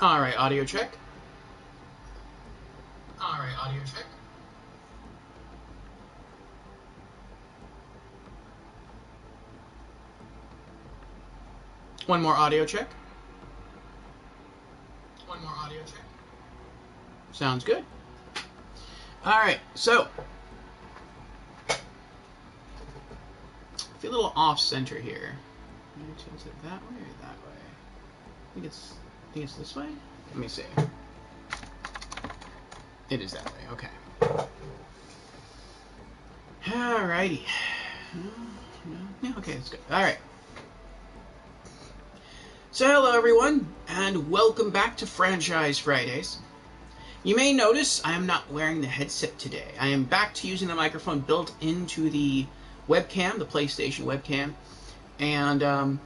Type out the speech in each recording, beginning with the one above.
Alright, audio check. Alright, audio check. One more audio check. One more audio check. Sounds good. Alright, so I feel a little off center here. Is it that way or that way? I think it's this way? Let me see. It is that way, okay. Alrighty. Yeah, okay, that's good. Alright. So hello everyone, and welcome back to Franchise Fridays. You may notice I am not wearing the headset today. I am back to using the microphone built into the webcam, the PlayStation webcam. And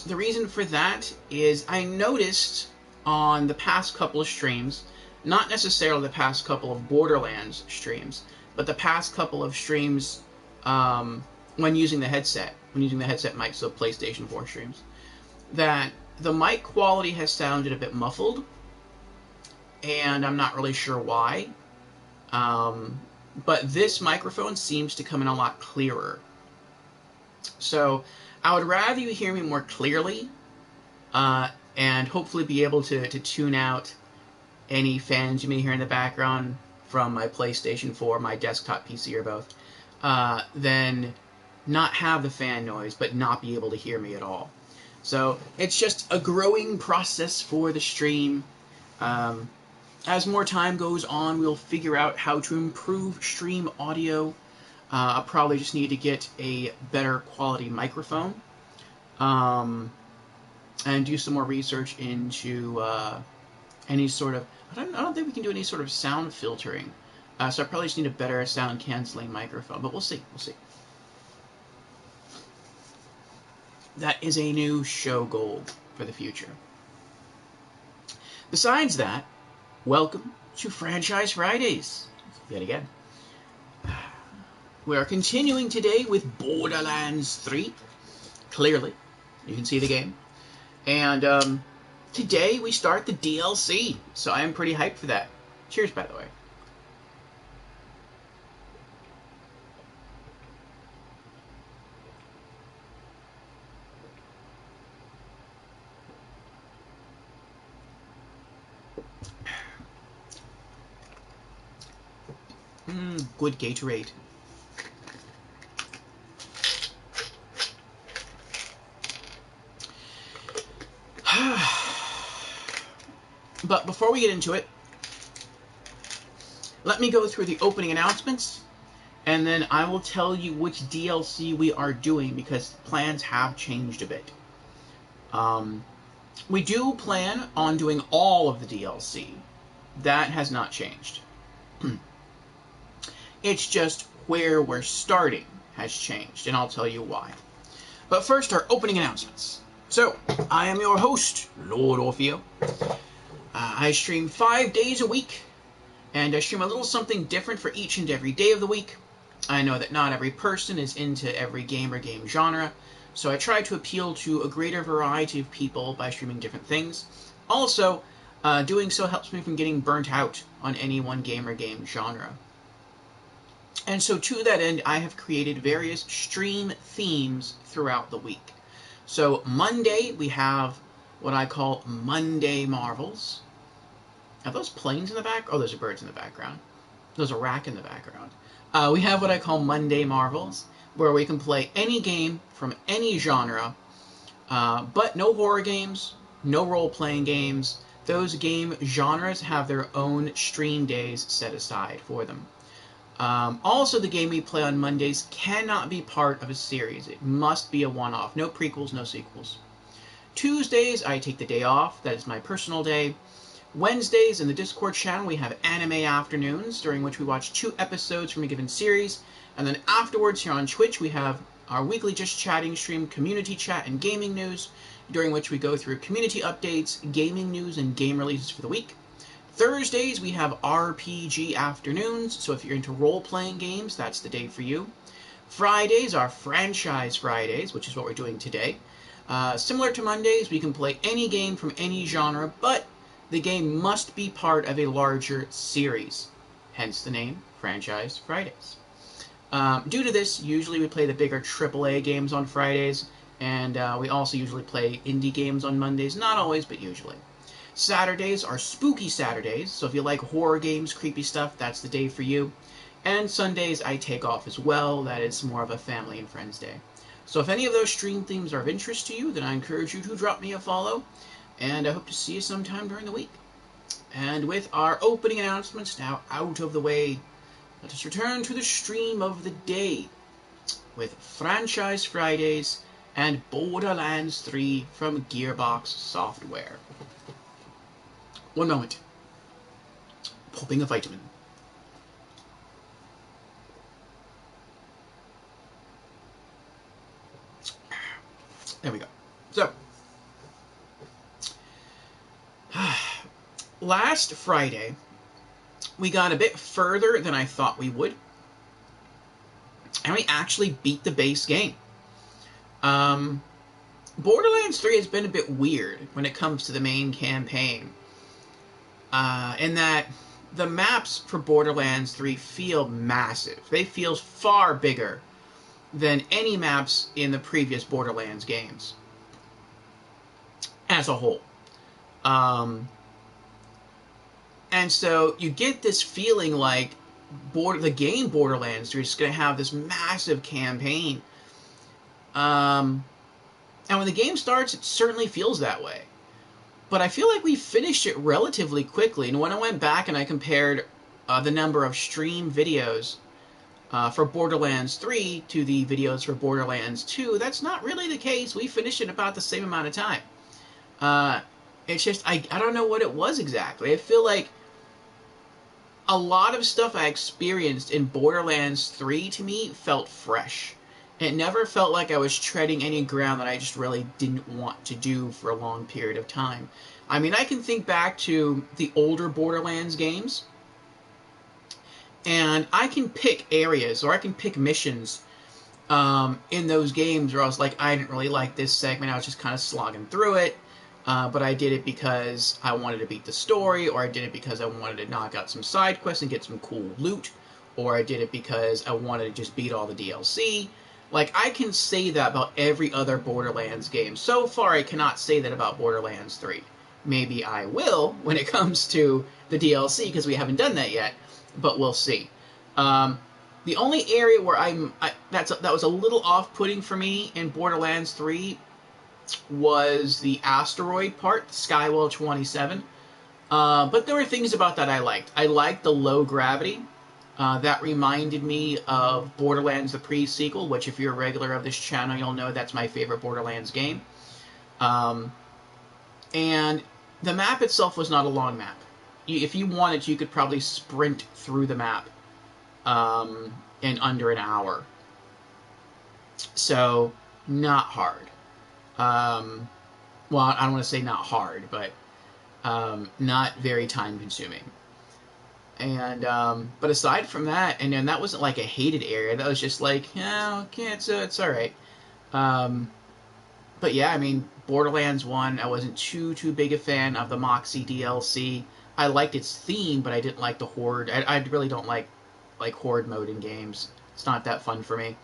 the reason for that is I noticed on the past couple of streams, not necessarily the past couple of Borderlands streams, but the past couple of streams when using the headset mic, so PlayStation 4 streams, that the mic quality has sounded a bit muffled, and I'm not really sure why. But this microphone seems to come in a lot clearer. So I would rather you hear me more clearly, and hopefully be able to tune out any fans you may hear in the background from my PlayStation 4, my desktop PC, or both, than not have the fan noise, but not be able to hear me at all. So it's just a growing process for the stream. As more time goes on, we'll figure out how to improve stream audio. I'll probably just need to get a better quality microphone, and do some more research into any sort of... I don't think we can do any sort of sound filtering. So I probably just need a better sound canceling microphone, but we'll see. That is a new show goal for the future. Besides that, welcome to Franchise Fridays. Yet again. We are continuing today with Borderlands 3. Clearly, you can see the game. And today we start the DLC, so I am pretty hyped for that. Cheers, by the way. Good Gatorade. But before we get into it, let me go through the opening announcements, and then I will tell you which DLC we are doing, because plans have changed a bit. We do plan on doing all of the DLC. That has not changed. It's just where we're starting has changed, and I'll tell you why. But first, our opening announcements. So, I am your host, Lord Orfeo. I stream 5 days a week, and I stream a little something different for each and every day of the week. I know that not every person is into every game or game genre, so I try to appeal to a greater variety of people by streaming different things. Also, doing so helps me from getting burnt out on any one game or game genre. And so to that end, I have created various stream themes throughout the week. So Monday, we have what I call Monday Marvels. Are those planes in the back? Oh, those are birds in the background. There's a rack in the background. We have what I call Monday Marvels, where we can play any game from any genre, but no horror games, no role-playing games. Those game genres have their own stream days set aside for them. Also, the game we play on Mondays cannot be part of a series. It must be a one-off. No prequels, no sequels. Tuesdays, I take the day off. That is my personal day. Wednesdays, in the Discord channel, we have anime afternoons, during which we watch 2 episodes from a given series. And then afterwards, here on Twitch, we have our weekly Just Chatting stream, community chat, and gaming news, during which we go through community updates, gaming news, and game releases for the week. Thursdays, we have RPG afternoons, so if you're into role-playing games, that's the day for you. Fridays are Franchise Fridays, which is what we're doing today. Similar to Mondays, we can play any game from any genre, but the game must be part of a larger series, hence the name Franchise Fridays. Due to this, usually we play the bigger AAA games on Fridays, and we also usually play indie games on Mondays. Not always, but usually. Saturdays are spooky Saturdays, so if you like horror games, creepy stuff, that's the day for you. And Sundays I take off as well. That is more of a family and friends day. So if any of those stream themes are of interest to you, then I encourage you to drop me a follow, and I hope to see you sometime during the week. And with our opening announcements now out of the way, let us return to the stream of the day with Franchise Fridays and Borderlands 3 from Gearbox Software. One moment. Popping a vitamin. There we go. So, last Friday, we got a bit further than I thought we would, and we actually beat the base game. Borderlands 3 has been a bit weird when it comes to the main campaign, in that the maps for Borderlands 3 feel massive. They feel far bigger than any maps in the previous Borderlands games as a whole. And so you get this feeling like the game Borderlands 3 is going to have this massive campaign. And when the game starts, it certainly feels that way. But I feel like we finished it relatively quickly. And when I went back and I compared the number of stream videos for Borderlands 3 to the videos for Borderlands 2, that's not really the case. We finished it about the same amount of time. It's just, I don't know what it was exactly. I feel like a lot of stuff I experienced in Borderlands 3 to me felt fresh. It never felt like I was treading any ground that I just really didn't want to do for a long period of time. I mean, I can think back to the older Borderlands games, and I can pick areas, or I can pick missions in those games where I was like, I didn't really like this segment, I was just kind of slogging through it, but I did it because I wanted to beat the story, or I did it because I wanted to knock out some side quests and get some cool loot, or I did it because I wanted to just beat all the DLC. Like, I can say that about every other Borderlands game. So far, I cannot say that about Borderlands 3. Maybe I will when it comes to the DLC, because we haven't done that yet, but we'll see. The only area where that was a little off-putting for me in Borderlands 3 was the asteroid part, Skywell 27. But there were things about that I liked. I liked the low gravity. That reminded me of Borderlands, the pre-sequel, which if you're a regular of this channel, you'll know that's my favorite Borderlands game. And the map itself was not a long map. If you wanted to, you could probably sprint through the map in under an hour. So, not hard. Well, I don't want to say not hard, but not very time-consuming. And, but aside from that, and then that wasn't like a hated area, that was just like, yeah, okay, it's alright. But yeah, I mean, Borderlands 1, I wasn't too big a fan of the Moxie DLC. I liked its theme, but I didn't like the Horde. I really don't like Horde mode in games. It's not that fun for me.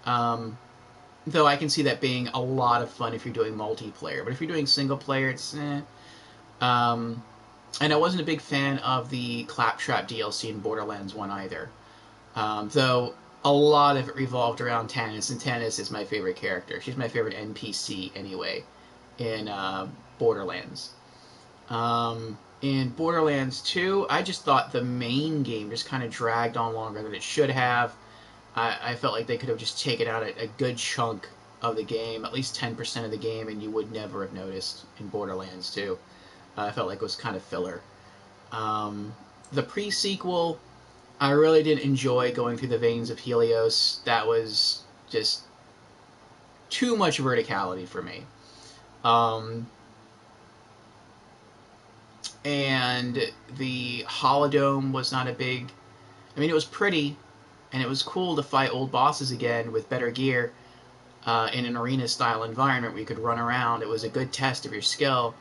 Though I can see that being a lot of fun if you're doing multiplayer. But if you're doing single player, it's and I wasn't a big fan of the Claptrap DLC in Borderlands 1 either. Though a lot of it revolved around Tannis, and Tannis is my favorite character. She's my favorite NPC, anyway, in Borderlands. In Borderlands 2, I just thought the main game just kind of dragged on longer than it should have. I felt like they could have just taken out a good chunk of the game, at least 10% of the game, and you would never have noticed in Borderlands 2. I felt like it was kind of filler. The pre-sequel, I really didn't enjoy going through the veins of Helios. That was just too much verticality for me. And the Holodome was not a big... I mean, it was pretty, and it was cool to fight old bosses again with better gear in an arena-style environment where you could run around. It was a good test of your skill.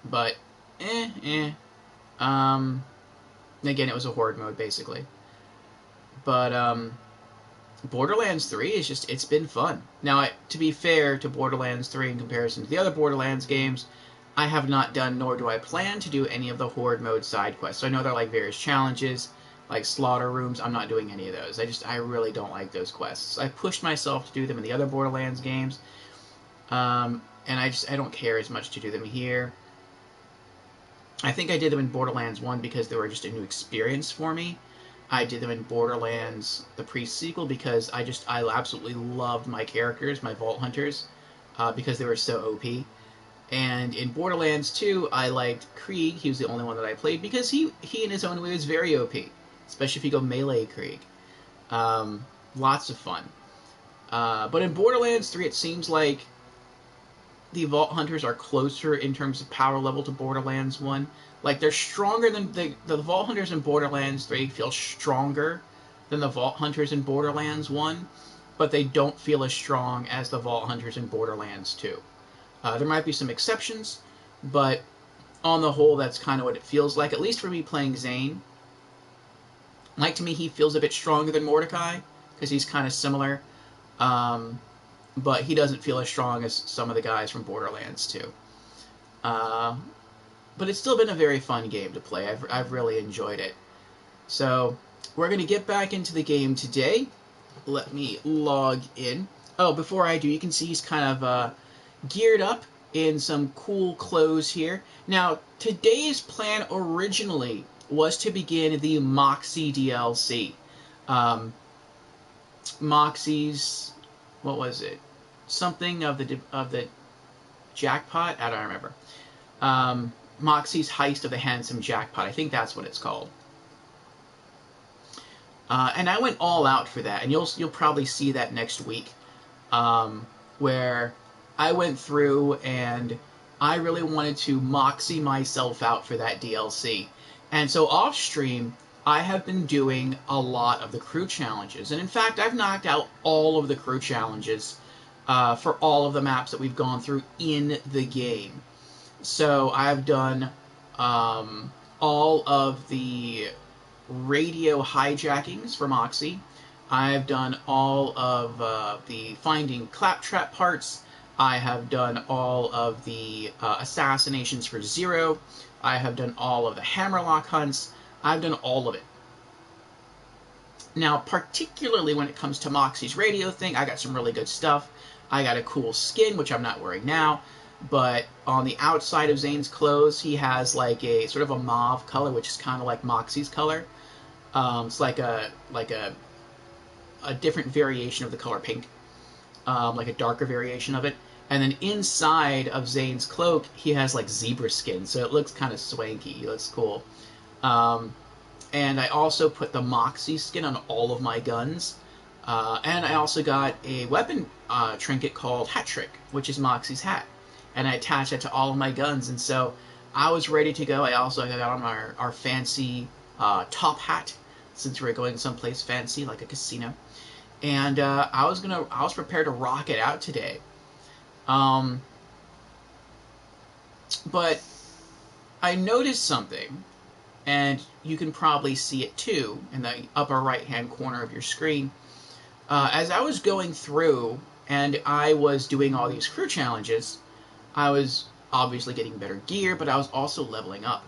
But, again, it was a horde mode, basically. But, Borderlands 3 is just, it's been fun. Now, to be fair to Borderlands 3 in comparison to the other Borderlands games, I have not done, nor do I plan to do any of the horde mode side quests. So I know they're like various challenges, like slaughter rooms. I'm not doing any of those. I really don't like those quests. I pushed myself to do them in the other Borderlands games, and I don't care as much to do them here. I think I did them in Borderlands 1 because they were just a new experience for me. I did them in Borderlands, the pre-sequel, because I absolutely loved my characters, my Vault Hunters, because they were so OP. And in Borderlands 2, I liked Krieg. He was the only one that I played because he in his own way was very OP, especially if you go melee Krieg. Lots of fun. But in Borderlands 3, it seems like the Vault Hunters are closer in terms of power level to Borderlands 1. Like, they're stronger than... The Vault Hunters in Borderlands 3 feel stronger than the Vault Hunters in Borderlands 1, but they don't feel as strong as the Vault Hunters in Borderlands 2. There might be some exceptions, but on the whole, that's kind of what it feels like, at least for me playing Zane. Like, to me, he feels a bit stronger than Mordecai, because he's kind of similar. But he doesn't feel as strong as some of the guys from Borderlands 2. But it's still been a very fun game to play. I've really enjoyed it. So, we're going to get back into the game today. Let me log in. Oh, before I do, you can see he's kind of geared up in some cool clothes here. Now, today's plan originally was to begin the Moxie DLC. Moxie's... What was it? Something of the Jackpot? I don't remember. Moxie's Heist of the Handsome Jackpot. I think that's what it's called. And I went all out for that, and you'll probably see that next week, where I went through and I really wanted to Moxie myself out for that DLC. And so off stream, I have been doing a lot of the crew challenges. And in fact, I've knocked out all of the crew challenges for all of the maps that we've gone through in the game. So I've done all of the radio hijackings for Moxie. I've done all of the finding claptrap parts. I have done all of the assassinations for Zero. I have done all of the hammerlock hunts. I've done all of it. Now, particularly when it comes to Moxie's radio thing, I got some really good stuff. I got a cool skin, which I'm not wearing now, but on the outside of Zane's clothes, he has like a sort of a mauve color, which is kind of like Moxie's color. It's like a different variation of the color pink, like a darker variation of it. And then inside of Zane's cloak, he has like zebra skin, so it looks kind of swanky. It looks cool. And I also put the Moxie skin on all of my guns. And I also got a weapon trinket called Hat Trick, which is Moxie's hat. And I attached it to all of my guns, and so I was ready to go. I also got on our fancy top hat, since we're going someplace fancy, like a casino. And I was prepared to rock it out today. But I noticed something, and you can probably see it too in the upper right-hand corner of your screen. As I was going through and I was doing all these crew challenges, I was obviously getting better gear, but I was also leveling up.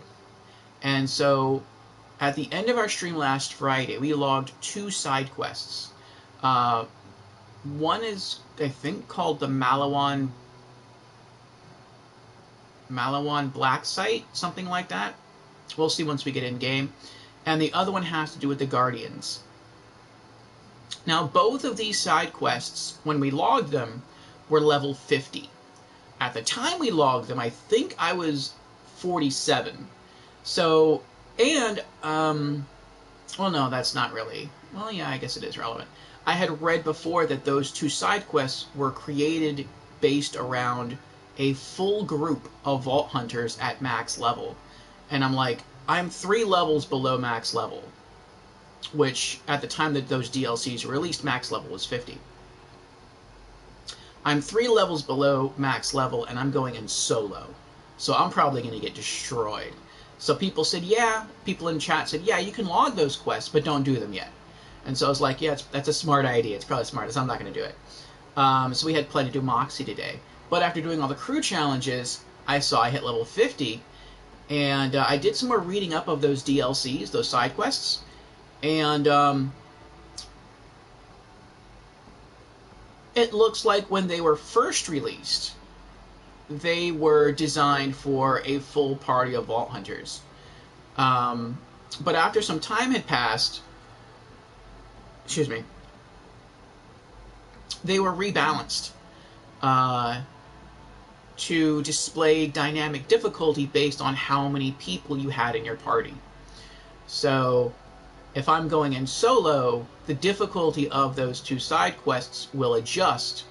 And so at the end of our stream last Friday, we logged 2 side quests. One is, I think, called the Malawan Black Site, something like that. We'll see once we get in-game. And the other one has to do with the Guardians. Now, both of these side quests, when we logged them, were level 50. At the time we logged them, I think I was 47. So, and, well, no, that's not really... Well, yeah, I guess it is relevant. I had read before that those 2 side quests were created based around a full group of Vault Hunters at max level. And I'm like, I'm 3 levels below max level, which at the time that those DLCs were released, max level was 50. I'm 3 levels below max level, and I'm going in solo. So I'm probably going to get destroyed. So people said, yeah, people in chat said, yeah, you can log those quests, but don't do them yet. And so I was like, yeah, that's a smart idea. It's probably smart, so I'm not going to do it. So we had plenty to do Moxie today. But after doing all the crew challenges, I saw I hit level 50, and I did some more reading up of those DLCs, those side quests, and it looks like when they were first released, they were designed for a full party of Vault Hunters. But after some time had passed, they were rebalanced to display dynamic difficulty based on how many people you had in your party. So if I'm going in solo, the difficulty of those two side quests will adjust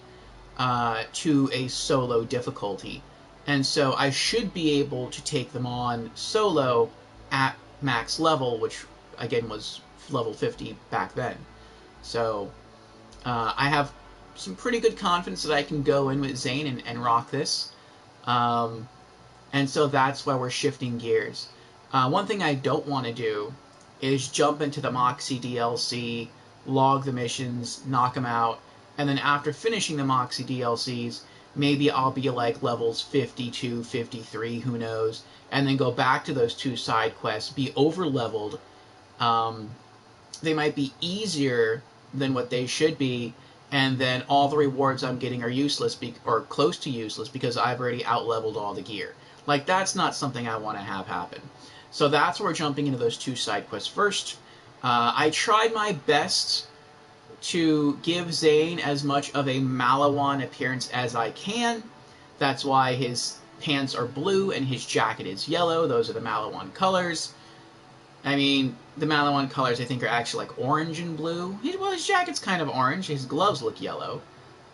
to a solo difficulty. And so I should be able to take them on solo at max level, which again was level 50 back then. So I have some pretty good confidence that I can go in with Zane and rock this. And so that's why we're shifting gears. One thing I don't want to do is jump into the Moxie DLC, log the missions, knock them out, and then after finishing the Moxie DLCs, maybe I'll be like levels 52, 53, who knows, and then go back to those two side quests, be over-leveled. They might be easier than what they should be, and then all the rewards I'm getting are useless, or close to useless, because I've already out-leveled all the gear. Like, that's not something I want to have happen. So that's where we're jumping into those two side quests first. I tried my best to give Zane as much of a Malawan appearance as I can. That's why his pants are blue and his jacket is yellow. Those are the Malawan colors. I mean, the Malawan colors I think are actually like orange and blue. Well, his jacket's kind of orange. His gloves look yellow.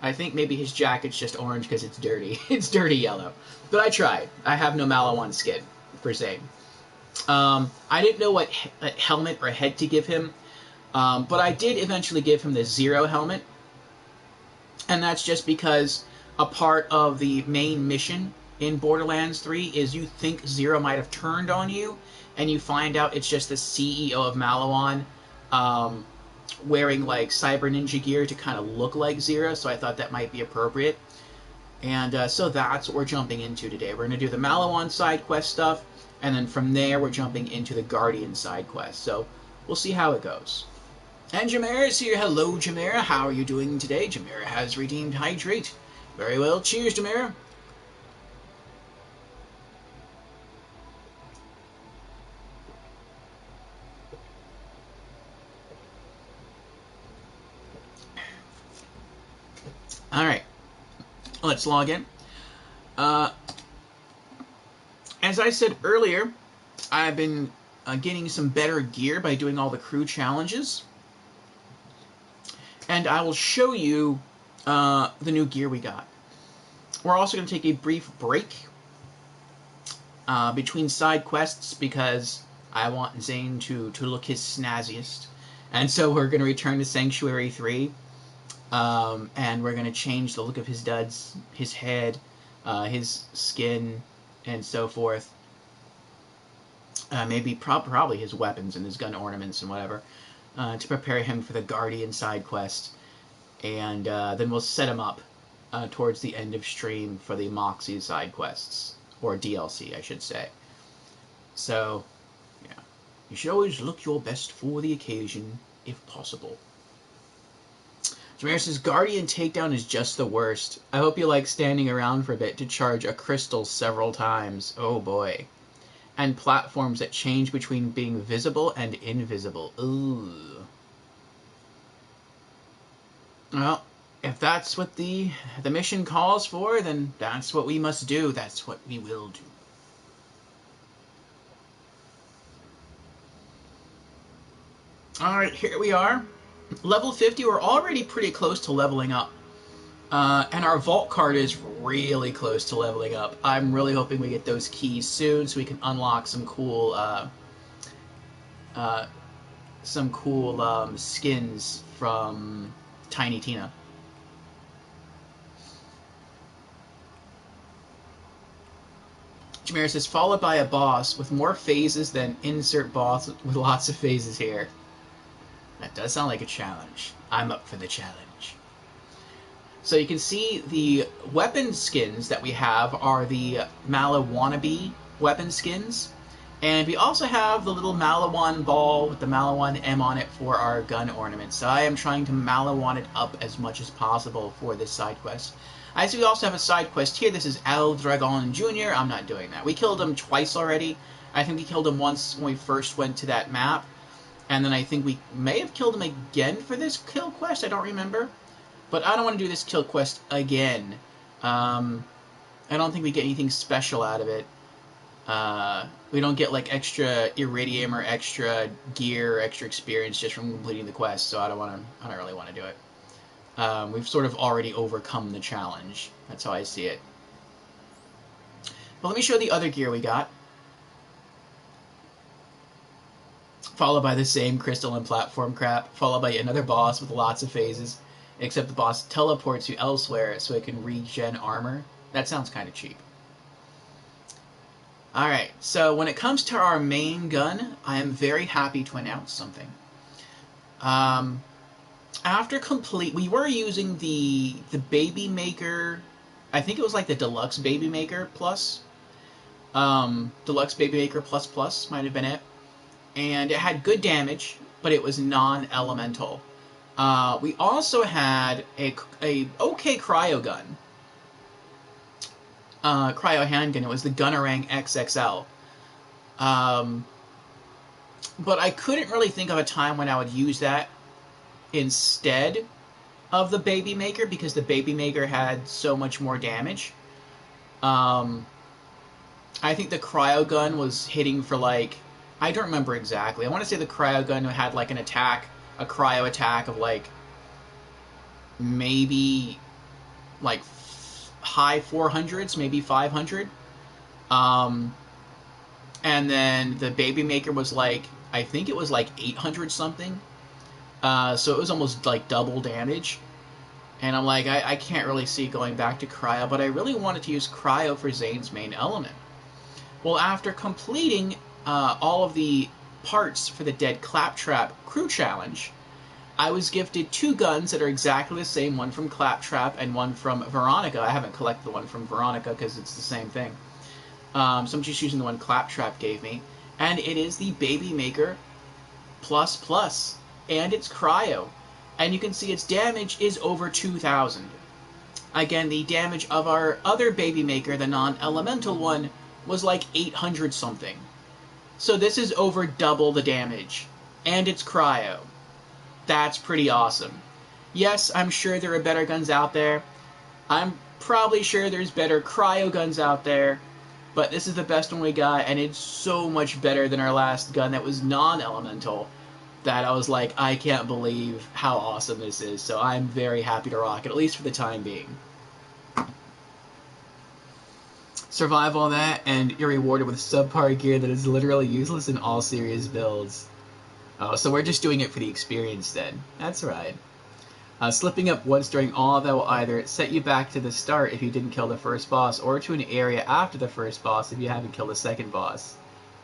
I think maybe his jacket's just orange because it's dirty. It's dirty yellow. But I tried. I have no Malawan skin for Zane. I didn't know what helmet or head to give him. But I did eventually give him the Zero helmet. And that's just because a part of the main mission in Borderlands 3 is you think Zero might have turned on you, and you find out it's just the CEO of Malawan wearing like Cyber Ninja gear to kind of look like Zero, so I thought that might be appropriate. And so that's what we're jumping into today. We're going to do the Malawan side quest stuff, and then from there we're jumping into the Guardian side quest. So we'll see how it goes. And Jamera is here. Hello, Jamera. How are you doing today? Jamera has redeemed Hydrate. Very well. Cheers, Jamera. All right. Let's log in. As I said earlier, I've been getting some better gear by doing all the crew challenges. And I will show you the new gear we got. We're also going to take a brief break between side quests because I want Zane to look his snazziest. And so we're going to return to Sanctuary 3. And we're going to change the look of his duds, his head, his skin, and so forth. Maybe probably his weapons and his gun ornaments and whatever. To prepare him for the Guardian side quest. And then we'll set him up towards the end of stream for the Moxie side quests. Or DLC, I should say. So, yeah. You should always look your best for the occasion, if possible. Jameer says, Guardian takedown is just the worst. I hope you like standing around for a bit to charge a crystal several times. Oh boy. And platforms that change between being visible and invisible. Ooh. Well, if that's what the mission calls for, then that's what we must do. That's what we will do. Alright, here we are. Level 50, we're already pretty close to leveling up. And our vault card is really close to leveling up. I'm really hoping we get those keys soon so we can unlock some cool skins from Tiny Tina. Jameer says, followed by a boss with more phases than insert boss with lots of phases here. That does sound like a challenge. I'm up for the challenge. So you can see the weapon skins that we have are the Mala wannabe weapon skins. And we also have the little Malawan ball with the Malawan M on it for our gun ornament. So I am trying to Malawan it up as much as possible for this side quest. I see we also have a side quest here. This is El Dragon Jr. I'm not doing that. We killed him twice already. I think we killed him once when we first went to that map. And then I think we may have killed him again for this kill quest. I don't remember. But I don't want to do this kill quest again. I don't think we get anything special out of it. We don't get like extra iridium or extra gear or extra experience just from completing the quest. So I don't really want to do it. We've sort of already overcome the challenge. That's how I see it. But let me show the other gear we got. Followed by the same crystal and platform crap. Followed by another boss with lots of phases. Except the boss teleports you elsewhere so it can regen armor. That sounds kind of cheap. Alright, so when it comes to our main gun, I am very happy to announce something. After complete, we were using the Baby Maker, I think it was like the Deluxe Baby Maker Plus. Deluxe Baby Maker Plus Plus might have been it. And it had good damage, but it was non-elemental. We also had a okay cryo gun. Cryo handgun. It was the Gunnerang XXL. But I couldn't really think of a time when I would use that instead of the Baby Maker, because the Baby Maker had so much more damage. I think the cryo gun was hitting for like, I don't remember exactly. I want to say the cryo gun had like an attack, a cryo attack of like maybe like high 400s, maybe 500. And then the Baby Maker was like, I think it was like 800 something. So it was almost like double damage. And I'm like, I can't really see going back to cryo, but I really wanted to use cryo for Zane's main element. Well, after completing all of the parts for the Dead Claptrap crew challenge, I was gifted two guns that are exactly the same, one from Claptrap and one from Veronica. I haven't collected the one from Veronica because it's the same thing. So I'm just using the one Claptrap gave me. And it is the Baby Maker Plus Plus. And it's cryo. And you can see its damage is over 2,000. Again, the damage of our other Baby Maker, the non-elemental one, was like 800 something. So this is over double the damage. And it's cryo. That's pretty awesome. Yes, I'm sure there are better guns out there. I'm probably sure there's better cryo guns out there. But this is the best one we got, and it's so much better than our last gun that was non-elemental, that I was like, I can't believe how awesome this is. So I'm very happy to rock it, at least for the time being. Survive all that, and you're rewarded with subpar gear that is literally useless in all serious builds. Oh, so we're just doing it for the experience then. That's right. Slipping up once during all of that will either set you back to the start if you didn't kill the first boss, or to an area after the first boss if you haven't killed the second boss.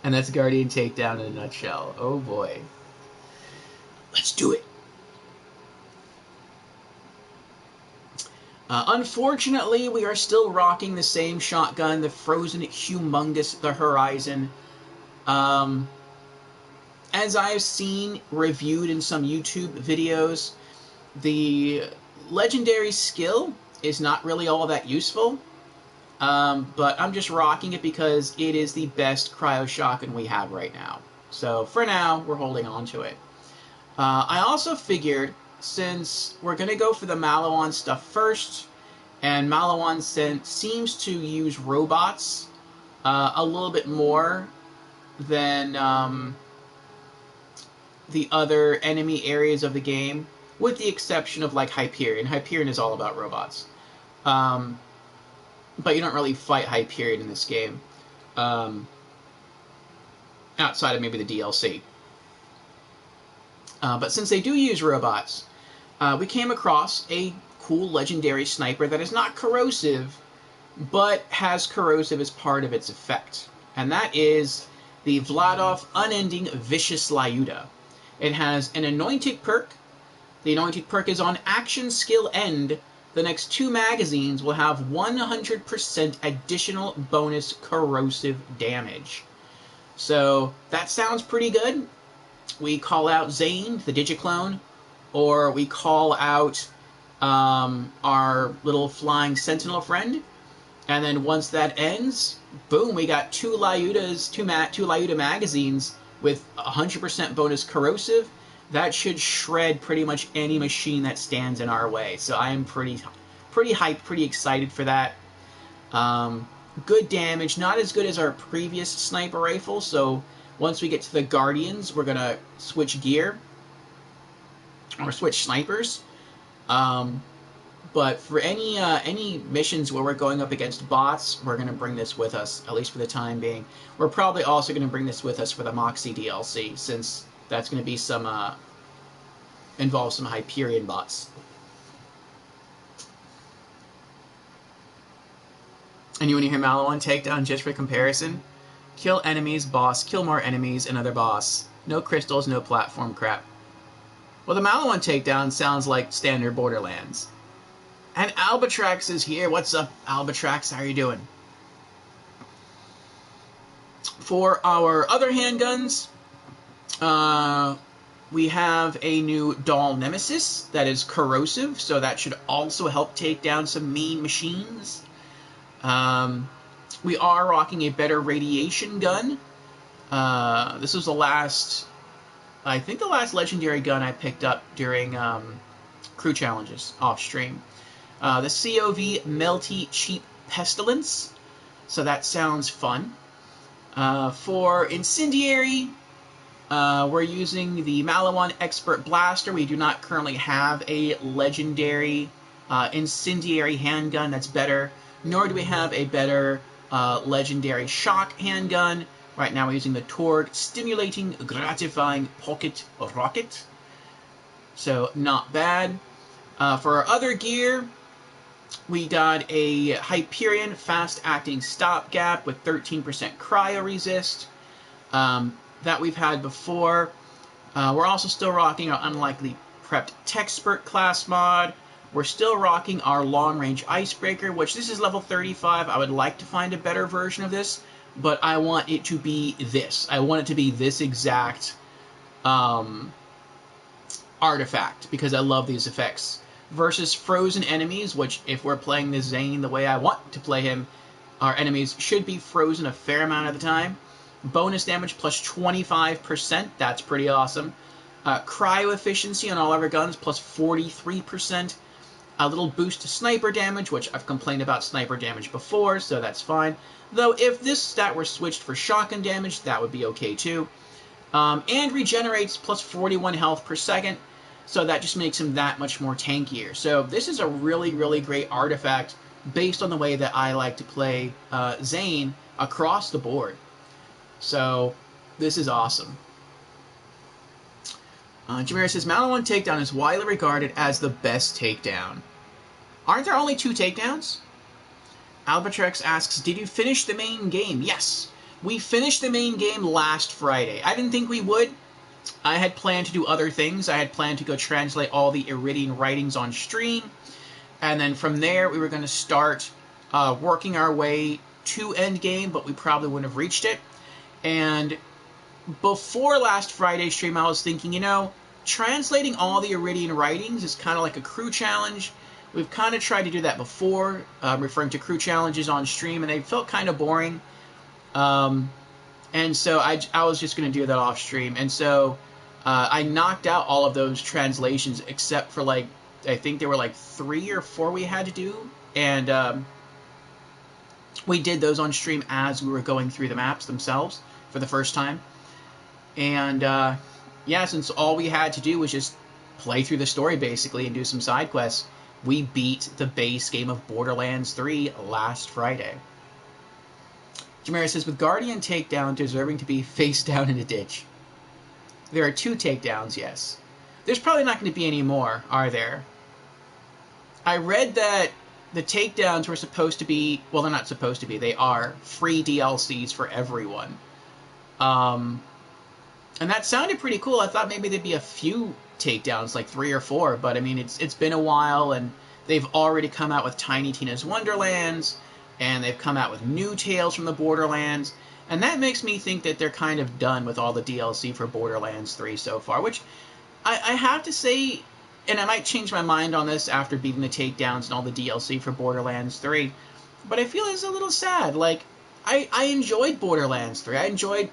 And that's Guardian Takedown in a nutshell. Oh boy. Let's do it! Unfortunately, we are still rocking the same shotgun, the Frozen Humongous, the Horizon. As I've seen reviewed in some YouTube videos, the legendary skill is not really all that useful, but I'm just rocking it because it is the best cryo shotgun we have right now. So for now, we're holding on to it. I also figured, since we're going to go for the Malawan stuff first, and Malawan seems to use robots a little bit more than the other enemy areas of the game, with the exception of like Hyperion. Hyperion is all about robots. But you don't really fight Hyperion in this game, outside of maybe the DLC. But since they do use robots, we came across a cool legendary sniper that is not corrosive, but has corrosive as part of its effect. And that is the Vladov Unending Vicious Lyuda. It has an Anointed perk. The Anointed perk is on action skill end. The next 2 magazines will have 100% additional bonus corrosive damage. So that sounds pretty good. We call out Zane, the Digiclone, or we call out our little flying sentinel friend. And then once that ends, boom, we got 2 Lyuda magazines with 100% bonus corrosive. That should shred pretty much any machine that stands in our way. So I am pretty hyped, pretty excited for that. Good damage, not as good as our previous sniper rifle. So once we get to the Guardians, we're going to switch gear or switch snipers. But for any missions where we're going up against bots, we're going to bring this with us, at least for the time being. We're probably also going to bring this with us for the Moxie DLC, since that's going to be involve some Hyperion bots. And you want to hear Maliwan takedown just for comparison? Kill enemies, boss, kill more enemies, another boss. No crystals, no platform crap. Well, the Maliwan takedown sounds like standard Borderlands. And Albatrax is here. What's up, Albatrax? How are you doing? For our other handguns, we have a new Doll Nemesis that is corrosive, so that should also help take down some mean machines. We are rocking a better radiation gun. This was the last legendary gun I picked up during crew challenges off stream. The COV Melty Cheap Pestilence, so that sounds fun. For Incendiary, we're using the Maliwan Expert Blaster. We do not currently have a legendary Incendiary handgun that's better, nor do we have a better legendary shock handgun. Right now we're using the Torg Stimulating Gratifying Pocket Rocket, so not bad. For our other gear, we got a Hyperion fast-acting stopgap with 13% cryo resist that we've had before. We're also still rocking our Unlikely Prepped Techspert class mod. We're still rocking our long-range Icebreaker, which this is level 35. I would like to find a better version of this, but I want it to be this. I want it to be this exact artifact, because I love these effects. Versus frozen enemies, which if we're playing this Zane the way I want to play him, our enemies should be frozen a fair amount of the time. Bonus damage plus 25%, that's pretty awesome. Cryo efficiency on all of our guns plus 43%. A little boost to sniper damage, which I've complained about sniper damage before, so that's fine. Though if this stat were switched for shotgun damage, that would be okay too. And regenerates plus 41 health per second. So that just makes him that much more tankier. So this is a really, really great artifact based on the way that I like to play Zane across the board. So this is awesome. Jameer says, Maliwan takedown is widely regarded as the best takedown. Aren't there only 2 takedowns? Albatrex asks, did you finish the main game? Yes, we finished the main game last Friday. I didn't think we would. I had planned to do other things. I had planned to go translate all the Iridian writings on stream. And then from there, we were going to start working our way to endgame, but we probably wouldn't have reached it. And before last Friday's stream, I was thinking, you know, translating all the Iridian writings is kind of like a crew challenge. We've kind of tried to do that before, referring to crew challenges on stream, and they felt kind of boring. And so I was just going to do that off stream. And so I knocked out all of those translations except for, like, I think there were like 3 or 4 we had to do. And we did those on stream as we were going through the maps themselves for the first time. And yeah, since all we had to do was just play through the story basically and do some side quests, we beat the base game of Borderlands 3 last Friday. Jamira says, with Guardian takedown deserving to be face down in a ditch. There are 2 takedowns, yes. There's probably not going to be any more, are there? I read that the takedowns were supposed to be, well, they're not supposed to be, they are free DLCs for everyone. And that sounded pretty cool. I thought maybe there'd be a few takedowns, like 3 or 4, but I mean, it's been a while, and they've already come out with Tiny Tina's Wonderlands, and they've come out with new Tales from the Borderlands, and that makes me think that they're kind of done with all the DLC for Borderlands 3 so far, which I have to say, and I might change my mind on this after beating the takedowns and all the DLC for Borderlands 3, but I feel it's a little sad. Like, I enjoyed Borderlands 3. I enjoyed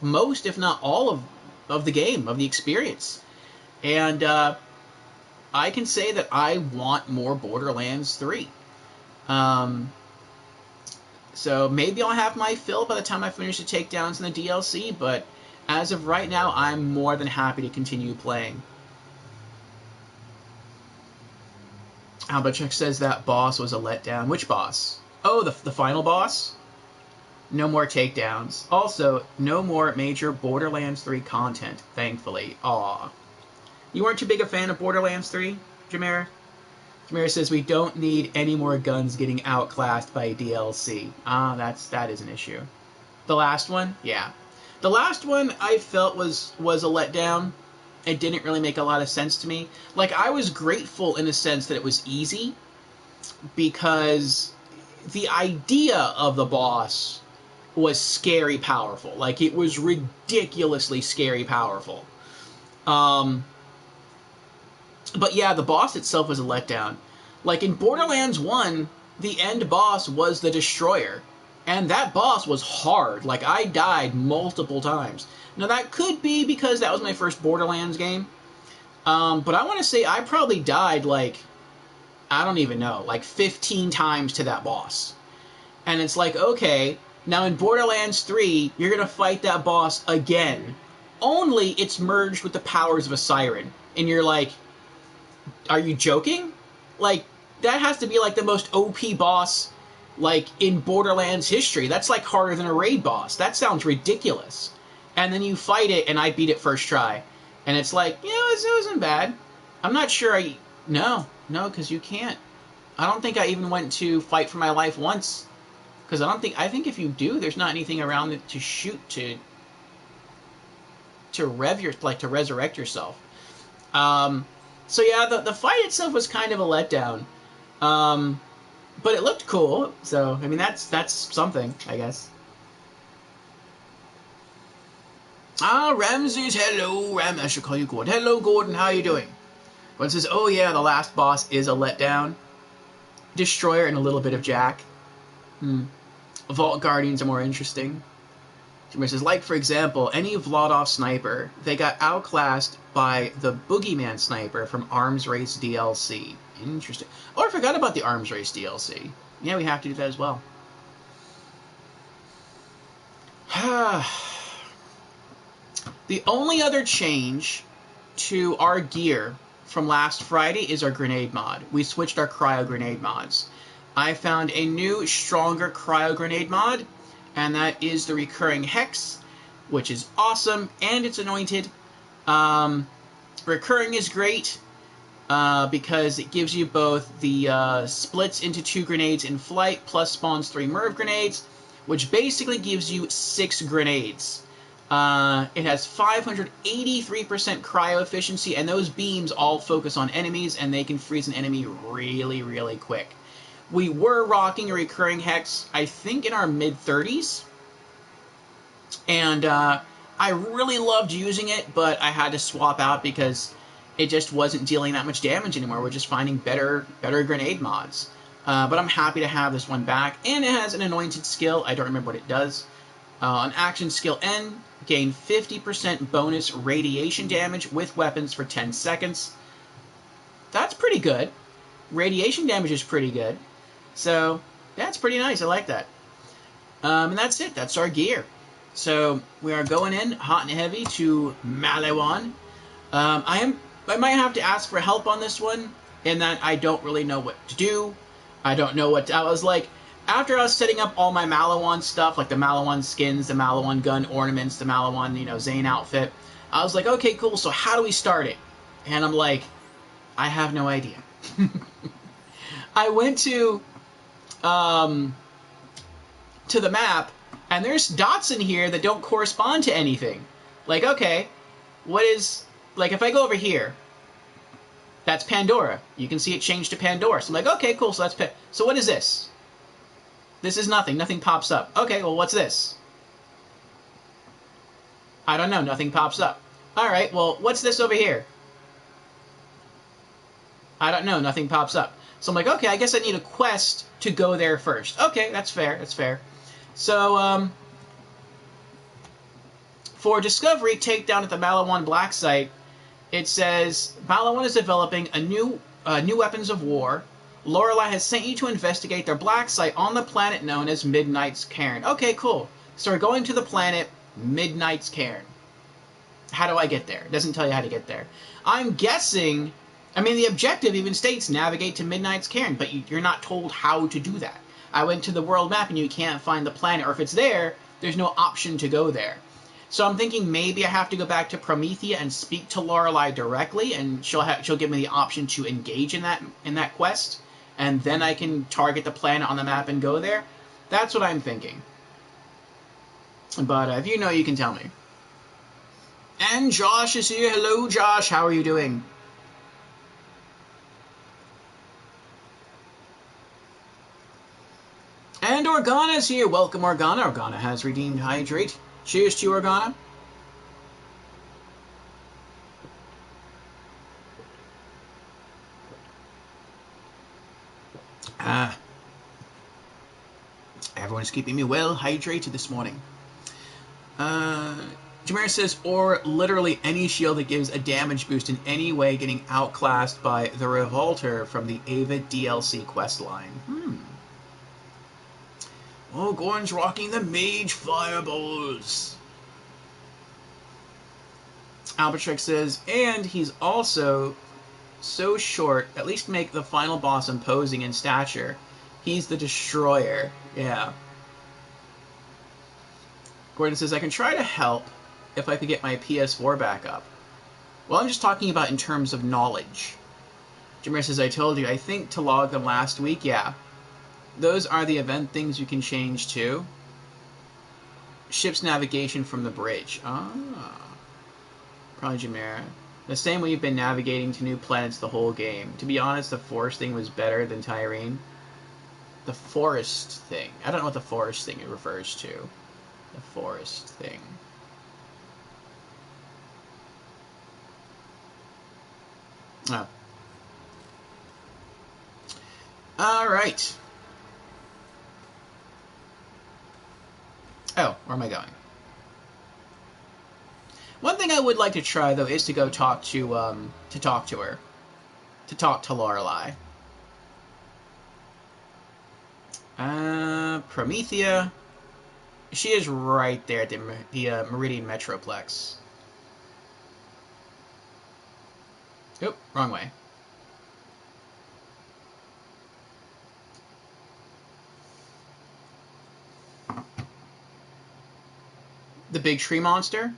most, if not all, of the game, of the experience. And I can say that I want more Borderlands 3. So maybe I'll have my fill by the time I finish the takedowns and the DLC, but as of right now, I'm more than happy to continue playing. Albachek says that boss was a letdown. Which boss? Oh, the final boss? No more takedowns. Also, no more major Borderlands 3 content, thankfully. Aw. You weren't too big a fan of Borderlands 3, Jameer? Jameer says we don't need any more guns getting outclassed by DLC. Ah, that is an issue. The last one? Yeah. The last one I felt was a letdown. It didn't really make a lot of sense to me. Like, I was grateful in a sense that it was easy, because the idea of the boss was scary powerful. Like, it was ridiculously scary powerful. But yeah, the boss itself was a letdown. Like, in Borderlands 1, the end boss was the Destroyer. And that boss was hard. Like, I died multiple times. Now, that could be because that was my first Borderlands game. But I want to say I probably died, like, I don't even know, like 15 times to that boss. And it's like, okay, now in Borderlands 3, you're going to fight that boss again. Only it's merged with the powers of a siren. And you're like, are you joking? Like, that has to be like the most OP boss, like, in Borderlands history. That's like harder than a raid boss. That sounds ridiculous. And then you fight it, and I beat it first try. And it's like, yeah, it wasn't bad. I'm not sure No, because you can't. I don't think I even went to fight for my life once. Because I think if you do, there's not anything around it to shoot to resurrect yourself. So yeah, the fight itself was kind of a letdown. But it looked cool, so, I mean, that's something, I guess. Ah, Ramses, hello, I should call you Gordon. Hello, Gordon, how are you doing? One says, oh yeah, the last boss is a letdown. Destroyer and a little bit of Jack. Vault Guardians are more interesting. Jimmy says, like, for example, any Vladov sniper, they got outclassed by the Boogeyman sniper from Arms Race DLC. Interesting. Oh, I forgot about the Arms Race DLC. Yeah, we have to do that as well. The only other change to our gear from last Friday is our grenade mod. We switched our cryo grenade mods. I found a new, stronger cryo grenade mod, and that is the recurring hex, which is awesome, and it's anointed. Recurring is great because it gives you both the splits into 2 grenades in flight, plus spawns 3 Merv grenades, which basically gives you 6 grenades. It has 583% cryo efficiency, and those beams all focus on enemies, and they can freeze an enemy really, really quick. We were rocking a recurring hex, I think, in our mid-30s, and I really loved using it, but I had to swap out because it just wasn't dealing that much damage anymore. We're just finding better grenade mods. But I'm happy to have this one back, and it has an anointed skill. I don't remember what it does. On action skill N, gain 50% bonus radiation damage with weapons for 10 seconds. That's pretty good. Radiation damage is pretty good. So, that's pretty nice. I like that. And that's it. That's our gear. So, we are going in hot and heavy to Maliwan. I might have to ask for help on this one, in that I don't really know what to do. I don't know what I was like, after I was setting up all my Maliwan stuff, like the Maliwan skins, the Maliwan gun ornaments, the Maliwan, Zane outfit, I was like, okay, cool, so how do we start it? And I'm like, I have no idea. I went to the map, and there's dots in here that don't correspond to anything. Like, okay, what is... Like, if I go over here, that's Pandora. You can see it change to Pandora. So I'm like, okay, cool, so that's... So what is this? This is nothing. Nothing pops up. Okay, well, what's this? I don't know. Nothing pops up. Alright, well, what's this over here? I don't know. Nothing pops up. So I'm like, okay, I guess I need a quest to go there first. Okay, that's fair. That's fair. So, for Discovery Takedown at the Malawan Black Site, it says, Malawan is developing new weapons of war. Lorelei has sent you to investigate their black site on the planet known as Midnight's Cairn. Okay, cool. So we're going to the planet Midnight's Cairn. How do I get there? It doesn't tell you how to get there. I'm guessing... I mean, the objective even states navigate to Midnight's Cairn, but you're not told how to do that. I went to the world map and you can't find the planet, or if it's there, there's no option to go there. So I'm thinking maybe I have to go back to Promethea and speak to Lorelei directly, and she'll give me the option to engage in that quest, and then I can target the planet on the map and go there. That's what I'm thinking. But if you know, you can tell me. And Josh is here. Hello, Josh. How are you doing? And Organa's here. Welcome, Organa. Organa has redeemed Hydrate. Cheers to you, Organa. Everyone's keeping me well hydrated this morning. Jameer says, or literally any shield that gives a damage boost in any way, getting outclassed by the Revolter from the Ava DLC questline. Oh, Gorn's rocking the Mage Fireballs. Albertrix says, and he's also so short, at least make the final boss imposing in stature. He's the Destroyer. Yeah. Gordon says, I can try to help if I could get my PS4 back up. Well, I'm just talking about in terms of knowledge. Jameer says, I told you, I think to log them last week, yeah. Those are the event things you can change too. Ship's navigation from the bridge. Ah. Probably Jameer. The same way you've been navigating to new planets the whole game. To be honest, the forest thing was better than Tyrene. The forest thing. I don't know what the forest thing it refers to. The forest thing. Oh. Alright. Oh, where am I going? One thing I would like to try, though, is to go talk to her. To talk to Lorelei. Promethea. She is right there at the Meridian Metroplex. Oop, wrong way. The big tree monster?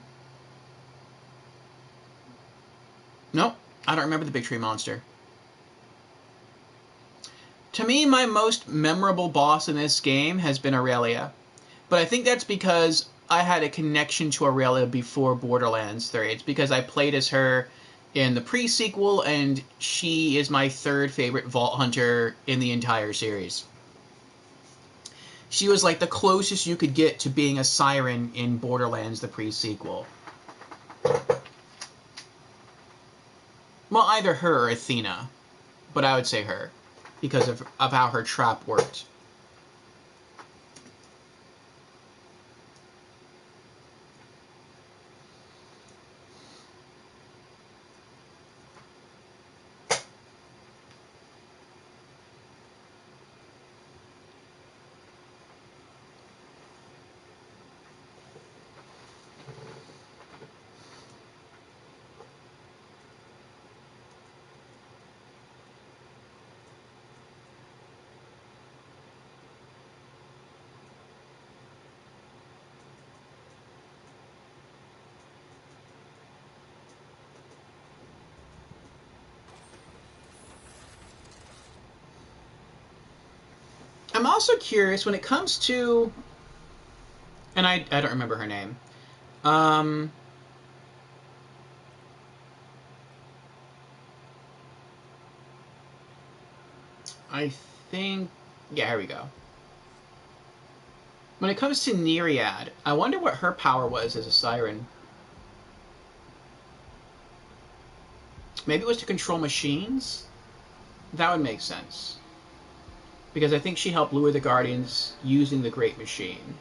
Nope, I don't remember the big tree monster. To me, my most memorable boss in this game has been Aurelia. But I think that's because I had a connection to Aurelia before Borderlands 3. It's because I played as her in the pre-sequel, and she is my third favorite Vault Hunter in the entire series. She was like the closest you could get to being a siren in Borderlands, the pre-sequel. Well, either her or Athena, but I would say her, because of how her trap worked. I'm also curious when it comes to, and I don't remember her name. I think, yeah, here we go. When it comes to Nereid, I wonder what her power was as a siren. Maybe it was to control machines? That would make sense. Because I think she helped lure the Guardians using the Great Machine.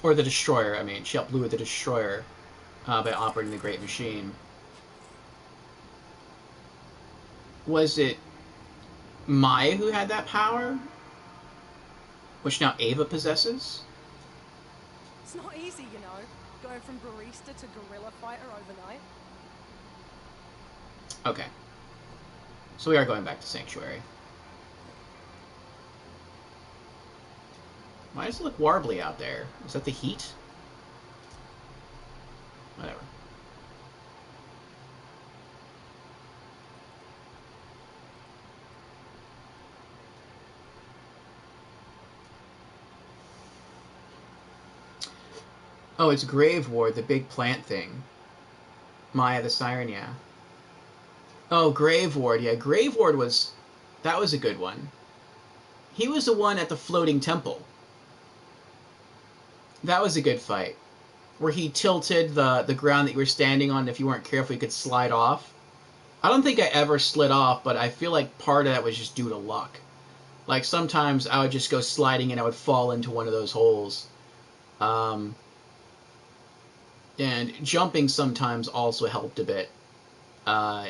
Or the Destroyer, I mean. She helped lure the Destroyer by operating the Great Machine. Was it Maya who had that power? Which now Ava possesses? It's not easy, you know, going from barista to guerrilla fighter overnight. Okay. So we are going back to Sanctuary. Why does it look warbly out there? Is that the heat? Whatever. Oh, it's Grave Ward, the big plant thing. Maya the Siren, yeah. Oh, Grave Ward, yeah. Grave Ward was... That was a good one. He was the one at the floating temple. That was a good fight. Where he tilted the ground that you were standing on, and if you weren't careful, you could slide off. I don't think I ever slid off, but I feel like part of that was just due to luck. Like, sometimes I would just go sliding and I would fall into one of those holes. And jumping sometimes also helped a bit.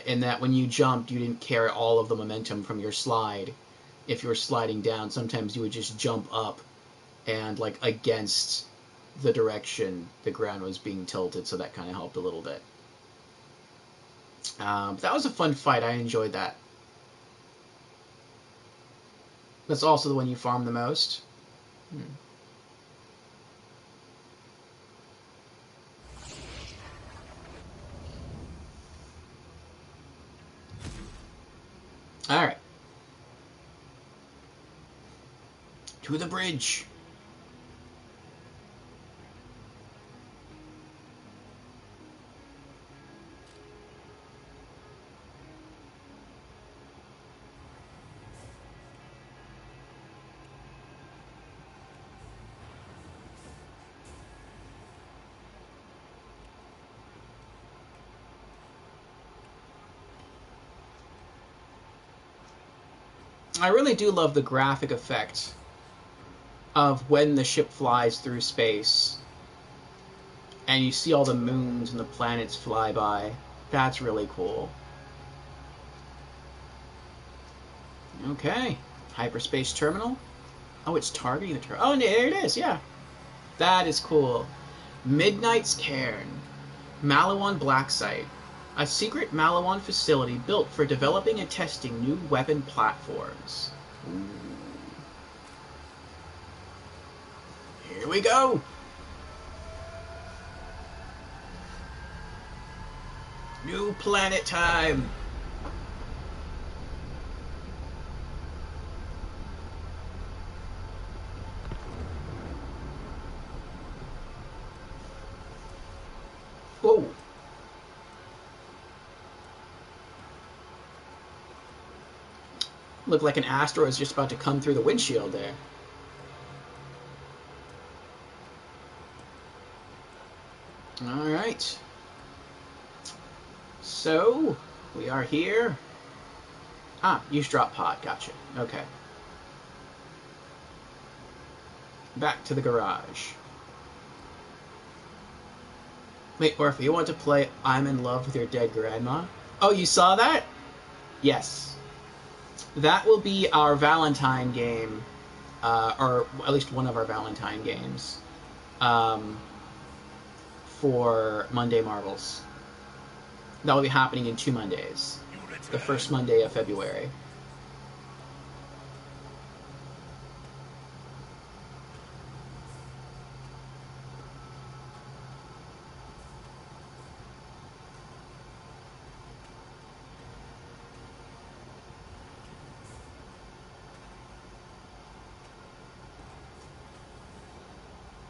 In that when you jumped, you didn't carry all of the momentum from your slide. If you were sliding down, sometimes you would just jump up and, like, against the direction the ground was being tilted, so that kind of helped a little bit. That was a fun fight. I enjoyed that. That's also the one you farm the most. Alright. To the bridge. I really do love the graphic effect of when the ship flies through space and you see all the moons and the planets fly by. That's really cool. Okay. Hyperspace terminal. Oh, it's targeting the terminal. Oh, there it is, yeah. That is cool. Midnight's Cairn. Malawan Black Site. A secret Malawan facility built for developing and testing new weapon platforms. Ooh. Here we go! New planet time! Whoa! Looked like an asteroid was just about to come through the windshield there. Alright. So, we are here. Ah, use drop pod. Gotcha. Okay. Back to the garage. Wait, Orpha, you want to play I'm in Love with Your Dead Grandma? Oh, you saw that? Yes. That will be our Valentine game, or at least one of our Valentine games, for Monday Marvels. That will be happening in 2 Mondays. The first Monday of February.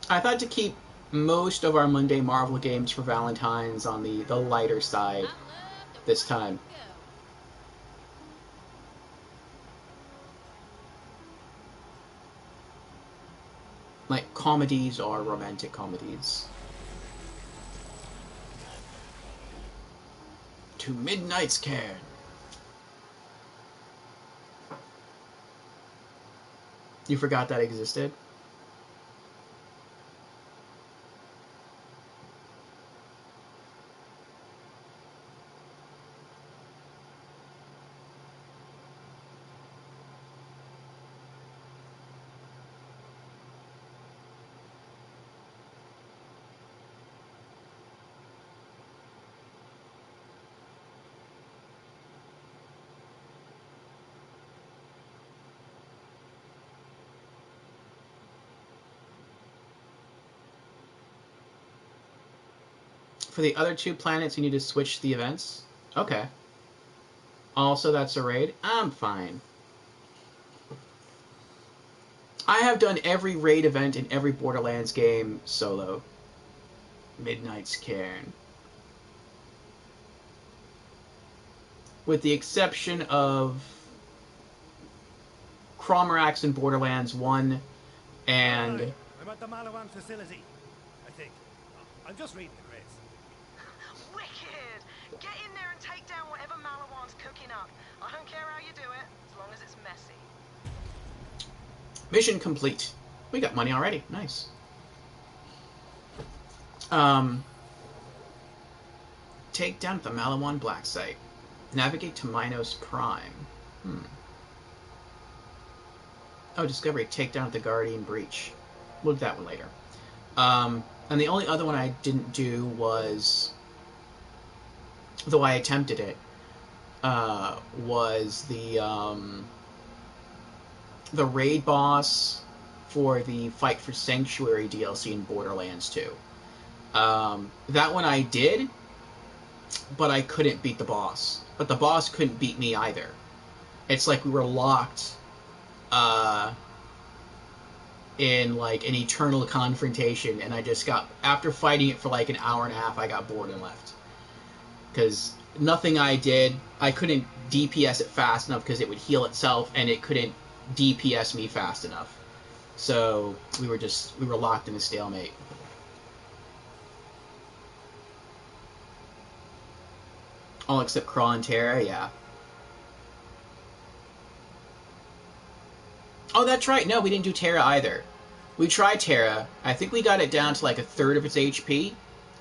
I thought to keep most of our Monday Marvel games for Valentine's on the lighter side this time. Like comedies or romantic comedies. To Midnight's Cairn. You forgot that existed? For the other 2 planets, you need to switch the events? Okay. Also, that's a raid? I'm fine. I have done every raid event in every Borderlands game solo. Midnight's Cairn. With the exception of Cromerax in Borderlands 1 and... Right. I'm at the Malawan facility, I think. I'm just reading the grids. Wicked! Get in there and take down whatever Malawan's cooking up. I don't care how you do it, as long as it's messy. Mission complete. We got money already. Nice. Take down the Malawan Black Site. Navigate to Minos Prime. Oh, Discovery. Take down the Guardian Breach. We'll do that one later. And the only other one I didn't do was, though I attempted it, was the raid boss for the Fight for Sanctuary DLC in Borderlands 2. That one I did, but I couldn't beat the boss. But the boss couldn't beat me either. It's like we were locked in like an eternal confrontation, and I just got, after fighting it for like an hour and a half, I got bored and left. Because nothing I did, I couldn't DPS it fast enough because it would heal itself, and it couldn't DPS me fast enough. So we were locked in a stalemate. All except Craw and Terra, yeah. Oh, that's right. No, we didn't do Terra either. We tried Terra. I think we got it down to like a third of its HP,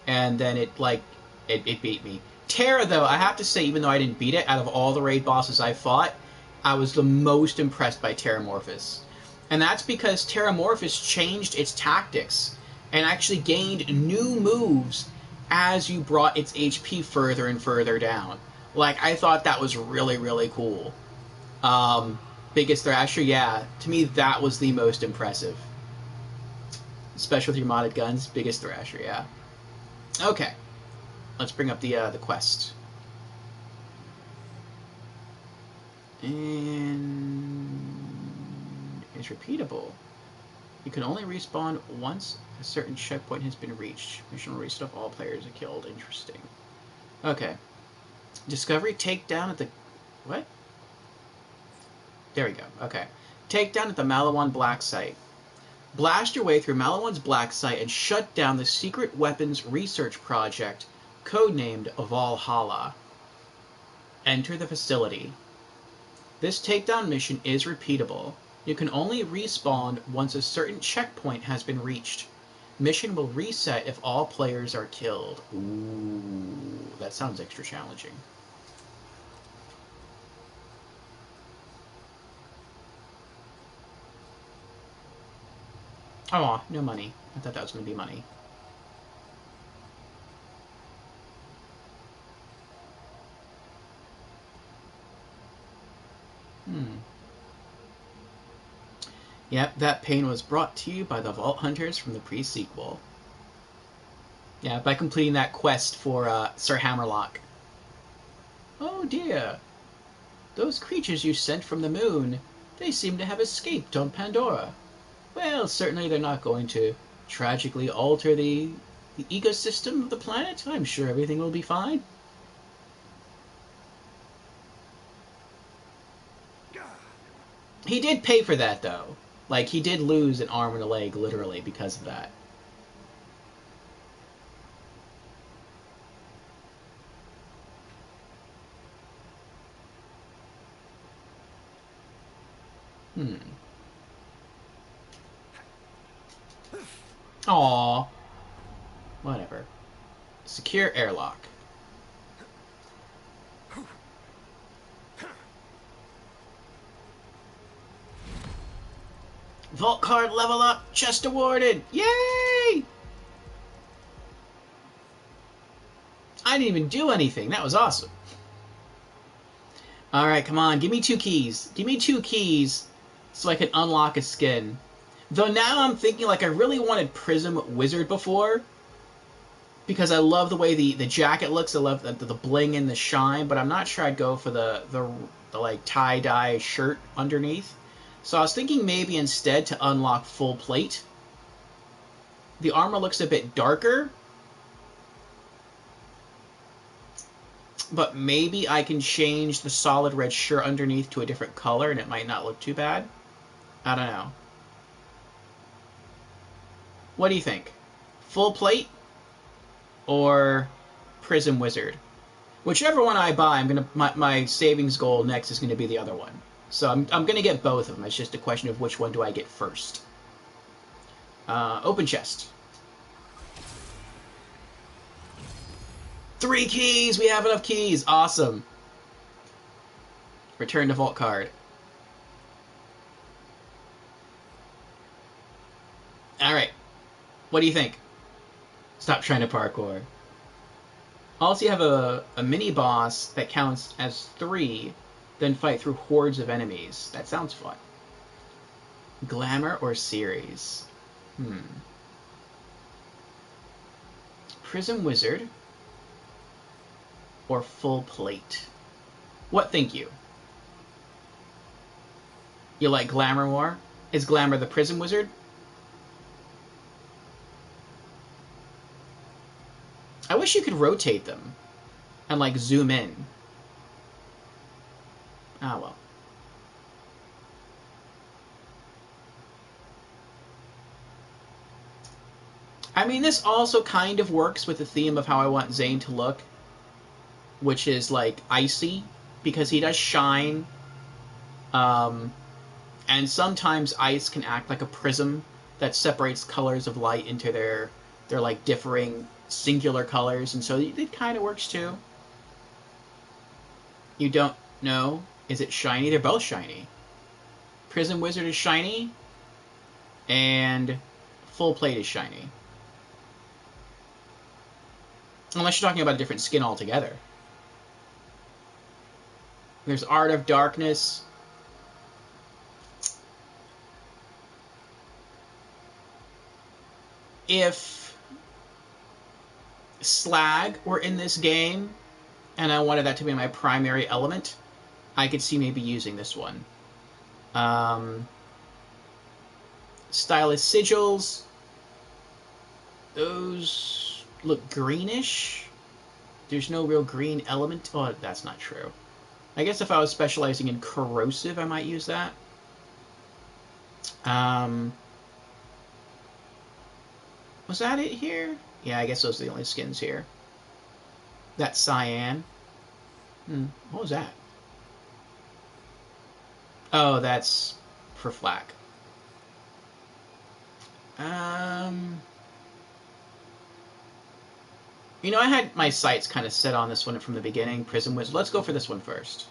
and then it beat me. Terra, though, I have to say, even though I didn't beat it, out of all the raid bosses I fought, I was the most impressed by Terramorphous. And that's because Terramorphous changed its tactics and actually gained new moves as you brought its HP further and further down. Like, I thought that was really, really cool. Biggest Thrasher, yeah. To me, that was the most impressive. Especially with your modded guns, Biggest Thrasher, yeah. Okay. Let's bring up the quest. And it's repeatable. You can only respawn once a certain checkpoint has been reached. Mission will restart if all players are killed. Interesting. Okay. Discovery takedown at the... What? There we go. Okay. Takedown at the Malawan Black Site. Blast your way through Malawan's Black Site and shut down the secret weapons research project, codenamed Valhalla. Enter the facility. This takedown mission is repeatable. You can only respawn once a certain checkpoint has been reached. Mission will reset if all players are killed. Ooh, that sounds extra challenging. Oh, no money. I thought that was going to be money. Yep, that pain was brought to you by the Vault Hunters from the pre-sequel. Yeah, by completing that quest for Sir Hammerlock. Oh dear. Those creatures you sent from the moon, they seem to have escaped on Pandora. Well, certainly they're not going to tragically alter the ecosystem of the planet, I'm sure everything will be fine. He did pay for that, though. Like, he did lose an arm and a leg, literally, because of that. Aww. Whatever. Secure airlock. Vault card level up. Chest awarded. Yay! I didn't even do anything. That was awesome. Alright, come on. Give me 2 keys. Give me 2 keys so I can unlock a skin. Though now I'm thinking, like, I really wanted Prism Wizard before. Because I love the way the jacket looks. I love the bling and the shine. But I'm not sure I'd go for the like, tie-dye shirt underneath. So I was thinking maybe instead to unlock full plate. The armor looks a bit darker. But maybe I can change the solid red shirt underneath to a different color and it might not look too bad. I don't know. What do you think? Full plate or Prism Wizard? Whichever one I buy, my savings goal next is gonna be the other one. So I'm gonna get both of them. It's just a question of which one do I get first. Open chest. 3 keys! We have enough keys! Awesome. Return to vault card. Alright. What do you think? Stop trying to parkour. Also, you have a mini-boss that counts as 3, then fight through hordes of enemies. That sounds fun. Glamour or series? Prism Wizard or full plate? What think you? You like Glamour more? Is Glamour the Prism Wizard? I wish you could rotate them and, like, zoom in. Ah, well. I mean, this also kind of works with the theme of how I want Zane to look, which is, like, icy, because he does shine, and sometimes ice can act like a prism that separates colors of light into their like, differing singular colors, and so it kind of works, too. You don't know? Is it shiny? They're both shiny. Prism Wizard is shiny, and full plate is shiny. Unless you're talking about a different skin altogether. There's Art of Darkness. If Slag were in this game, and I wanted that to be my primary element, I could see maybe using this one. Stylus Sigils. Those look greenish. There's no real green element. Oh, that's not true. I guess if I was specializing in corrosive, I might use that. Was that it here? Yeah, I guess those are the only skins here. That cyan. What was that? Oh, that's for flak. You know, I had my sights kind of set on this one from the beginning, Prism Wizard. Let's go for this one first.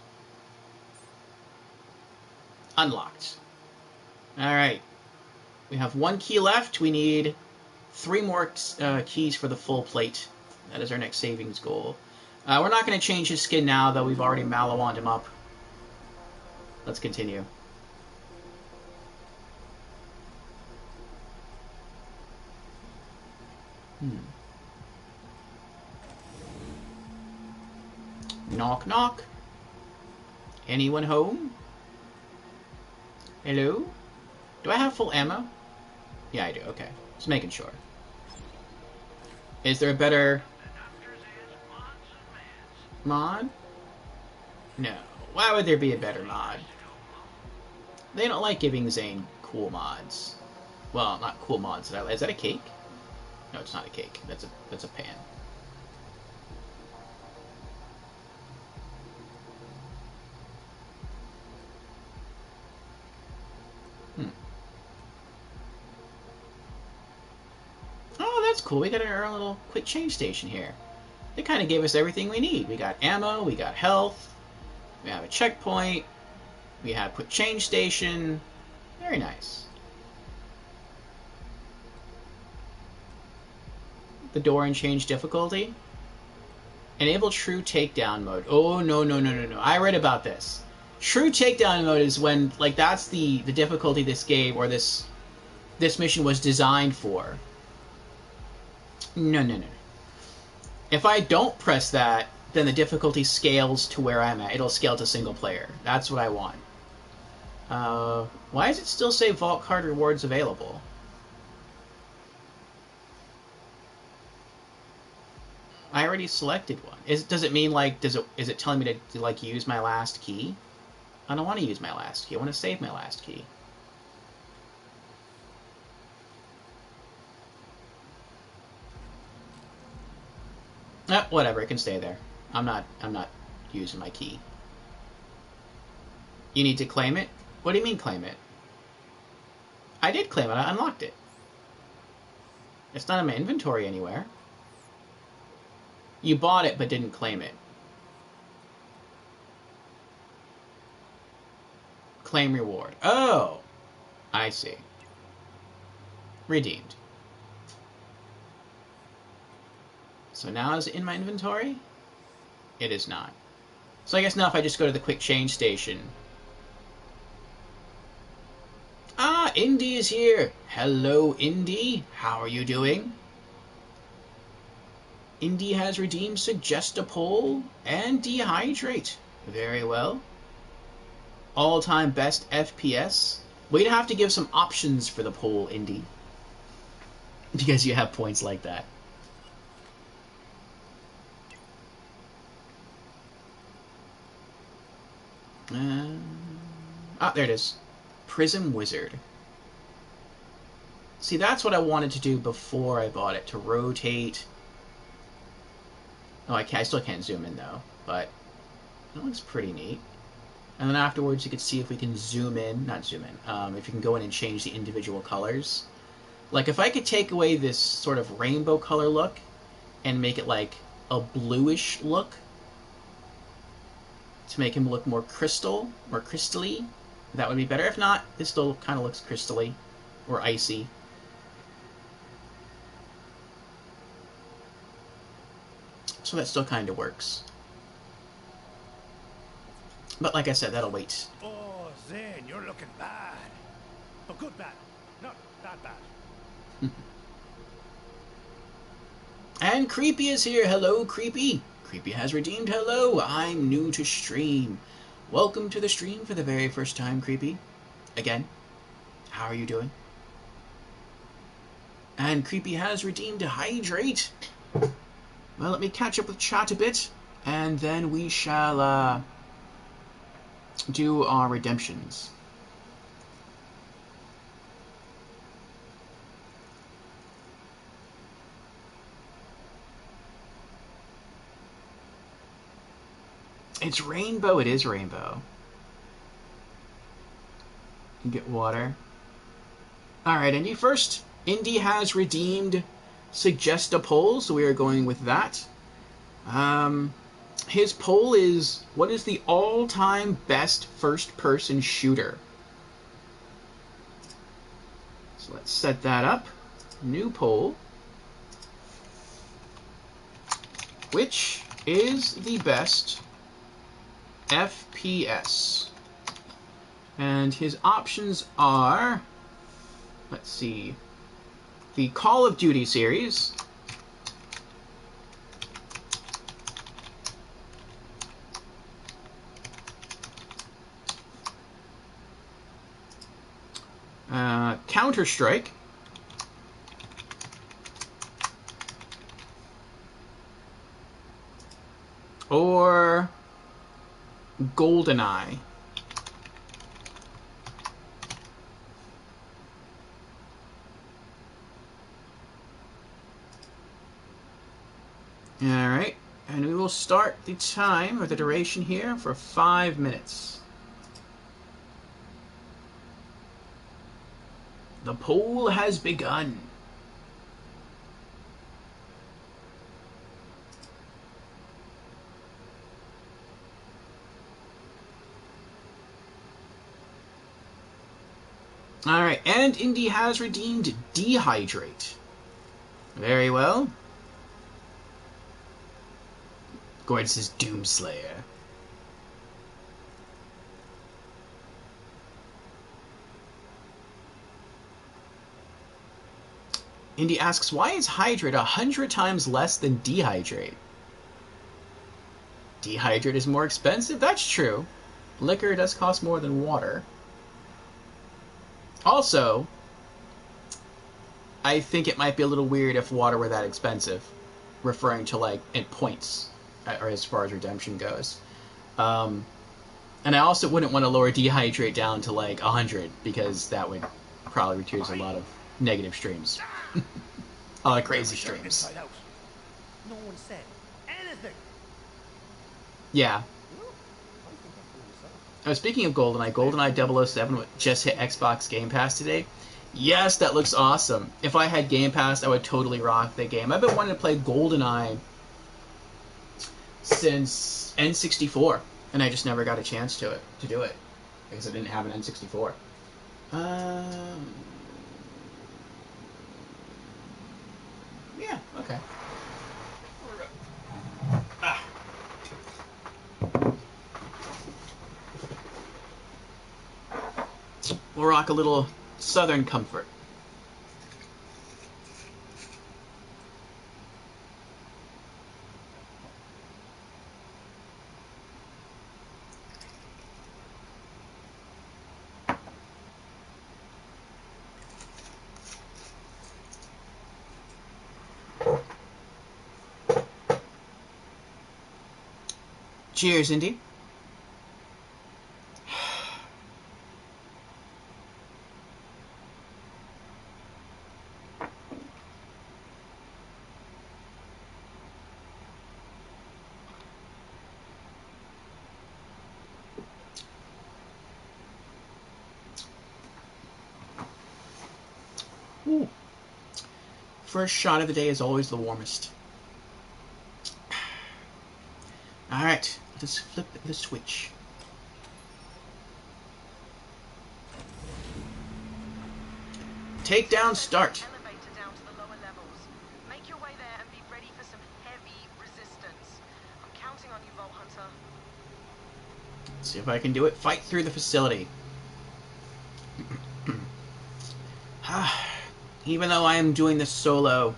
Unlocked. Alright. We have 1 key left. We need 3 more keys for the full plate. That is our next savings goal. We're not going to change his skin now, though we've already Malawand him up. Let's continue. Knock, knock. Anyone home? Hello? Do I have full ammo? Yeah, I do. Okay. Just making sure. Is there a better mod? No. Why would there be a better mod? They don't like giving Zane cool mods. Well, not cool mods. Is that a cake? No, it's not a cake. That's a pan. Oh, that's cool. We got our little quick change station here. They kind of gave us everything we need. We got ammo, we got health, we have a checkpoint, we have quick change station. Very nice. The door and change difficulty. Enable true takedown mode. Oh, no. I read about this. True takedown mode is when, like, that's the difficulty this game or this mission was designed for. No. If I don't press that, then the difficulty scales to where I'm at. It'll scale to single player. That's what I want. Why does it still say Vault Card rewards available? I already selected one. Does it mean, like, is it telling me to like use my last key? I don't want to use my last key. I want to save my last key. Whatever, it can stay there. I'm not using my key. You need to claim it? What do you mean claim it? I did claim it. I unlocked it. It's not in my inventory anywhere. You bought it but didn't claim it. Claim reward. Oh! I see. Redeemed. So now is it in my inventory? It is not. So I guess now if I just go to the quick change station. Ah, Indy is here. Hello, Indy. How are you doing? Indy has redeemed Suggest a Pole and Dehydrate. Very well. All-time best FPS. We'd have to give some options for the poll, Indy. Because you have points like that. There it is. Prism Wizard. See, that's what I wanted to do before I bought it, to rotate. Oh, I still can't zoom in, though, but it looks pretty neat. And then afterwards, you can see if we can zoom in, not zoom in, if you can go in and change the individual colors. Like, if I could take away this sort of rainbow color look and make it like a bluish look to make him look more crystally, that would be better. If not, this still kind of looks crystally or icy. So that still kind of works. But like I said, that'll wait. Oh, Zane, you're looking bad. But good bad. Not that bad. And Creepy is here. Hello, Creepy. Creepy has redeemed. Hello, I'm new to stream. Welcome to the stream for the very first time, Creepy. Again, how are you doing? And Creepy has redeemed to Hydrate. Well, let me catch up with chat a bit, and then we shall do our redemptions. It's rainbow. It is rainbow. You get water. Alright, Indy first. Indy has redeemed Suggest a Poll, so we are going with that. His poll is, what is the all-time best first-person shooter? So let's set that up. New poll. Which is the best FPS? And his options are, let's see, the Call of Duty series, Counter-Strike, Or GoldenEye. Alright, and we will start the time, or the duration here, for 5 minutes. The poll has begun. Alright, and Indy has redeemed Dehydrate. Very well. Gordon says Doomslayer. Indy asks, why is Hydrate 100 times less than Dehydrate? Dehydrate is more expensive? That's true. Liquor does cost more than water. Also, I think it might be a little weird if water were that expensive, referring to, like, in points, or as far as redemption goes. And I also wouldn't want to lower Dehydrate down to, like, 100, because that would probably reduce a lot of negative streams. A lot of crazy streams. No one said anything. Yeah. Speaking of GoldenEye, GoldenEye 007 just hit Xbox Game Pass today. Yes, that looks awesome. If I had Game Pass, I would totally rock the game. I've been wanting to play GoldenEye since N64, and I just never got a chance to do it because I didn't have an N64. Yeah, okay. We'll rock a little Southern Comfort. Cheers, Indy. Ooh. First shot of the day is always the warmest. Alright, let's flip the switch. Takedown start. Elevator down to the lower levels. Make your way there and be ready for some heavy resistance. I'm counting on you, Vault Hunter. Let's see if I can do it. Fight through the facility. Even though I am doing this solo,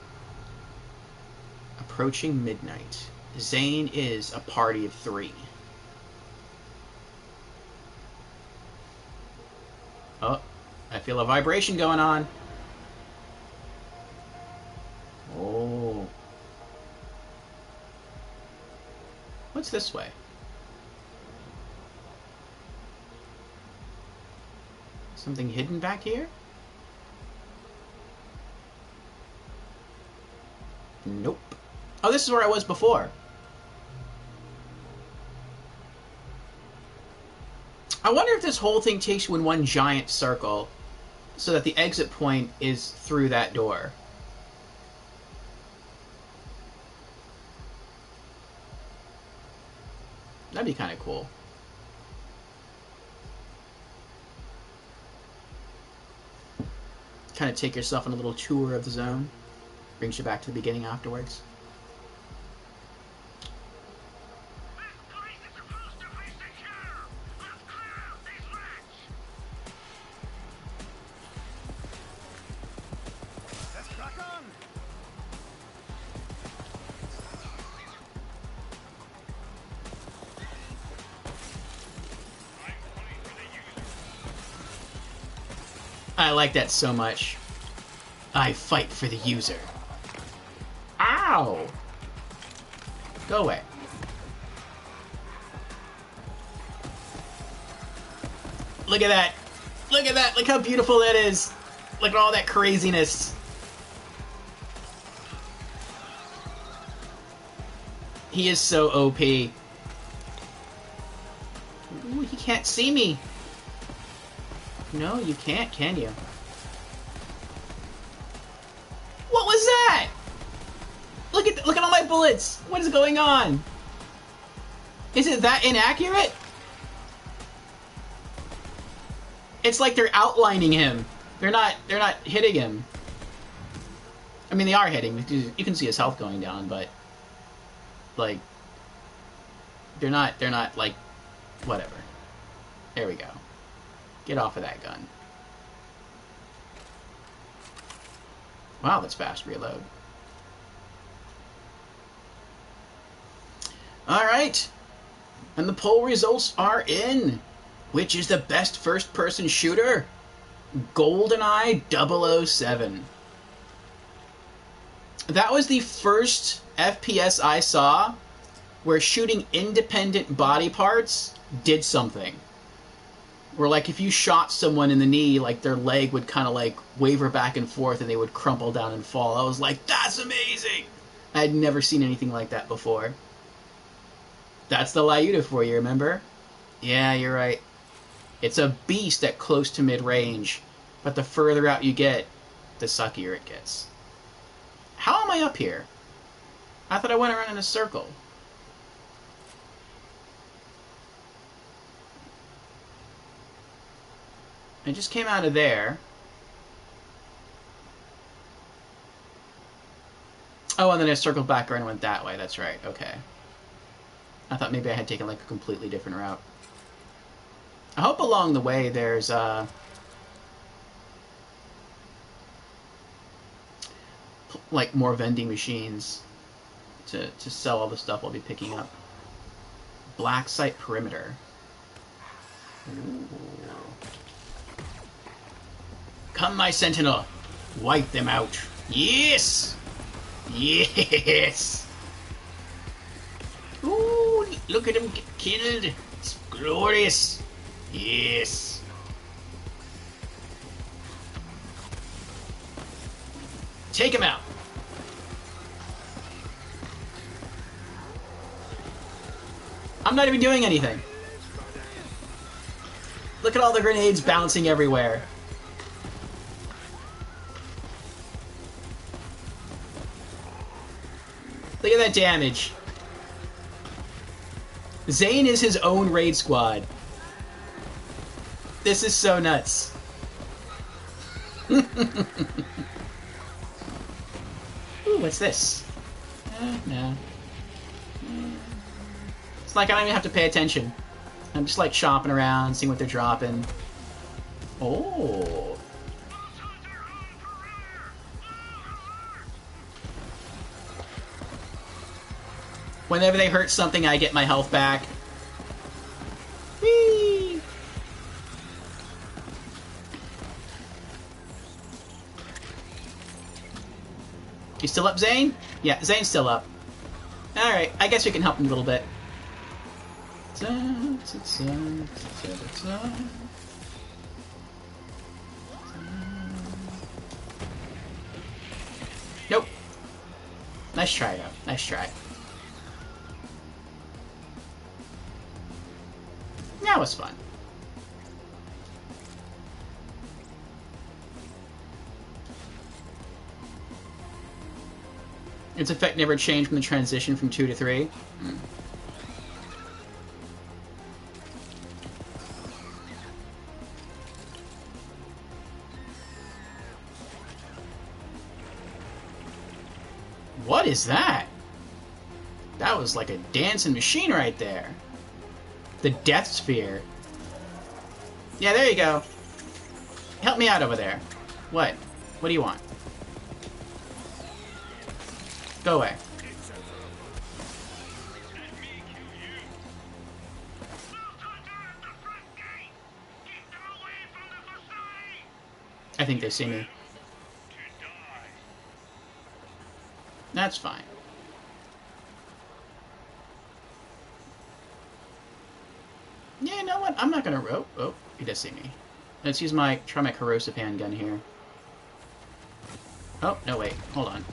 approaching midnight. Zane is a party of 3. Oh, I feel a vibration going on. Oh. What's this way? Something hidden back here? Nope. Oh, this is where I was before. I wonder if this whole thing takes you in one giant circle so that the exit point is through that door. That'd be kind of cool. Kind of take yourself on a little tour of the zone. Brings you back to the beginning afterwards. Let's crack on. I like that so much. I fight for the user. Ow! Go away. Look at that. Look at that. Look how beautiful that is. Look at all that craziness. He is so OP. Ooh, he can't see me. No, you can't, can you? What was that? Look at all my bullets. What is going on? Is it that inaccurate? It's like they're outlining him. They're not hitting him. I mean, they are hitting. You can see his health going down, but like they're not like whatever. There we go. Get off of that gun. Wow, that's fast reload. Alright. And the poll results are in. Which is the best first-person shooter? GoldenEye 007. That was the first FPS I saw where shooting independent body parts did something. Where, like, if you shot someone in the knee, like, their leg would kind of, like, waver back and forth and they would crumple down and fall. I was like, that's amazing! I'd never seen anything like that before. That's the Lyuda for you, remember? Yeah, you're right. It's a beast at close to mid-range, but the further out you get, the suckier it gets. How am I up here? I thought I went around in a circle. I just came out of there. Oh, and then I circled back around and went that way. That's right. Okay. I thought maybe I had taken like a completely different route. I hope along the way there's like more vending machines to sell all the stuff I'll be picking up. Black site perimeter. Ooh. Come, my sentinel. Wipe them out. Yes! Yes! Ooh, look at him get killed. It's glorious. Yes. Take him out. I'm not even doing anything. Look at all the grenades bouncing everywhere. Look at that damage. Zane is his own raid squad. This is so nuts. Ooh, what's this? No. It's like I don't even have to pay attention. I'm just like shopping around, seeing what they're dropping. Oh. Whenever they hurt something, I get my health back. Whee! You still up, Zane? Yeah, Zane's still up. Alright, I guess we can help him a little bit. Nope. Nice try, though. Nice try. That was fun. Its effect never changed from the transition from 2 to 3. What is that? That was like a dancing machine right there. The Death Sphere. Yeah, there you go. Help me out over there. What? What do you want? Go away. I think they see me. That's fine. Yeah, you know what? I'm not gonna rope. Oh, He does see me. Let's use my... try my corrosive handgun here. Oh, no, wait. Hold on.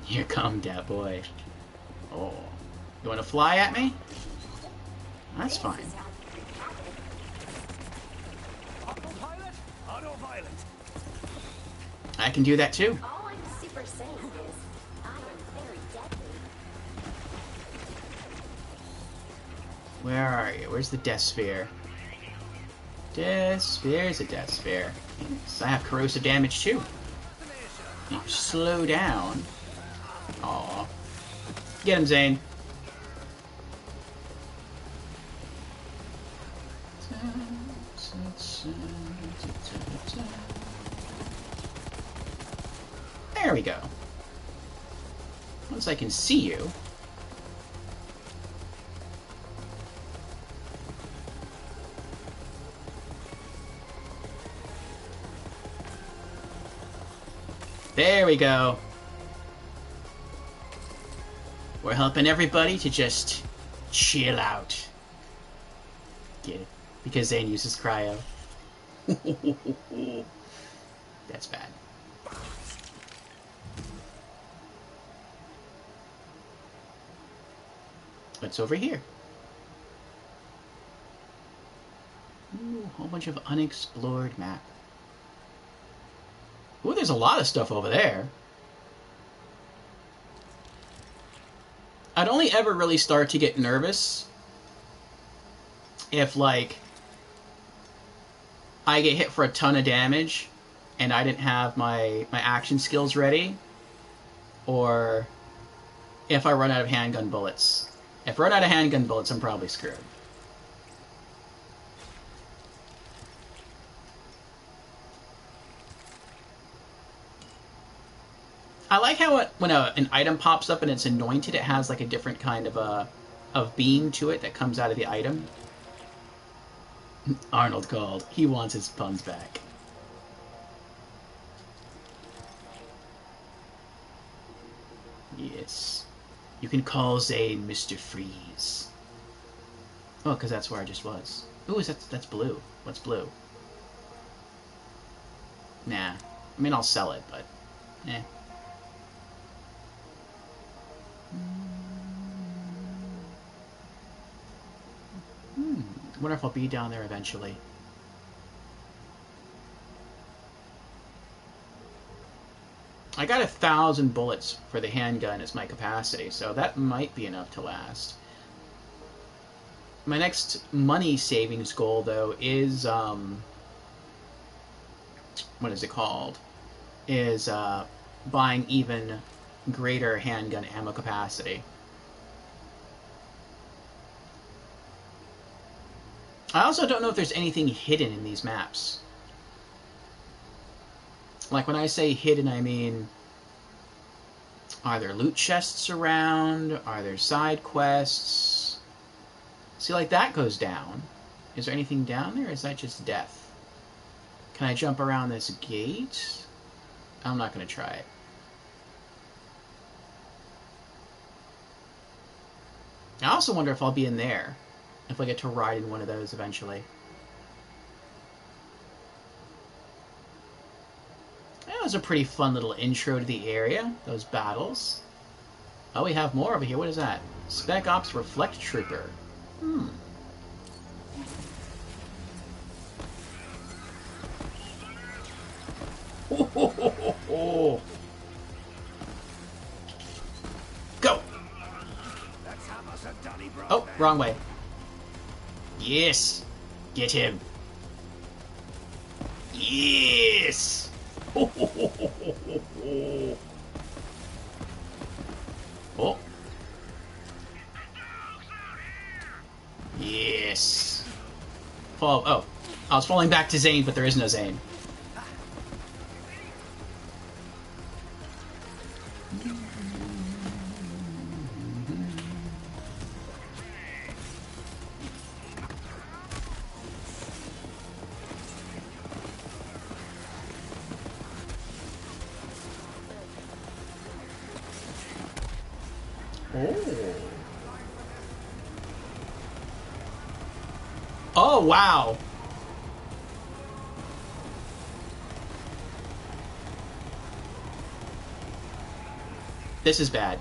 Here come that boy. Oh. You want to fly at me? That's fine. Autopilot? Auto-violet. I can do that too. All I'm super saying is, I am very deadly. Where are you? Where's the death sphere? Death sphere's a death sphere. Yes, I have corrosive damage too. You slow down. Aw. Get him, Zane. There we go. Once I can see you. There we go. We're helping everybody to just chill out. Get it? Because Zane uses cryo. That's bad. What's over here? Ooh, a whole bunch of unexplored map. Ooh, there's a lot of stuff over there. I'd only ever really start to get nervous if, like, I get hit for a ton of damage and I didn't have my action skills ready, or if I run out of handgun bullets. If I run out of handgun bullets, I'm probably screwed. I like how when an item pops up and it's anointed, it has like a different kind of beam to it that comes out of the item. Arnold called. He wants his puns back. Yes. You can call Zane Mr. Freeze. Oh, because that's where I just was. Ooh, that's blue. What's blue? Nah. I mean, I'll sell it, but... eh. I wonder if I'll be down there eventually. I got 1,000 bullets for the handgun as my capacity, so that might be enough to last. My next money savings goal, though, is, what is it called? Is, buying even greater handgun ammo capacity. I also don't know if there's anything hidden in these maps. Like, when I say hidden, I mean... are there loot chests around? Are there side quests? See, like, that goes down. Is there anything down there, or is that just death? Can I jump around this gate? I'm not going to try it. I also wonder if I'll be in there. If I get to ride in one of those eventually. That was a pretty fun little intro to the area, those battles. Oh, we have more over here. What is that? Spec Ops Reflect Trooper. Oh. Go! Oh, wrong way. Yes! Get him. Yes! Oh. Yes. Fall. Oh. I was falling back to Zane, but there is no Zane. Oh. Oh, wow. This is bad.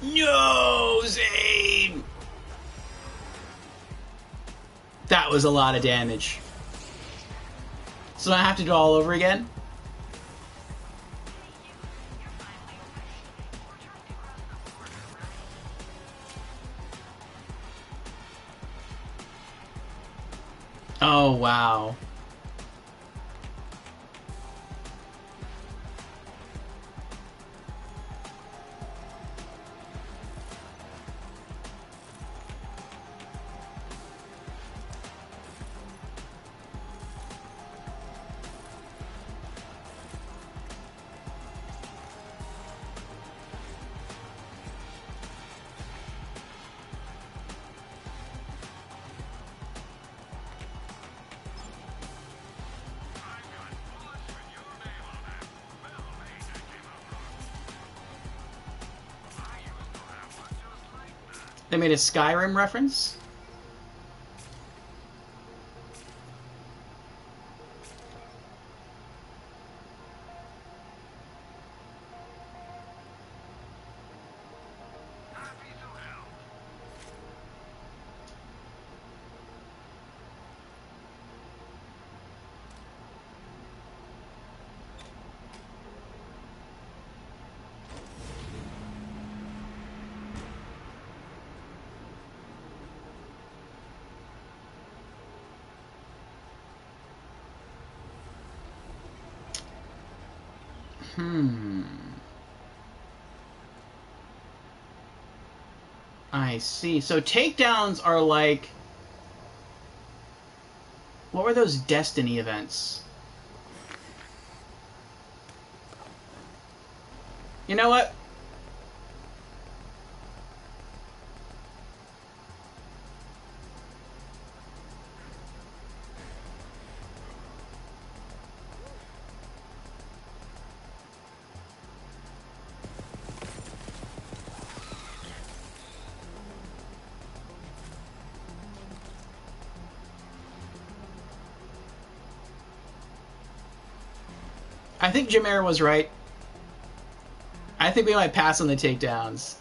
No, Zane! That was a lot of damage. So I have to do it all over again? Oh, wow. They made a Skyrim reference? I see. So takedowns are like... What were those Destiny events? You know what? I think Jameer was right. I think we might pass on the takedowns.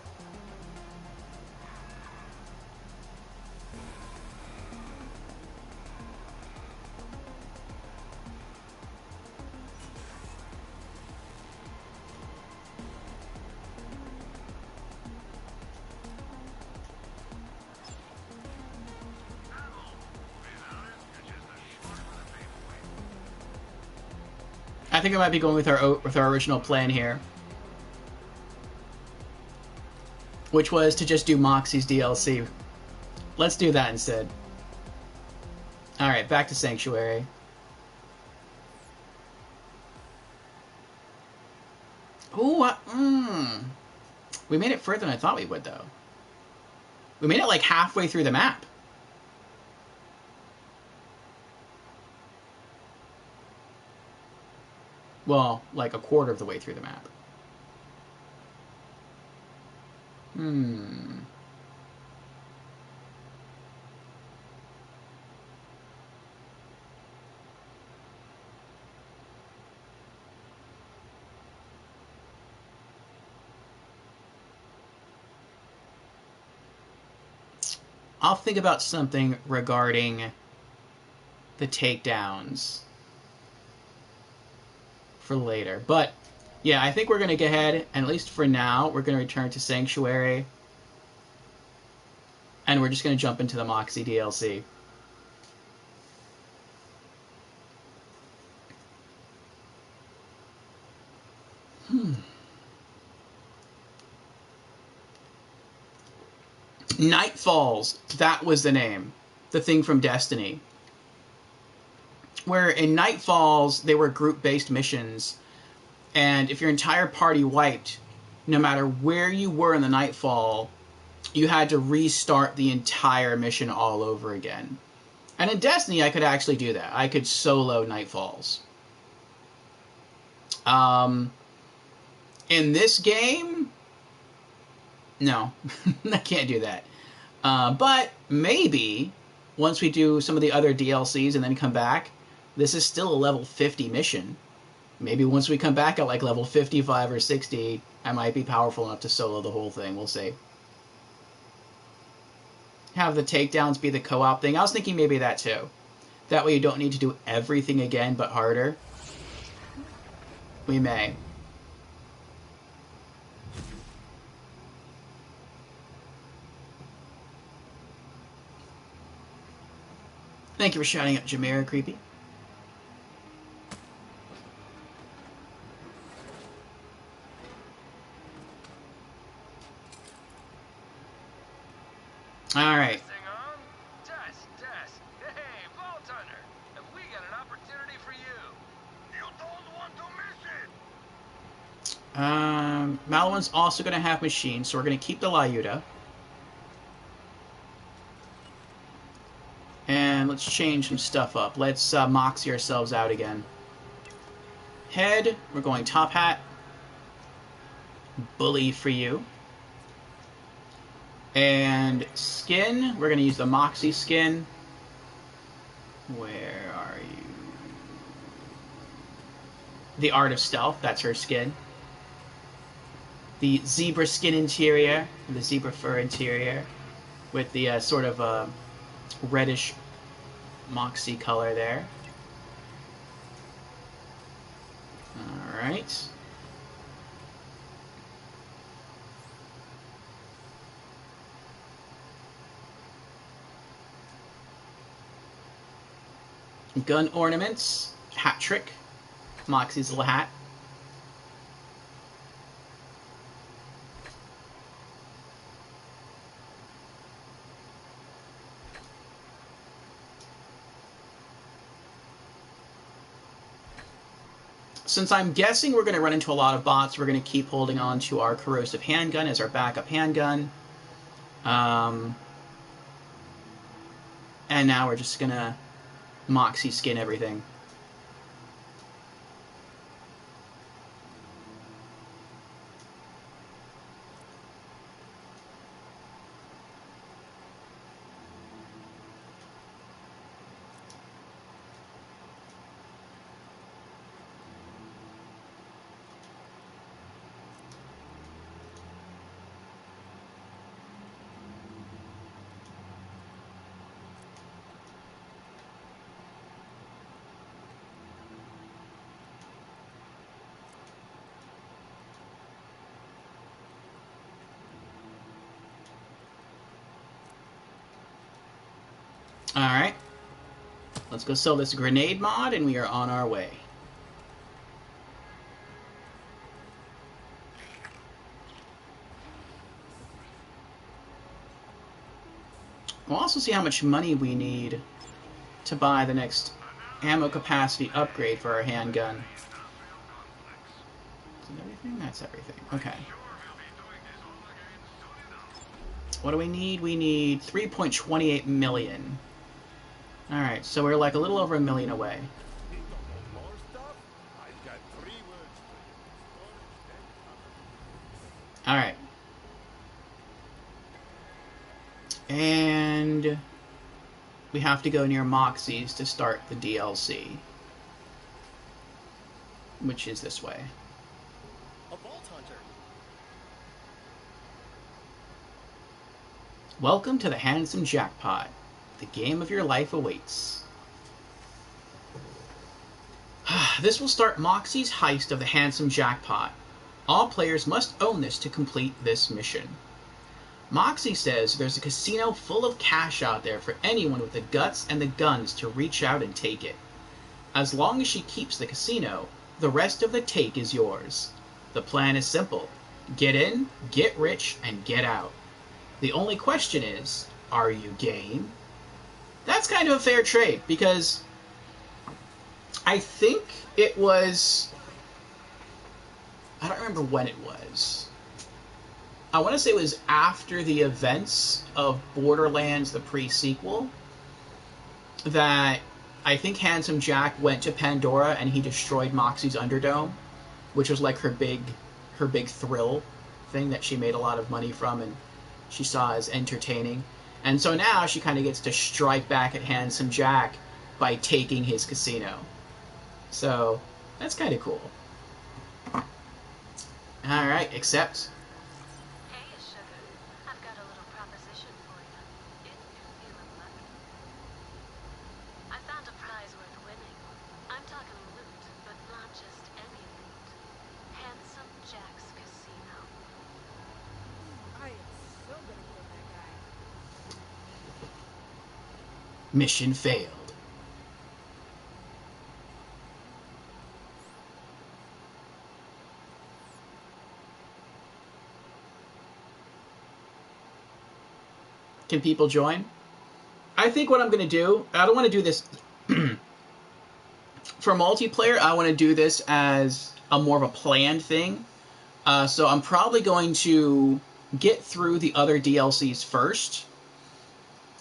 I think I might be going with our original plan here, which was to just do Moxie's DLC. Let's do that instead. All right, back to Sanctuary. Ooh, we made it further than I thought we would, though. We made it like halfway through the map. Well, like a quarter of the way through the map. I'll think about something regarding the takedowns for later. But, yeah, I think we're going to go ahead, and at least for now, we're going to return to Sanctuary. And we're just going to jump into the Moxie DLC. Night Falls, that was the name. The thing from Destiny. Where in Night Falls, they were group-based missions. And if your entire party wiped, no matter where you were in the Nightfall, you had to restart the entire mission all over again. And in Destiny, I could actually do that. I could solo Night Falls. In this game, No, I can't do that. But maybe once we do some of the other DLCs and then come back, this is still a level 50 mission. Maybe once we come back at like level 55 or 60, I might be powerful enough to solo the whole thing. We'll see. Have the takedowns be the co-op thing. I was thinking maybe that too. That way you don't need to do everything again, but harder. We may. Thank you for shouting out Jameer, Creepy. Alright. Hey, Vault Hunter, have we got an opportunity for you? You don't want to miss it. Malawan's also going to have machines, so we're going to keep the Lyuda. And let's change some stuff up. Let's Moxie ourselves out again. Head, we're going Top Hat. Bully for you. And skin, we're going to use the Moxie skin. Where are you? The Art of Stealth, that's her skin. The zebra skin interior, the zebra fur interior, with the sort of reddish Moxie color there. Alright. Gun ornaments, hat trick, Moxie's little hat. Since I'm guessing we're going to run into a lot of bots, we're going to keep holding on to our corrosive handgun as our backup handgun. And now we're just going to Moxie skin everything. Alright. Let's go sell this grenade mod, and we are on our way. We'll also see how much money we need to buy the next ammo capacity upgrade for our handgun. Is that everything? That's everything. Okay. What do we need? We need 3.28 million. Alright, so we're like a little over $1 million away. Alright. And we have to go near Moxie's to start the DLC. Which is this way. A Vault Hunter. Welcome to the handsome Jackpot. The game of your life awaits. This will start Moxie's heist of the handsome Jackpot. All players must own this to complete this mission. Moxie says there's a casino full of cash out there for anyone with the guts and the guns to reach out and take it. As long as she keeps the casino, the rest of the take is yours. The plan is simple. Get in, get rich, and get out. The only question is, are you game? That's kind of a fair trade, because I think it was... I don't remember when it was. I want to say it was after the events of Borderlands, the pre-sequel, that I think Handsome Jack went to Pandora and he destroyed Moxie's Underdome, which was like her big thrill thing that she made a lot of money from and she saw as entertaining. And so now she kind of gets to strike back at Handsome Jack by taking his casino. So that's kind of cool. Alright, accept. Hey, sugar. I've got a little proposition for you. If you're feeling lucky. I found a prize worth winning. I'm talking loot, but not just any loot. Handsome Jack's Casino. I am so gonna kill that guy. Mission failed. Can people join? I think what I'm going to do, I don't want to do this for multiplayer. I want to do this as a more of a planned thing. So I'm probably going to get through the other DLCs first,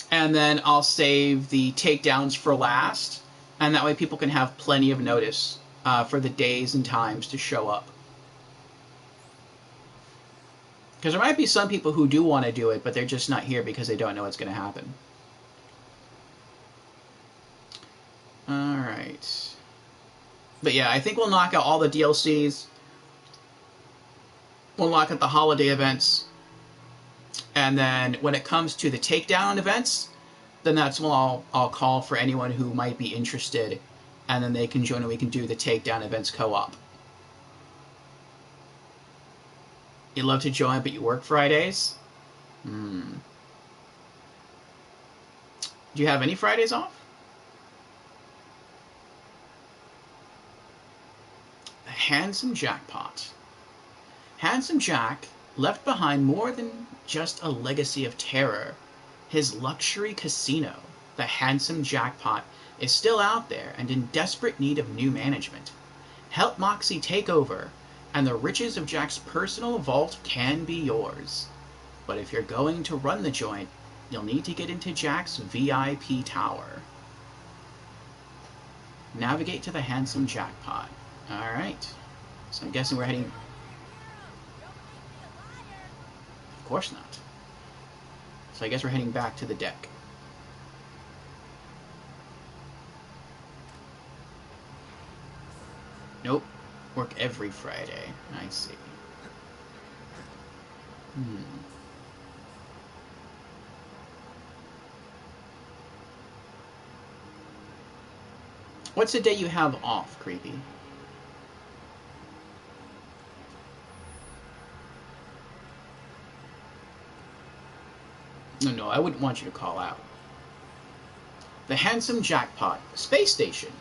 and then I'll save the takedowns for last, and that way people can have plenty of notice for the days and times to show up. Because there might be some people who do want to do it, but they're just not here because they don't know what's going to happen. Alright. But yeah, I think we'll knock out all the DLCs. We'll knock out the holiday events. And then when it comes to the takedown events, then that's when I'll call for anyone who might be interested. And then they can join and we can do the takedown events co-op. You'd love to join, but you work Fridays? Do you have any Fridays off? The Handsome Jackpot. Handsome Jack left behind more than just a legacy of terror. His luxury casino, the Handsome Jackpot, is still out there and in desperate need of new management. Help Moxie take over, and the riches of Jack's personal vault can be yours. But if you're going to run the joint, you'll need to get into Jack's VIP tower. Navigate to the Handsome Jackpot. Alright. So I'm guessing we're heading... Of course not. So I guess we're heading back to the deck. Nope. Work every Friday. I see. What's the day you have off, Creepy? No, I wouldn't want you to call out. The Handsome Jackpot Space Station.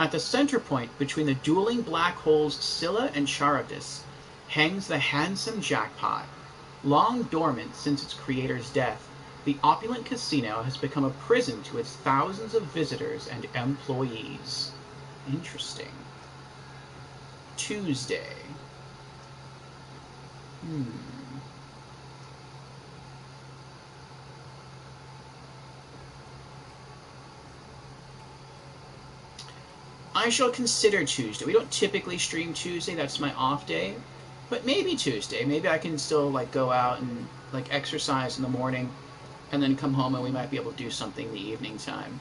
At the center point between the dueling black holes Scylla and Charybdis hangs the Handsome Jackpot. Long dormant since its creator's death, the opulent casino has become a prison to its thousands of visitors and employees. Interesting. Tuesday. I shall consider Tuesday. We don't typically stream Tuesday, that's my off day. But maybe Tuesday. Maybe I can still like go out and like exercise in the morning and then come home and we might be able to do something the evening time.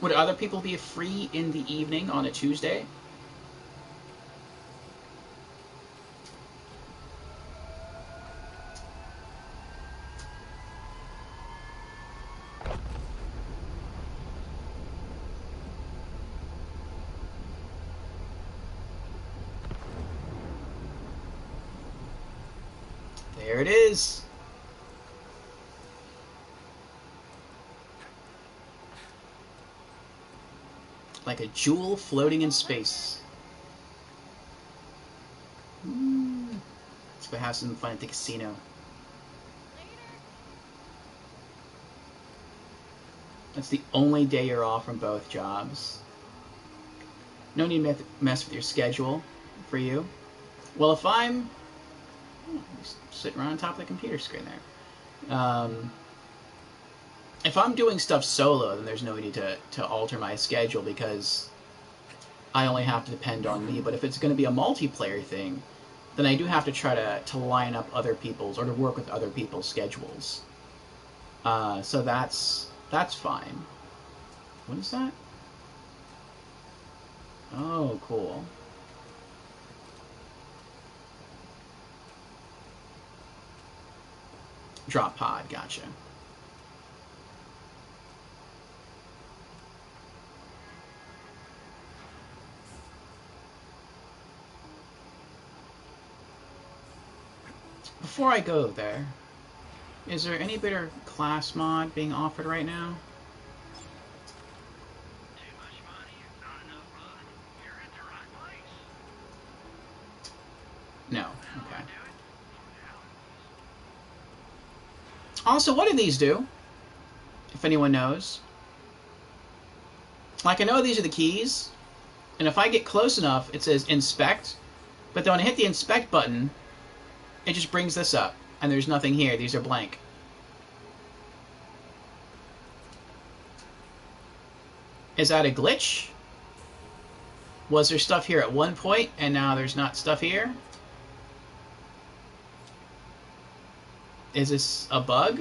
Would other people be free in the evening on a Tuesday? There it is. Like a jewel floating in space. Let's go have some fun at the casino. That's the only day you're off from both jobs. No need to mess with your schedule for you. Well, if I'm sitting right on top of the computer screen there. If I'm doing stuff solo, then there's no need to alter my schedule because I only have to depend on me. But if it's going to be a multiplayer thing, then I do have to try to line up other people's, or to work with other people's schedules. So that's fine. What is that? Oh, cool. Drop pod, gotcha. Before I go there, is there any better class mod being offered right now? Too much money, not enough fun. You're in the right place. No. How Okay. I do it? Also, what do these do? If anyone knows. Like, I know these are the keys, and if I get close enough, it says inspect, but then when I hit the inspect button, it just brings this up, and there's nothing here. These are blank. Is that a glitch? Was there stuff here at one point, and now there's not stuff here? Is this a bug?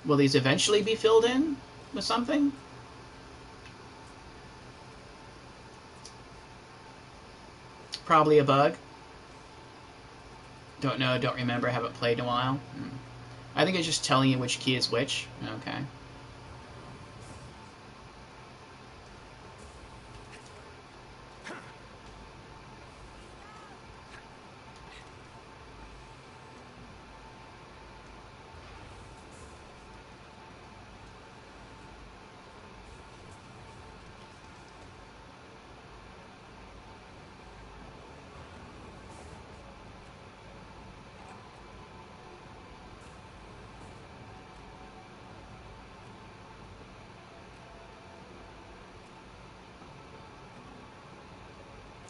Will these eventually be filled in with something? Probably a bug. Don't know, don't remember, haven't played in a while. I think it's just telling you which key is which. Okay.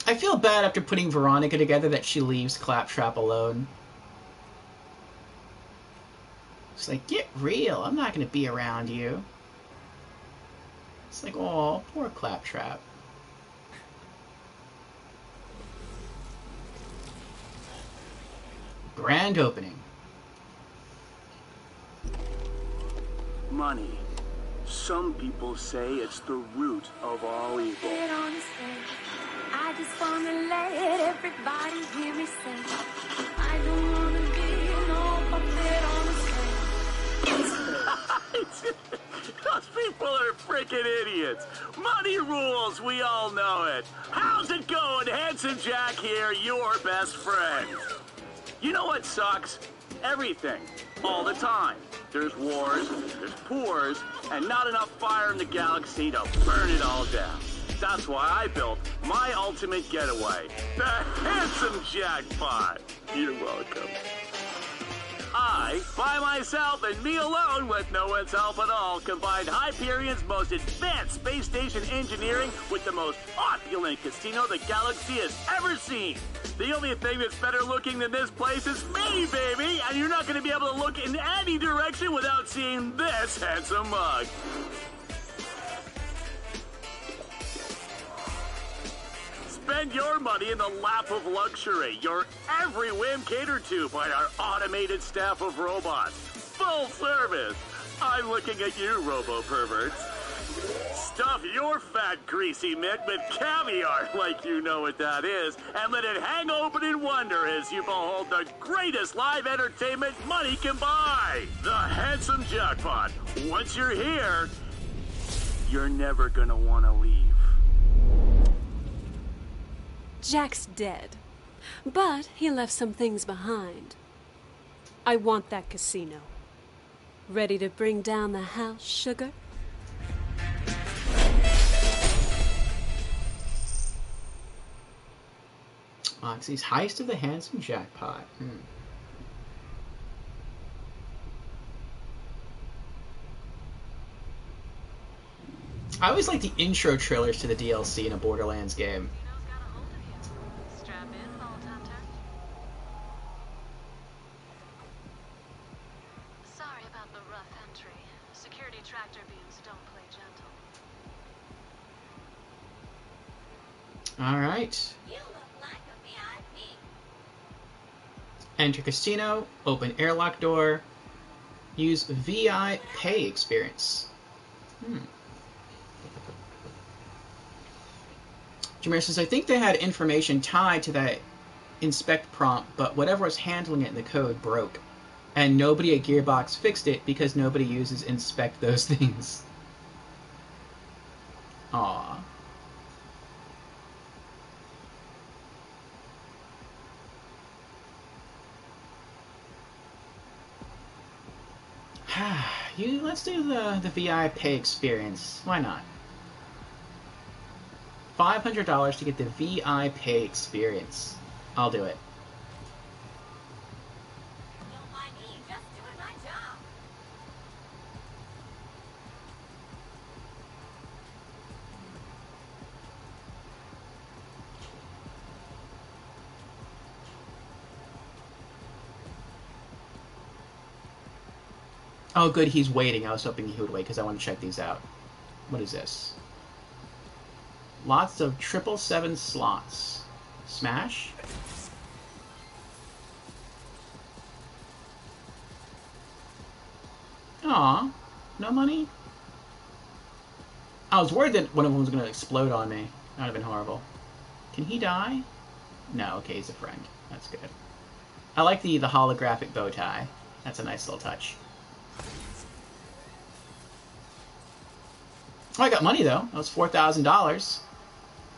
I feel bad after putting Veronica together that she leaves Claptrap alone. It's like, get real. I'm not going to be around you. It's like, oh, poor Claptrap. Grand opening. Money. Some people say it's the root of all evil. I just wanna let everybody hear me say, I don't wanna be no puppet on a string. Those people are freaking idiots. Money rules, we all know it. How's it going? Handsome Jack here, your best friend. You know what sucks? Everything. All the time. There's wars, there's poors, and not enough fire in the galaxy to burn it all down. That's why I built my ultimate getaway, the Handsome Jackpot. You're welcome. I, by myself and me alone with no one's help at all, combined Hyperion's most advanced space station engineering with the most opulent casino the galaxy has ever seen. The only thing that's better looking than this place is me, baby! And you're not going to be able to look in any direction without seeing this handsome mug. Spend your money in the lap of luxury. Your every whim catered to by our automated staff of robots. Full service. I'm looking at you, robo-perverts. Stuff your fat, greasy mitt with caviar, like you know what that is, and let it hang open in wonder as you behold the greatest live entertainment money can buy. The Handsome Jackpot. Once you're here, you're never gonna want to leave. Jack's dead, but he left some things behind. I want that casino. Ready to bring down the house, sugar? Moxie's Heist of the Handsome Jackpot. I always like the intro trailers to the DLC in a Borderlands game. Strap in, Vault Hunter. Sorry about the rough entry. Security tractor beams don't play gentle. Alright. You look Enter casino, open airlock door, use VI pay experience. Jameer says, I think they had information tied to that inspect prompt, but whatever was handling it in the code broke. And nobody at Gearbox fixed it because nobody uses inspect those things. Aww. Let's do the VI pay experience. Why not? $500 to get the VI pay experience. I'll do it. Don't mind me, just doing my job. Oh, good, he's waiting. I was hoping he would wait because I want to check these out. What is this? Lots of 777 slots. Smash? Aw, no money? I was worried that one of them was going to explode on me. That would have been horrible. Can he die? No, okay, he's a friend. That's good. I like the holographic bow tie. That's a nice little touch. Oh, I got money, though. That was $4,000.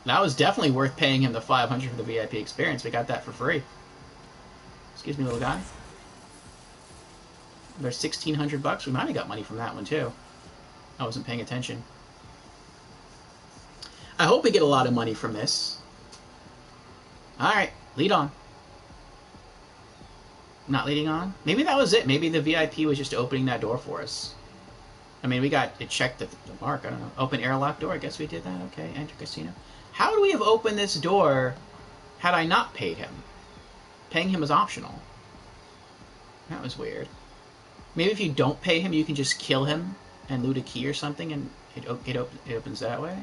That was definitely worth paying him the $500 for the VIP experience. We got that for free. Excuse me, little guy. There's $1,600. We might have got money from that one, too. I wasn't paying attention. I hope we get a lot of money from this. Alright, lead on. Not leading on? Maybe that was it. Maybe the VIP was just opening that door for us. I mean, we got it checked at the mark. I don't know. Open airlock door. I guess we did that. Okay, enter casino. How would we have opened this door had I not paid him? Paying him was optional. That was weird. Maybe if you don't pay him, you can just kill him and loot a key or something, and it opens that way.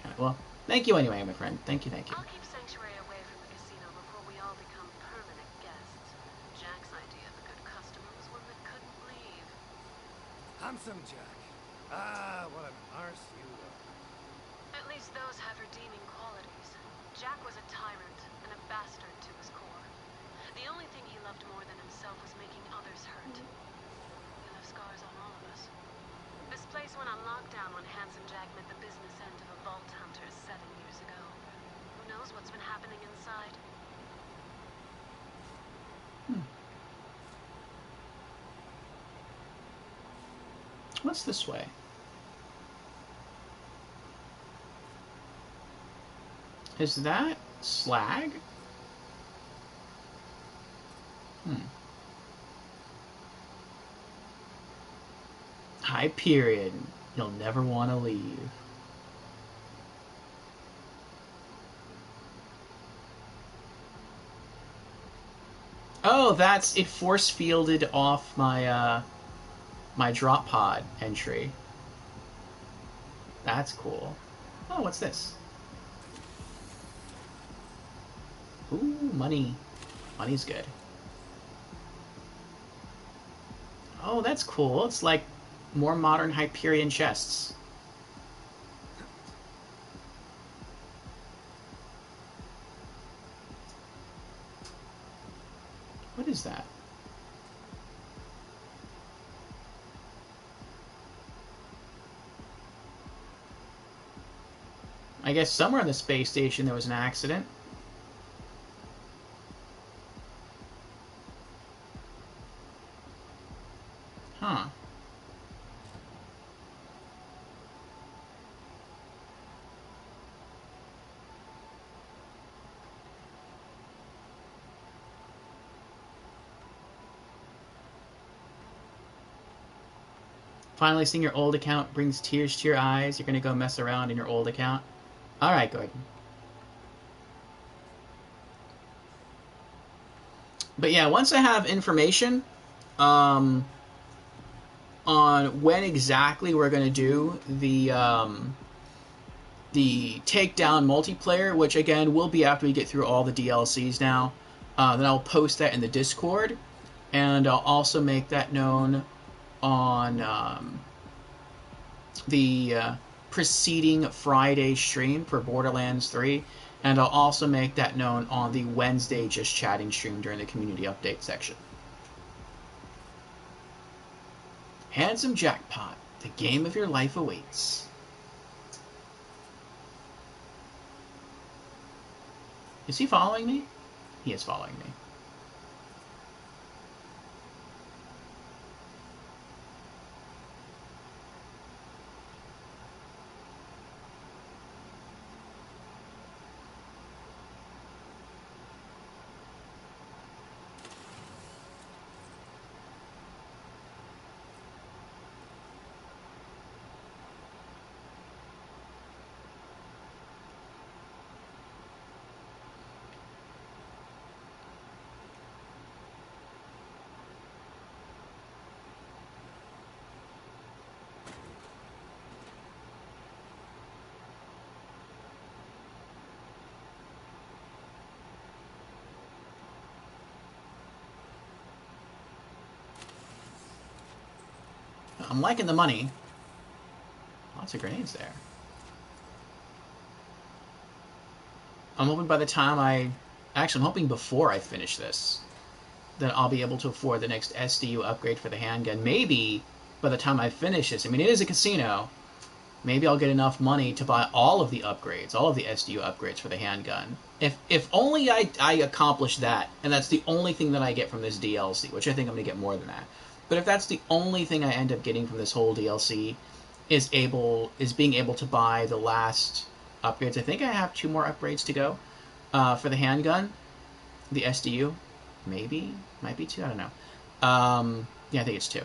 Right, well, thank you anyway, my friend. Thank you, thank you. I'll keep Sanctuary away from the casino before we all become permanent guests. Jack's idea of a good customer was one that couldn't leave. Handsome Jack. Ah, what an arse you are. At least those have redeeming qualities. Jack was a tyrant and a bastard to his core. The only thing he loved more than himself was making others hurt. He left scars on all of us. This place went on lockdown when Handsome Jack met the business end of a vault hunter 7 years ago. Who knows what's been happening inside? What's this way? Is that slag? Hyperion. You'll never want to leave. Oh, that's it. Force fielded off my my drop pod entry. That's cool. Oh, what's this? Ooh, money. Money's good. Oh, that's cool. It's like more modern Hyperion chests. What is that? I guess somewhere on the space station there was an accident. Huh. Finally seeing your old account brings tears to your eyes. You're gonna go mess around in your old account. Alright, good. But yeah, once I have information on when exactly we're going to do the takedown multiplayer, which again will be after we get through all the DLCs now. then I'll post that in the Discord, and I'll also make that known on the preceding Friday stream for Borderlands 3, and I'll also make that known on the Wednesday Just Chatting stream during the community update section. Handsome Jackpot, the game of your life awaits. Is he following me? He is following me. I'm liking the money. Lots of grenades there. I'm hoping by the time actually, I'm hoping before I finish this, that I'll be able to afford the next SDU upgrade for the handgun. Maybe by the time I finish this, I mean, it is a casino. Maybe I'll get enough money to buy all of the upgrades, all of the SDU upgrades for the handgun. If only I accomplish that, and that's the only thing that I get from this DLC, which I think I'm going to get more than that. But if that's the only thing I end up getting from this whole DLC, is being able to buy the last upgrades. I think I have 2 more upgrades to go for the handgun, the SDU, maybe, might be 2, I don't know. Yeah, I think it's 2.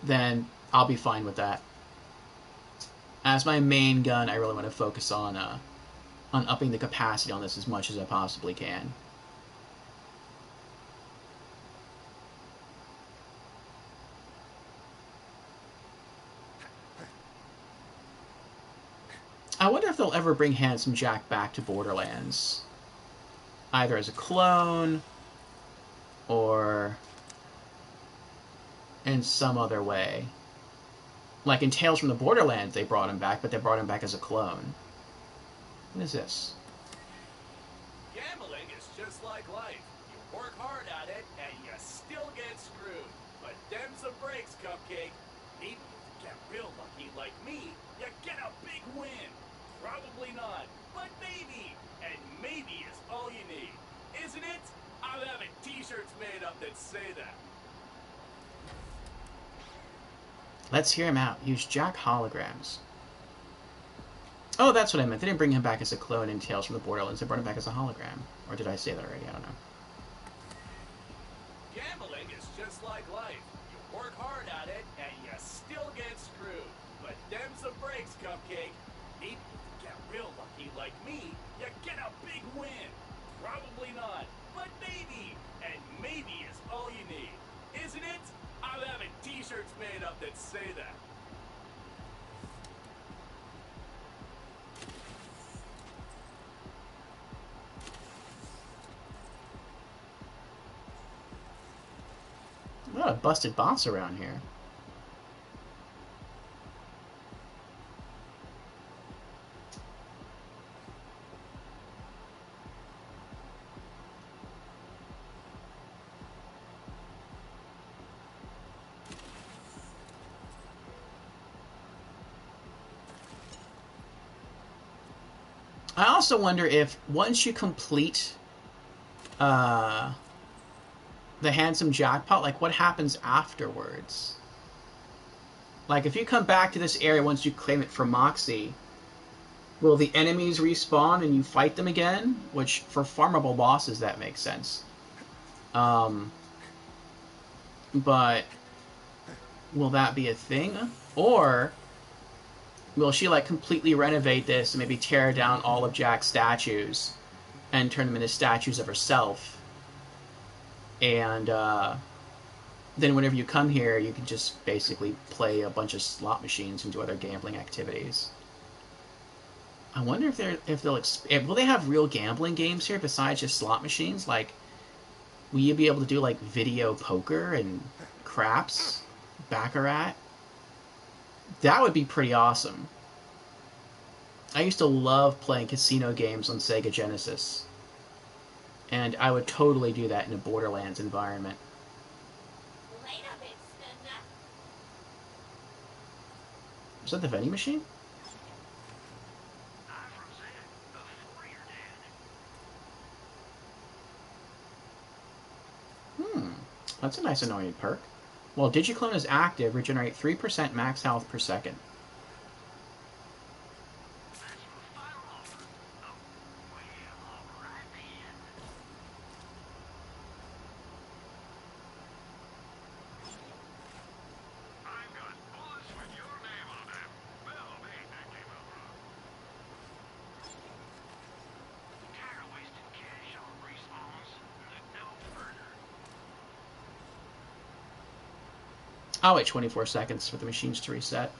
Then I'll be fine with that. As my main gun, I really want to focus on upping the capacity on this as much as I possibly can. I wonder if they'll ever bring Handsome Jack back to Borderlands. Either as a clone, or in some other way. Like in Tales from the Borderlands, they brought him back, but they brought him back as a clone. What is this? Gambling is just like life. You work hard at it, and you still get screwed. But them's the breaks, Cupcake. Maybe if you get real lucky like me, you get a big win. Probably not, but maybe. And maybe is all you need. Isn't it? I'm having t-shirts made up that say that. Let's hear him out. Use Jack holograms. Oh, that's what I meant. They didn't bring him back as a clone in Tales from the Borderlands. They brought him back as a hologram. Or did I say that already? I don't know. Gambling is just like life. You work hard at it, and you still get screwed. But them's the breaks, Cupcake. Maybe if you get real lucky like me, you get a big win. Probably not, but maybe. And maybe is all you need. Isn't it? I'm having t-shirts made up that say that. A lot of busted bots around here. I also wonder if once you complete the Handsome Jackpot, like what happens afterwards? Like if you come back to this area once you claim it for Moxie, will the enemies respawn and you fight them again? Which for farmable bosses that makes sense. But will that be a thing? Or will she like completely renovate this and maybe tear down all of Jack's statues and turn them into statues of herself? And then whenever you come here, you can just basically play a bunch of slot machines and do other gambling activities. I wonder if will they have real gambling games here besides just slot machines? Like will you be able to do like video poker and craps, baccarat? That would be pretty awesome. I used to love playing casino games on Sega Genesis, and I would totally do that in a Borderlands environment. Is that the vending machine? That's a nice annoying perk. While Digiclone is active, regenerate 3% max health per second. I'll wait 24 seconds for the machines to reset.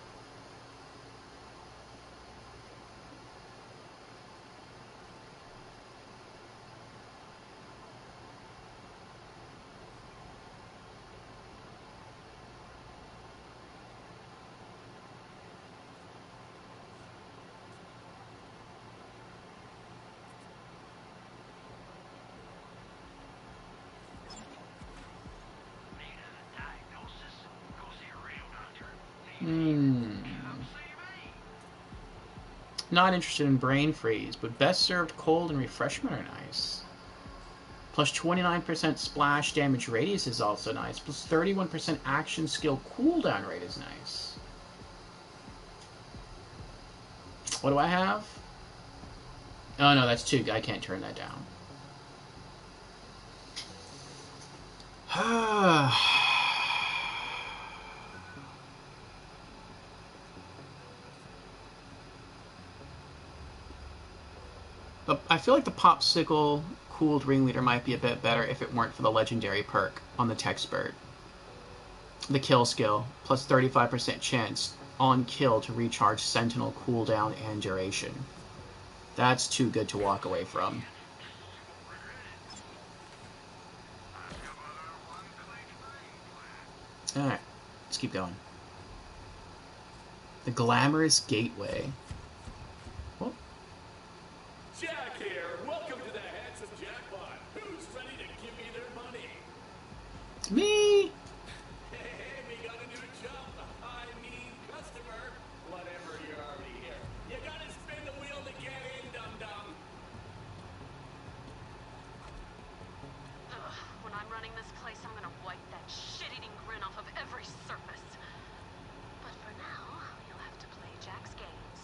Not interested in brain freeze, but best served cold and refreshment are nice. Plus 29% splash damage radius is also nice. Plus 31% action skill cooldown rate is nice. What do I have? Oh no, that's too. I can't turn that down. But I feel like the Popsicle Cooled Ringleader might be a bit better if it weren't for the legendary perk on the Text Bird. The kill skill, plus 35% chance on kill to recharge Sentinel cooldown and duration. That's too good to walk away from. Alright, let's keep going. The Glamorous Gateway. What? Jack here. Welcome to the handsome Jackpot. Who's ready to give me their money? Me! Hey, we got a new chump. I mean customer. Whatever, you're already here. You gotta spin the wheel to get in, dum-dum. When I'm running this place, I'm gonna wipe that shit-eating grin off of every surface. But for now, you'll have to play Jack's games.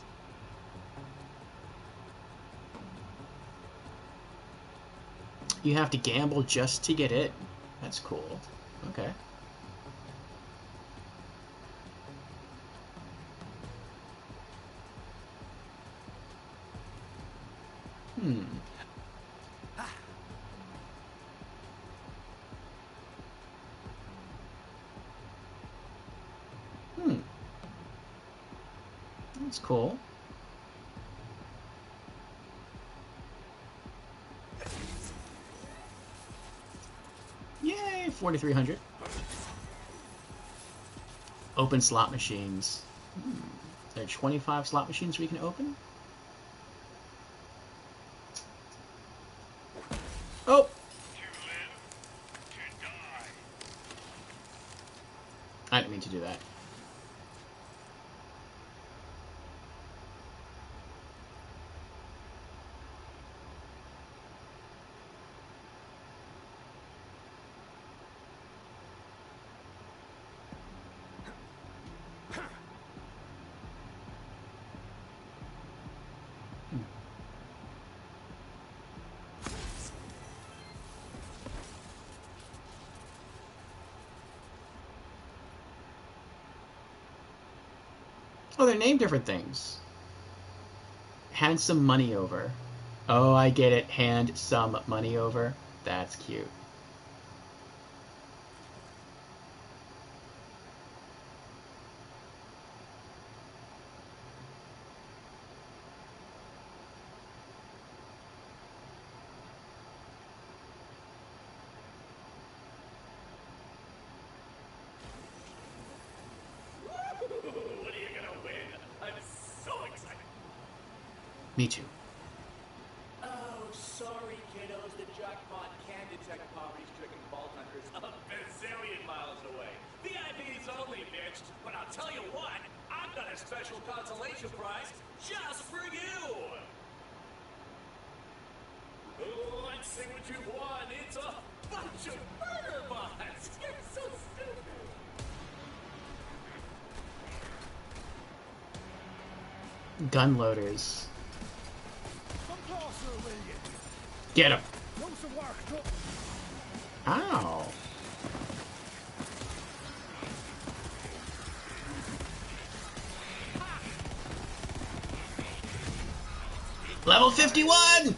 You have to gamble just to get it. That's cool. Okay. That's cool. Yay, 4,300. Open slot machines. There are 25 slot machines we can open? Oh! I didn't mean to do that. Oh, they're named different things. Hand some money over. Oh, I get it. Hand some money over. That's cute. Me too. Oh, sorry, kiddos. The Jackpot can detect poverty-stricken vault hunters a bazillion miles away. VIPs only, bitch. But I'll tell you what, I've got a special consolation prize just for you. Oh, let's see what you've won. It's a bunch of murder bots. You're so stupid. Gun loaders. Come closer, will you? Get him. Do some work. Ow. Level 51!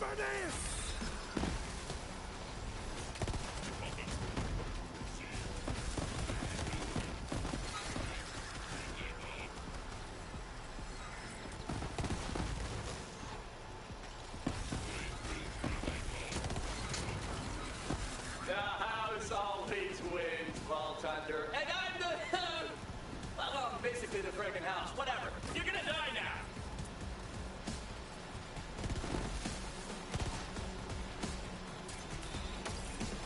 The house always wins, Vault Hunter. And I'm the... well, I'm basically the friggin' house. Whatever. You're gonna die now.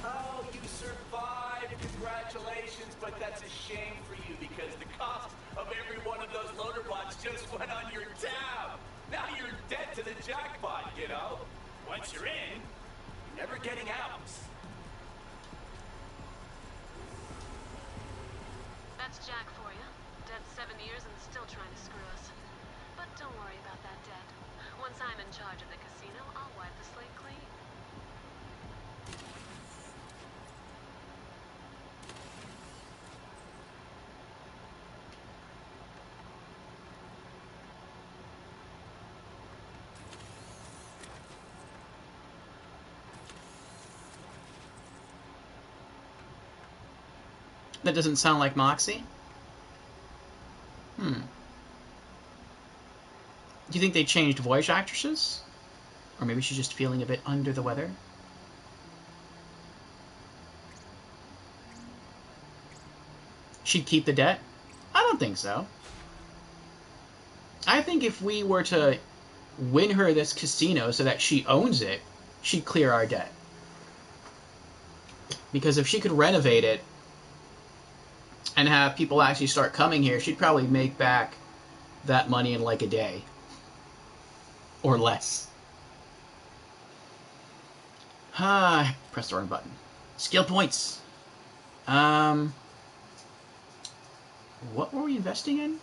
Oh, you survived. Congratulations. But that's a shame for you because the cost of every one of those loader bots just went on your tab. Now you're dead to the jackpot, you know? Once you're in, you're never getting out. That's Jack for you. Dead 7 years and still trying to screw us. But don't worry about that debt. Once I'm in charge of the casino, I'll wipe the slate clean. That doesn't sound like Moxie. Do you think they changed voice actresses? Or maybe she's just feeling a bit under the weather? She'd keep the debt? I don't think so. I think if we were to win her this casino so that she owns it, she'd clear our debt. Because if she could renovate it and have people actually start coming here, she'd probably make back that money in like a day. Or less. Press the wrong button. Skill points. What were we investing in?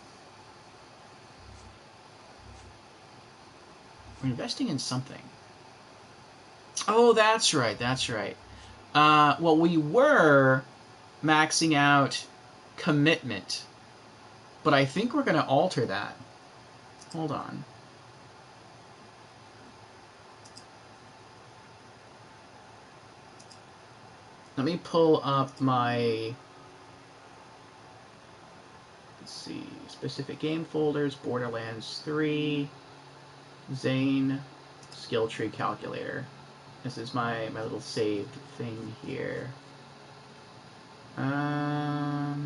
We're investing in something. Oh, that's right, that's right. Well, we were maxing out commitment, but I think we're going to alter that. Hold on. Let me pull up my, let's see, specific game folders, Borderlands 3, Zane, skill tree calculator. This is my little saved thing here. Where are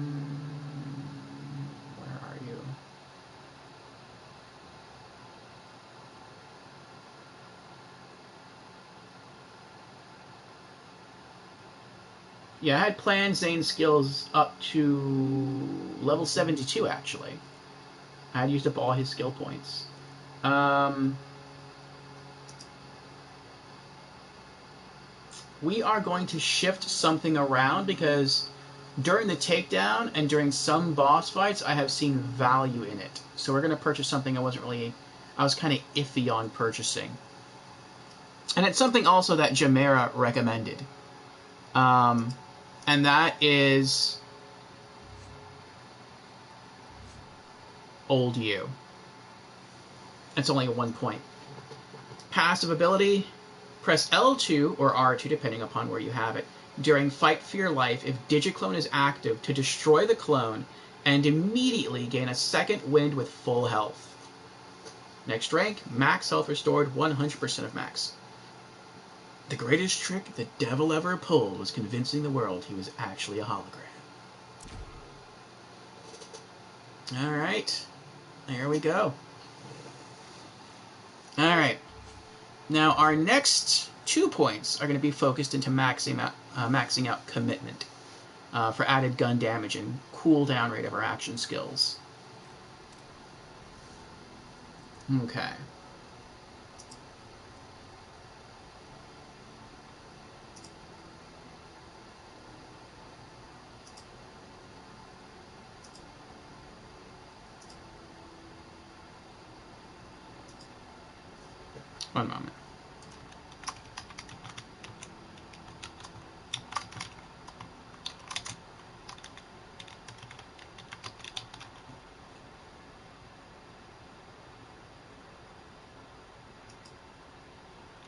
you? Yeah, I had planned Zane's skills up to level 72, actually. I had used up all his skill points. We are going to shift something around because during the takedown and during some boss fights, I have seen value in it. So we're going to purchase something I was kind of iffy on purchasing. And it's something also that Jamera recommended. And that is Old You. It's only a 1 point. Passive ability, press L2 or R2 depending upon where you have it. During Fight for Your Life, if Digiclone is active, to destroy the clone and immediately gain a second wind with full health. Next rank, max health restored, 100% of max. The greatest trick the devil ever pulled was convincing the world he was actually a hologram. Alright, there we go. All right. Now our next 2 points are going to be focused into maxing out commitment for added gun damage and cooldown rate of our action skills. Okay. One moment.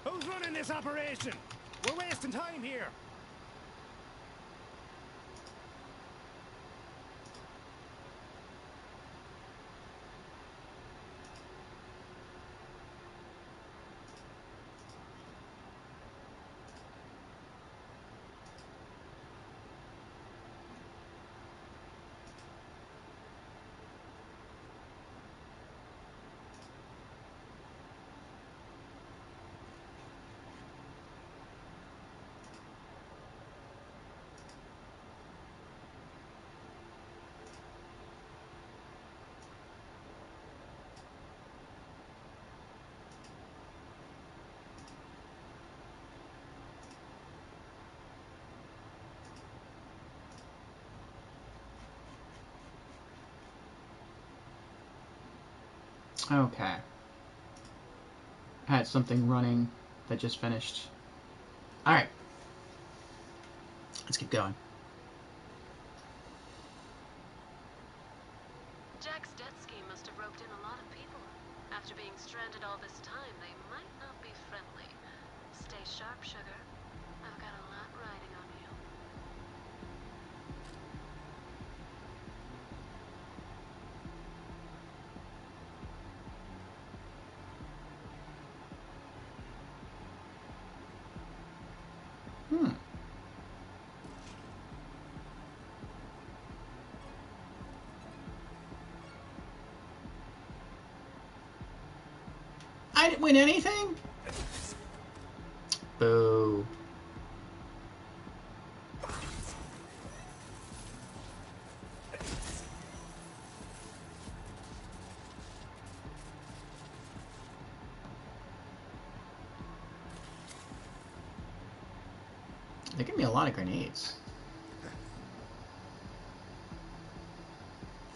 Who's running this operation? We're wasting time here. Okay. I had something running that just finished. Alright. Let's keep going. Jack's debt scheme must have roped in a lot of people. After being stranded all this time, they might not be friendly. Stay sharp, sugar. I've got a lot riding on you. I didn't win anything? Boo. They give me a lot of grenades.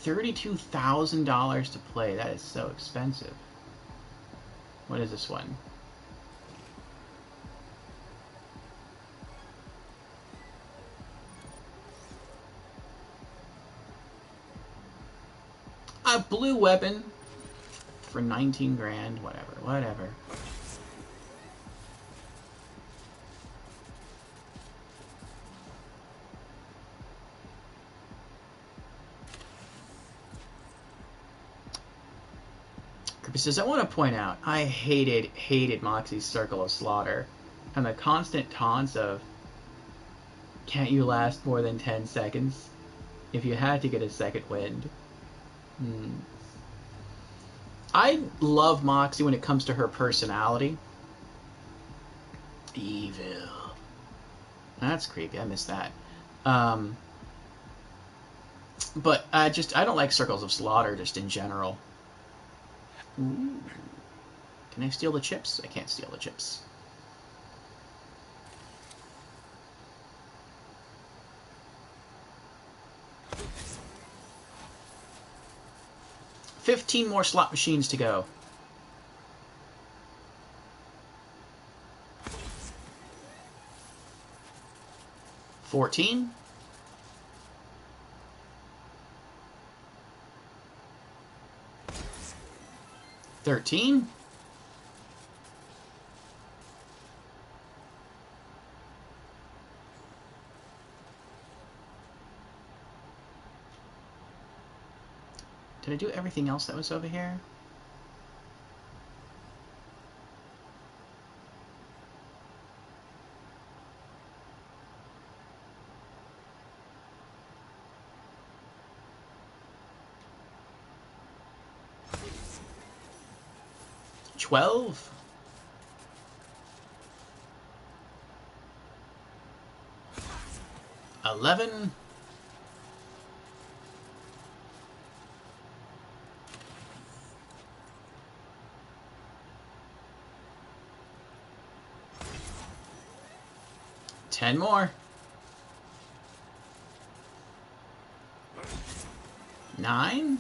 $32,000 to play. That is so expensive. What is this one? A blue weapon for 19 grand. Whatever. Kirby says, I want to point out, I hated Moxie's Circle of Slaughter. And the constant taunts of, can't you last more than 10 seconds? If you had to get a second wind. I love Moxie when it comes to her personality. Evil. That's creepy, I missed that. But I don't like Circles of Slaughter just in general. Ooh. Can I steal the chips? I can't steal the chips. $15 more slot machines to go. $14. 13. Did I do everything else that was over here? 12. $11. $10 more. 9.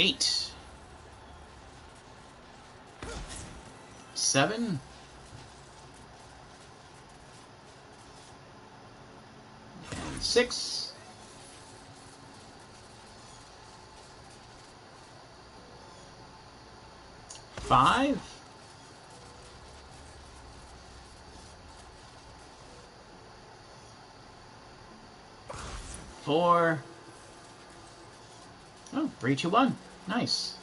8. 7. 6. 5. 4. Oh, 3, 2, 1. Nice.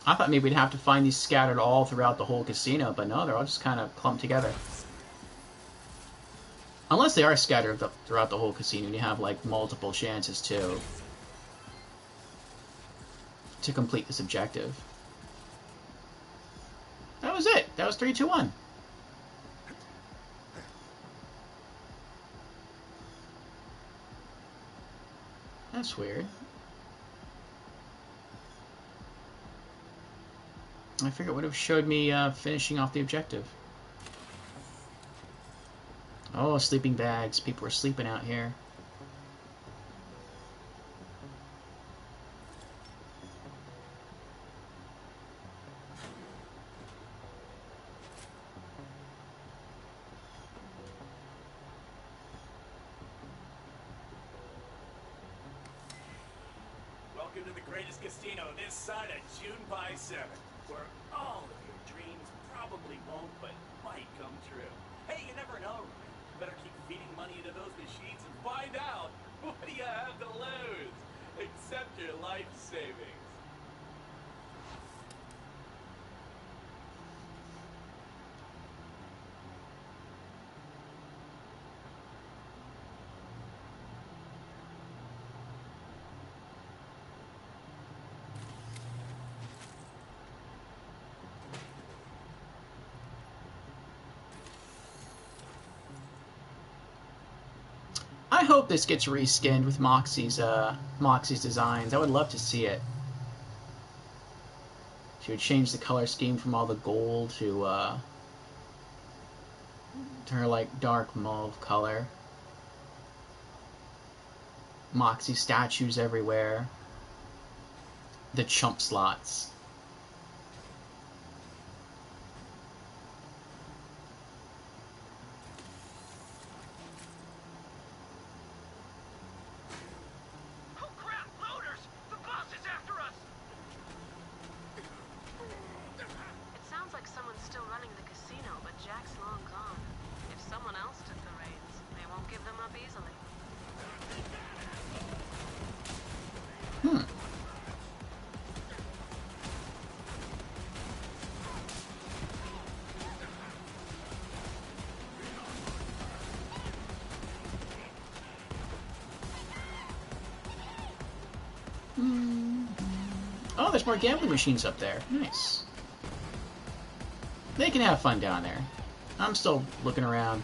I thought maybe we'd have to find these scattered all throughout the whole casino, but no, they're all just kind of clumped together. Unless they are scattered throughout the whole casino, and you have like multiple chances to complete this objective. That was it. That was 3, 2, 1. That's weird. I figured it would have showed me finishing off the objective. Oh, sleeping bags. People are sleeping out here. Welcome to the greatest casino this side of June by 7, where all of your dreams probably won't, but might come true. Hey, you never know, right? Better keep feeding money into those machines and find out what do you have to lose, except your life savings. I hope this gets reskinned with Moxie's designs. I would love to see it. She would change the color scheme from all the gold to her like dark mauve color. Moxie statues everywhere. The chump slots. Oh, there's more gambling machines up there. Nice. They can have fun down there. I'm still looking around.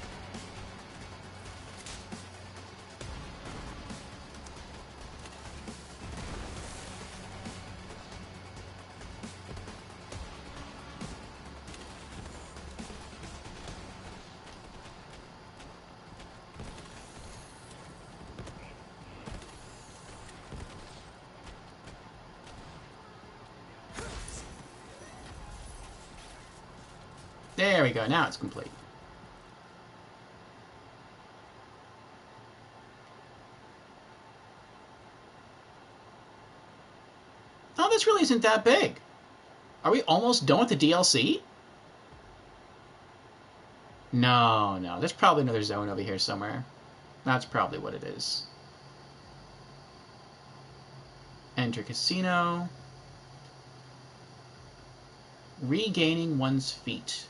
There we go, now it's complete. Oh, this really isn't that big. Are we almost done with the DLC? No, no. There's probably another zone over here somewhere. That's probably what it is. Enter casino. Regaining one's feet.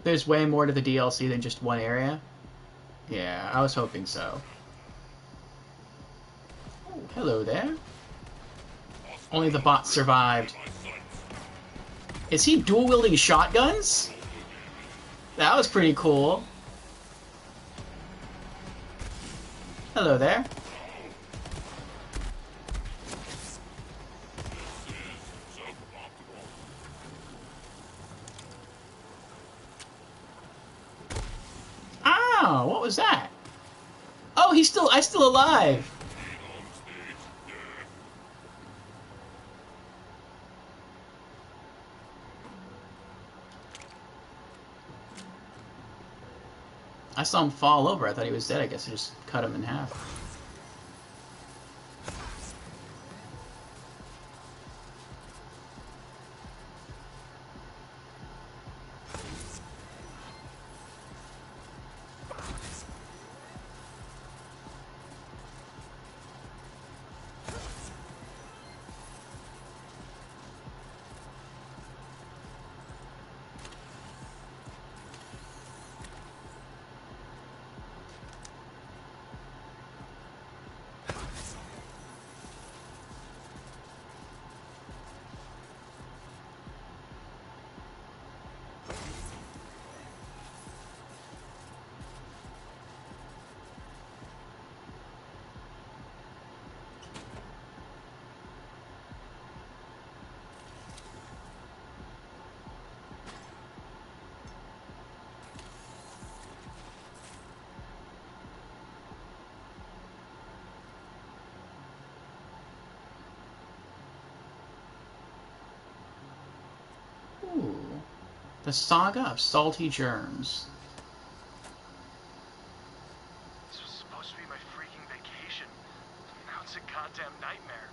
There's way more to the DLC than just one area. Yeah, I was hoping so. Oh, hello there. Only the bot survived. Is he dual-wielding shotguns? That was pretty cool. Hello there. Oh, what was that? Oh, I'm still alive. I saw him fall over. I thought he was dead. I guess I just cut him in half. Ooh. The Saga of Salty Germs. This was supposed to be my freaking vacation. Now it's a goddamn nightmare.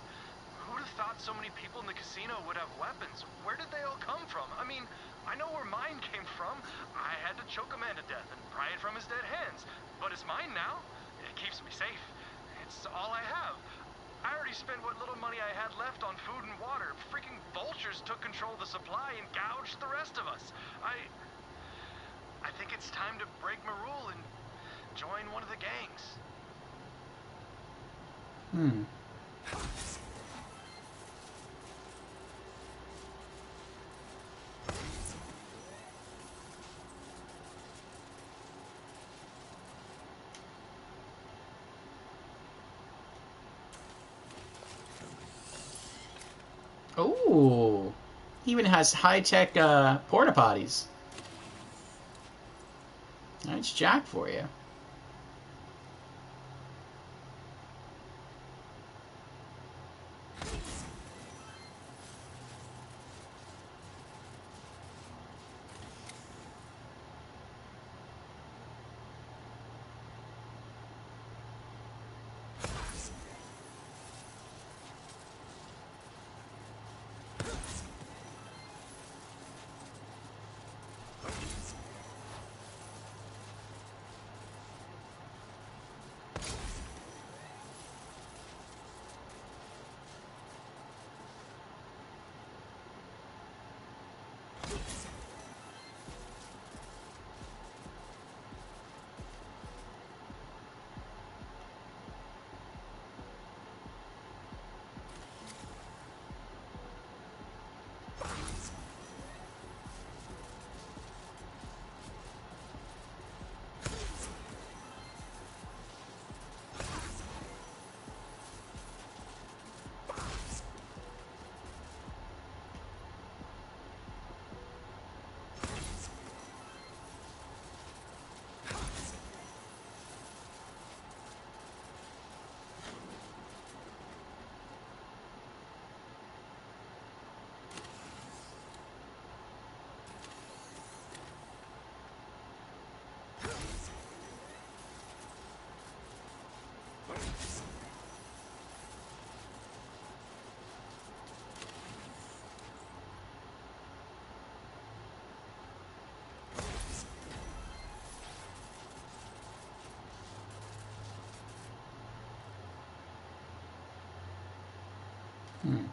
Who'd have thought so many people in the casino would have weapons? Where did they all come from? I mean, I know where mine came from. I had to choke a man to death and pry it from his dead hands. But it's mine now. It keeps me safe. It's all I have. I already spent what little money I had left on food and water. Freaking vultures took control of the supply and gouged the rest of us. I think it's time to break my rule and join one of the gangs. Ooh. He even has high-tech porta potties. That's Jack for you. Hmm.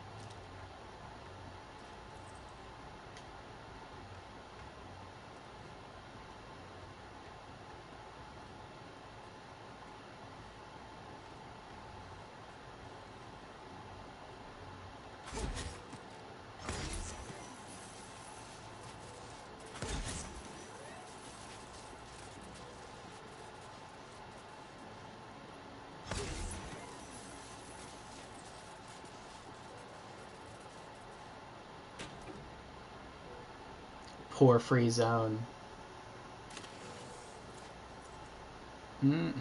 Poor free zone. Mm-mm-mm.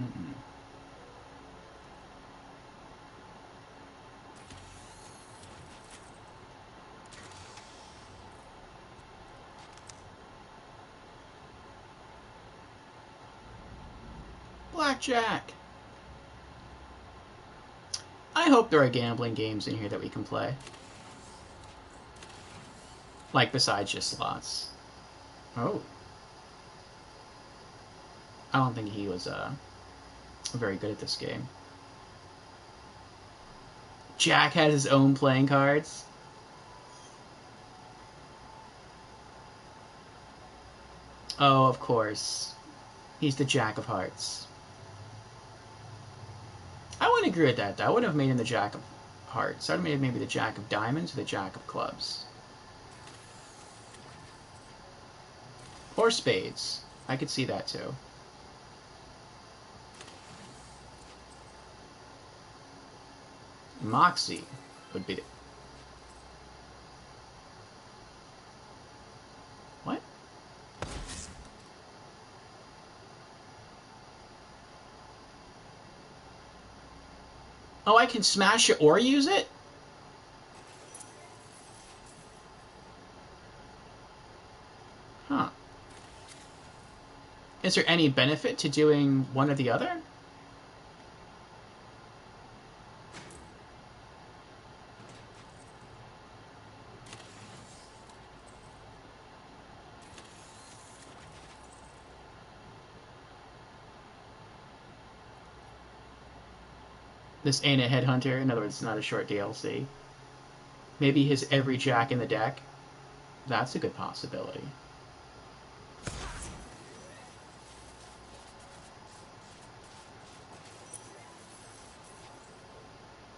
Blackjack! I hope there are gambling games in here that we can play. Like, besides just slots. Oh. I don't think he was, very good at this game. Jack has his own playing cards. Oh, of course. He's the Jack of Hearts. I wouldn't agree with that, though. I wouldn't have made him the Jack of Hearts. I would have made him maybe the Jack of Diamonds or the Jack of Clubs. Or Spades. I could see that, too. Moxie would be... What? Oh, I can smash it or use it? Huh. Is there any benefit to doing one or the other? This ain't a headhunter. In other words, it's not a short DLC. Maybe his every Jack in the deck. That's a good possibility.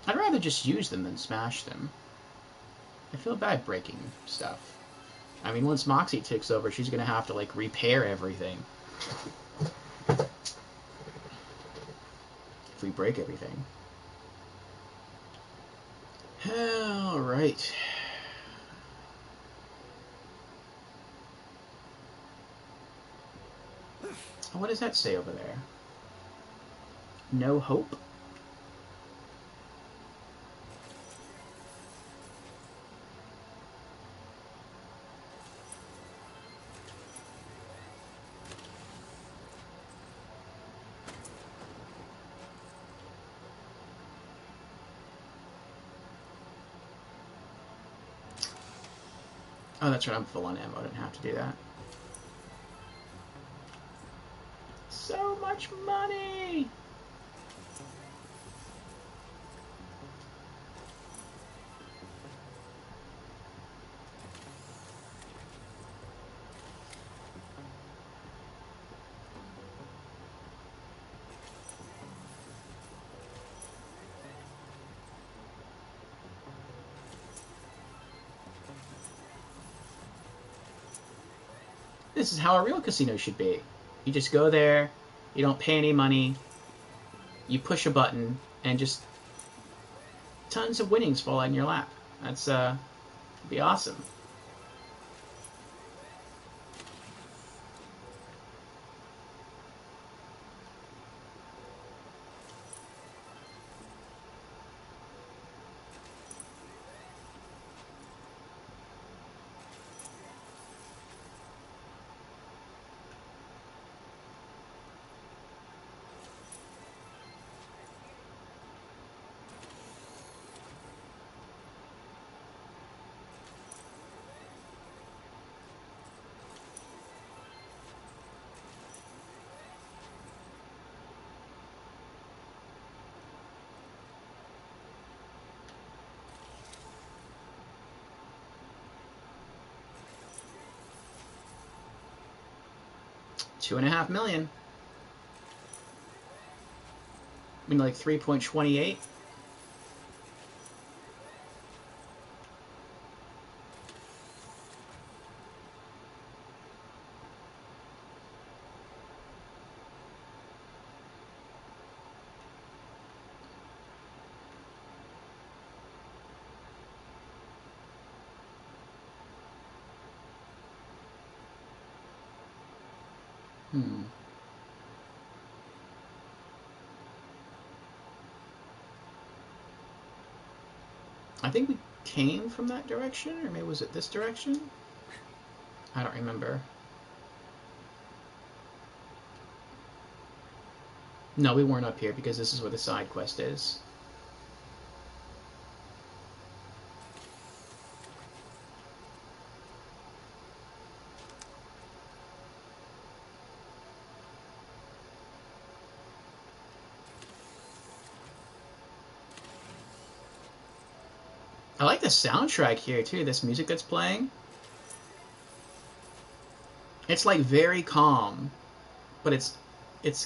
I'd rather just use them than smash them. I feel bad breaking stuff. I mean, once Moxie takes over, she's gonna have to, like, repair everything. If we break everything. Alright. What does that say over there? No hope? Oh, that's right, I'm full on ammo. I didn't have to do that. So much money! This is how a real casino should be. You just go there, you don't pay any money, you push a button, and just tons of winnings fall in your lap. That's, be awesome. 2.5 million. I mean, like 3.28. I think we came from that direction, or maybe was it this direction? I don't remember. No, we weren't up here because this is where the side quest is. I like the soundtrack here too, this music that's playing. It's like very calm, but it's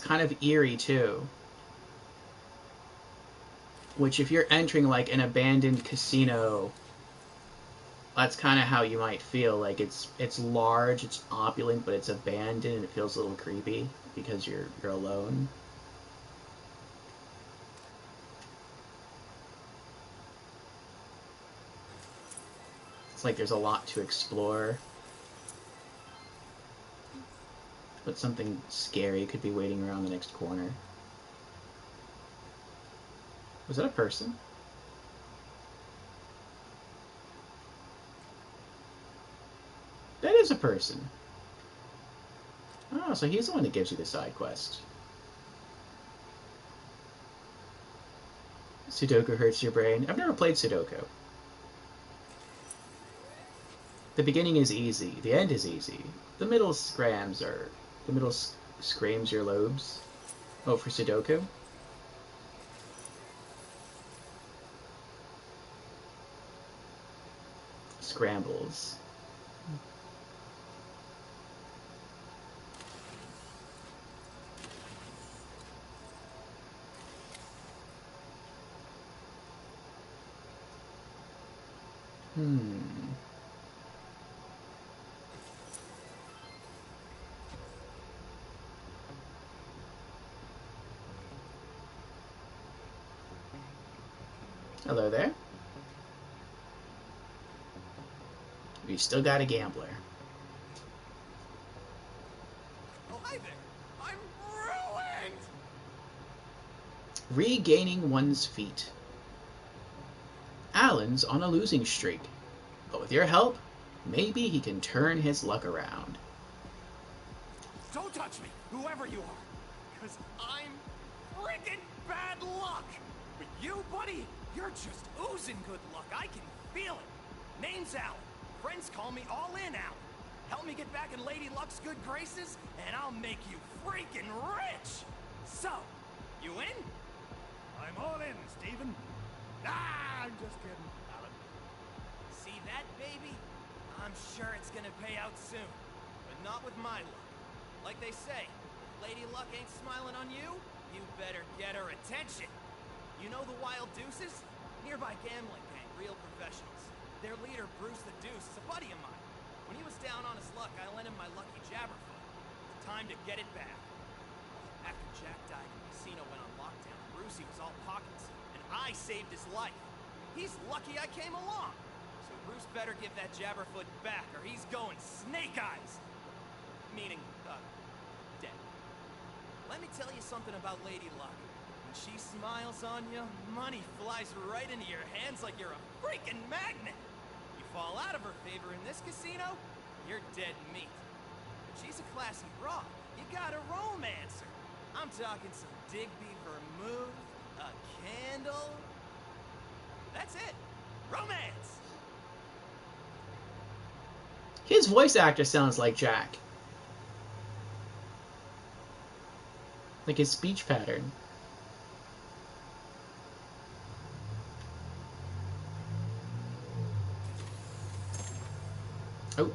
kind of eerie too. Which if you're entering like an abandoned casino, that's kind of how you might feel. Like it's large, it's opulent, but it's abandoned and it feels a little creepy because you're alone. It's like there's a lot to explore. But something scary could be waiting around the next corner. Was that a person? That is a person. Oh, so he's the one that gives you the side quest. Sudoku hurts your brain. I've never played Sudoku. The beginning is easy. The end is easy. The middle scrams your lobes. Oh, for Sudoku? Scrambles. Hello there. We still got a gambler. Oh, hi there. I'm ruined! Regaining one's feet. Alan's on a losing streak, but with your help, maybe he can turn his luck around. Don't touch me, whoever you are, because I'm freaking bad luck. But you, buddy, you're just oozing good luck. I can feel it. Name's Alan. Friends call me All In Alan. Help me get back in Lady Luck's good graces, and I'll make you freaking rich. So, you in? I'm all in, Stephen. Ah, I'm just kidding, Alan. See that, baby? I'm sure it's gonna pay out soon, but not with my luck. Like they say, if Lady Luck ain't smiling on you, you better get her attention. You know the Wild Deuces? Nearby gambling gang, real professionals. Their leader, Bruce the Deuce, is a buddy of mine. When he was down on his luck, I lent him my lucky jabberfoot. It's time to get it back. After Jack died and the casino went on lockdown, Brucey was all pockets, and I saved his life. He's lucky I came along. So Bruce better give that jabberfoot back, or he's going snake eyes. Meaning, dead. Let me tell you something about Lady Luck. When she smiles on you, money flies right into your hands like you're a freaking magnet. You fall out of her favor in this casino, you're dead meat. But she's a classy broad. You gotta romance her. I'm talking some Digby vermouth, a candle. That's it. Romance. His voice actor sounds like Jack. Like his speech pattern. Oh.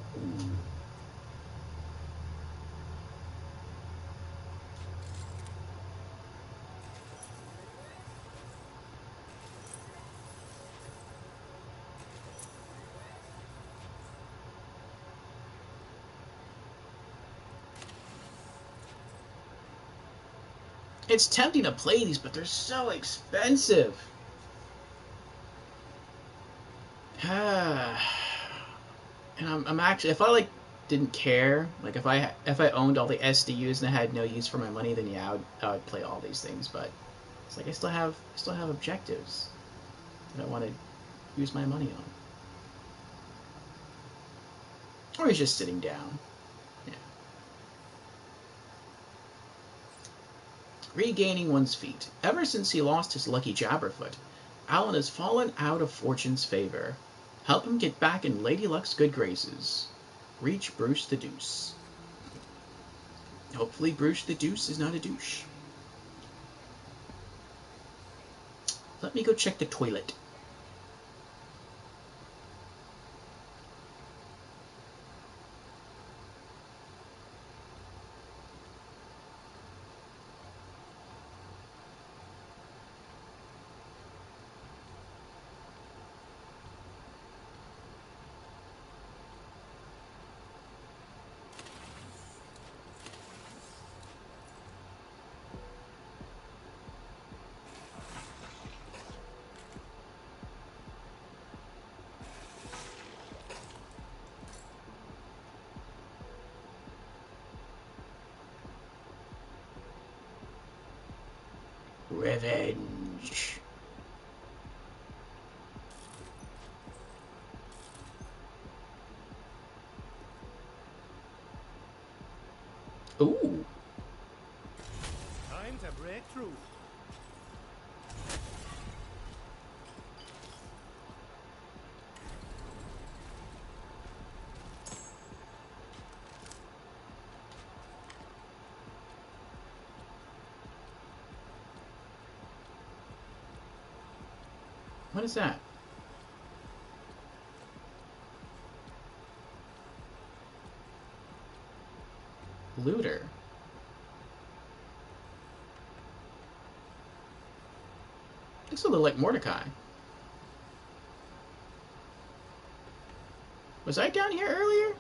It's tempting to play these, but they're so expensive. And I'm actually, if I like didn't care, like if I owned all the SDUs and I had no use for my money, then yeah, I would play all these things. But it's like I still have objectives that I want to use my money on. Or he's just sitting down. Yeah. Regaining one's feet. Ever since he lost his lucky Jabberfoot, Alan has fallen out of Fortune's favor. Help him get back in Lady Luck's good graces. Reach Bruce the Deuce. Hopefully Bruce the Deuce is not a douche. Let me go check the toilet. Revenge. Ooh. Time to break through. What is that? Looter. Looks a little like Mordecai. Was I down here earlier?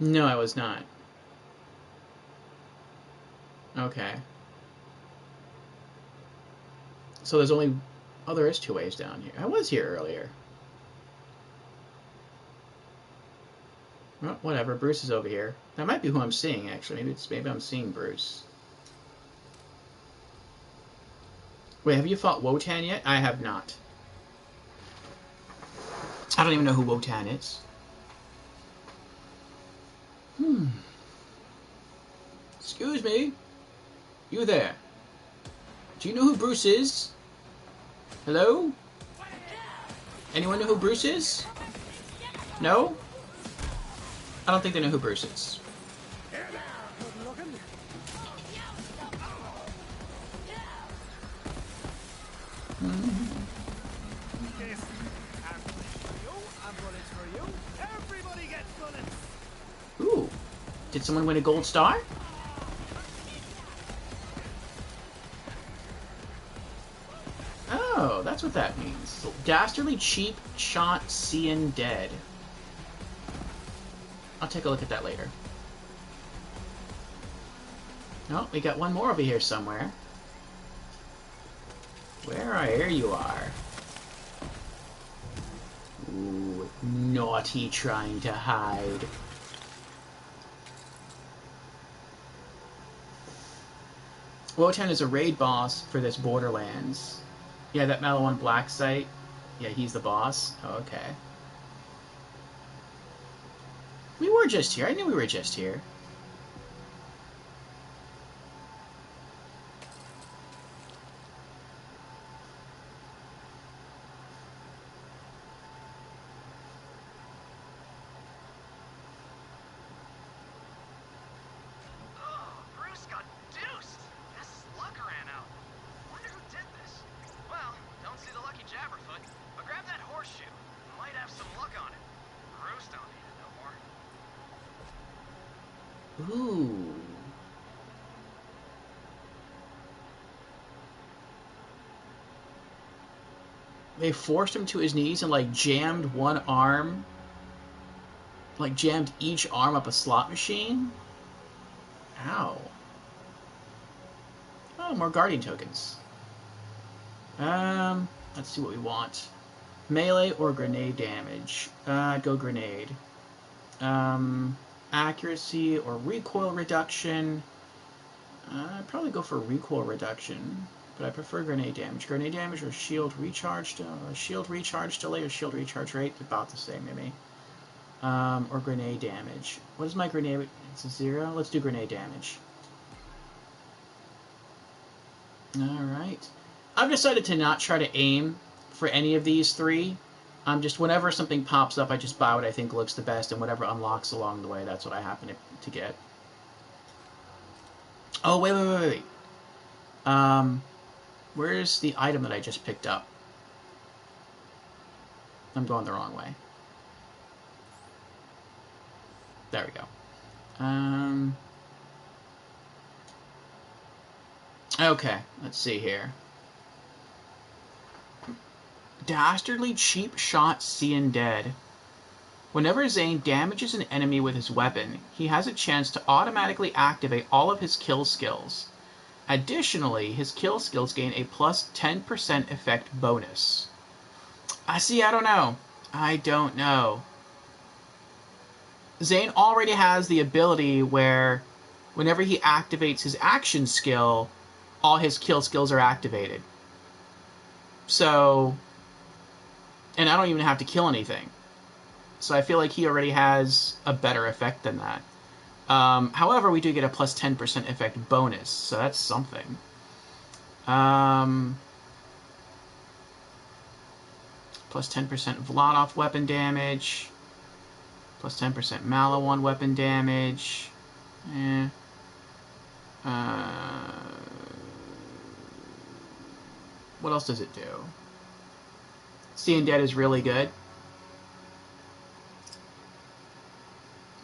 No, I was not. Okay. So there's only... Oh, there is 2 ways down here. I was here earlier. Well, whatever. Bruce is over here. That might be who I'm seeing, actually. Maybe I'm seeing Bruce. Wait, have you fought Wotan yet? I have not. I don't even know who Wotan is. Excuse me. You there. Do you know who Bruce is? Hello? Anyone know who Bruce is? No? I don't think they know who Bruce is. Ooh. Did someone win a gold star? Oh, that's what that means. Dastardly cheap shot seeing dead. I'll take a look at that later. Oh, we got one more over here somewhere. Here you are. Ooh, naughty trying to hide. Wotan is a raid boss for this Borderlands. Yeah, that Malawan Black site. Yeah, he's the boss. Oh, okay. We were just here. I knew we were just here. Ooh. They forced him to his knees and, like, jammed one arm. Like, jammed each arm up a slot machine? Ow. Oh, more guardian tokens. Let's see what we want. Melee or grenade damage? I'd go grenade. Accuracy or recoil reduction? I'd probably go for recoil reduction, but I prefer grenade damage. Grenade damage or shield recharge? Shield recharge delay or shield recharge rate? About the same to me. Or grenade damage. What is my grenade? It's a 0? Let's do grenade damage. Alright. I've decided to not try to aim for any of these three. Just whenever something pops up, I just buy what I think looks the best, and whatever unlocks along the way, that's what I happen to get. Oh, wait. Where's the item that I just picked up? I'm going the wrong way. There we go. Okay, let's see here. Dastardly cheap shot seeing dead. Whenever Zane damages an enemy with his weapon, he has a chance to automatically activate all of his kill skills. Additionally, his kill skills gain a plus 10% effect bonus. I don't know. I don't know. Zane already has the ability where whenever he activates his action skill, all his kill skills are activated. So, and I don't even have to kill anything. So I feel like he already has a better effect than that. However, we do get a plus 10% effect bonus, so that's something. Plus 10% Vladov weapon damage. Plus 10% Malawan weapon damage. What else does it do? Seeing Dead is really good.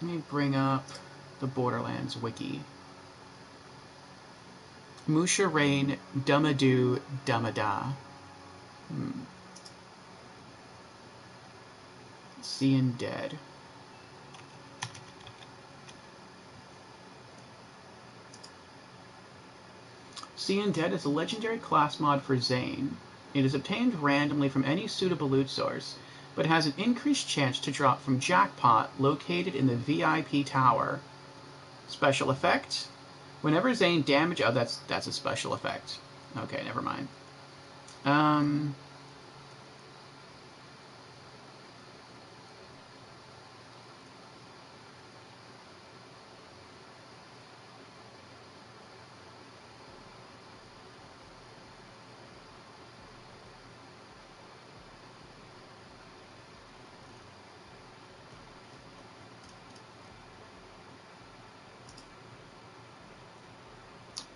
Let me bring up the Borderlands wiki. Musha Rain Dumadoo Dumada. Seeing Dead. Seeing Dead is a legendary class mod for Zane. It is obtained randomly from any suitable loot source, but has an increased chance to drop from Jackpot located in the VIP tower. Special effect. Whenever Zane damage... Oh, that's a special effect. Okay, never mind.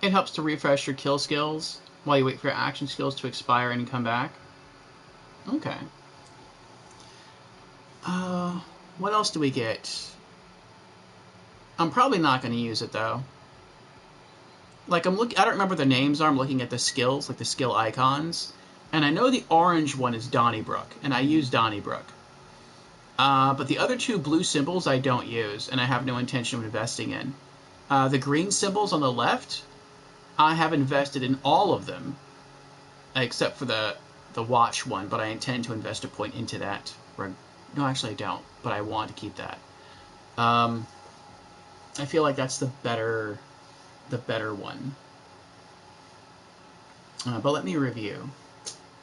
It helps to refresh your kill skills while you wait for your action skills to expire and come back. Okay. What else do we get? I'm probably not going to use it, though. Like, I don't remember the names are. I'm looking at the skills, like the skill icons. And I know the orange one is Donnybrook, and I use Donnybrook. But the other two blue symbols I don't use, and I have no intention of investing in. The green symbols on the left, I have invested in all of them, except for the watch one, but I intend to invest a point into that. No, actually I don't, but I want to keep that. I feel like that's the better one. But let me review.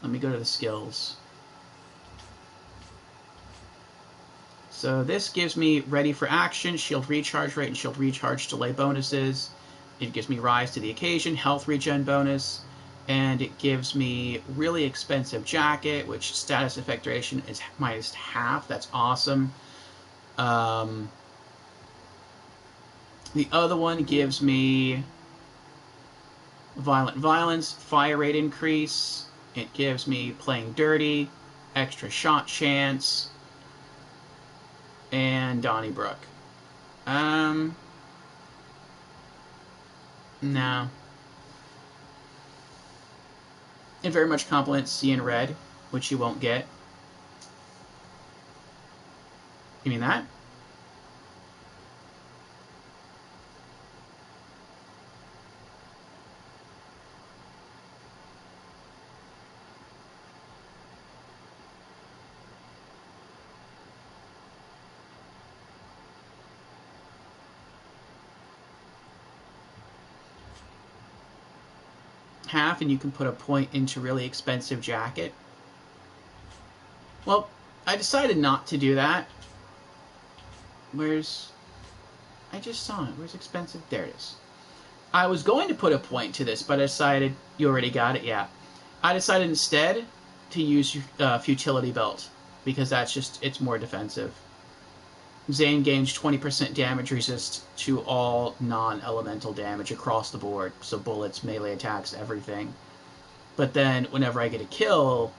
Let me go to the skills. So this gives me ready for action, shield recharge rate, and shield recharge delay bonuses. It gives me rise to the occasion, health regen bonus, and it gives me really expensive jacket, which status effect duration is minus half. That's awesome. The other one gives me violent violence, fire rate increase. It gives me playing dirty, extra shot chance, and Donnybrook. No. It very much complements C in red, which you won't get. You mean that? Half, and you can put a point into really expensive jacket. Well, I decided not to do that. Where's... I just saw it. Where's expensive? There it is. I was going to put a point to this, but I decided... You already got it? Yeah. I decided instead to use Futility Belt, because that's just... It's more defensive. Zane gains 20% damage resist to all non-elemental damage across the board. So bullets, melee attacks, everything. But then, whenever I get a kill,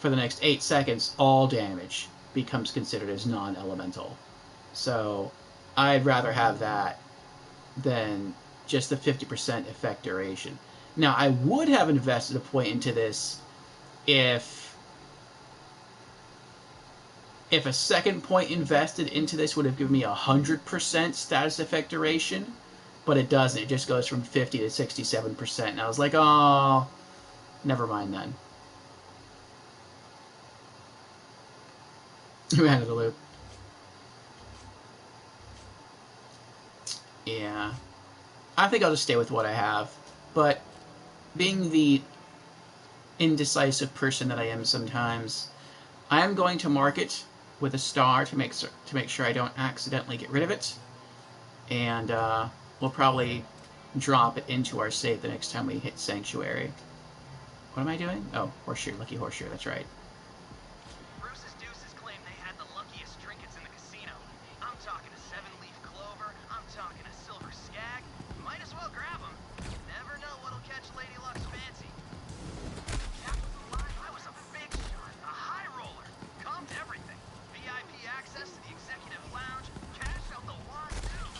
for the next 8 seconds, all damage becomes considered as non-elemental. So, I'd rather have that than just the 50% effect duration. Now, I would have invested a point into this if a second point invested into this would have given me 100% status effect duration, but it doesn't. It just goes from 50 to 67%. And I was like, oh, never mind then. We ended the loop. Yeah. I think I'll just stay with what I have. But being the indecisive person that I am sometimes, I am going to mark it with a star to make sure I don't accidentally get rid of it. And we'll probably drop it into our save the next time we hit Sanctuary. What am I doing? Oh, Horseshoe. Lucky Horseshoe, that's right. Bruce's Deuces claim they had the luckiest trinkets in the casino. I'm talking a 7-leaf clover. I'm talking a silver skag. Might as well grab them. Never know what'll catch Lady Luck's fancy. Captain's alive, I was a big shot, a high roller. Comped everything. VIP access to the executive lounge. Cash out the wazoo.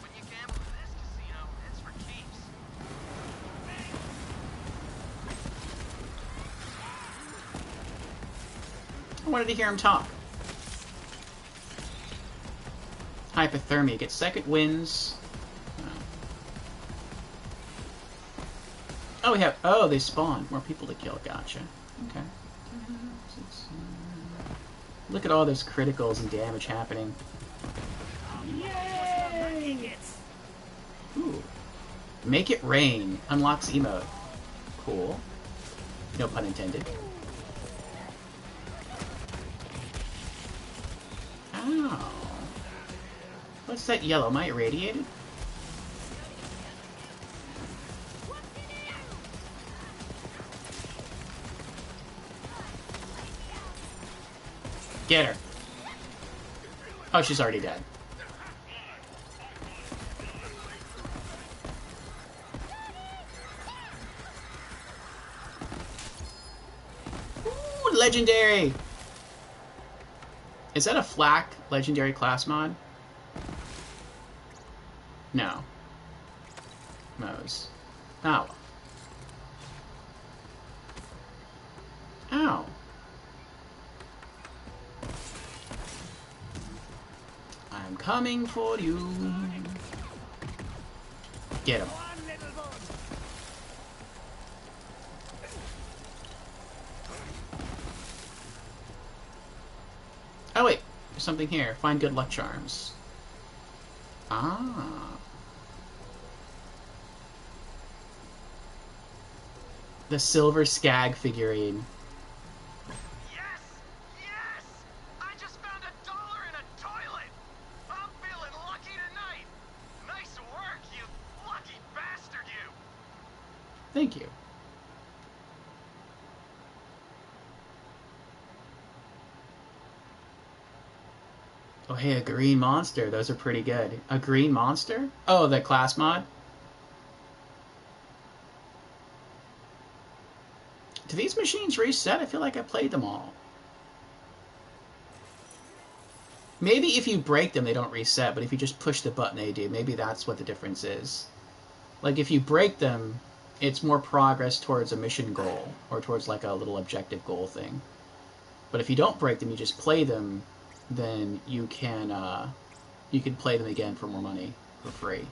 When you gamble in this casino, it's for keeps. I wanted to hear him talk. Hypothermia. Get second wins. Oh, we have... Oh, they spawn. More people to kill. Gotcha. Okay. Look at all those criticals and damage happening. Yay! Ooh. Make it rain. Unlocks emote. Cool. No pun intended. Ow. What's that yellow? Am I irradiated? Get her. Oh, she's already dead. Ooh, legendary! Is that a flak legendary class mod? No. Moe's. Ow. Ow. I'm coming for you. Get him. Oh wait, there's something here. Find good luck charms. Ah. The silver skag figurine. Yes! Yes! I just found $1 in a toilet! I'm feeling lucky tonight! Nice work, you lucky bastard, you! Thank you. Oh hey, a green monster. Those are pretty good. A green monster? Oh, the class mod? Do these machines reset? I feel like I played them all. Maybe if you break them, they don't reset, but if you just push the button, they do. Maybe that's what the difference is. Like, if you break them, it's more progress towards a mission goal, or towards, like, a little objective goal thing. But if you don't break them, you just play them, then you can play them again for more money, for free.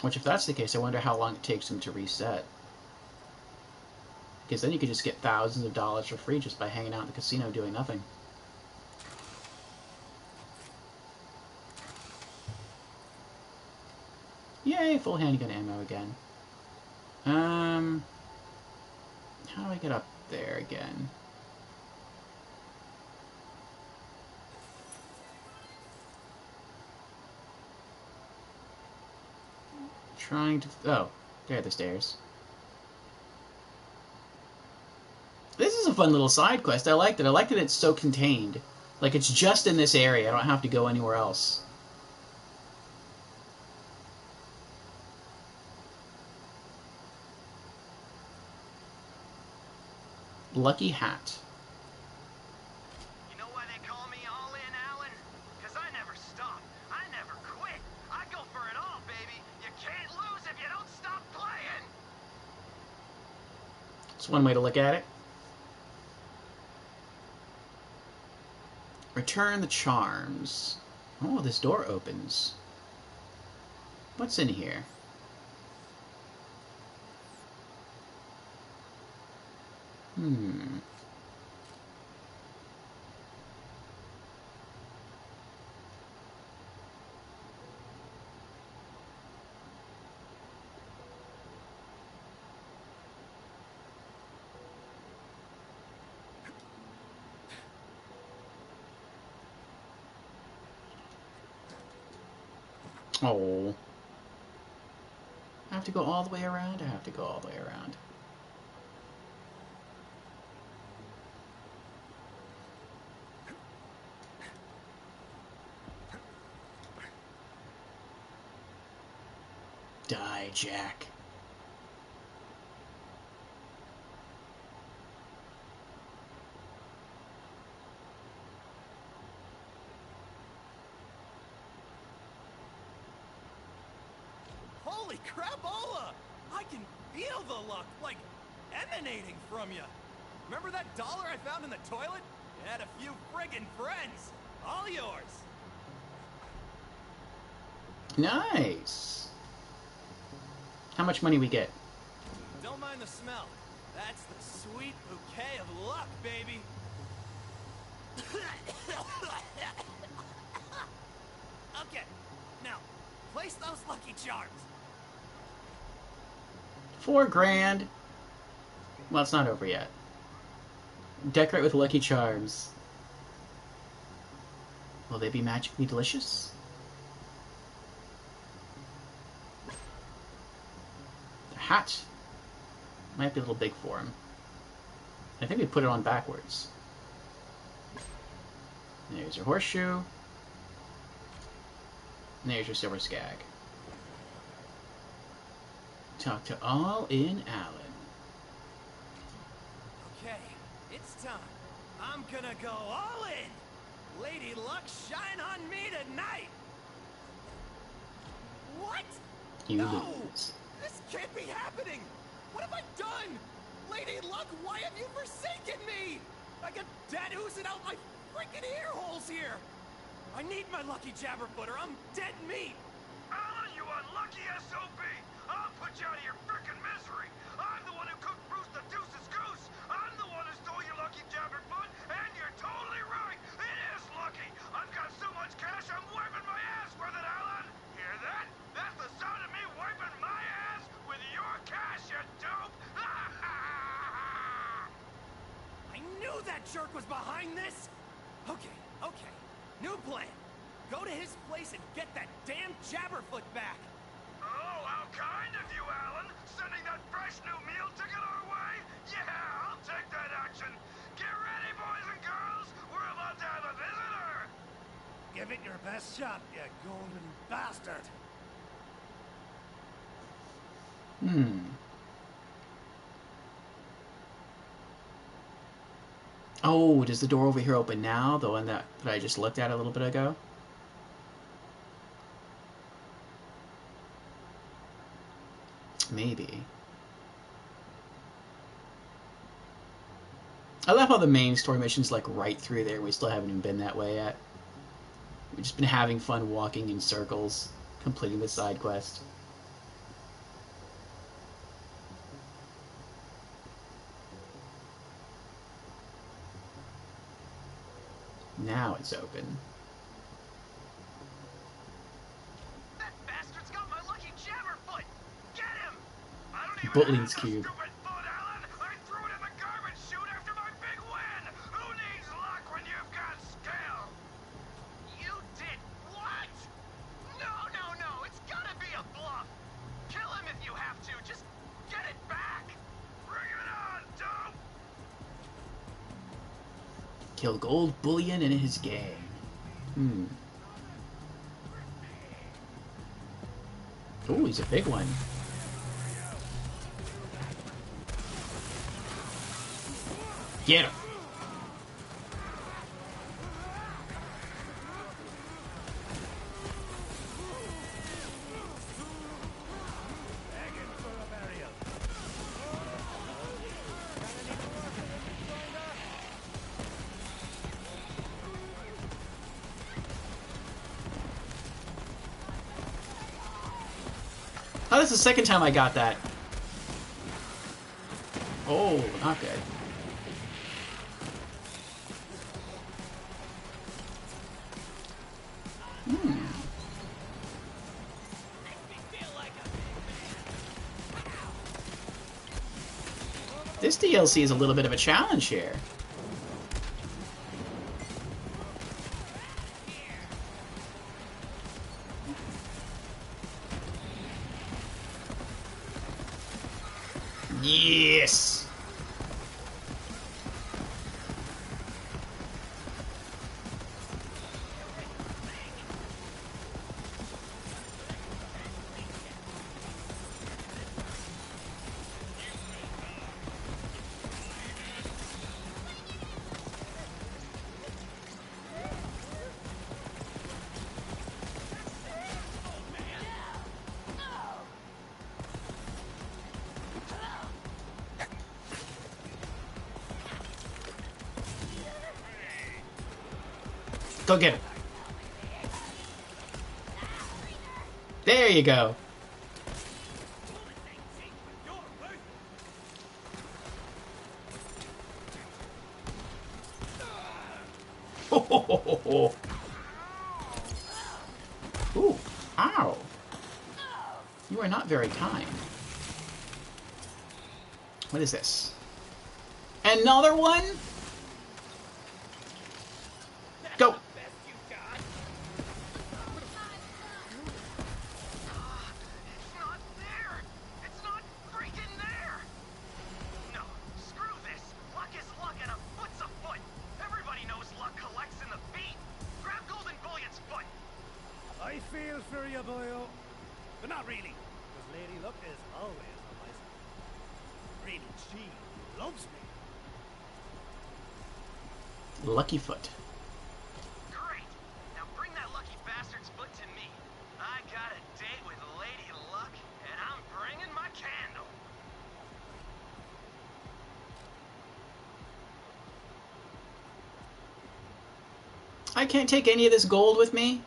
Which, if that's the case, I wonder how long it takes them to reset. Because then you could just get thousands of dollars for free just by hanging out in the casino doing nothing. Yay, full handgun ammo again. How do I get up there again? Trying to... Oh, there are the stairs. This is a fun little side quest. I liked it. I like that it's so contained. Like, it's just in this area. I don't have to go anywhere else. Lucky hat. You know why they call me All In Alan? Because I never stop. I never quit. I go for it all, baby. You can't lose if you don't stop playing. That's one way to look at it. Return the charms. Oh, this door opens. What's in here? Oh. I have to go all the way around? I have to go all the way around. Die, Jack. Holy crapola! I can feel the luck, like, emanating from you. Remember that dollar I found in the toilet? It had a few friggin' friends. All yours. Nice. How much money we get? Don't mind the smell. That's the sweet bouquet of luck, baby. Okay, now, place those lucky charms. 4 grand. Well, it's not over yet. Decorate with Lucky Charms. Will they be magically delicious? The hat might be a little big for him. I think we put it on backwards. There's your horseshoe. And there's your silver skag. Talk to All In Alan. Okay, it's time. I'm gonna go all in. Lady Luck, shine on me tonight. What? You No! lose. This can't be happening. What have I done? Lady Luck, why have you forsaken me? I got dead oozing out my freaking ear holes here. I need my lucky jabberfoot or I'm dead meat. Alan, you unlucky SOB! I'll put you out of your frickin' misery! I'm the one who cooked Bruce the Deuce's goose! I'm the one who stole your lucky jabberfoot, and you're totally right! It is lucky! I've got so much cash I'm wiping my ass with it, Alan! Hear that? That's the sound of me wiping my ass with your cash, you dope! I knew that jerk was behind this! Okay, okay. New plan. Go to his place and get that damn jabberfoot back. Oh, how kind of you, Alan! Sending that fresh new meal ticket our way? Yeah, I'll take that action! Get ready, boys and girls! We're about to have a visitor! Give it your best shot, you golden bastard. Oh, does the door over here open now? The one that I just looked at a little bit ago? maybe. I love how the main story mission's like right through there. We still haven't even been that way yet. We've just been having fun walking in circles, completing the side quest. Now it's open. That bastard's got my lucky jammer foot! Get him! I don't even Butling's have no cube. stupid foot, Alan! I threw it in the garbage chute after my big win! Who needs luck when you've got skill? You did what? No, no, no! It's gotta be a bluff! Kill him if you have to! Just get it back! Bring it on, dope! Kill gold bullion in his gang. Oh, he's a big one. Get him. Oh, that's the second time I got that. Oh, not good. This DLC is a little bit of a challenge here. Yes! Go get him. There you go. Ho, ho, ho, ho, ho. Ooh, ow. You are not very kind. What is this? Another one? Go. I feel for you, boyo. But not really, because Lady Luck is always on my side. Really, she loves me. Lucky foot. Great! Now bring that lucky bastard's foot to me. I got a date with Lady Luck, and I'm bringing my candle. I can't take any of this gold with me.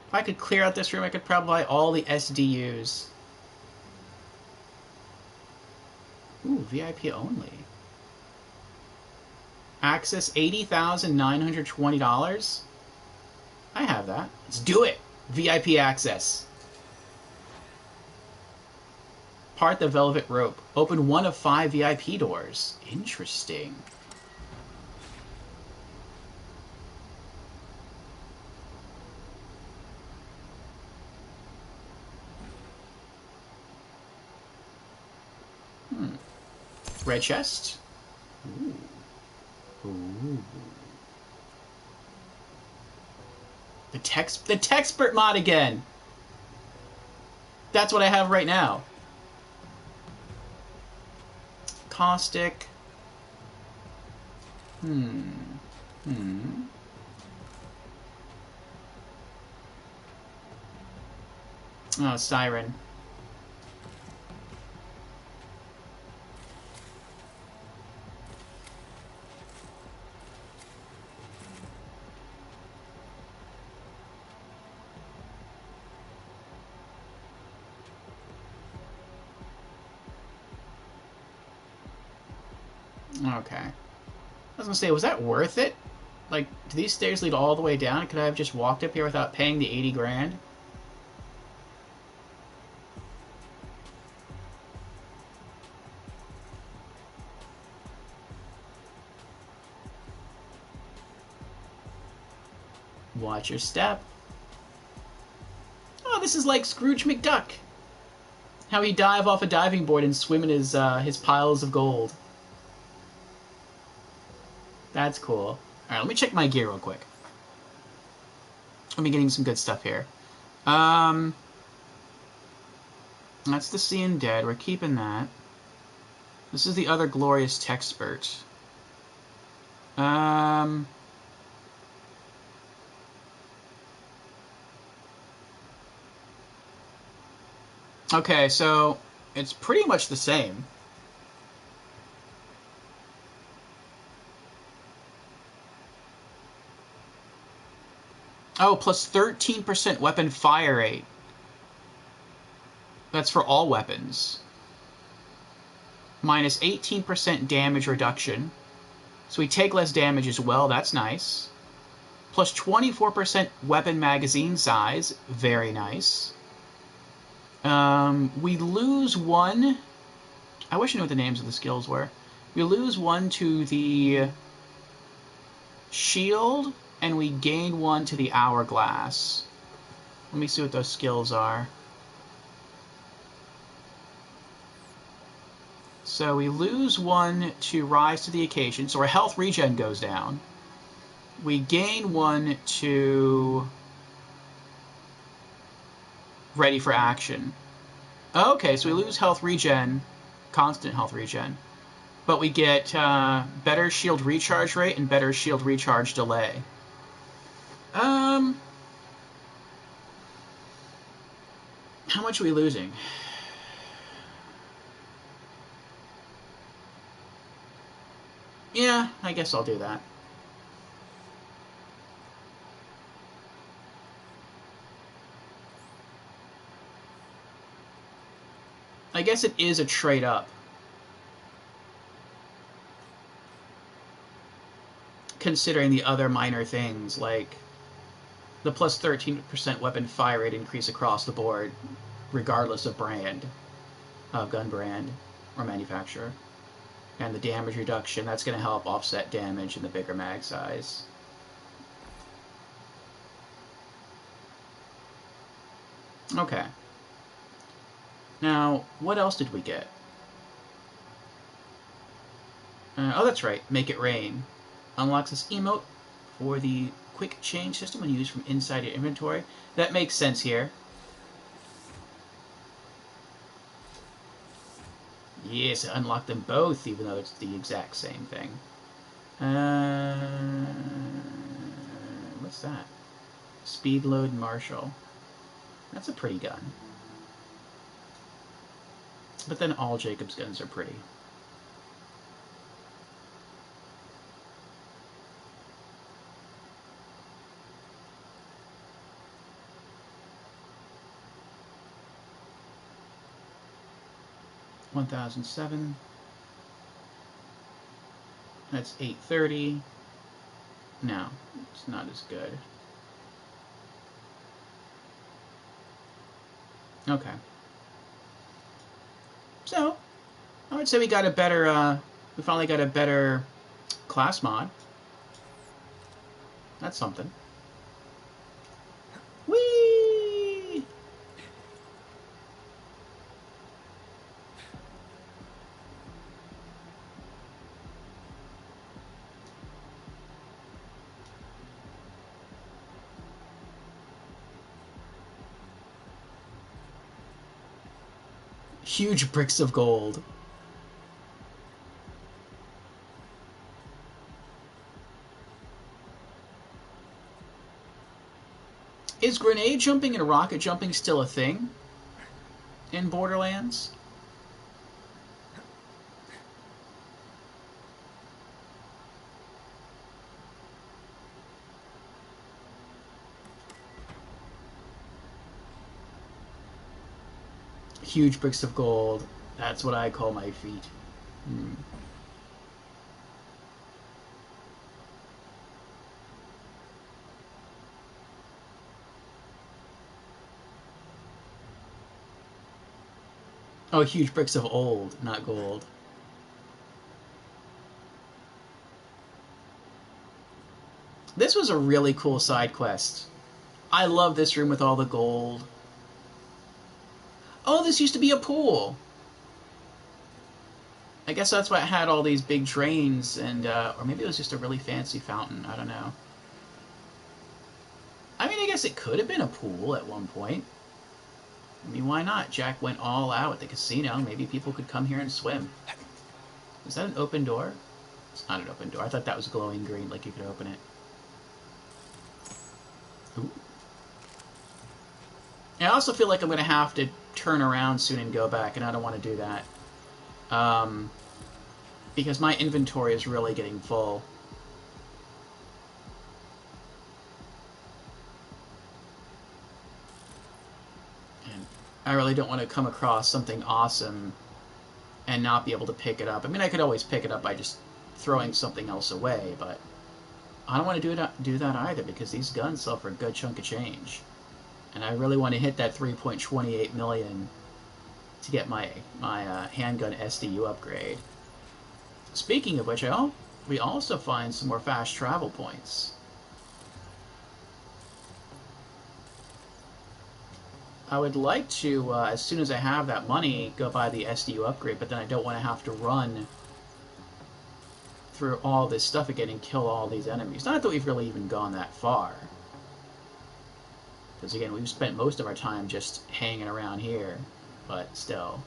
If I could clear out this room, I could probably buy all the SDUs. Ooh, VIP only. Access $80,920. I have that. Let's do it. VIP access. Part the velvet rope. Open one of 5 VIP doors. Interesting. Red chest. Ooh. Ooh. The Texpert mod again. That's what I have right now. Caustic. Oh, Siren. Okay. I was gonna say, was that worth it? Like, do these stairs lead all the way down? Could I have just walked up here without paying the 80 grand? Watch your step. Oh, this is like Scrooge McDuck. How he dive off a diving board and swim in his piles of gold. That's cool. Alright, let me check my gear real quick. Let me getting some good stuff here. That's the Seeing Dead. We're keeping that. This is the other glorious Techspert. Okay, so it's pretty much the same. Oh, plus 13% weapon fire rate. That's for all weapons. Minus 18% damage reduction. So we take less damage as well. That's nice. Plus 24% weapon magazine size. Very nice. We lose one. I wish I knew what the names of the skills were. We lose one to the shield, and we gain one to the hourglass. Let me see what those skills are. So we lose one to rise to the occasion, so our health regen goes down. We gain one to ready for action. Okay, so we lose health regen, constant health regen, but we get better shield recharge rate and better shield recharge delay. How much are we losing? Yeah, I guess I'll do that. I guess it is a trade up. Considering the other minor things, like the plus 13% weapon fire rate increase across the board, regardless of brand, of gun brand or manufacturer. And the damage reduction, that's going to help offset damage in the bigger mag size. Okay. Now, what else did we get? Oh, that's right. Make It Rain. Unlocks this emote for the quick change system when used from inside your inventory. That makes sense here. Yes, I unlocked them both, even though it's the exact same thing. What's that? Speed Load Marshal. That's a pretty gun. But then all Jacob's guns are pretty. $1,007. That's $830. No, it's not as good. Okay. So, I would say we got a better, we finally got a better class mod. That's something. Whee! Huge bricks of gold. Is grenade jumping and rocket jumping still a thing? in Borderlands. Huge bricks of gold. That's what I call my feet. Hmm. Oh, huge bricks of old, not gold. This was a really cool side quest. I love this room with all the gold. Oh, this used to be a pool. I guess that's why it had all these big drains, and or maybe it was just a really fancy fountain. I don't know. I mean, I guess it could have been a pool at one point. I mean, why not? Jack went all out at the casino. Maybe people could come here and swim. Is that an open door? It's not an open door. I thought that was glowing green, like you could open it. Ooh. I also feel like I'm going to have to turn around soon and go back, and I don't want to do that. Because my inventory is really getting full. And I really don't want to come across something awesome and not be able to pick it up. I mean, I could always pick it up by just throwing something else away, but I don't want to do that either, because these guns sell for a good chunk of change. And I really want to hit that 3.28 million to get my handgun SDU upgrade. Speaking of which, we also find some more fast travel points. I would like to, as soon as I have that money, go buy the SDU upgrade, but then I don't want to have to run through all this stuff again and kill all these enemies. Not that we've really even gone that far. Because again, we've spent most of our time just hanging around here, but still.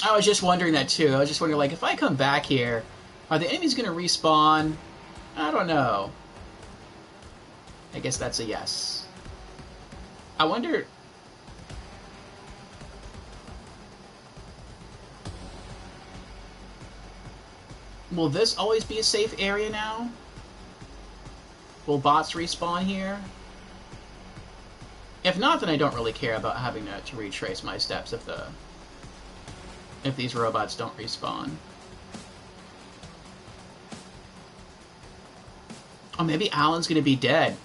I was just wondering that too. I was just wondering, like, if I come back here, are the enemies going to respawn? I don't know. I guess that's a yes. I wonder... Will this always be a safe area now? Will bots respawn here? If not, then I don't really care about having to retrace my steps if these robots don't respawn. Oh, maybe Alan's gonna be dead.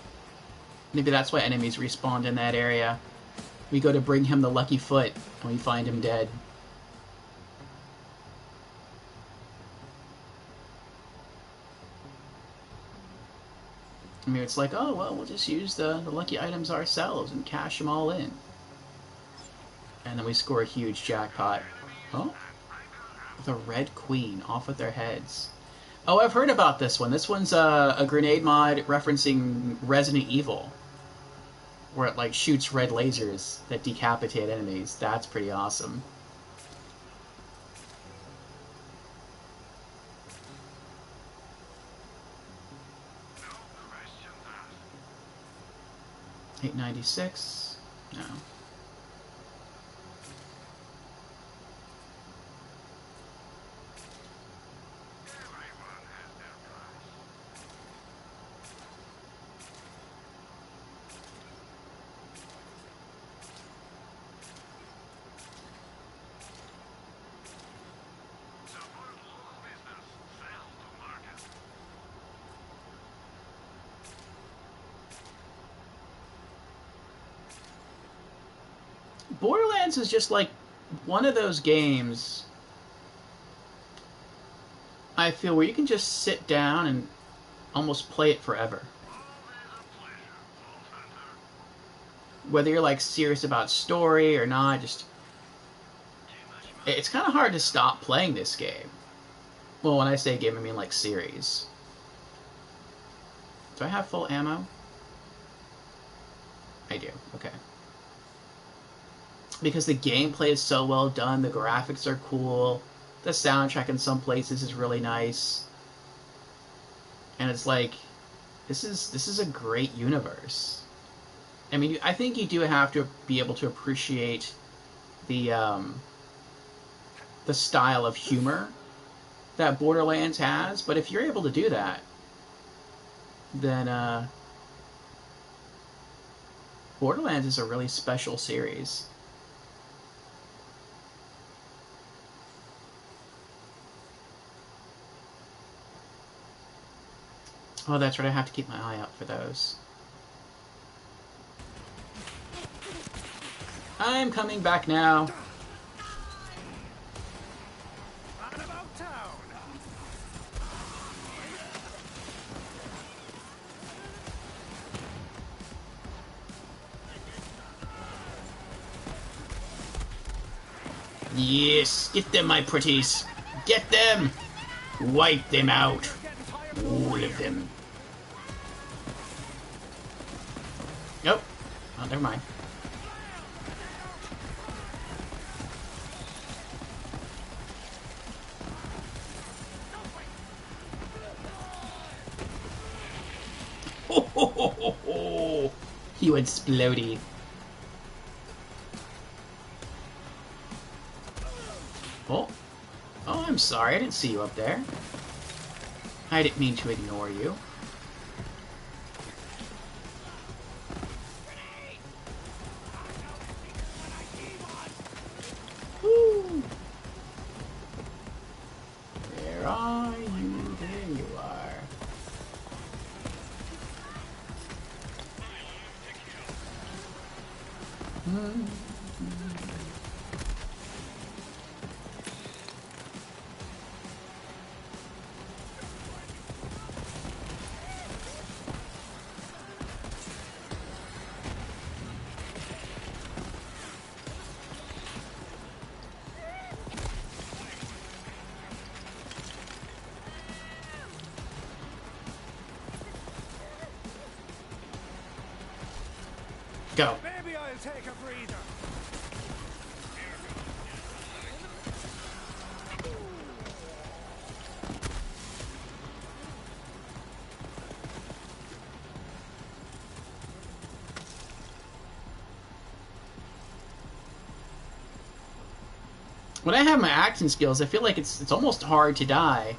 Maybe that's why enemies respawned in that area. We go to bring him the lucky foot, and we find him dead. I mean, it's like, oh, well, we'll just use the lucky items ourselves and cash them all in. And then we score a huge jackpot. Oh? The Red Queen, off with their heads. Oh, I've heard about this one. This one's a grenade mod referencing Resident Evil, where it, like, shoots red lasers that decapitate enemies. That's pretty awesome. $8.96. No. Borderlands is just like one of those games, I feel, where you can just sit down and almost play it forever. Whether you're like serious about story or not, just it's kind of hard to stop playing this game. Well, when I say game, I mean like series. Do I have full ammo? I do, okay. Because the gameplay is so well done, the graphics are cool, the soundtrack in some places is really nice, and it's like, this is a great universe. I mean, I think you do have to be able to appreciate the style of humor that Borderlands has, but if you're able to do that, then Borderlands is a really special series. Oh, that's right, I have to keep my eye out for those. I'm coming back now. Yes, get them, my pretties. Get them! Wipe them out. All of them. Nope. Oh, never mind. Ho ho ho ho ho! You explodey. Oh. Oh, I'm sorry. I didn't see you up there. I didn't mean to ignore you. Woo! Where are you? There you are. Go. Maybe I'll take a breather. When I have my action skills, I feel like it's almost hard to die.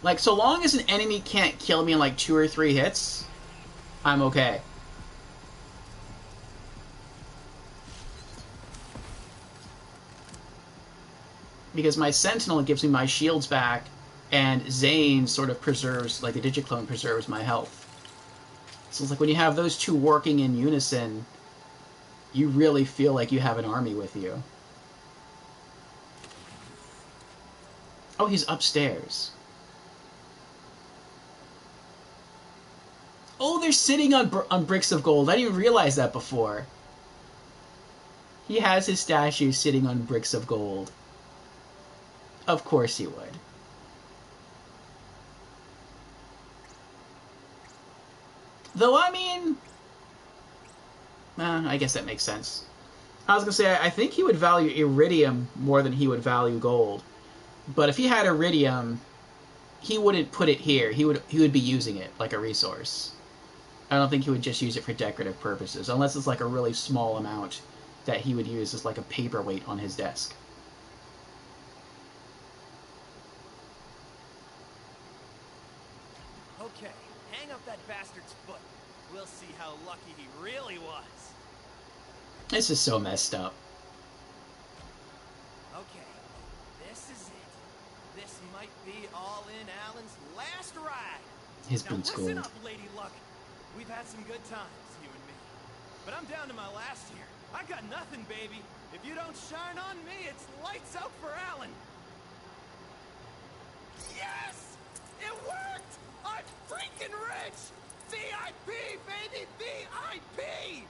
Like, so long as an enemy can't kill me in like 2 or 3 hits, I'm okay. Because my Sentinel gives me my shields back, and Zane sort of preserves, like the Digiclone preserves my health. So it's like when you have those two working in unison, you really feel like you have an army with you. Oh, he's upstairs. Oh, they're sitting on bricks of gold. I didn't even realize that before. He has his statue sitting on bricks of gold. Of course he would. Though, I mean... I guess that makes sense. I was going to say, I think he would value iridium more than he would value gold. But if he had iridium, he wouldn't put it here. He would be using it like a resource. I don't think he would just use it for decorative purposes, unless it's like a really small amount that he would use as like a paperweight on his desk. Okay, hang up that bastard's foot. We'll see how lucky he really was. This is so messed up. Okay, this is it. This might be all in Alan's last ride. His Now boots listen gold. up, Lady Luck. We've had some good times, you and me. But I'm down to my last here. I got nothing, baby. If you don't shine on me, it's lights out for Alan. Yes! It worked! I'm freaking rich! VIP, baby! VIP!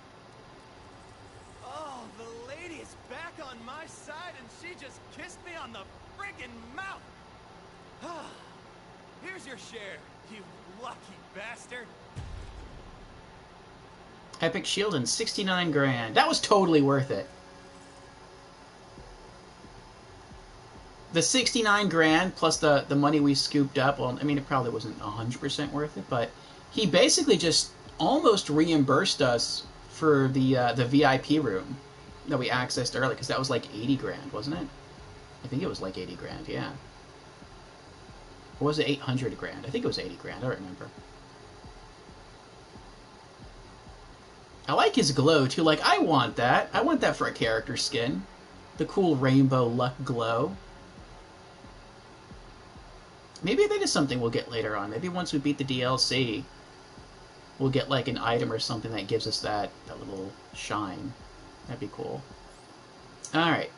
Oh, the lady is back on my side and she just kissed me on the friggin' mouth. Here's your share, you lucky bastard. Epic shield and 69 grand. That was totally worth it. the 69 grand plus the money we scooped up, well, I mean, it probably wasn't 100% worth it, but he basically just almost reimbursed us for the VIP room that we accessed early, because that was like 80 grand, wasn't it? I think it was like 80 grand, yeah. Or was it 800 grand? I think it was 80 grand, I don't remember. I like his glow, too. Like, I want that. I want that for a character skin. The cool rainbow luck glow. Maybe that is something we'll get later on. Maybe once we beat the DLC, we'll get, like, an item or something that gives us that little shine. That'd be cool. Alright,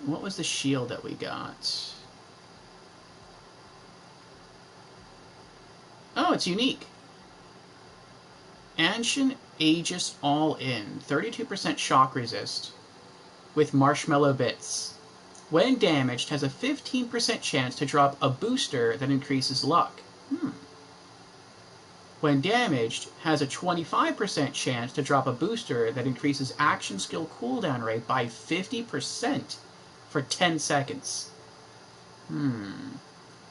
what was the shield that we got? Oh, it's unique. Ancient Aegis All-In. 32% shock resist with marshmallow bits. When damaged, has a 15% chance to drop a booster that increases luck. When damaged, has a 25% chance to drop a booster that increases action skill cooldown rate by 50% for 10 seconds.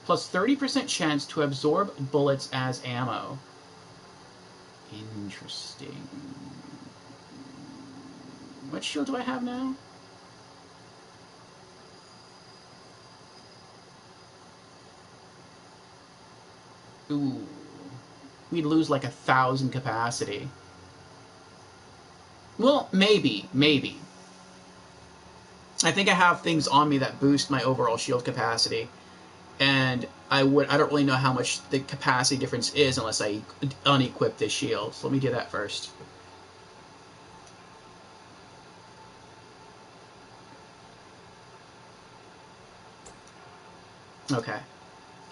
Plus 30% chance to absorb bullets as ammo. Interesting. What shield do I have now? Ooh. We'd lose like 1,000 capacity. Well, maybe. I think I have things on me that boost my overall shield capacity. And I don't really know how much the capacity difference is unless I unequip this shield. So let me do that first. Okay.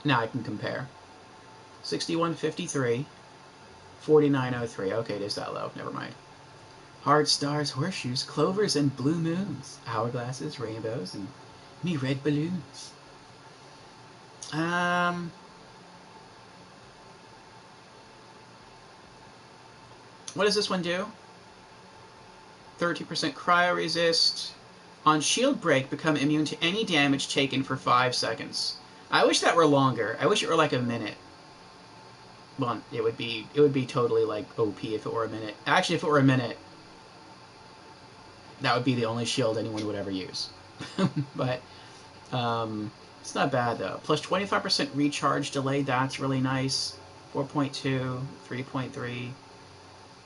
Now I can compare. 6153, 4903. Okay, it is that low. Never mind. Hard stars, horseshoes, clovers, and blue moons. Hourglasses, rainbows, and me red balloons. What does this one do? 30% cryo resist. On shield break, become immune to any damage taken for 5 seconds. I wish that were longer. I wish it were like a minute. Well, it would be totally like OP if it were a minute. Actually, if it were a minute, that would be the only shield anyone would ever use. But it's not bad though. Plus 25% recharge delay. That's really nice. 4.2, 3.3.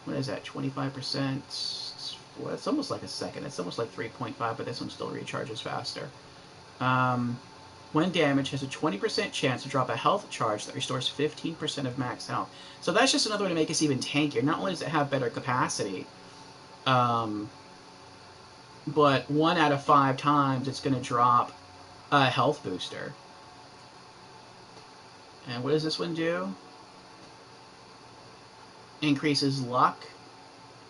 What is that? 25%. Well, it's almost like a second. It's almost like 3.5, but this one still recharges faster. When damaged, has a 20% chance to drop a health charge that restores 15% of max health. So that's just another way to make us even tankier. Not only does it have better capacity, but 1 out of 5 times it's going to drop a health booster. And what does this one do? Increases luck.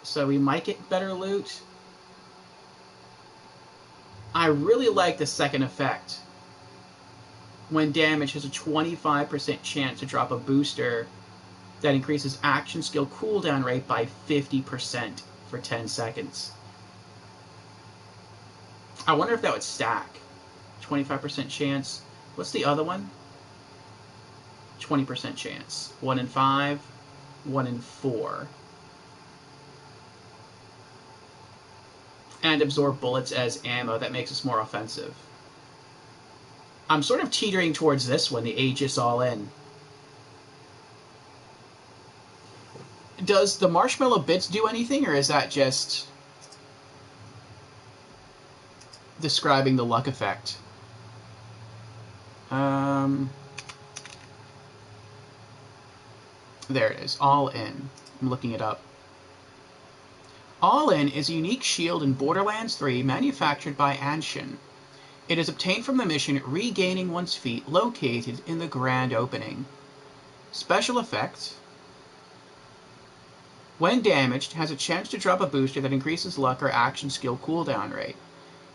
So we might get better loot. I really like the second effect. When damaged, has a 25% chance to drop a booster that increases action skill cooldown rate by 50% for 10 seconds. I wonder if that would stack. 25% chance. What's the other one? 20% chance. 1 in 5, 1 in 4. And absorb bullets as ammo. That makes us more offensive. I'm sort of teetering towards this one, the Aegis All-In. Does the marshmallow bits do anything, or is that just describing the luck effect? There it is, All-In. I'm looking it up. All-In is a unique shield in Borderlands 3 manufactured by Anshin. It is obtained from the mission Regaining One's Feet, located in the Grand Opening. Special effect. When damaged, has a chance to drop a booster that increases luck or action skill cooldown rate.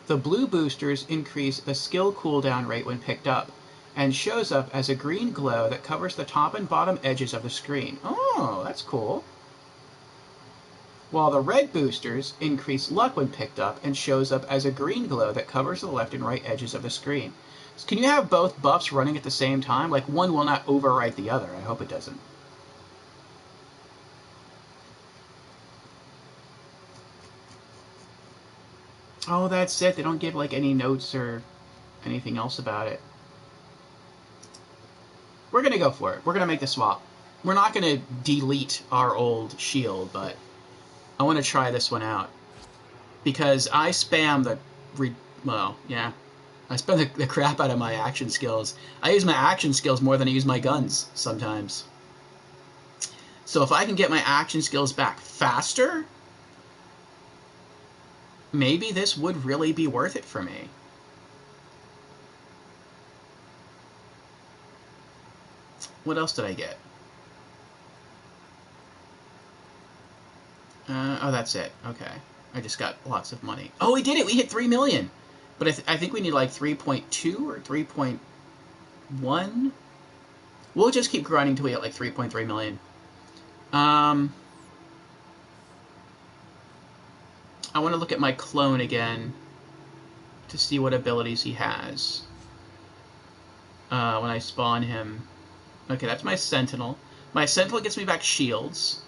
The blue boosters increase the skill cooldown rate when picked up, and shows up as a green glow that covers the top and bottom edges of the screen. Oh, that's cool. while the red boosters increase luck when picked up and shows up as a green glow that covers the left and right edges of the screen. So can you have both buffs running at the same time? Like, one will not overwrite the other. I hope it doesn't. Oh, that's it. They don't give, like, any notes or anything else about it. We're going to go for it. We're going to make the swap. We're not going to delete our old shield, but I want to try this one out. Because I spam the... well, yeah. I spam the crap out of my action skills. I use my action skills more than I use my guns sometimes. So if I can get my action skills back faster, maybe this would really be worth it for me. What else did I get? Oh, that's it. Okay. I just got lots of money. Oh, we did it! We hit 3 million! But I think we need like 3.2 or 3.1. We'll just keep grinding until we get like 3.3 million. I want to look at my clone again to see what abilities he has when I spawn him. Okay, that's my Sentinel. My Sentinel gets me back shields.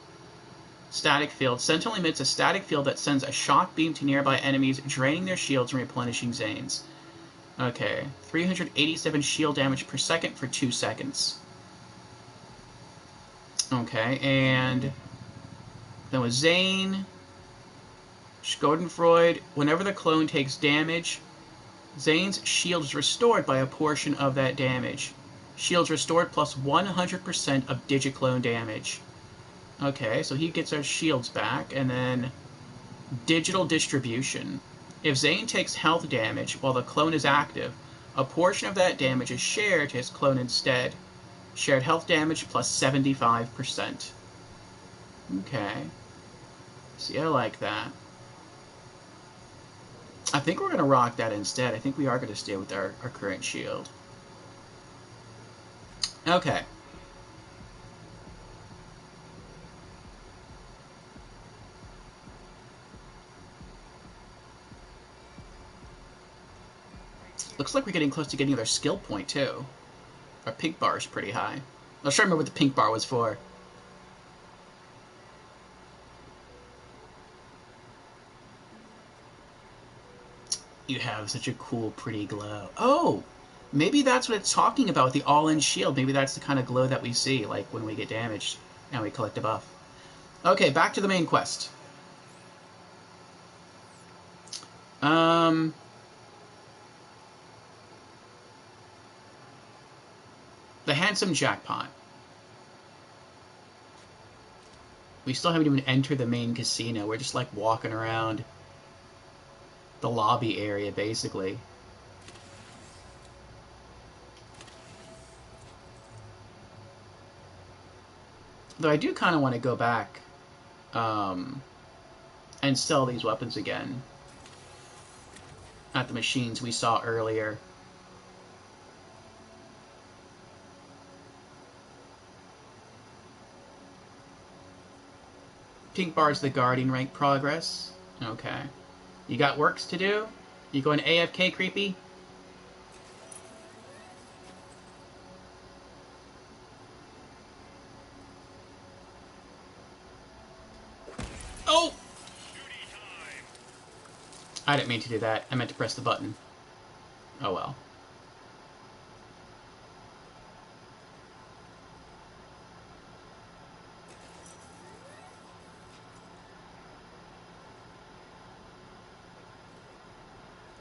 Static field. Sentinel emits a static field that sends a shock beam to nearby enemies, draining their shields and replenishing Zane's. Okay, 387 shield damage per second for 2 seconds. Okay, and then with Zane, Schadenfreude, whenever the clone takes damage, Zane's shield is restored by a portion of that damage. Shields restored plus 100% of Digiclone damage. Okay, so he gets our shields back, and then digital distribution. If Zane takes health damage while the clone is active, a portion of that damage is shared to his clone instead. Shared health damage plus 75%. Okay. See, I like that. I think we're going to rock that instead. I think we are going to stay with our current shield. Okay. Looks like we're getting close to getting another skill point, too. Our pink bar is pretty high. I was trying to remember what the pink bar was for. You have such a cool, pretty glow. Oh! Maybe that's what it's talking about, the all-in shield. Maybe that's the kind of glow that we see, like, when we get damaged and we collect a buff. Okay, back to the main quest. The handsome Jackpot. We still haven't even entered the main casino. We're just, like, walking around the lobby area, basically. Though I do kind of want to go back and sell these weapons again at the machines we saw earlier. Pink bar's the guardian rank progress. Okay. You got works to do? You going AFK, creepy? Oh! I didn't mean to do that. I meant to press the button. Oh well.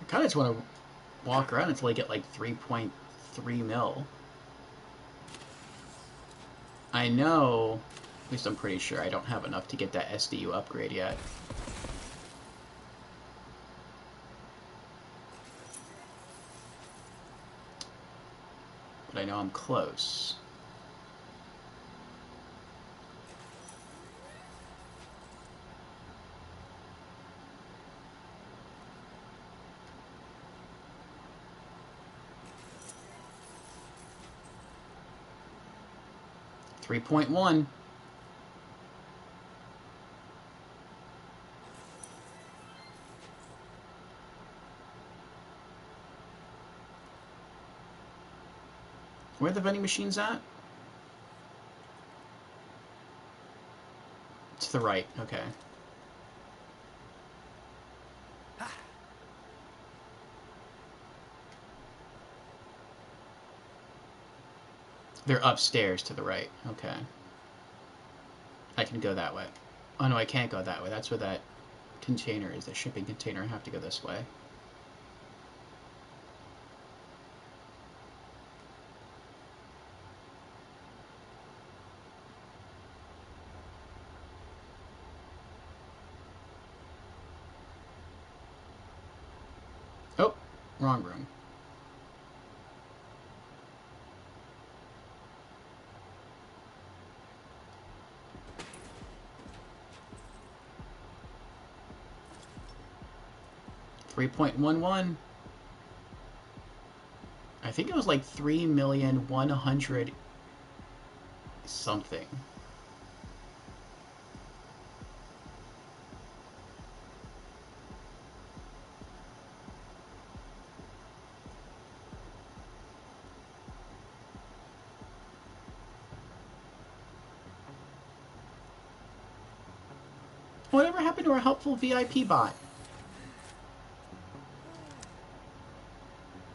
I kind of just want to walk around until I get like 3.3 mil. I know, at least I'm pretty sure, I don't have enough to get that SDU upgrade yet. But I know I'm close. .1. Where are the vending machines at? To the right, okay. They're upstairs to the right, okay. I can go that way. Oh no, I can't go that way. That's where that container is, the shipping container. I have to go this way. Oh, wrong room. $3.11. I think it was like 3,100,000 something. Whatever happened to our helpful VIP bot?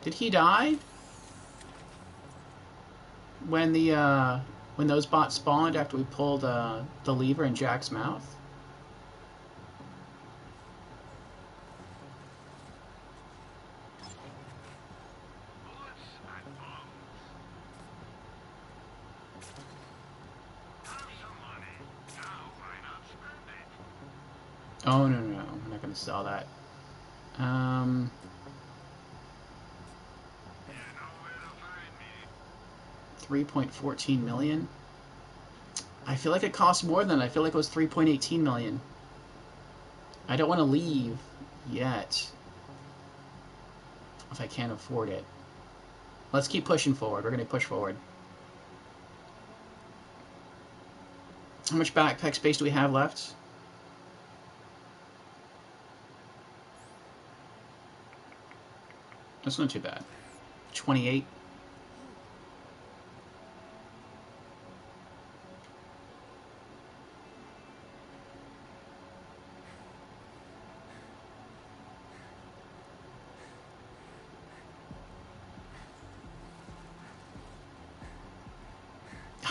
Did he die? When the when those bots spawned after we pulled the lever in Jack's mouth? Oh no, I'm not gonna sell that. 3.14 million. I feel like it cost more than that. I feel like it was 3.18 million. I don't want to leave yet if I can't afford it. Let's keep pushing forward. We're gonna push forward. How much backpack space do we have left? That's not too bad. 28.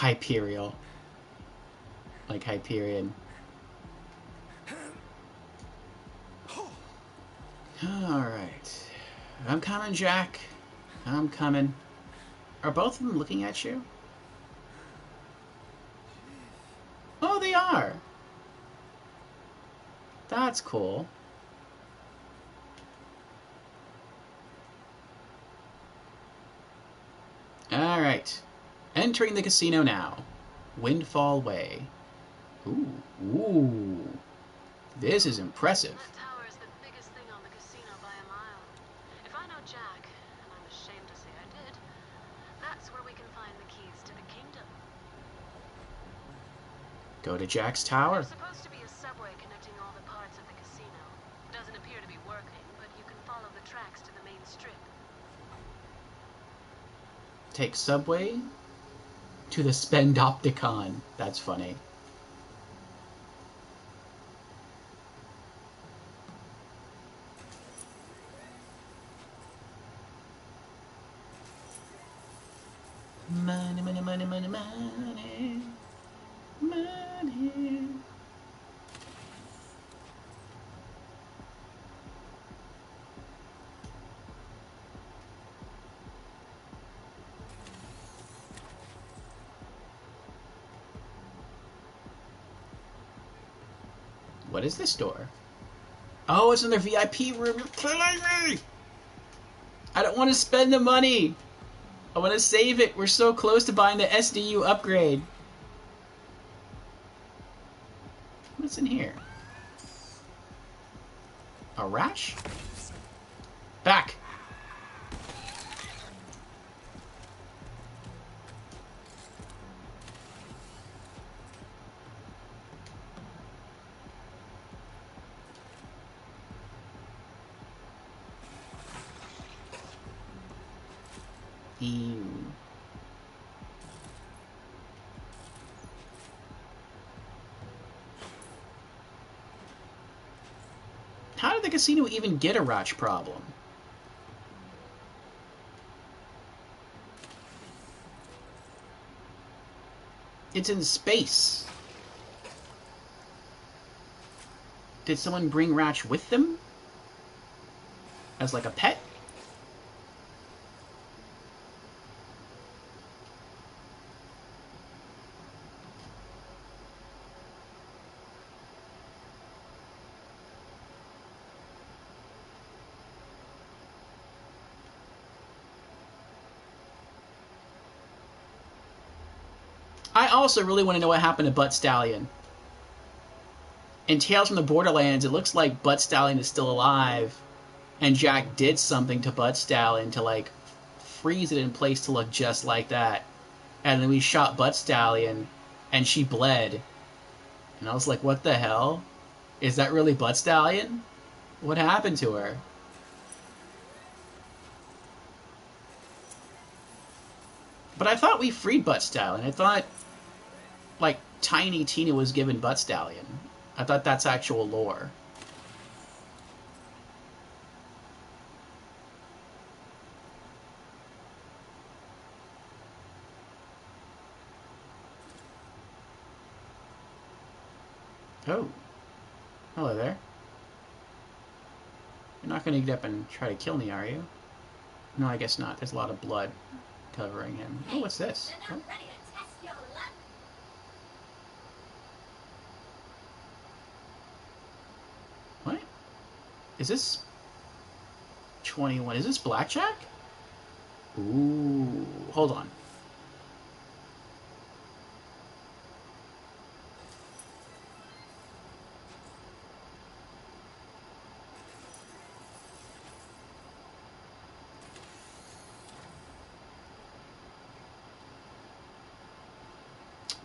Hyperial. Like Hyperion. Alright. I'm coming, Jack. I'm coming. Are both of them looking at you? Oh, they are. That's cool. Alright. Entering the casino now. Windfall Way. Ooh. This is impressive. That tower is the biggest thing on the casino by a mile. If I know Jack, and I'm ashamed to say I did, that's where we can find the keys to the kingdom. Go to Jack's tower. There's supposed to be a subway connecting all the parts of the casino. Doesn't appear to be working, but you can follow the tracks to the main strip. Take subway to the Spendopticon. That's funny. Money, money, money, money, money. Money. What is this door? Oh, it's in their VIP room. You're killing me! I don't want to spend the money. I want to save it. We're so close to buying the SDU upgrade. What's in here? A rash? Back! Ew. did the casino even get a Ratch problem? It's in space. Did someone bring Ratch with them? As like a pet? I also really want to know what happened to Butt Stallion. In Tales from the Borderlands, it looks like Butt Stallion is still alive, and Jack did something to Butt Stallion to, like, freeze it in place to look just like that. And then we shot Butt Stallion, and she bled. And I was like, what the hell? Is that really Butt Stallion? What happened to her? But I thought we freed Butt Stallion. I thought, like, Tiny Tina was given Butt Stallion. I thought that's actual lore. Oh. Hello there. You're not going to get up and try to kill me, are you? No, I guess not. There's a lot of blood covering him. Oh, what's this? Oh. What? Is this 21? Is this blackjack? Ooh. Hold on.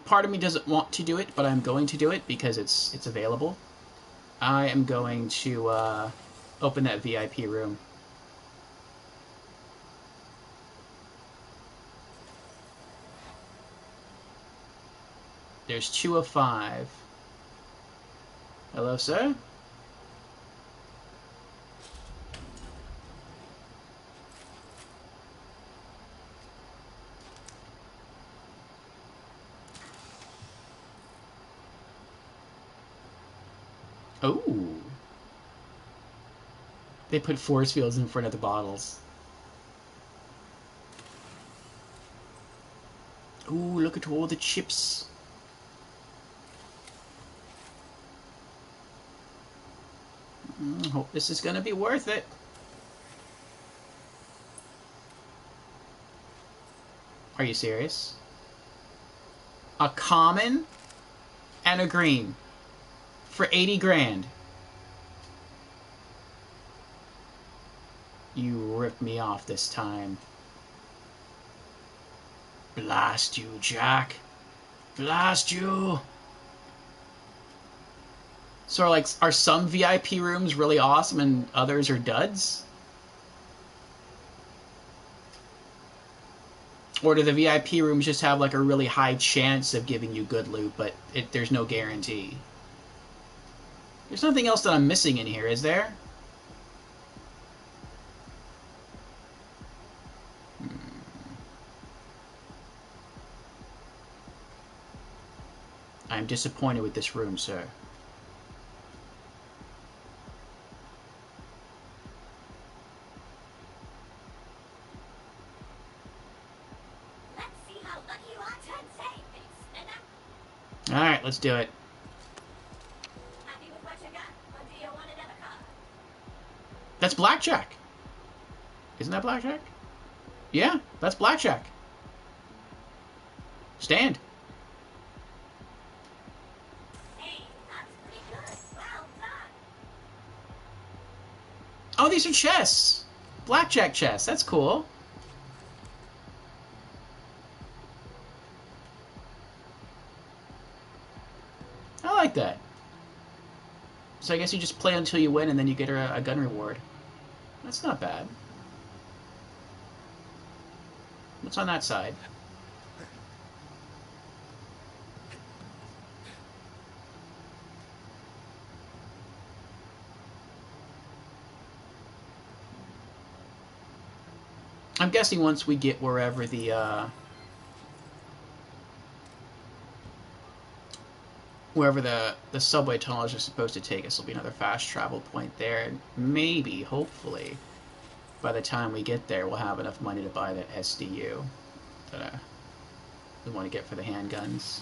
Part of me doesn't want to do it, but I'm going to do it because it's available. I am going to open that VIP room. There's 2 of 5. Hello, sir? Oh. They put force fields in front of the bottles. Ooh, look at all the chips. Hope this is gonna be worth it. Are you serious? A common and a green for 80 grand. You ripped me off this time. Blast you, Jack. Blast you. So, like, are some VIP rooms really awesome and others are duds? Or do the VIP rooms just have, like, a really high chance of giving you good loot, but there's no guarantee? There's nothing else that I'm missing in here, is there? I'm disappointed with this room, sir. Alright, let's do it. That's blackjack. Isn't that blackjack? Yeah, that's blackjack. Stand. Hey, that's pretty good. Well done. Oh, these are chess. Blackjack chess. That's cool. I like that. So I guess you just play until you win and then you get a gun reward. That's not bad. What's on that side? I'm guessing once we get wherever the subway tunnels are supposed to take us, will be another fast travel point there, and maybe, hopefully, by the time we get there, we'll have enough money to buy that SDU that we want to get for the handguns.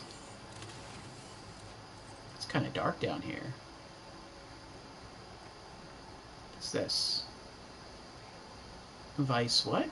It's kind of dark down here. What's this? Vice what?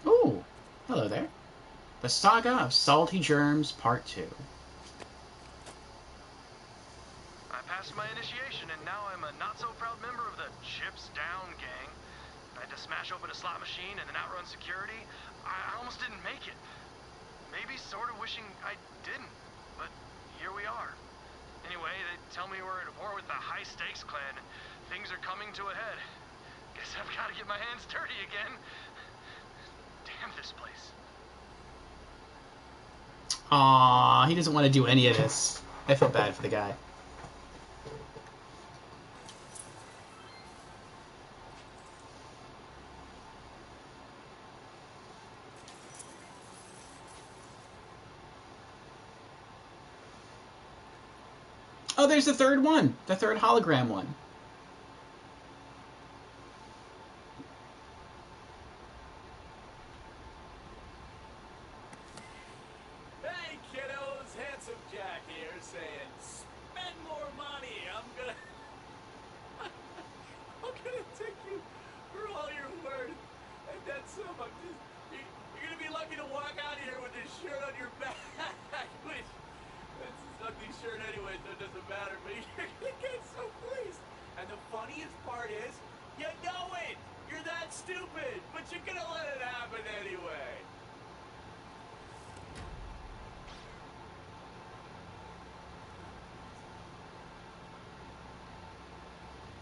Oh, hello there. The Saga of Salty Germs, Part 2. I passed my initiation, and now I'm a not-so-proud member of the Chips Down gang. I had to smash open a slot machine and then outrun security. I almost didn't make it. Maybe sort of wishing I didn't, but here we are. Anyway, they tell me we're at war with the High Stakes clan, and things are coming to a head. Guess I've got to get my hands dirty again. Damn this place. Aww, he doesn't want to do any of this. I feel bad for the guy. Oh, there's the third one. The third hologram one. Hey kiddos, Handsome Jack here saying, spend more money. I'm gonna take you for all your word. And then some. You're gonna be lucky to walk out here with this shirt on your back. Which, it's an ugly shirt anyway, so it doesn't matter. But you're gonna get so pleased. And the funniest part is, you know it. You're that stupid, but you're gonna let it happen anyway.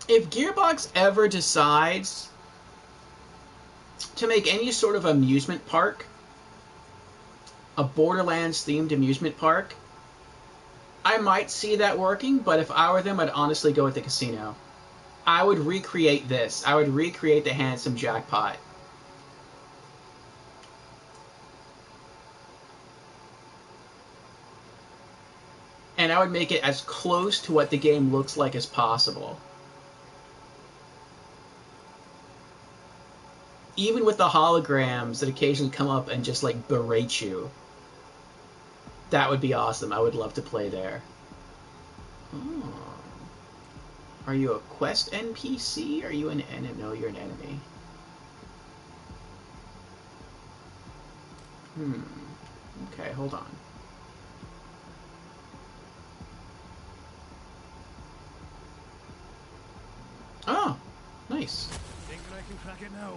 If Gearbox ever decides to make any sort of amusement park, a Borderlands-themed amusement park, I might see that working, but if I were them, I'd honestly go with the casino. I would recreate this. I would recreate the Handsome Jackpot. And I would make it as close to what the game looks like as possible. Even with the holograms that occasionally come up and just, like, berate you. That would be awesome. I would love to play there. Oh. Are you a quest NPC? Are you an enemy? No, you're an enemy. Okay, hold on. Oh, nice. Think that I can crack it now?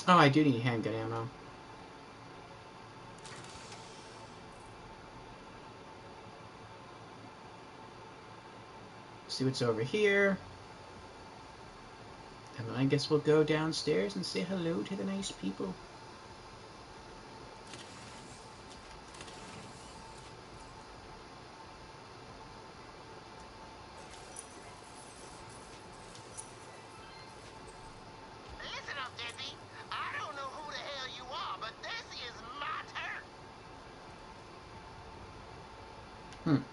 Oh, I do need handgun ammo. See what's over here. And then I guess we'll go downstairs and say hello to the nice people. Listen up, Dizzy. I don't know who the hell you are, but this is my turn.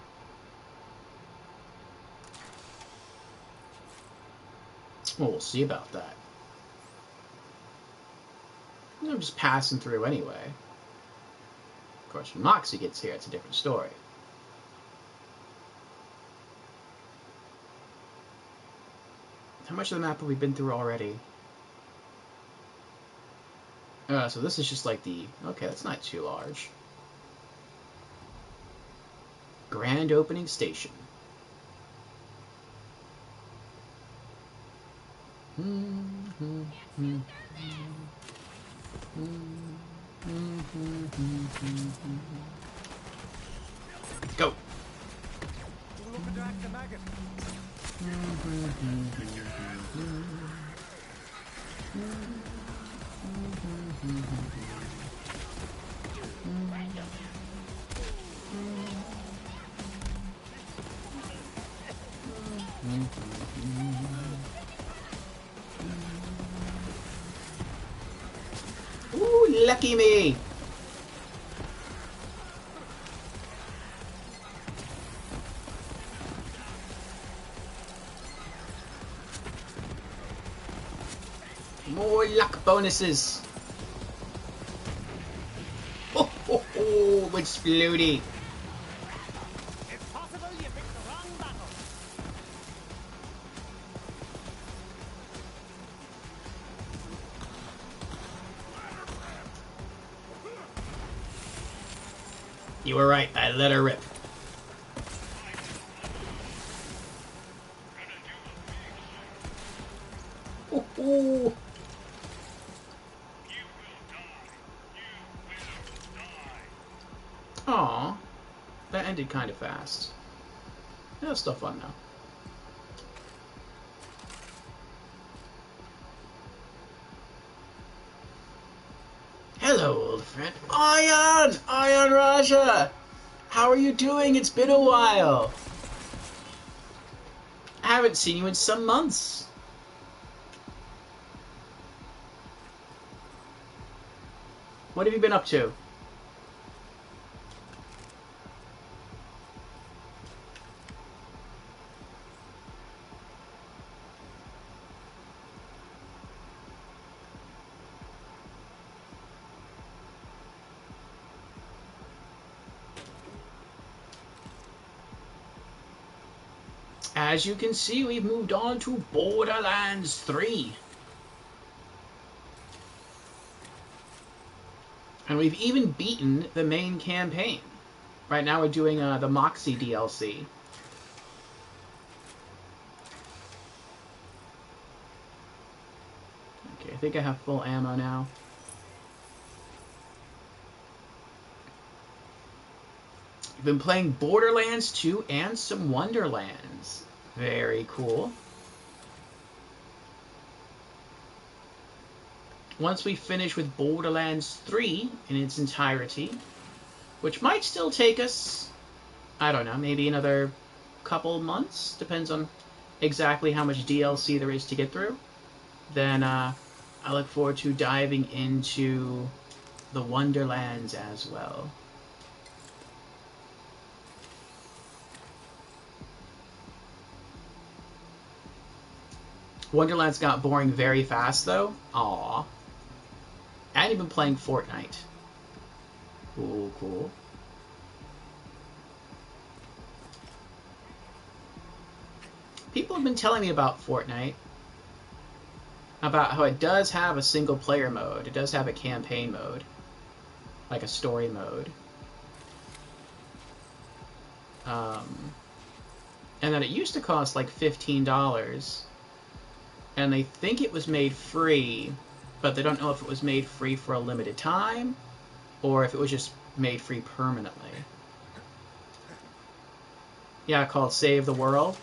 Well, we'll see about that. I'm just passing through anyway. Of course, when Moxie gets here, it's a different story. How much of the map have we been through already? So this is just like the... Okay, that's not too large. Grand opening station. Go. Ooh, lucky me! More luck bonuses! Oh, oh, oh, explodey! It's possible you picked the wrong battle. You were right, I let her rip. Oh, oh. Aw, that ended kind of fast. That was still fun though. Hello, old friend. Ion! Ion Raja! How are you doing? It's been a while. I haven't seen you in some months. What have you been up to? As you can see, we've moved on to Borderlands 3. And we've even beaten the main campaign. Right now we're doing the Moxie DLC. Okay, I think I have full ammo now. We've been playing Borderlands 2 and some Wonderlands. Very cool. Once we finish with Borderlands 3 in its entirety, which might still take us, I don't know, maybe another couple months, depends on exactly how much DLC there is to get through, then I look forward to diving into the Wonderlands as well. Wonderlands got boring very fast, though. Aww. I hadn't been playing Fortnite. Cool, cool. People have been telling me about Fortnite. About how it does have a single-player mode. It does have a campaign mode. Like a story mode. And that it used to cost like $15. And they think it was made free, but they don't know if it was made free for a limited time, or if it was just made free permanently. Yeah, called Save the World.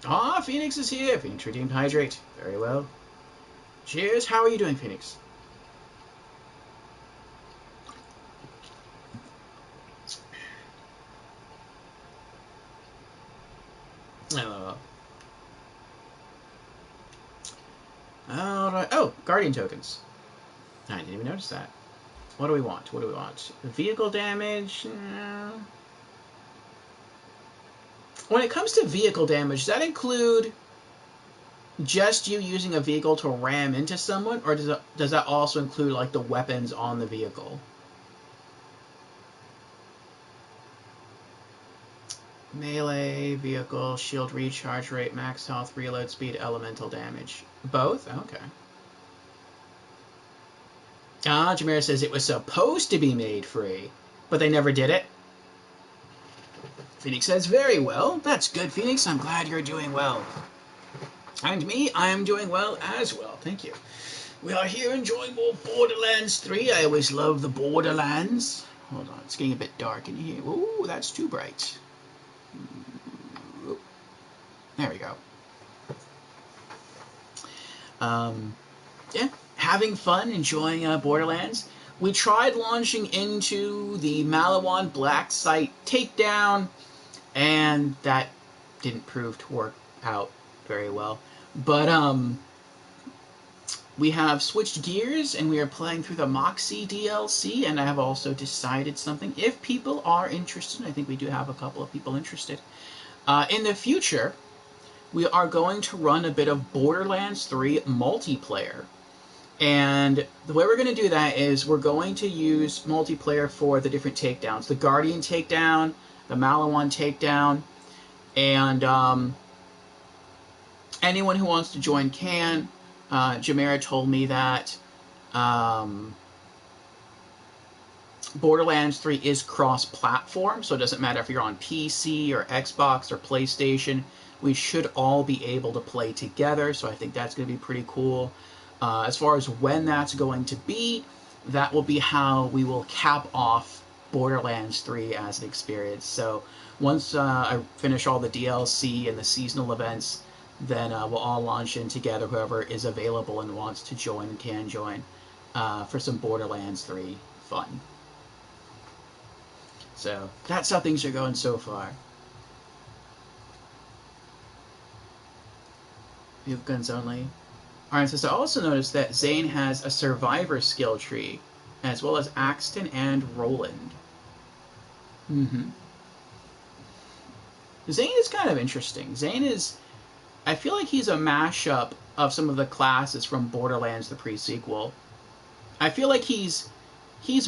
Ah, Phoenix is here. Phoenix redeemed Hydrate. Very well. Cheers. How are you doing, Phoenix? Alright. Oh, Guardian tokens. I didn't even notice that. What do we want? What do we want? Vehicle damage? When it comes to vehicle damage, does that include just you using a vehicle to ram into someone, or does that also include like the weapons on the vehicle? Melee, vehicle, shield recharge rate, max health, reload speed, elemental damage. Both? Okay. Jameer says it was supposed to be made free, but they never did it. Phoenix says, very well. That's good, Phoenix. I'm glad you're doing well. And me, I am doing well as well. Thank you. We are here enjoying more Borderlands 3. I always love the Borderlands. Hold on, it's getting a bit dark in here. Ooh, that's too bright. There we go. Yeah, having fun, enjoying Borderlands. We tried launching into the Malawan Black Site takedown, and that didn't prove to work out very well. But we have switched gears, and we are playing through the Moxie DLC, and I have also decided something. If people are interested, I think we do have a couple of people interested, in the future, we are going to run a bit of Borderlands 3 multiplayer. And the way we're going to do that is we're going to use multiplayer for the different takedowns. The Guardian takedown, the Malawan takedown, and anyone who wants to join can. Jamera told me that Borderlands 3 is cross-platform, so it doesn't matter if you're on PC or Xbox or PlayStation. We should all be able to play together, so I think that's going to be pretty cool. As far as when that's going to be, that will be how we will cap off Borderlands 3 as an experience. So once I finish all the DLC and the seasonal events, then we'll all launch in together, whoever is available and wants to join and can join, for some Borderlands 3 fun. So that's how things are going so far. Vehicle guns only. Alright, so I also noticed that Zane has a survivor skill tree, as well as Axton and Roland. Zane is kind of interesting. Zane is... I feel like he's a mashup of some of the classes from Borderlands, the pre-sequel. I feel like he's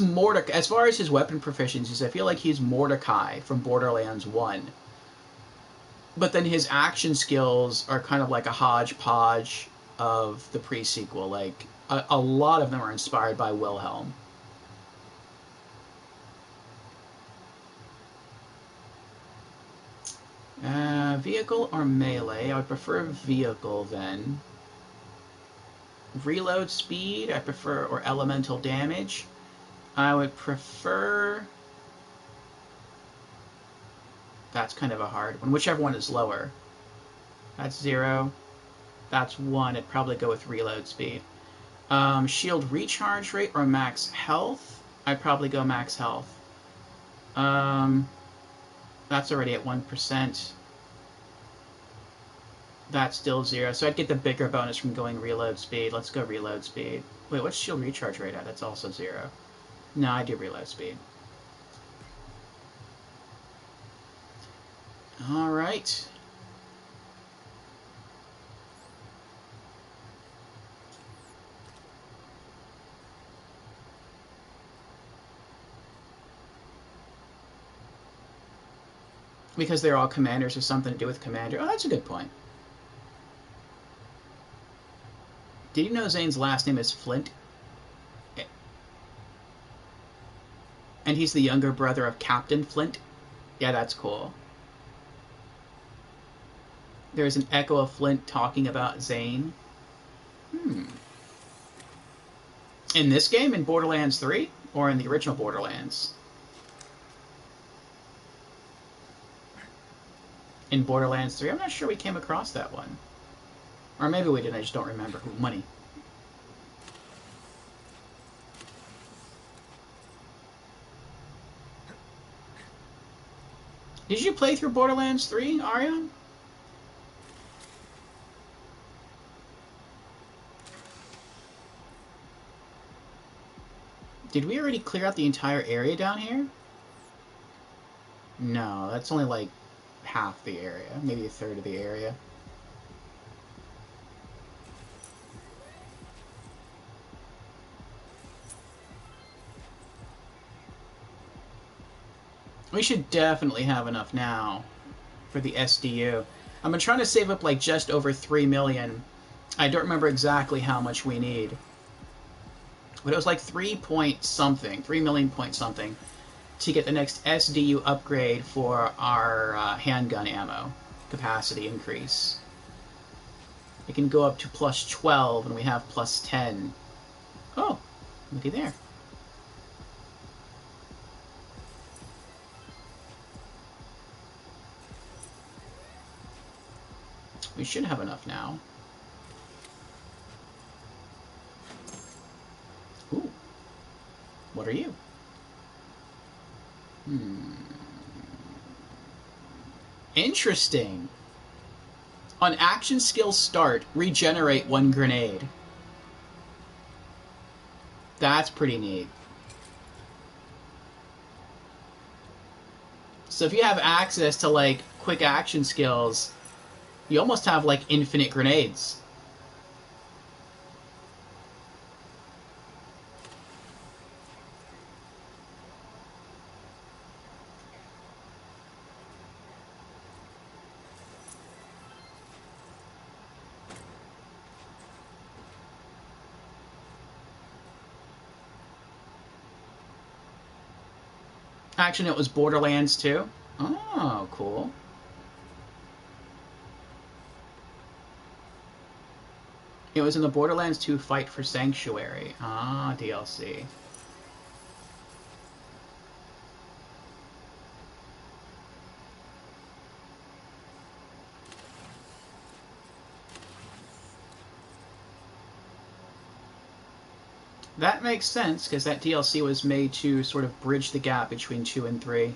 Mordecai... As far as his weapon proficiencies, I feel like he's Mordecai from Borderlands 1. But then his action skills are kind of like a hodgepodge of the pre-sequel. Like, a lot of them are inspired by Wilhelm. Vehicle or melee? I would prefer vehicle then. Reload speed, I prefer, or elemental damage. I would prefer... That's kind of a hard one. Whichever one is lower. That's 0. That's 1. I'd probably go with reload speed. Shield recharge rate or max health? I'd probably go max health. That's already at 1%. That's still 0. So I'd get the bigger bonus from going reload speed. Let's go reload speed. Wait, what's shield recharge rate at? That's also 0. No, I do reload speed. Alright. Because they're all commanders or something to do with commander. Oh, that's a good point. Did you know Zane's last name is Flint? And he's the younger brother of Captain Flint? Yeah, that's cool. There's an echo of Flint talking about Zane. In this game, in Borderlands 3? Or in the original Borderlands? In Borderlands 3? I'm not sure we came across that one. Or maybe we didn't, I just don't remember. Ooh, money. Did you play through Borderlands 3, Ariane? Did we already clear out the entire area down here? No, that's only like half the area. Maybe a third of the area. We should definitely have enough now for the SDU. I've been trying to save up like just over 3 million. I don't remember exactly how much we need. But it was like 3 million point something to get the next SDU upgrade for our handgun ammo capacity increase. It can go up to plus 12 and we have plus 10. Oh, looky there. We should have enough now. Ooh. What are you? Interesting. On action skill start, regenerate 1 grenade. That's pretty neat. So if you have access to like quick action skills, you almost have like infinite grenades. Actually, it was Borderlands 2. Oh, cool. It was in the Borderlands 2 Fight for Sanctuary. Ah, DLC. That makes sense, because that DLC was made to sort of bridge the gap between 2 and 3.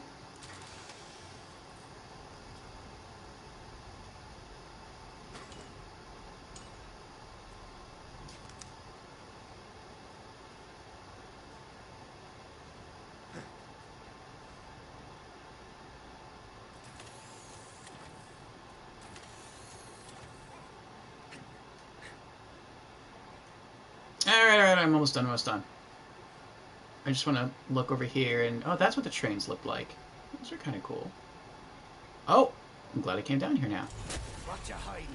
Alright, I'm almost done. I just want to look over here and... Oh, that's what the trains look like. Those are kind of cool. Oh! I'm glad I came down here now. What you hiding?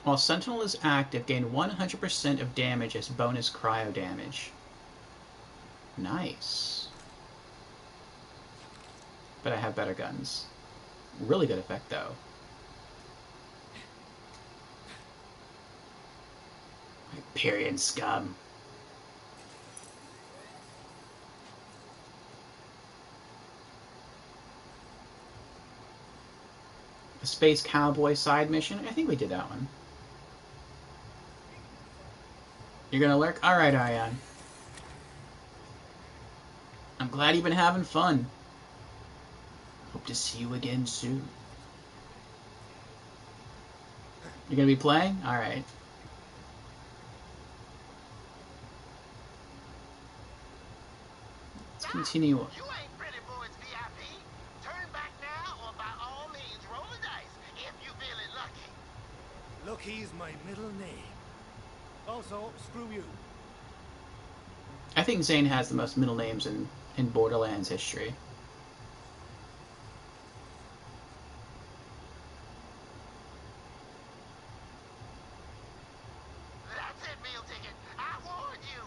While Sentinel is active, gain 100% of damage as bonus cryo damage. Nice. But I have better guns. Really good effect, though. Hyperion scum. The Space Cowboy side mission? I think we did that one. You're gonna lurk? Alright, Ion. I'm glad you've been having fun. Hope to see you again soon. You're gonna be playing? Alright. Let's continue. You ain't Pretty Boys VIP. Turn back now, or by all means, roll the dice if you feel it lucky. Lucky's my middle name. Also, screw you. I think Zane has the most middle names in Borderlands history. That's it, meal ticket. I warned you.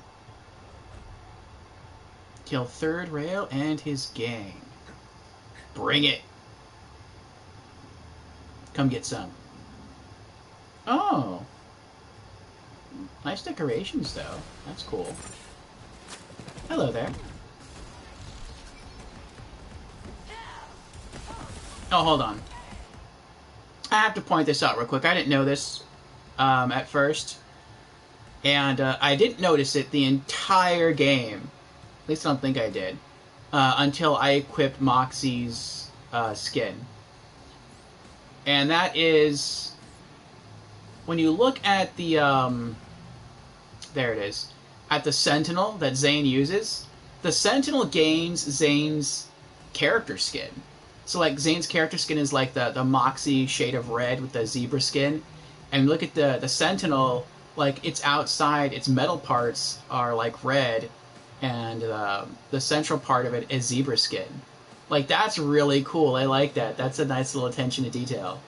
Kill Third Rail and his gang. Bring it. Come get some. Oh. Nice decorations, though. That's cool. Hello there. Oh, hold on. I have to point this out real quick. I didn't know this at first. And I didn't notice it the entire game. At least I don't think I did. Until I equipped Moxie's skin. And that is... When you look at the... there it is. At the Sentinel that Zane uses, the Sentinel gains Zane's character skin. So like Zane's character skin is like the Moxie shade of red with the zebra skin, and look at the Sentinel, like its outside, its metal parts are like red, and the central part of it is zebra skin. Like that's really cool. I like that. That's a nice little attention to detail.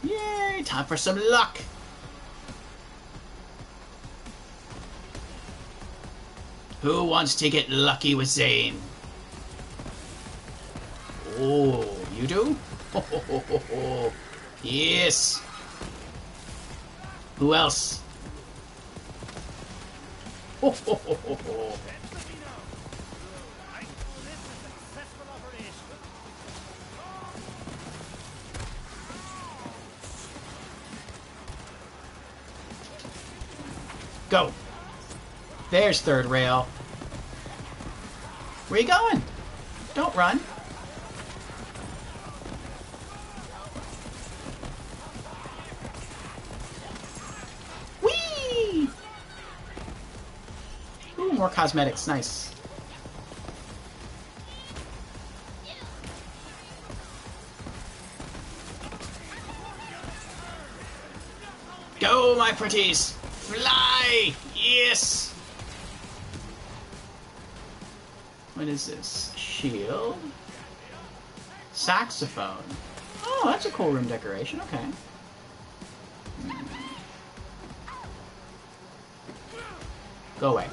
Yay! Time for some luck! Who wants to get lucky with Zane? Oh, you do? Ho, ho, ho, ho, ho. Yes! Who else? Ho, ho, ho, ho, ho. Go! There's third rail. Where you going? Don't run. Whee! Ooh, more cosmetics. Nice. Go, my pretties! Fly! Yes! What is this? Shield? Saxophone. Oh, that's a cool room decoration. Okay. Go away.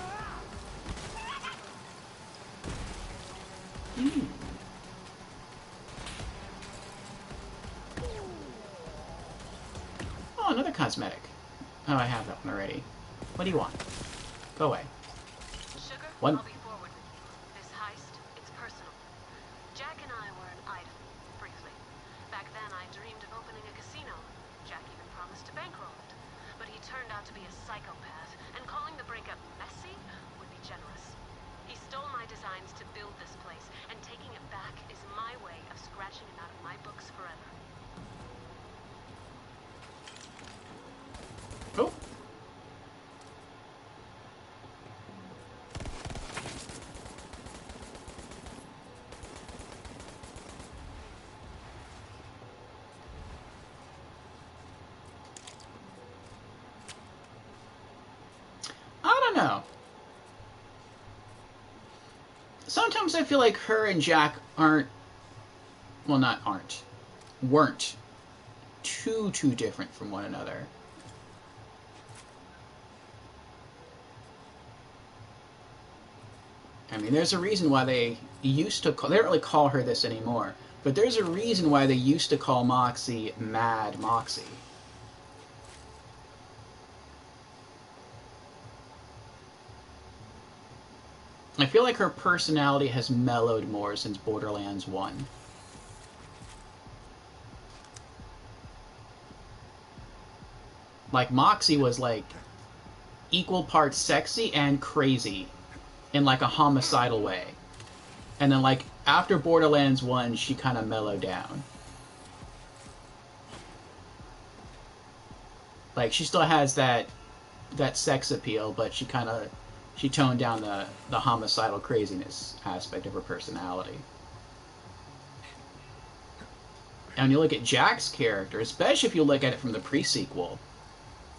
Oh, another cosmetic. Oh, I have that one already. What do you want? Go away. Sugar, One. I'll be forward with you. This heist, it's personal. Jack and I were an item, briefly. Back then, I dreamed of opening a casino. Jack even promised to bankroll it. But he turned out to be a psychopath, and calling the breakup messy would be generous. He stole my designs to build this place, and taking it back is my way of scratching it out of my books forever. Oh. I don't know. Sometimes I feel like her and Jack aren't, well, not aren't, weren't too different from one another. I mean, there's a reason why they used to call, they don't really call her this anymore, but there's a reason why they used to call Moxie Mad Moxie. I feel like her personality has mellowed more since Borderlands 1. Like, Moxie was, like, equal parts sexy and crazy in, like, a homicidal way. And then, like, after Borderlands 1, she kind of mellowed down. Like, she still has that sex appeal, but she toned down the homicidal craziness aspect of her personality. And when you look at Jack's character, especially if you look at it from the pre-sequel,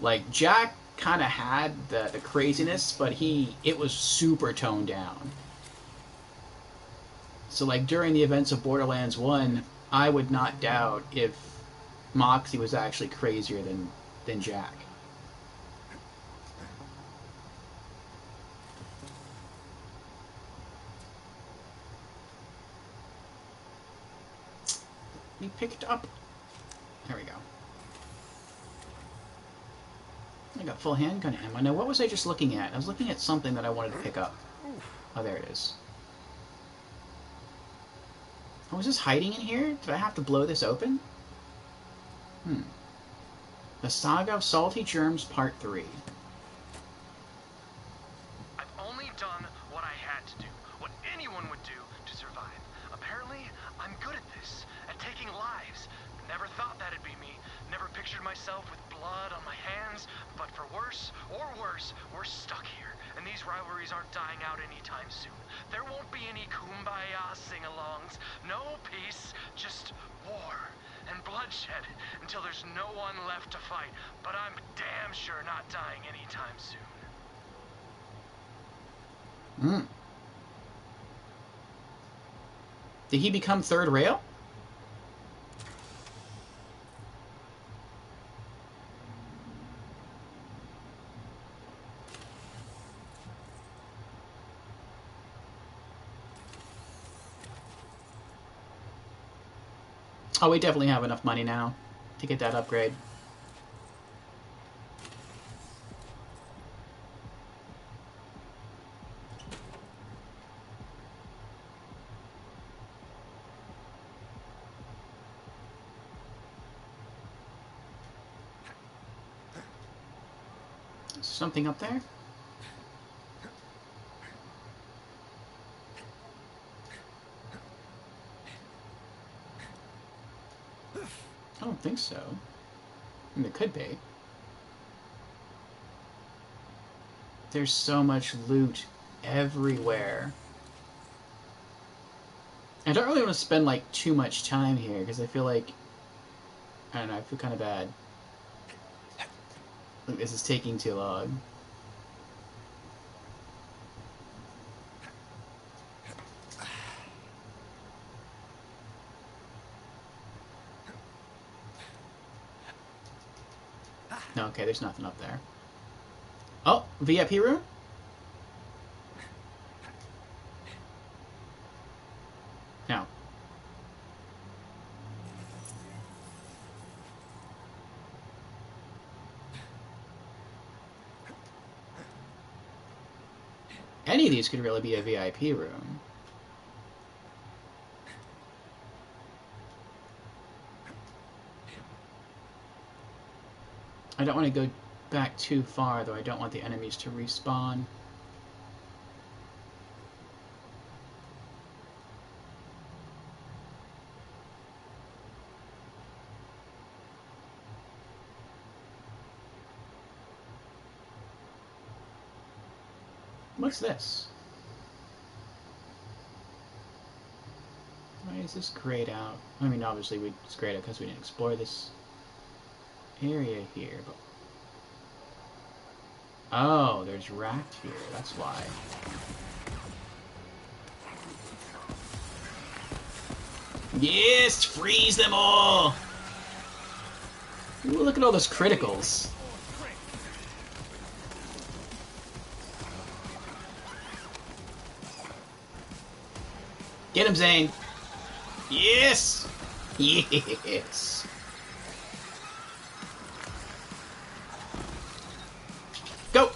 like, Jack kind of had the craziness, but it was super toned down. So, like, during the events of Borderlands 1, I would not doubt if Moxie was actually crazier than Jack. We picked up. There we go. I got full handgun ammo. Now, what was I just looking at? I was looking at something that I wanted to pick up. Oh, there it is. Oh, is this hiding in here? Did I have to blow this open? The Saga of Salty Germs, Part 3. I've only done what I had to do, what anyone would do to survive. Apparently, I'm good at this, at taking lives. Never thought that'd be me. Never pictured myself with rivalries aren't dying out anytime soon. There won't be any kumbaya sing-alongs, no peace, just war and bloodshed until there's no one left to fight. But I'm damn sure not dying anytime soon. Hmm. Did he become third rail? Oh, we definitely have enough money now to get that upgrade. Something up there? I don't think so. I mean, it could be. There's so much loot everywhere. I don't really want to spend, like, too much time here, because I feel like... I don't know, I feel kind of bad. Look, this is taking too long. Okay, there's nothing up there. Oh, VIP room? No. Any of these could really be a VIP room. I don't want to go back too far, though I don't want the enemies to respawn. What's this? Why is this grayed out? I mean, obviously it's grayed out because we didn't explore this area here, but... Oh, there's raft here, that's why. Yes! Freeze them all! Ooh, look at all those criticals. Get him, Zane! Yes! Yes! Go!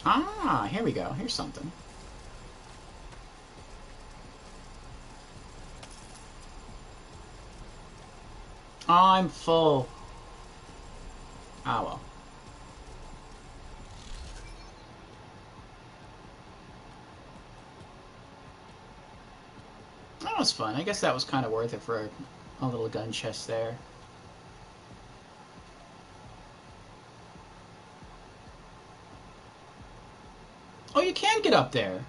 Ah, here we go. Here's something. I'm full. Ah, well. That was fun. I guess that was kind of worth it for a little gun chest there. Oh, you can get up there.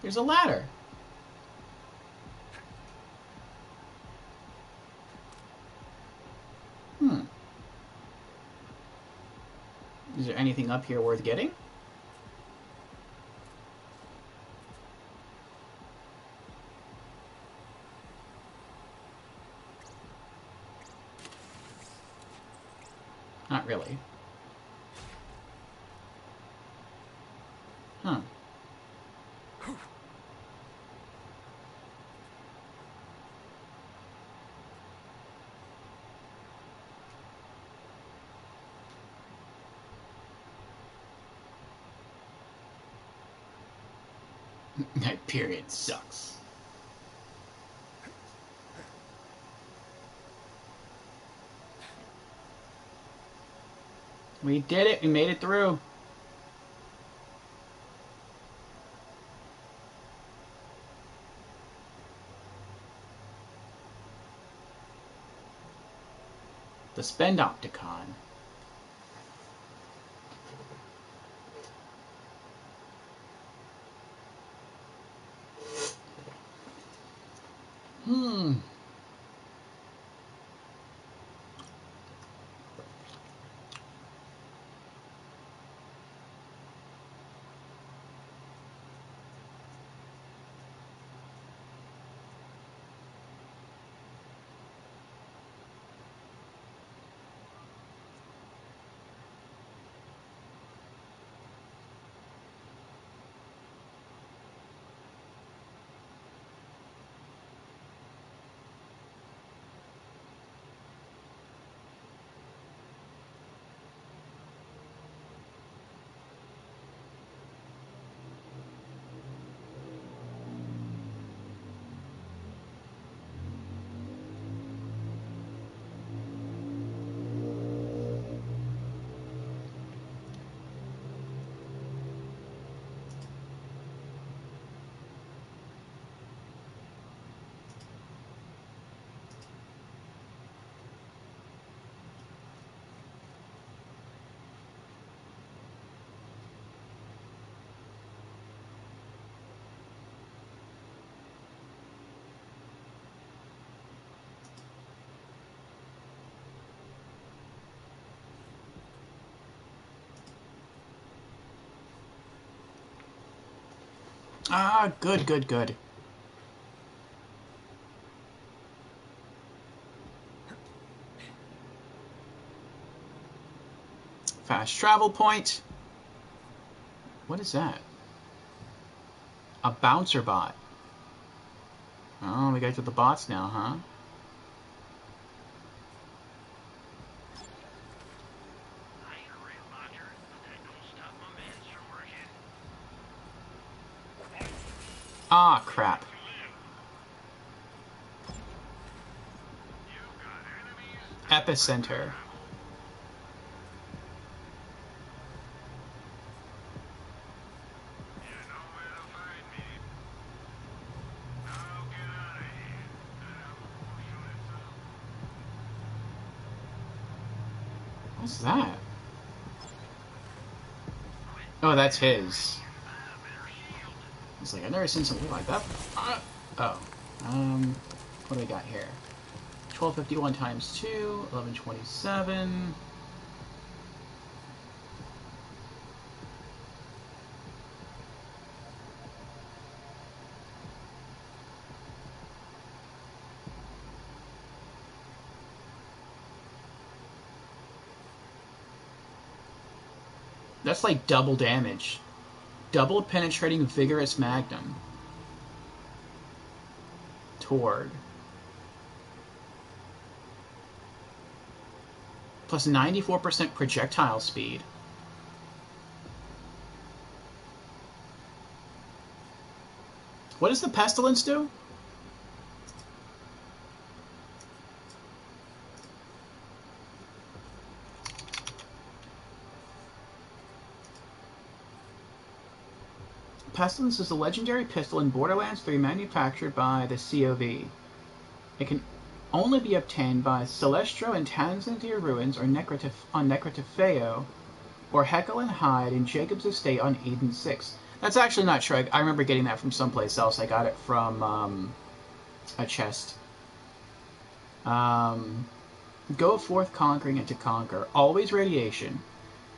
There's a ladder. Is there anything up here worth getting? Not really. Huh. That period sucks. We did it. We made it through. The Spend Opticon. Ah, good, good, good. Fast travel point. What is that? A bouncer bot. Oh, we got to the bots now, huh? Ah, crap. Epicenter. What's that? Oh, that's his. It's like, I've never seen something like that. Oh. What do we got here? 1251 times 2, 1127. That's like double damage. Double penetrating vigorous magnum. Tord. Plus 94% projectile speed. What does the pestilence do? Pestilence is a legendary pistol in Borderlands 3 manufactured by the COV. It can only be obtained by Celestro in Tanzandir Ruins or on Necrotifeo, or Heckle and Hyde in Jacob's Estate on Eden 6. That's actually not true. I remember getting that from someplace else. I got it from a chest. Go forth conquering and to conquer. Always radiation.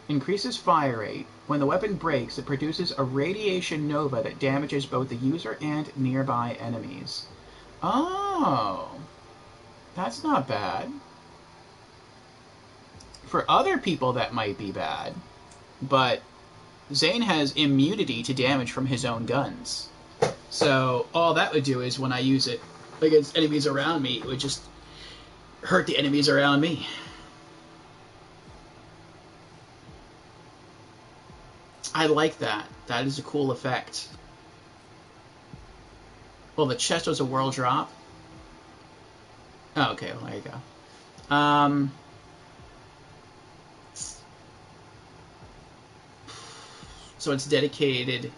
Increases fire rate. When the weapon breaks, it produces a radiation nova that damages both the user and nearby enemies. Oh, that's not bad. For other people, that might be bad, but Zane has immunity to damage from his own guns. So all that would do is when I use it against enemies around me, it would just hurt the enemies around me. I like that. That is a cool effect. Well, the chest was a world drop. Oh, okay, well, there you go. So it's dedicated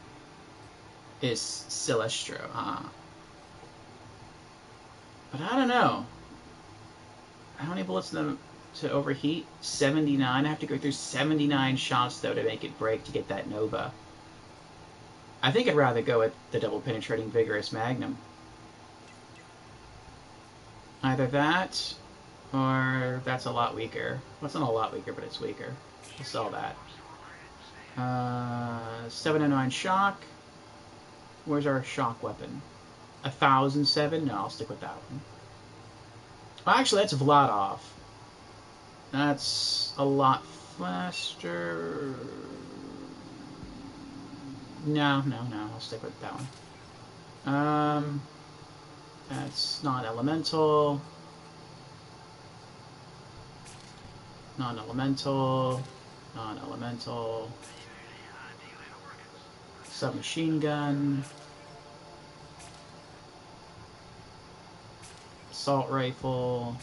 is Celestro. But I don't know. How many bullets to overheat? 79. I have to go through 79 shots, though, to make it break to get that Nova. I think I'd rather go with the double penetrating Vigorous Magnum. Either that, or that's a lot weaker. Well, it's not a lot weaker, but it's weaker. I'll sell that. 709 shock. Where's our shock weapon? 1007? No, I'll stick with that one. Well, actually, that's Vladov. That's a lot faster. No, I'll stick with that one. That's non-elemental. Non-elemental. Non-elemental. Submachine gun. Assault rifle.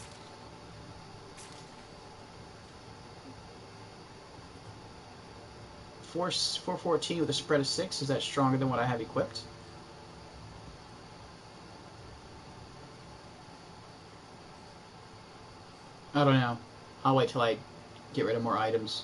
Force 414 with a spread of 6. Is that stronger than what I have equipped? I don't know. I'll wait till I get rid of more items.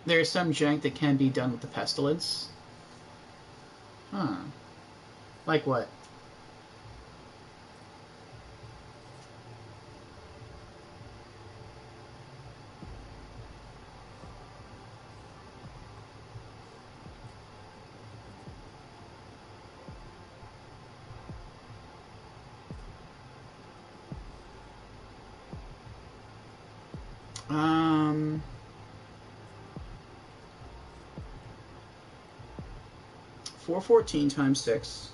There's some jank that can be done with the Pestilence. Huh. Like what? Um... 414 times 6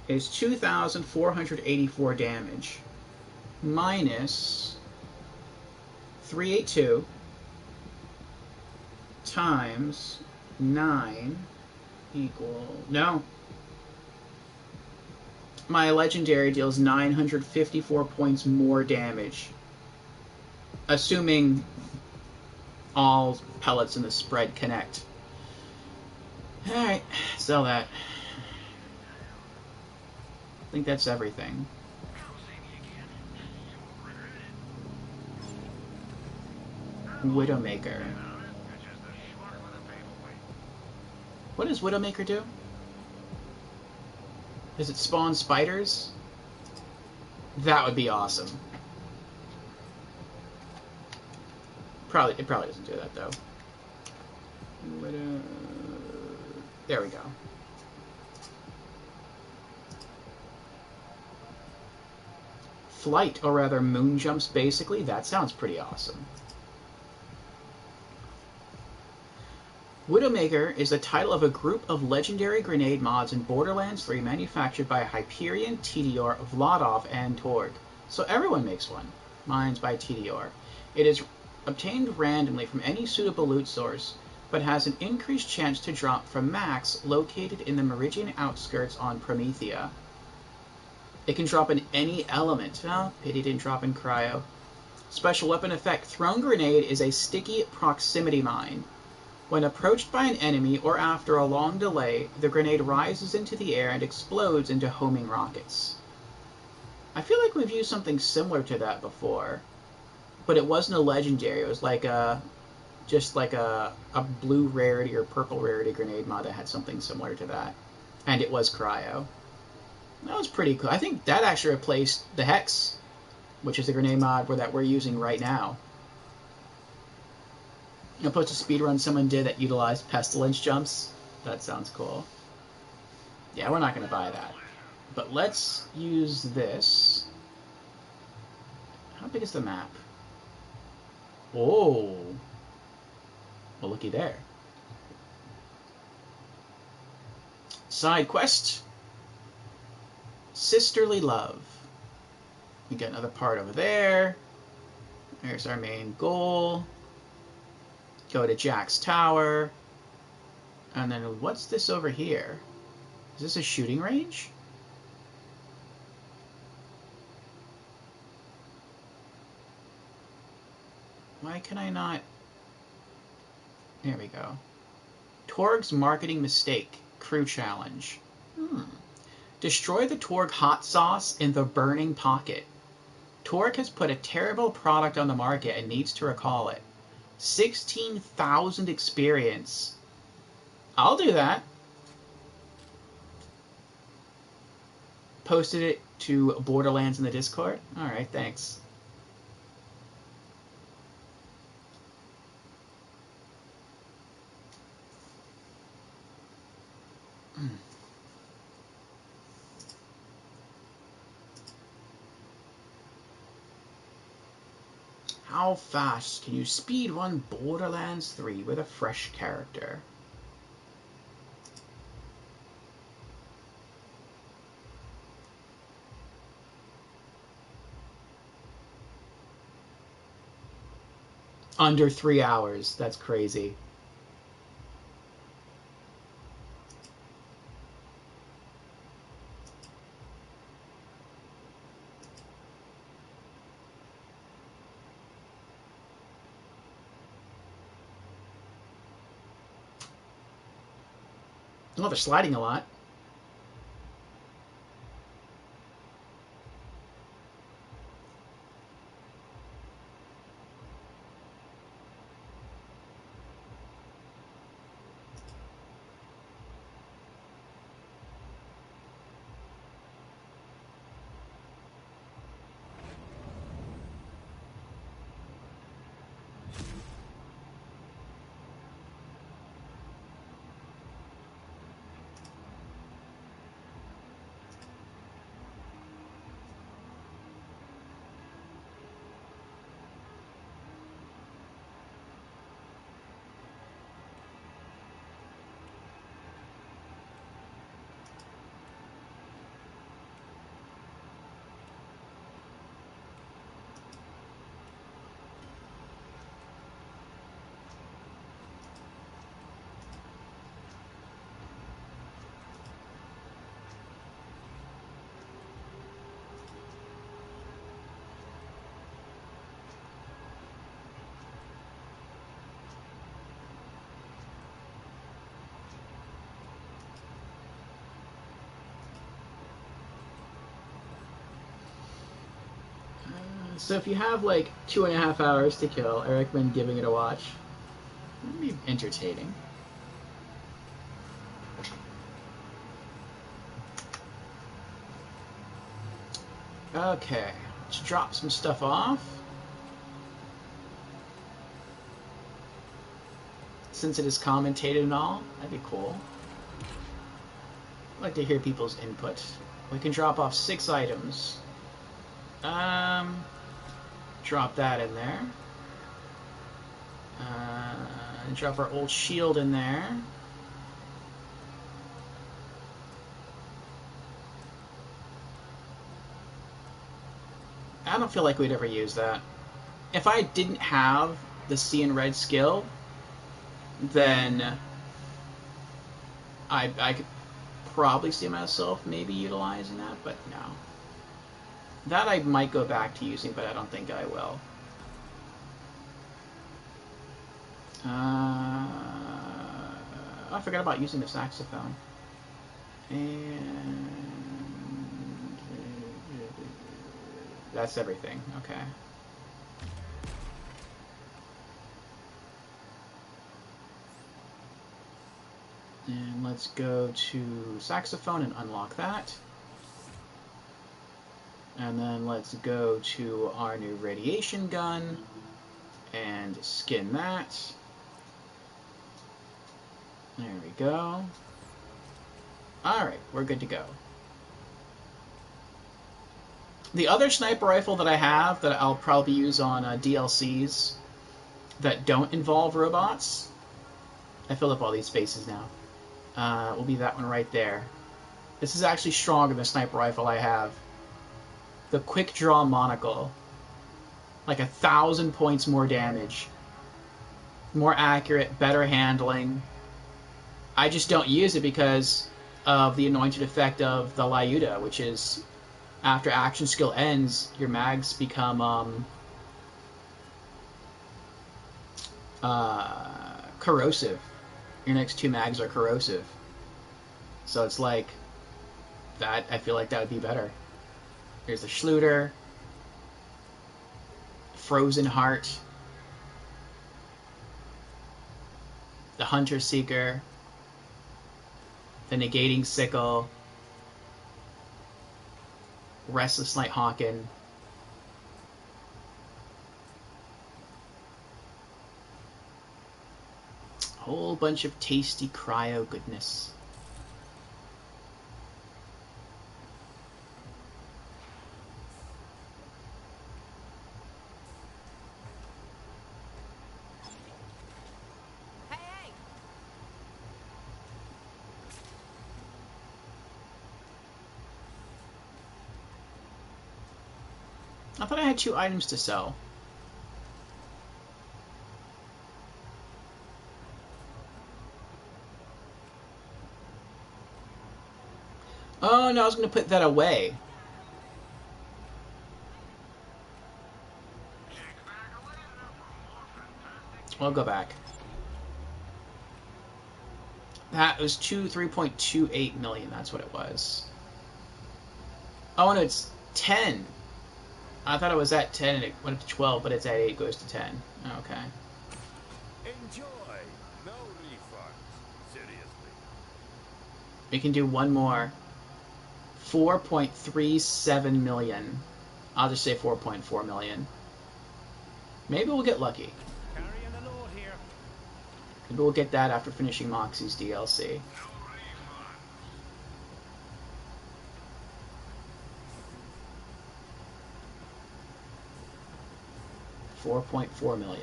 is 2,484 damage minus 382 times 9 equal... No. My legendary deals 954 points more damage, assuming all pellets in the spread connect. Alright, sell that. I think that's everything. Widowmaker. What does Widowmaker do? Does it spawn spiders? That would be awesome. It probably doesn't do that, though. There we go. Flight, or rather moon jumps, basically. That sounds pretty awesome. Widowmaker is the title of a group of legendary grenade mods in Borderlands 3 manufactured by Hyperion, TDR, Vladov, and Torg. So everyone makes one. Mine's by TDR. It is obtained randomly from any suitable loot source, but has an increased chance to drop from Max, located in the Meridian outskirts on Promethea. It can drop in any element. Oh, pity didn't drop in Cryo. Special weapon effect. Thrown grenade is a sticky proximity mine. When approached by an enemy or after a long delay, the grenade rises into the air and explodes into homing rockets. I feel like we've used something similar to that before, but it wasn't a legendary. It was like just like a blue rarity or purple rarity grenade mod that had something similar to that. And it was Cryo. That was pretty cool. I think that actually replaced the Hex, which is the grenade mod that we're using right now. I'll post a speedrun someone did that utilized Pestilence jumps. That sounds cool. Yeah, we're not going to buy that. But let's use this. How big is the map? Oh. Well, looky there. Side quest. Sisterly Love. We got another part over there. There's our main goal. Go to Jack's Tower. And then what's this over here? Is this a shooting range? Why can I not... There we go. Torg's marketing mistake. Crew challenge. Destroy the Torg hot sauce in the burning pocket. Torg has put a terrible product on the market and needs to recall it. 16,000 experience. I'll do that. Posted it to Borderlands in the Discord. Alright, thanks. How fast can you speed run Borderlands 3 with a fresh character? Under 3 hours. That's crazy. Oh, they're sliding a lot. So if you have like 2.5 hours to kill, I recommend giving it a watch. It'll be entertaining. Okay, let's drop some stuff off. Since it is commentated and all, that'd be cool. I'd like to hear people's input. We can drop off 6 items. Drop that in there. And drop our old shield in there. I don't feel like we'd ever use that. If I didn't have the Seeing Red skill, then I could probably see myself maybe utilizing that, but no. That I might go back to using, but I don't think I will. I forgot about using the saxophone. And that's everything. Okay. And let's go to saxophone and unlock that. And then let's go to our new radiation gun and skin that. There we go. Alright, we're good to go. The other sniper rifle that I have that I'll probably use on DLCs that don't involve robots. I filled up all these spaces now. Will be that one right there. This is actually stronger than the sniper rifle I have. The quick draw monocle. Like 1,000 points more damage. More accurate, better handling. I just don't use it because of the anointed effect of the Lyuda, which is after action skill ends, your mags become corrosive. Your next 2 mags are corrosive. So it's like that. I feel like that would be better. Here's the Schluter. Frozen Heart. The Hunter Seeker. The Negating Sickle. Restless Night Hawken. A whole bunch of tasty cryo goodness. I thought I had 2 items to sell. Oh no, I was going to put that away. I'll go back. That was 3.28 million. That's what it was. Oh no, it's 10. I thought it was at 10 and it went up to 12, but it's at 8, goes to 10. Okay. Enjoy. No refunds. Seriously. We can do one more. 4.37 million. I'll just say 4.4 million. Maybe we'll get lucky. Carrying the load here. Maybe we'll get that after finishing Moxie's DLC. 4.4 million.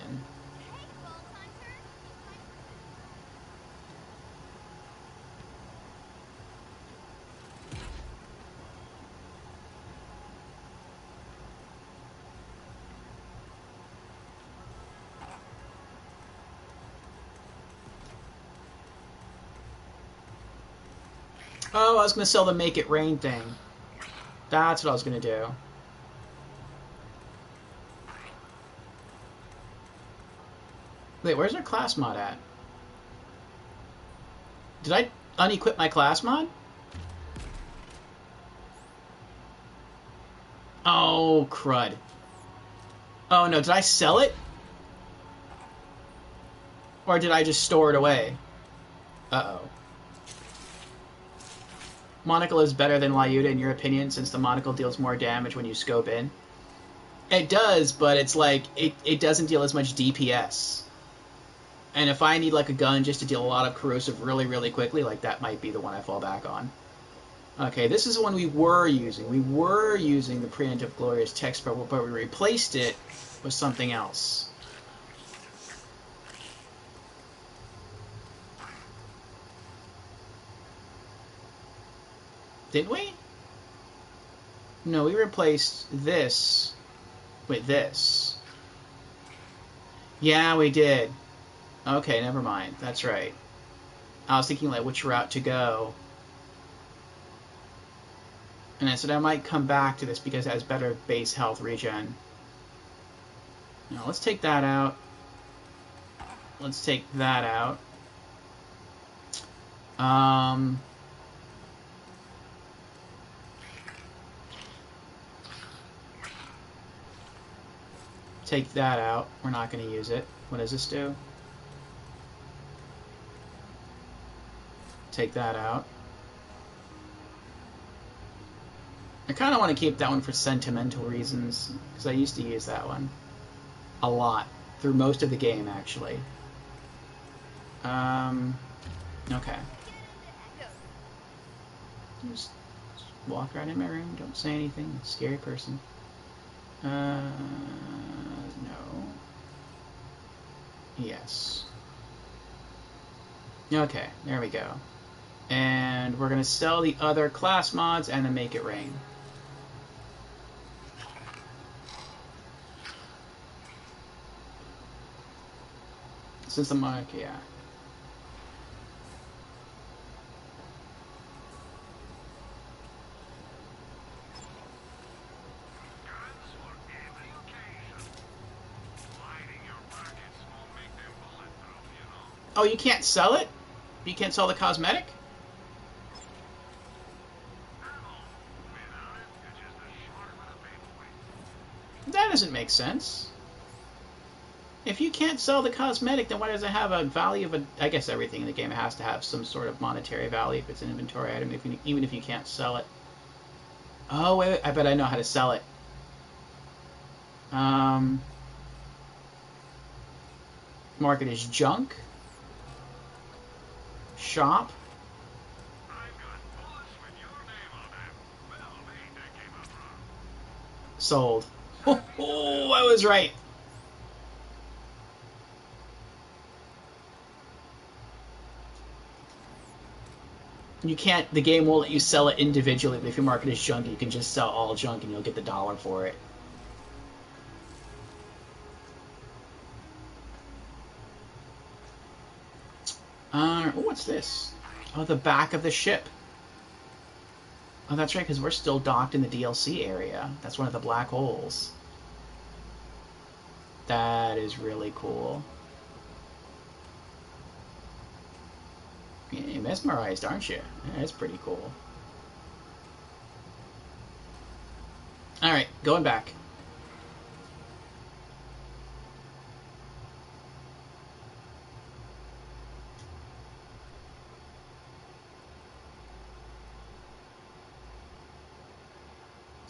Oh, I was going to sell the Make It Rain thing. That's what I was going to do. Wait, where's our class mod at? Did I unequip my class mod? Oh, crud. Oh, no, did I sell it? Or did I just store it away? Uh-oh. Monocle is better than Lyuda in your opinion, since the Monocle deals more damage when you scope in? It does, but it's like, it doesn't deal as much DPS. And if I need like a gun just to deal a lot of corrosive really, really quickly, like that might be the one I fall back on. Okay, this is the one we were using. We were using the Preemptive Glorious Tech Spread, but we replaced it with something else. Didn't we? No, we replaced this with this. Yeah, we did. Okay, never mind. That's right. I was thinking like which route to go. And I said I might come back to this because it has better base health regen. Now let's take that out. Let's take that out. Take that out. We're not going to use it. What does this do? Take that out. I kind of want to keep that one for sentimental reasons, because I used to use that one a lot, through most of the game, actually. Okay. Just walk right in my room, don't say anything, scary person. No. Yes. Okay, there we go. And we're going to sell the other class mods and then make it rain. Since the mark, yeah. Oh, you can't sell it? You can't sell the cosmetic? That doesn't make sense. If you can't sell the cosmetic, then why does it have a value of a... I guess everything in the game has to have some sort of monetary value if it's an inventory item, even if you can't sell it. Oh, wait, I bet I know how to sell it. Market as junk. Shop. Sold. Oh, I was right. You can't, the game won't let you sell it individually, but if you mark it as junk, you can just sell all junk and you'll get the $1 for it. What's this? Oh, the back of the ship. Oh, that's right, because we're still docked in the DLC area. That's one of the black holes. That is really cool. Yeah, you're mesmerized, aren't you? Yeah, that's pretty cool. Alright, going back.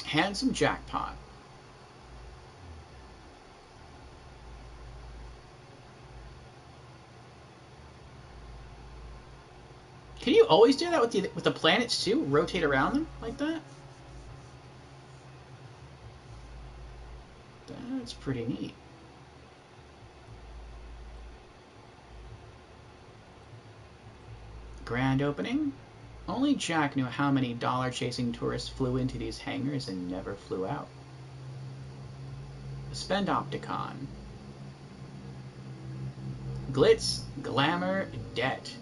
Handsome Jackpot. Can you always do that with the planets too? Rotate around them like that? That's pretty neat. Grand opening. Only Jack knew how many dollar-chasing tourists flew into these hangars and never flew out. Spend Opticon. Glitz, glamour, debt.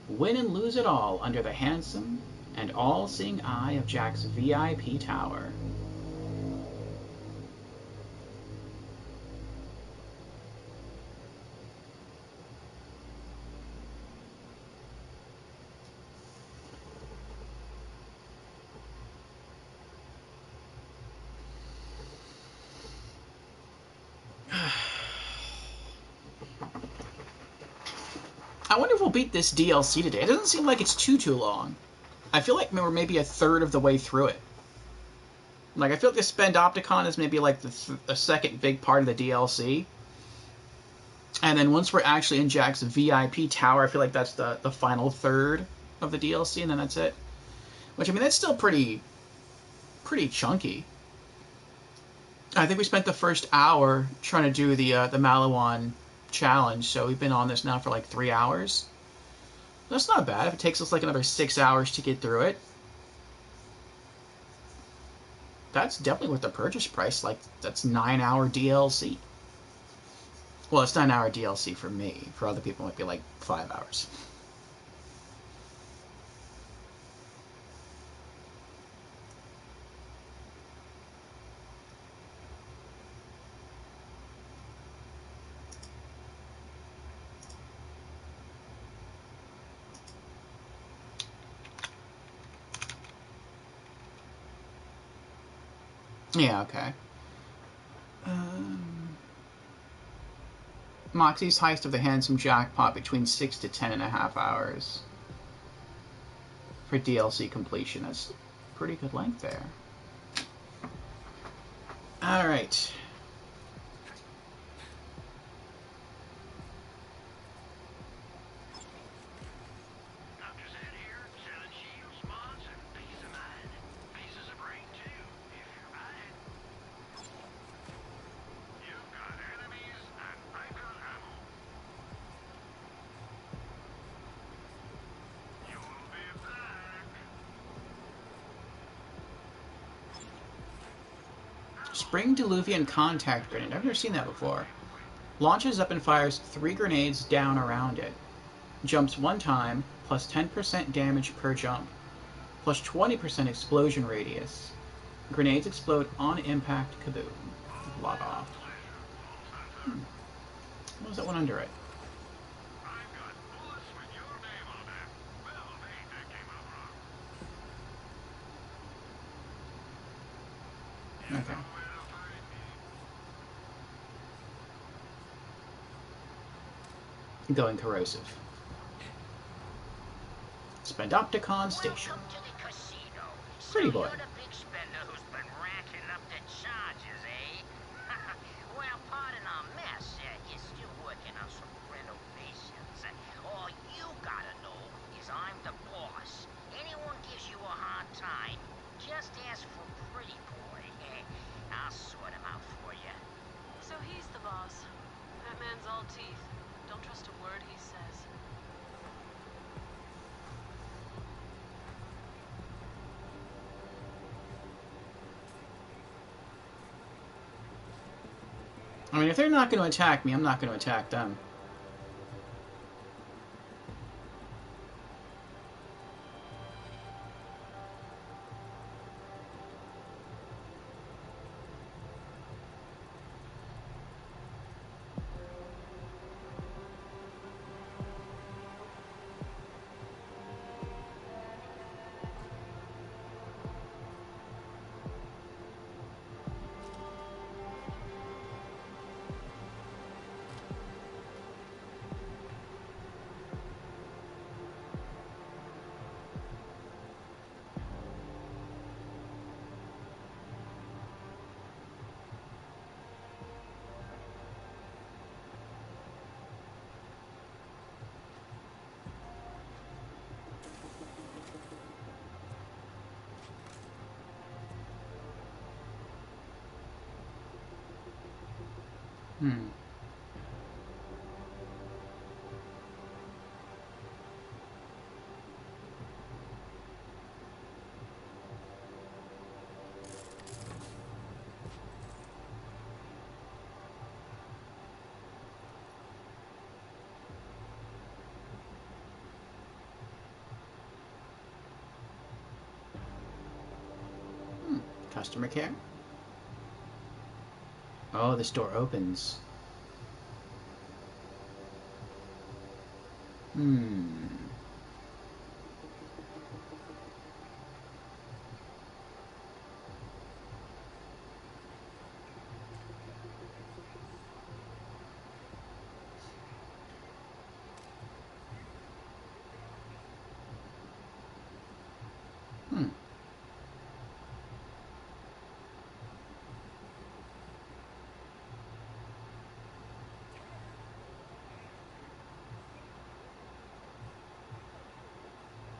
Win and lose it all under the handsome and all-seeing eye of Jack's VIP tower. I wonder if we'll beat this DLC today. It doesn't seem like it's too long. I feel like we're maybe a third of the way through it. Like, I feel like the Spend Opticon is maybe like the second big part of the DLC. And then once we're actually in Jack's VIP tower, I feel like that's the final third of the DLC, and then that's it. Which, I mean, that's still pretty chunky. I think we spent the first hour trying to do the Malawan challenge, so we've been on this now for like 3 hours. That's not bad. If it takes us like another 6 hours to get through it, that's definitely worth the purchase price. Like, that's 9-hour DLC. Well, it's 9-hour DLC for me. For other people, it might be like 5 hours. Yeah, okay. Moxie's Heist of the Handsome Jackpot between 6 to 10.5 hours for DLC completion. That's pretty good length there. Alright. Spring Diluvian Contact Grenade. I've never seen that before. Launches up and fires 3 grenades down around it. Jumps 1 time, plus 10% damage per jump, plus 20% explosion radius. Grenades explode on impact. Kaboom. Log off. What was that one under it? Okay. Going corrosive. Spendopticon Station. Welcome to the casino. Pretty So boy. you're the big spender who's been racking up the charges, eh? Well, pardon our mess. You're still working on some renovations. All you gotta know is I'm the boss. Anyone gives you a hard time, just ask for Pretty Boy. I'll sort him out for you. So he's the boss. That man's all teeth. Don't trust a word he says. I mean, if they're not going to attack me, I'm not going to attack them. Customer care? Oh, this door opens.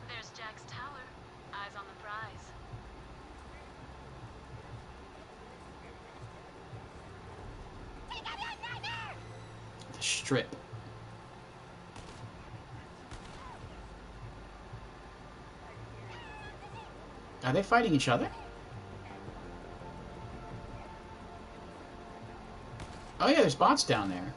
There's Jack's tower. Eyes on the prize. The strip. Are they fighting each other? Oh yeah, there's bots down there.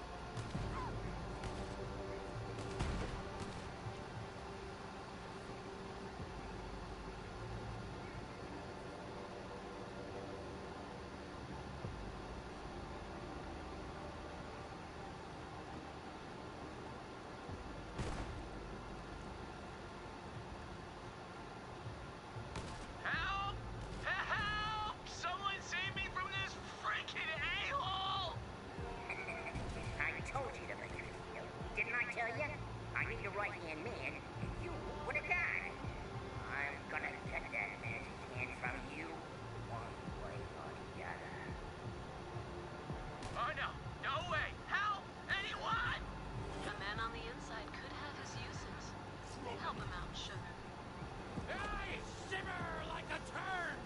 Help! Help! Someone save me from this freaking a-hole! I told you to make it. Didn't I tell you? I need a right-hand man, and you were the guy. I'm gonna get that magic hand from you, one way or the other. Oh no! No way! Help! Anyone! The man on the inside could have his uses. Help him out, sugar. I shiver like a turd!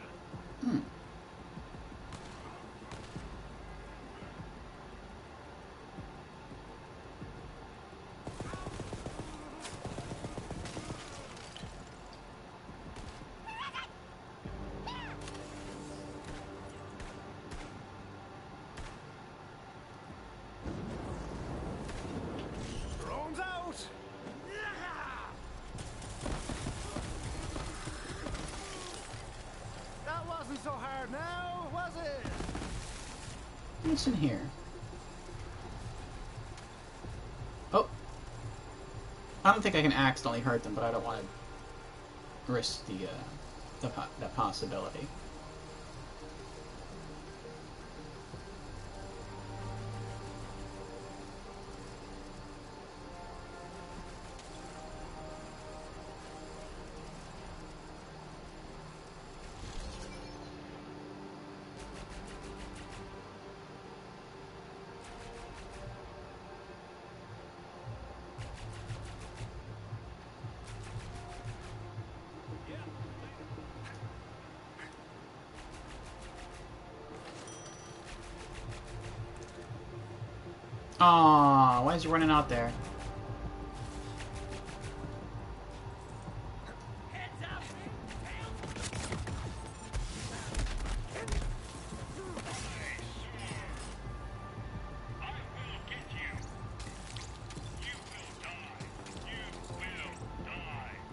there now, was it? What's in here? Oh. I don't think I can accidentally hurt them, but I don't want to risk the possibility. Aw, why is he running out there?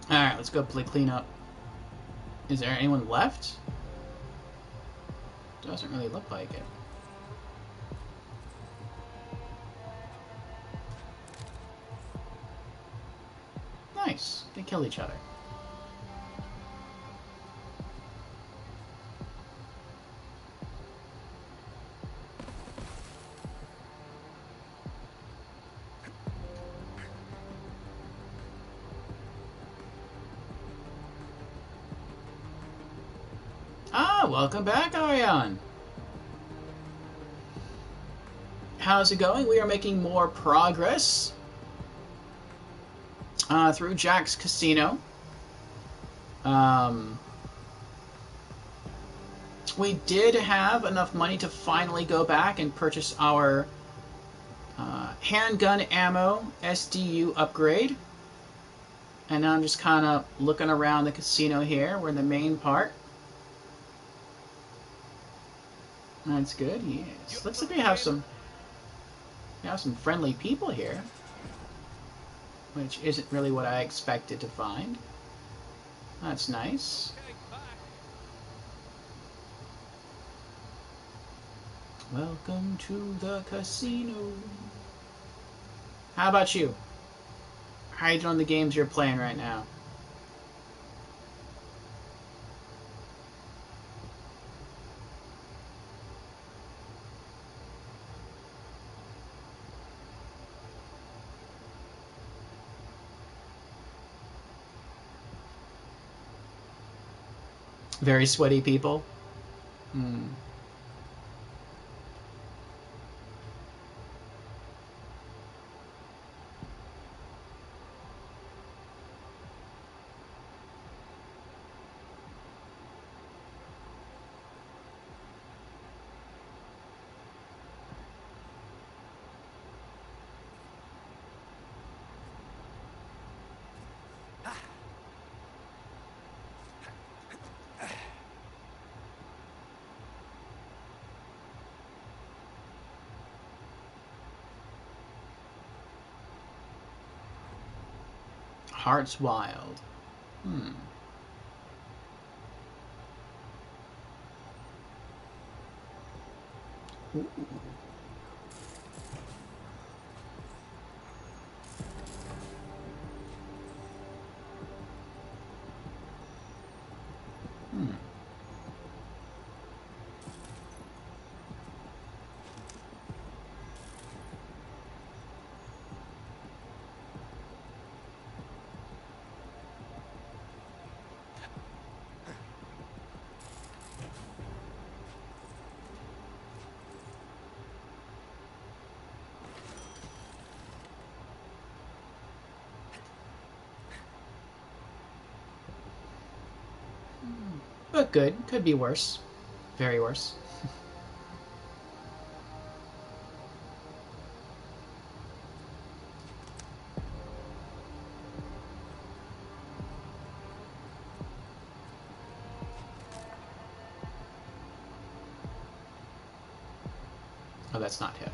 Alright, let's go play cleanup. Is there anyone left? Doesn't really look like it. Nice. They kill each other. Ah, welcome back, Ariane. How's it going? We are making more progress through Jack's Casino. We did have enough money to finally go back and purchase our handgun ammo SDU upgrade. And now I'm just kind of looking around the casino here. We're in the main part. That's good, yes. Looks like we have some friendly people here. Which isn't really what I expected to find. That's nice. Welcome to the casino. How about you? How are you doing on the games you're playing right now? Very sweaty people? Hmm. Hearts Wild. Hmm. Ooh. Hmm. But good. Could be worse. Very worse. Oh, that's not him.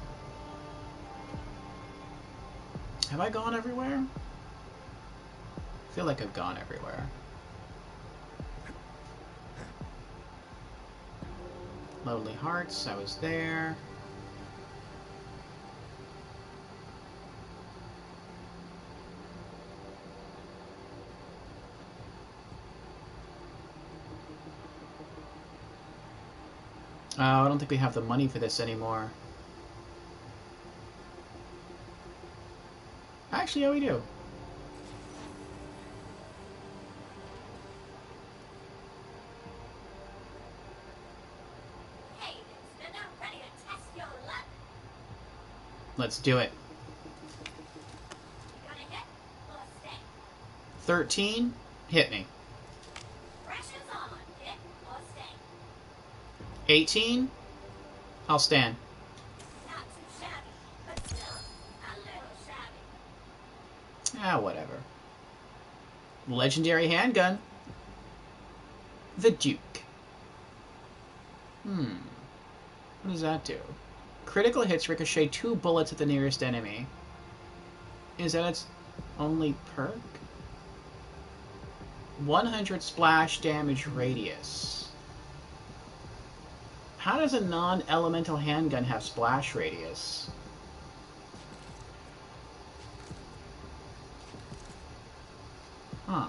Have I gone everywhere? I feel like I've gone everywhere. Lonely Hearts, I was there. Oh, I don't think we have the money for this anymore. Actually, yeah, we do. Hey, Winston, I'm ready to test your luck. Let's do it. You gonna hit or stay? 13, hit me. Pressure's on. Hit or stay? 18, I'll stand. Not too shabby, but still a little shabby. Ah, whatever. Legendary handgun. The Duke. What does that do? Critical hits ricochet 2 bullets at the nearest enemy. Is that its only perk? 100 splash damage radius. How does a non-elemental handgun have splash radius? Huh.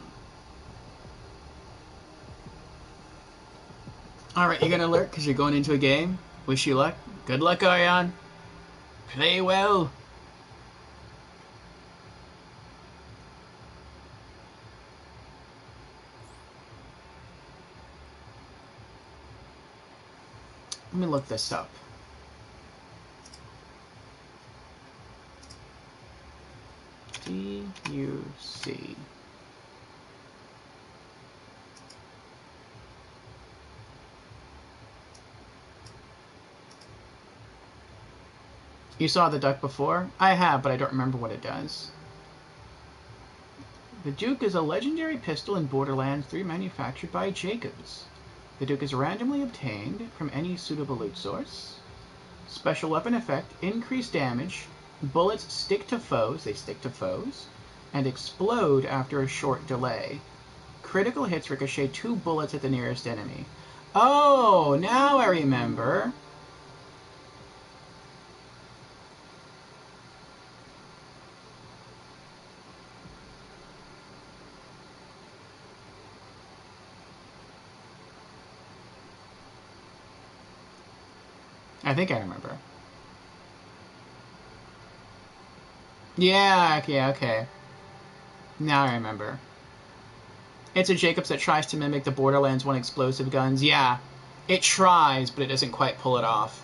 Alright, you're gonna alert because you're going into a game. Wish you luck. Good luck, Ariane. Play well. Let me look this up. DUC. You saw the duck before? I have, but I don't remember what it does. The Duke is a legendary pistol in Borderlands 3 manufactured by Jacobs. The Duke is randomly obtained from any suitable loot source. Special weapon effect, increased damage. Bullets stick to foes, they stick to foes, and explode after a short delay. Critical hits ricochet 2 bullets at the nearest enemy. Oh, now I remember. I think I remember. Yeah, okay. Now I remember. It's a Jacobs that tries to mimic the Borderlands 1 explosive guns. Yeah, it tries, but it doesn't quite pull it off.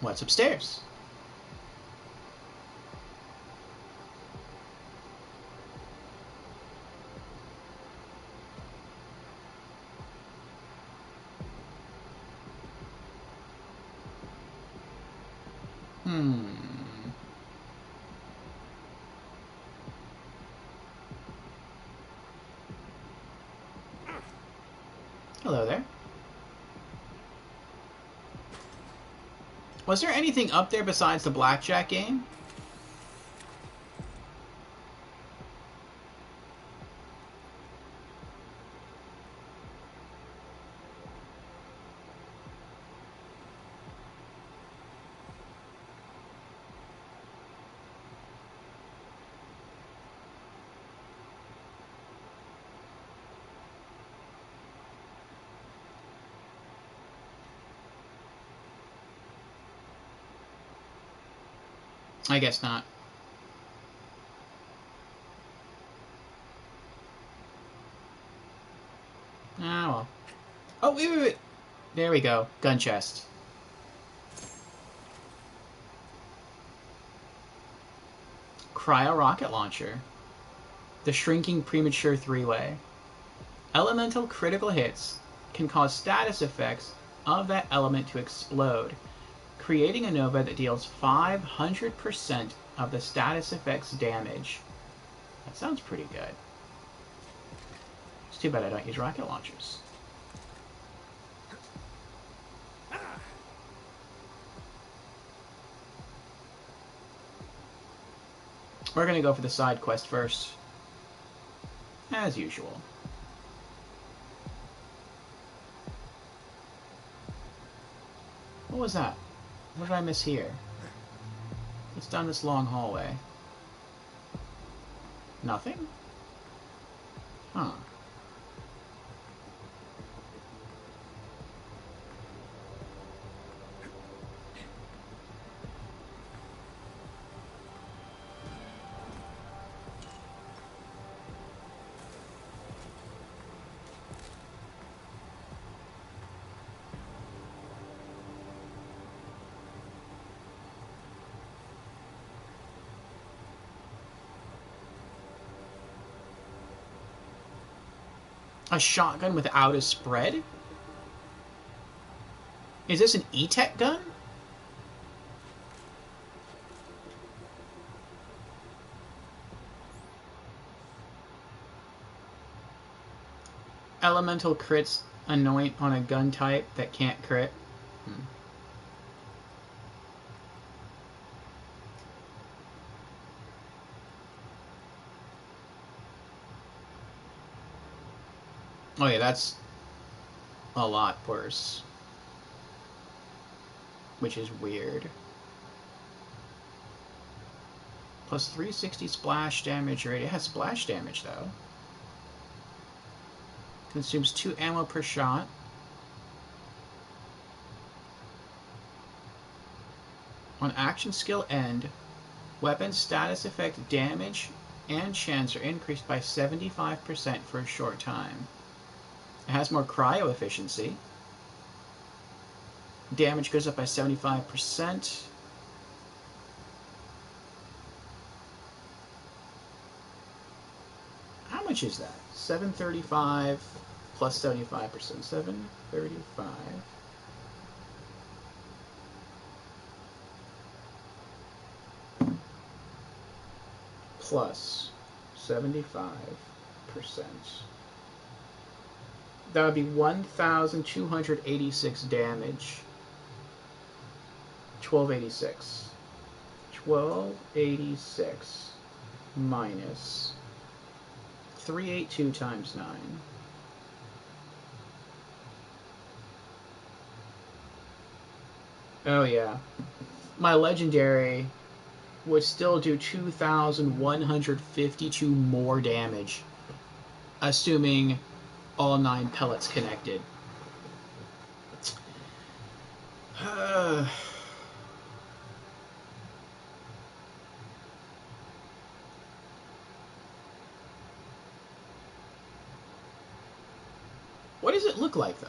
What's upstairs? Hello there. Was there anything up there besides the blackjack game? I guess not. Ah, well. Oh, wait. There we go. Gun chest. Cryo rocket launcher. The shrinking premature 3-way. Elemental critical hits can cause status effects of that element to explode, creating a nova that deals 500% of the status effect's damage. That sounds pretty good. It's too bad I don't use rocket launchers. We're gonna go for the side quest first. As usual. What was that? What did I miss here? It's down this long hallway. Nothing? Huh. A shotgun without a spread? Is this an E-Tech gun? Elemental crits anoint on a gun type that can't crit. Oh yeah, that's a lot worse. Which is weird. Plus 360 splash damage rate. It has splash damage though. Consumes 2 ammo per shot. On action skill end, weapon status effect damage and chance are increased by 75% for a short time. It has more cryo efficiency. Damage goes up by 75%. How much is that? 735 plus 75%. 735 plus 75%. That would be 1,286 damage. 1286. 1286 minus 382 times 9. Oh yeah. My legendary would still do 2,152 more damage, assuming all 9 pellets connected. What does it look like, though?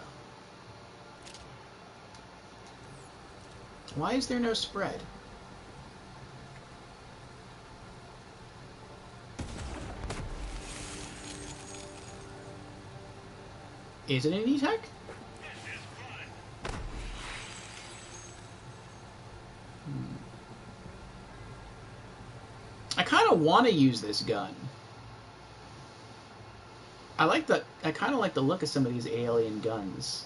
Why is there no spread? Is it an E-Tech? I kind of want to use this gun. I kind of like the look of some of these alien guns.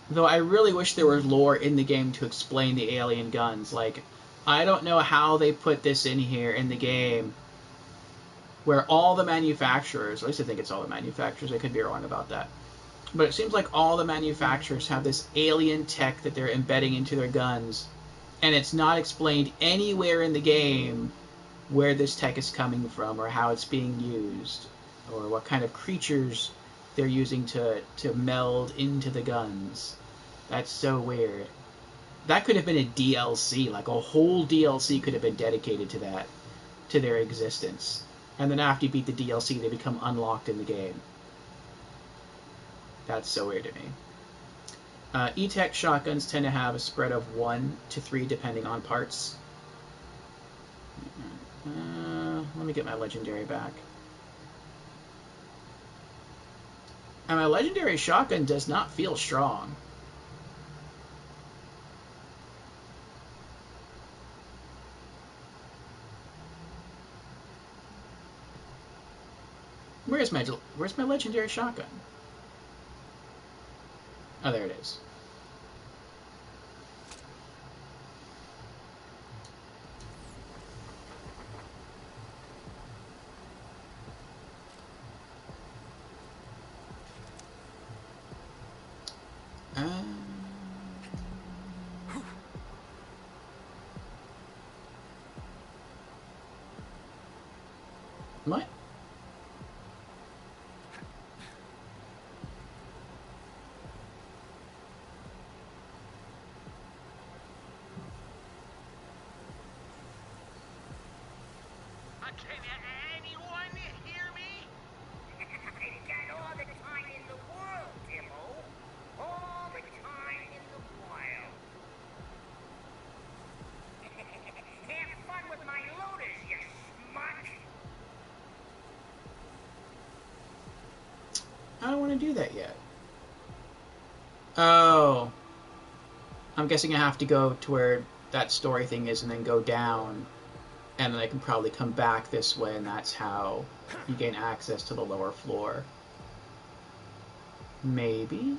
Though I really wish there was lore in the game to explain the alien guns. Like, I don't know how they put this in here in the game where all the manufacturers, at least I think it's all the manufacturers, I could be wrong about that, but it seems like all the manufacturers have this alien tech that they're embedding into their guns, and it's not explained anywhere in the game where this tech is coming from or how it's being used or what kind of creatures they're using to meld into the guns. That's so weird. That could have been a DLC, like a whole DLC could have been dedicated to that, to their existence. And then after you beat the DLC, they become unlocked in the game. That's so weird to me. E-Tech shotguns tend to have a spread of 1 to 3 depending on parts. Let me get my legendary back. And my legendary shotgun does not feel strong. Where's my legendary shotgun? Oh, there it is. What? Can anyone hear me? I've got all the time in the world, Timo. All the time in the world. Have fun with my looters, you smut. I don't want to do that yet. Oh. I'm guessing I have to go to where that story thing is and then go down. And then I can probably come back this way, and that's how you gain access to the lower floor. Maybe?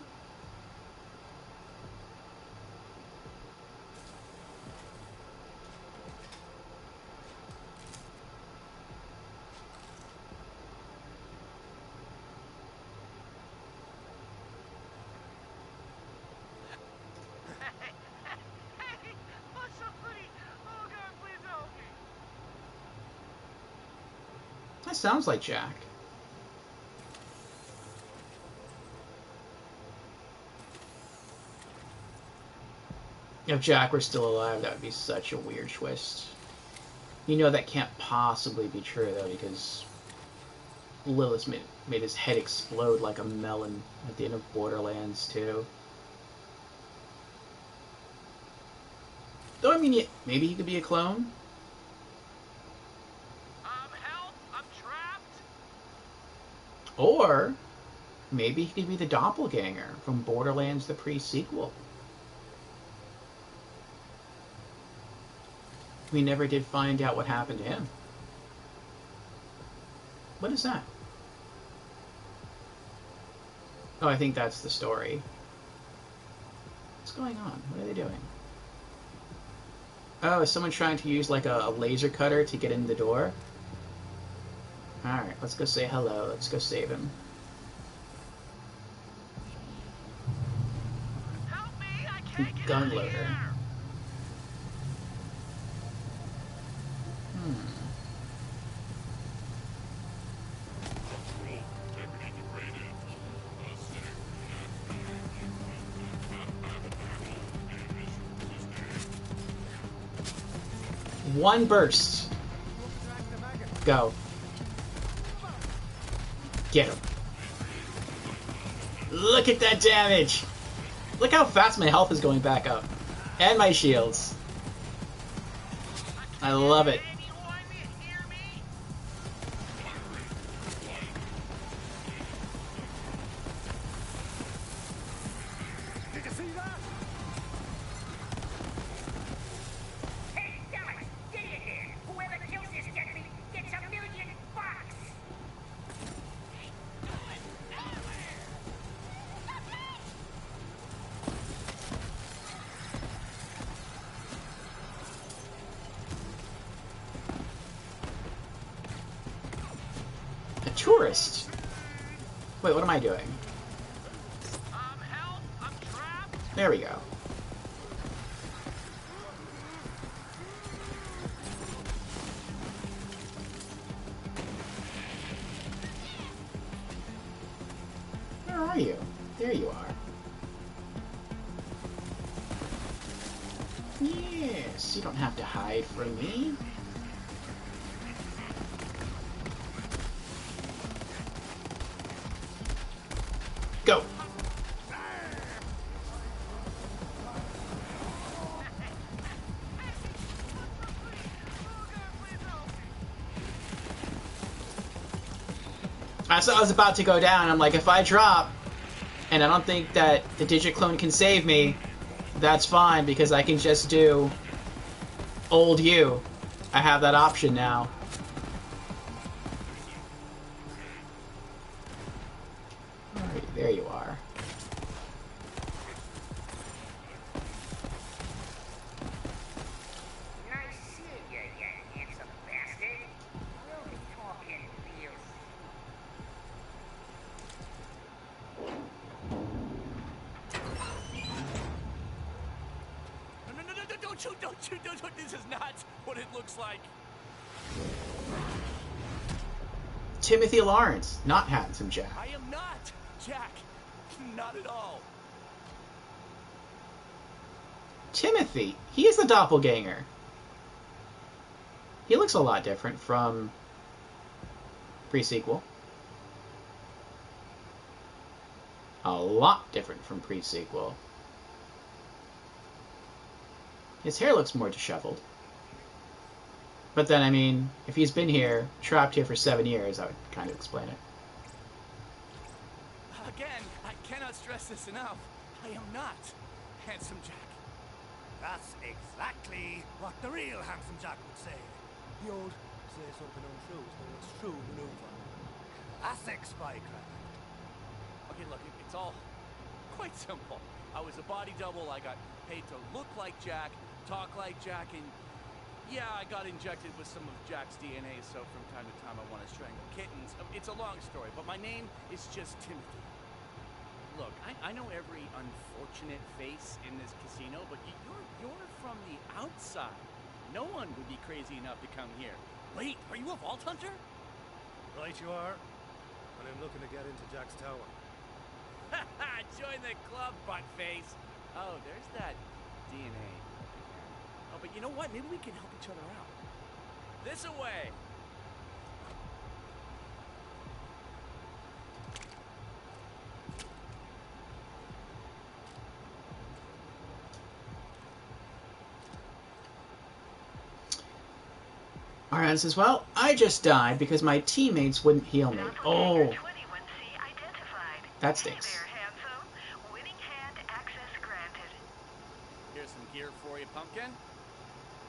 Hey, what's up, buddy? Oh God, please help me. That sounds like Jack. If Jack were still alive, that would be such a weird twist. You know that can't possibly be true, though, because Lilith made his head explode like a melon at the end of Borderlands 2. Though, I mean, maybe he could be a clone? Help! I'm trapped! Or maybe he could be the doppelganger from Borderlands the pre-sequel. We never did find out what happened to him. What is that? Oh, I think that's the story. What's going on? What are they doing? Oh, is someone trying to use like a laser cutter to get in the door? Alright, let's go say hello. Let's go save him. Help me! I can't get Gun out of loader. here! One burst. Go. Get him. Look at that damage! Look how fast my health is going back up. And my shields. I love it. Did you see that? Hey, Dallas, get in here! Whoever kills this deadbeat gets $1 million bucks! A tourist? Wait, what am I doing? Help! I'm trapped! There we go. Where are you? There you are. Yes, you don't have to hide from me. Go! I was about to go down. I'm like, if I drop, and I don't think that the Digiclone can save me, that's fine, because I can just do old you. I have that option now. Alright, there you are. Nice seeing you, you handsome bastard. We'll be talking real soon. Don't you, this is not what it looks like. Timothy Lawrence, not Handsome Jack. I am not Jack. Not at all. Timothy, he is the doppelganger. He looks a lot different from pre-sequel. A lot different from pre-sequel. His hair looks more disheveled. But then, I mean, if he's been here, trapped here for 7 years, that would kind of explain it. Again, I cannot stress this enough. I am not Handsome Jack. That's exactly what the real Handsome Jack would say. The old say something untrue is the most true maneuver. Classic spycraft. Okay, look, it's all quite simple. I was a body double. I got paid to look like Jack, talk like Jack, and yeah, I got injected with some of Jack's DNA, so from time to time I want to strangle kittens. It's a long story, but my name is just Timothy. Look, I know every unfortunate face in this casino, but you're from the outside. No one would be crazy enough to come here. Wait, are you a vault hunter? Right you are. And I'm looking to get into Jack's tower. Join the club, buttface. Oh, there's that DNA. Oh, but you know what? Maybe we can help each other out. This away. Alright, says, well, I just died because my teammates wouldn't heal me. Oh. That stinks. Here's some gear for you, pumpkin.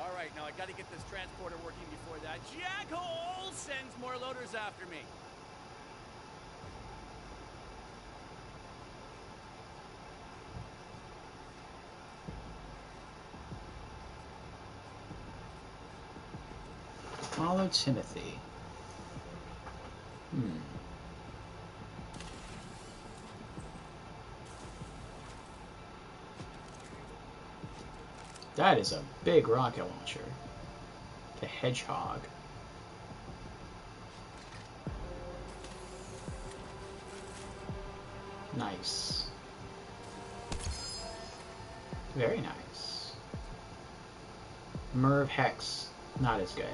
All right, now I got to get this transporter working before that jackhole sends more loaders after me. Follow Timothy. That is a big rocket launcher. The Hedgehog. Nice. Very nice. Merv Hex. Not as good.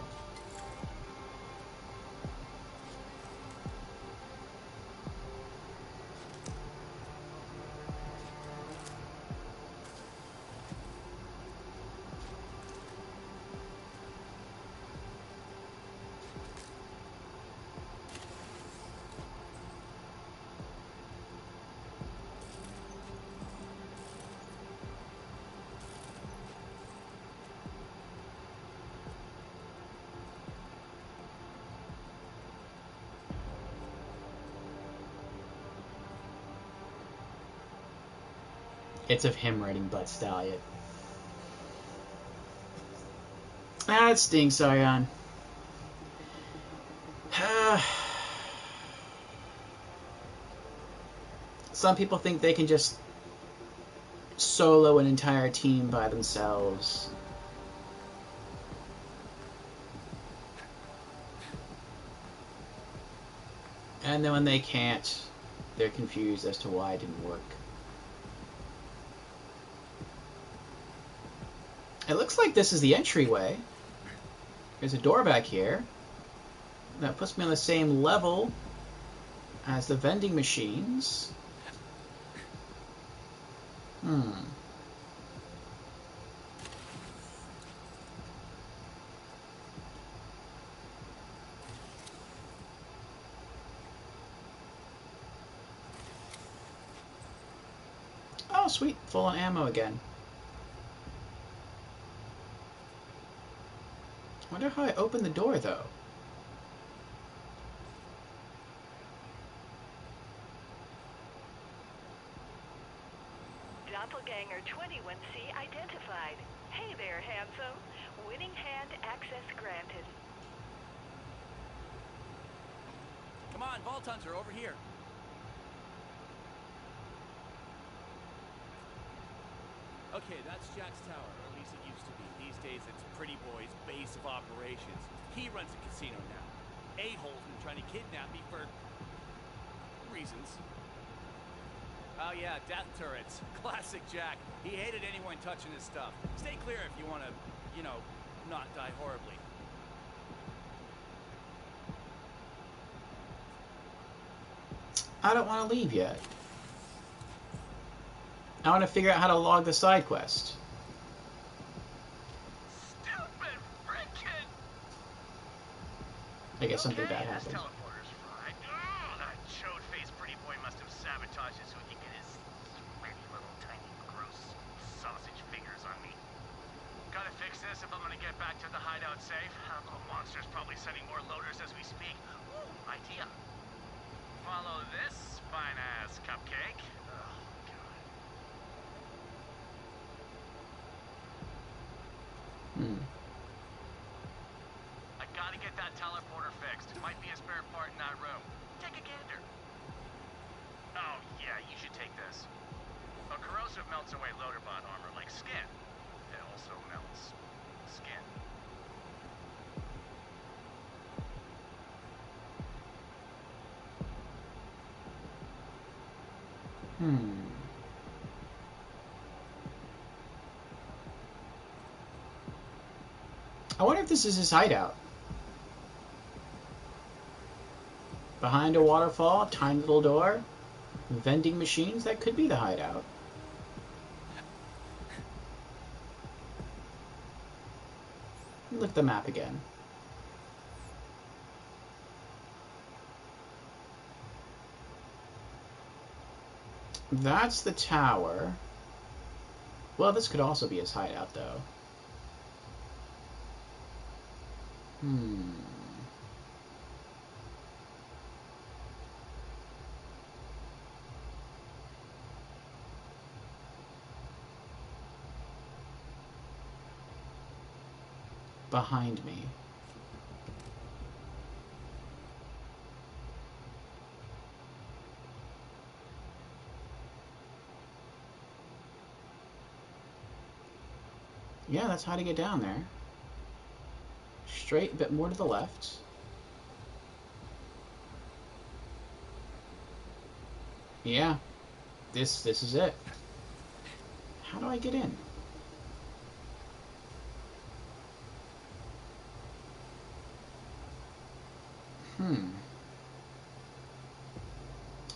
It's of him riding Bud Stallion. That stinks, Ion. Some people think they can just solo an entire team by themselves. And then when they can't, they're confused as to why it didn't work. It looks like this is the entryway. There's a door back here. That puts me on the same level as the vending machines. Oh, sweet. Full on ammo again. Wonder how I open the door, though. Doppelganger 21C identified. Hey there, handsome. Winning hand access granted. Come on, Vault Hunter, over here. Okay, that's Jack's tower, or at least it used to be. These days, it's Pretty Boy's base of operations. He runs a casino now. A-hole's been trying to kidnap me for... reasons. Oh yeah, death turrets. Classic Jack. He hated anyone touching his stuff. Stay clear if you want to, you know, not die horribly. I don't want to leave yet. I want to figure out how to log the side quest. Stupid frickin'! I guess something Okay, bad this happened. teleporter's fried. Oh, that chode-faced pretty boy must have sabotaged it so he can get his sweaty little tiny gross sausage fingers on me. Gotta fix this if I'm gonna get back to the hideout safe. That little monster's probably sending more loaders as we speak. Ooh, idea. Follow this fine-ass cupcake. Oh, God. I gotta get that teleporter fixed. Might be a spare part in that room. Take a gander. Oh, yeah, you should take this. A corrosive melts away loader bot armor like skin. It also melts skin. I wonder if this is his hideout. Behind a waterfall, tiny little door, vending machines, that could be the hideout. Look at the map again. That's the tower. Well, this could also be his hideout, though. Behind me. Yeah, that's how to get down there. Straight, a bit more to the left. Yeah, this is it. How do I get in?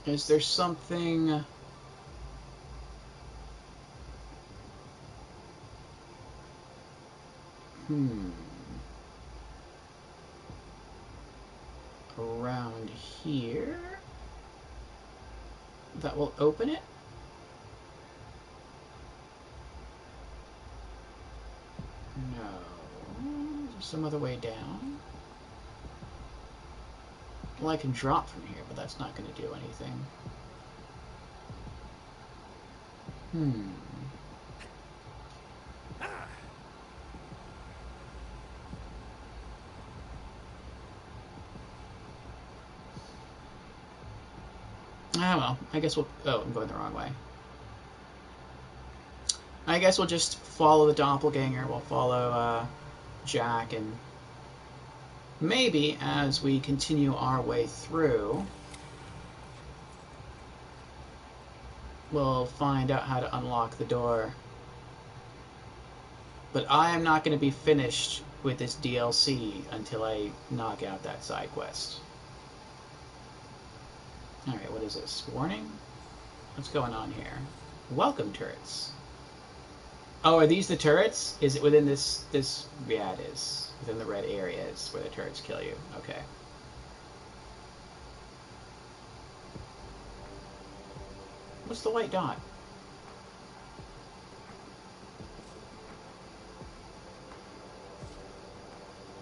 Is there something... around here that will open it? No. Is there some other way down? Well, I can drop from here, but that's not going to do anything. Ah, well, I guess we'll... Oh, I'm going the wrong way. I guess we'll just follow the doppelganger. We'll follow Jack, and maybe as we continue our way through, we'll find out how to unlock the door. But I am not going to be finished with this DLC until I knock out that side quest. Alright, what is this? Warning? What's going on here? Welcome turrets. Oh, are these the turrets? Is it within this... Yeah, it is. Within the red areas where the turrets kill you. Okay. What's the white dot?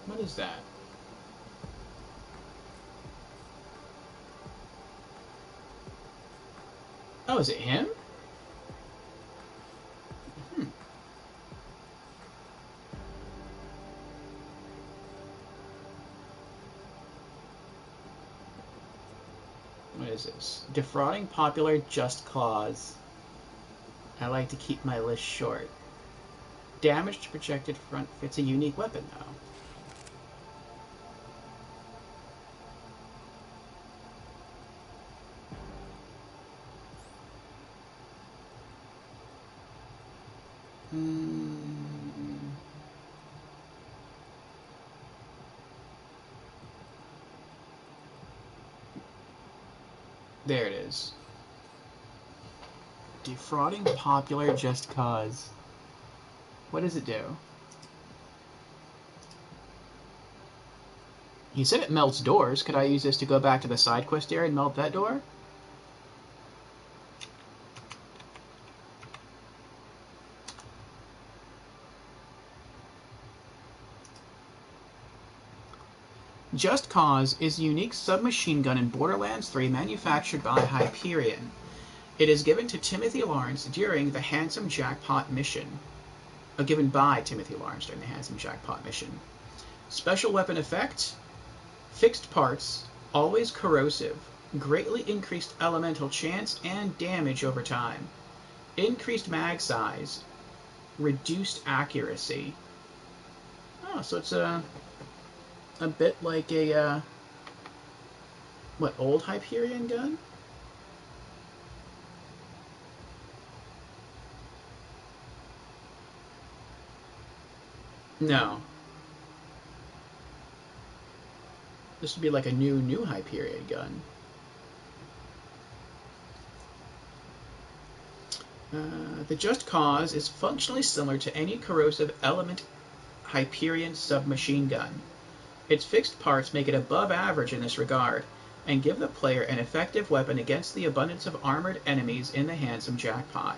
What is that? Oh, is it him? What is this? Defrauding popular Just Cause I like to keep my list short. Damage to projected front fits a unique weapon, though. There it is. Defrauding popular just cause. What does it do? He said it melts doors. Could I use this to go back to the side quest area and melt that door? Just Cause is a unique submachine gun in Borderlands 3 manufactured by Hyperion. It is given to Timothy Lawrence during the Handsome Jackpot mission. Given by Timothy Lawrence during the Handsome Jackpot mission. Special weapon effect: fixed parts, always corrosive, greatly increased elemental chance and damage over time, increased mag size, reduced accuracy. Oh, so it's a bit like a what, old Hyperion gun? No. This would be like a new Hyperion gun. The Just Cause is functionally similar to any corrosive element Hyperion submachine gun. Its fixed parts make it above average in this regard, and give the player an effective weapon against the abundance of armored enemies in the Handsome Jackpot.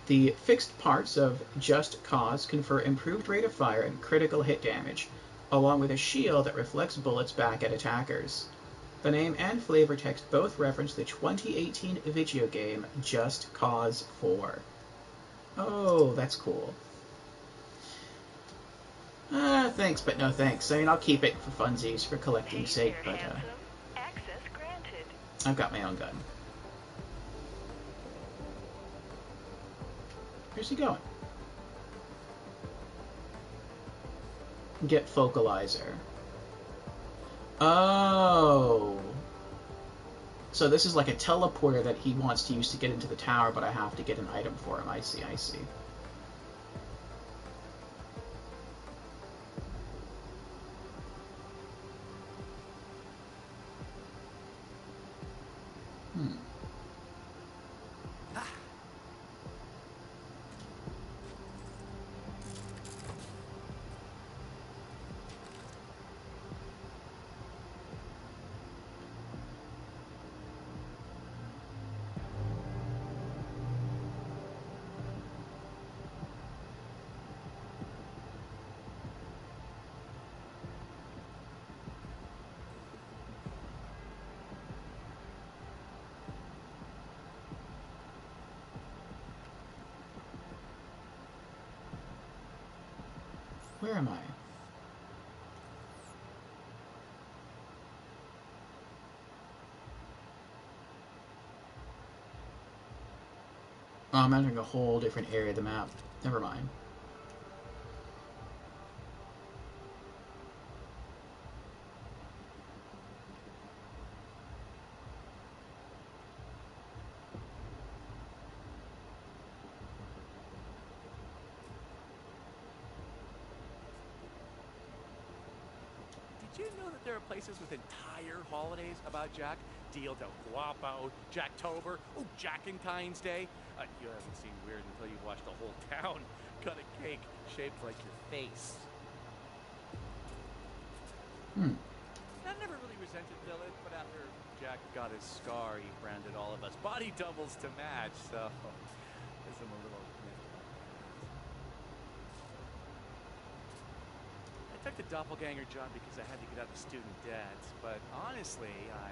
The fixed parts of Just Cause confer improved rate of fire and critical hit damage, along with a shield that reflects bullets back at attackers. The name and flavor text both reference the 2018 video game Just Cause 4. Oh, that's cool. Thanks, but no thanks. I mean, I'll keep it for funsies, for collecting's sake, but, Access granted. I've got my own gun. Where's he going? Get focalizer. Oh. So this is like a teleporter that he wants to use to get into the tower, but I have to get an item for him. I see, I see. Where am I? Oh, I'm entering a whole different area of the map. Never mind. Did you know that there are places with entire holidays about Jack? Dia del Guapo, Jacktober, oh, Jackintine's Day. You haven't seen weird until you've watched the whole town cut a cake shaped like your face. I never really resented Billet, but after Jack got his scar, he branded all of us body doubles to match, so guess I'm a little miffed about that. I took the doppelganger job because I had to get out of student debt, but honestly, I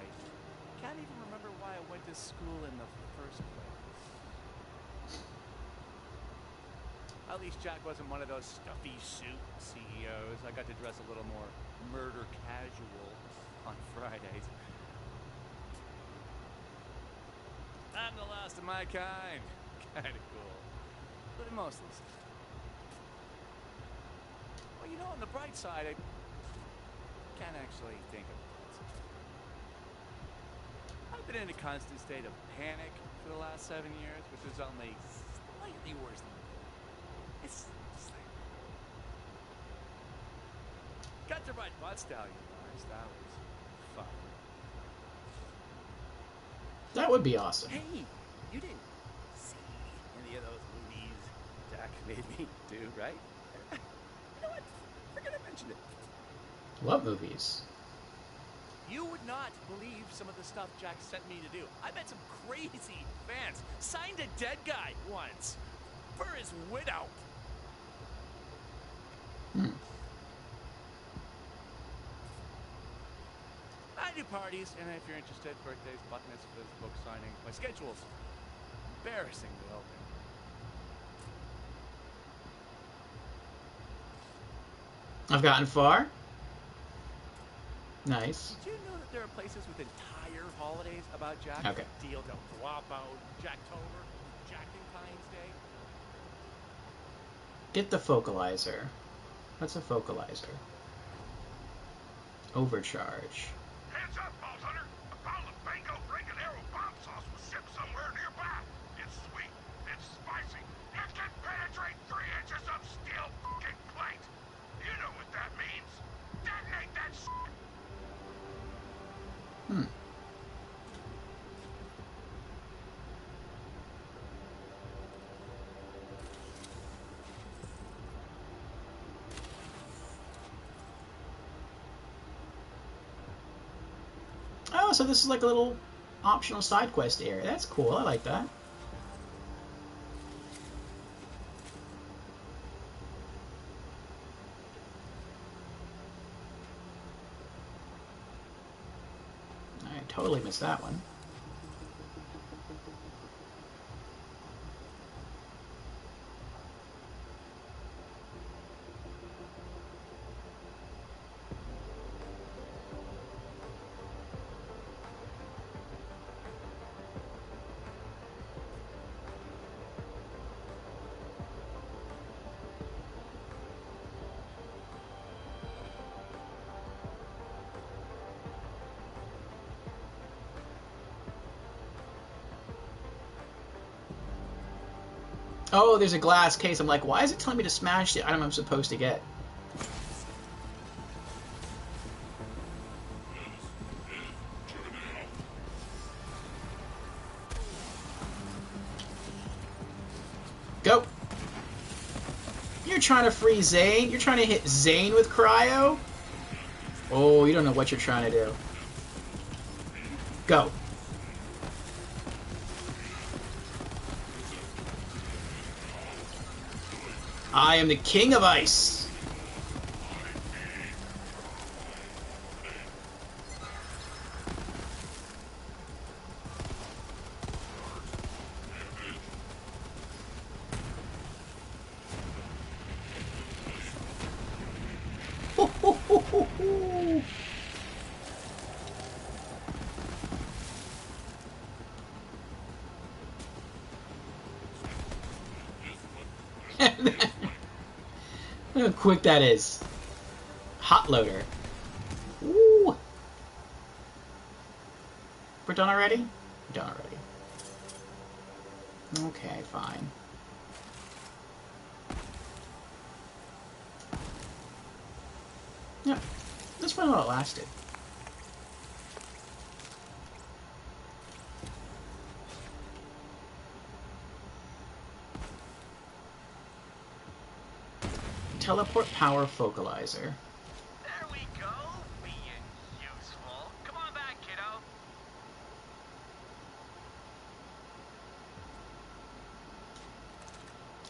can't even remember why I went to school in the first place. At least Jack wasn't one of those stuffy suit CEOs. I got to dress a little more murder casual on Fridays. I'm the last of my kind. Kinda cool. But mostly sad. Well, you know, on the bright side, I can't actually think of it. I've been in a constant state of panic for the last 7 years, which is only slightly worse than it's slightly. Got to ride butt stallion once. That was fun. That would be awesome. Hey, you didn't see any of those movies Jack made me do, right? You know what? Forget I mentioned it. What movies? You would not believe some of the stuff Jack sent me to do. I met some crazy fans. Signed a dead guy once for his widow. I do parties, and if you're interested, birthdays, bat mitzvahs, book signings. My schedule's embarrassingly open. I've gotten far. Nice. Did you know that there are places with entire holidays about Jack? Okay. Deal del Guapo, Jacktober, Jackentine's Day. Get the focalizer. What's a focalizer? Overcharge. Hands up, Vault Hunter! A bottle of Bango Brigadeiro bomb sauce was shipped somewhere nearby. It's sweet, it's spicy, it can penetrate 3 inches of steel fucking plate. You know what that means. Detonate that shit! Oh, so this is like a little optional side quest area. That's cool. I like that. I totally missed that one. Oh, there's a glass case. I'm like, why is it telling me to smash the item I'm supposed to get? Go! You're trying to free Zane? You're trying to hit Zane with cryo? Oh, you don't know what you're trying to do. Go. I am the king of ice. Look how quick that is. Hot loader. Ooh. We're done already? We're done already. Okay, fine. Yeah, this one all lasted. Teleport power focalizer. There we go, being useful. Come on back, kiddo.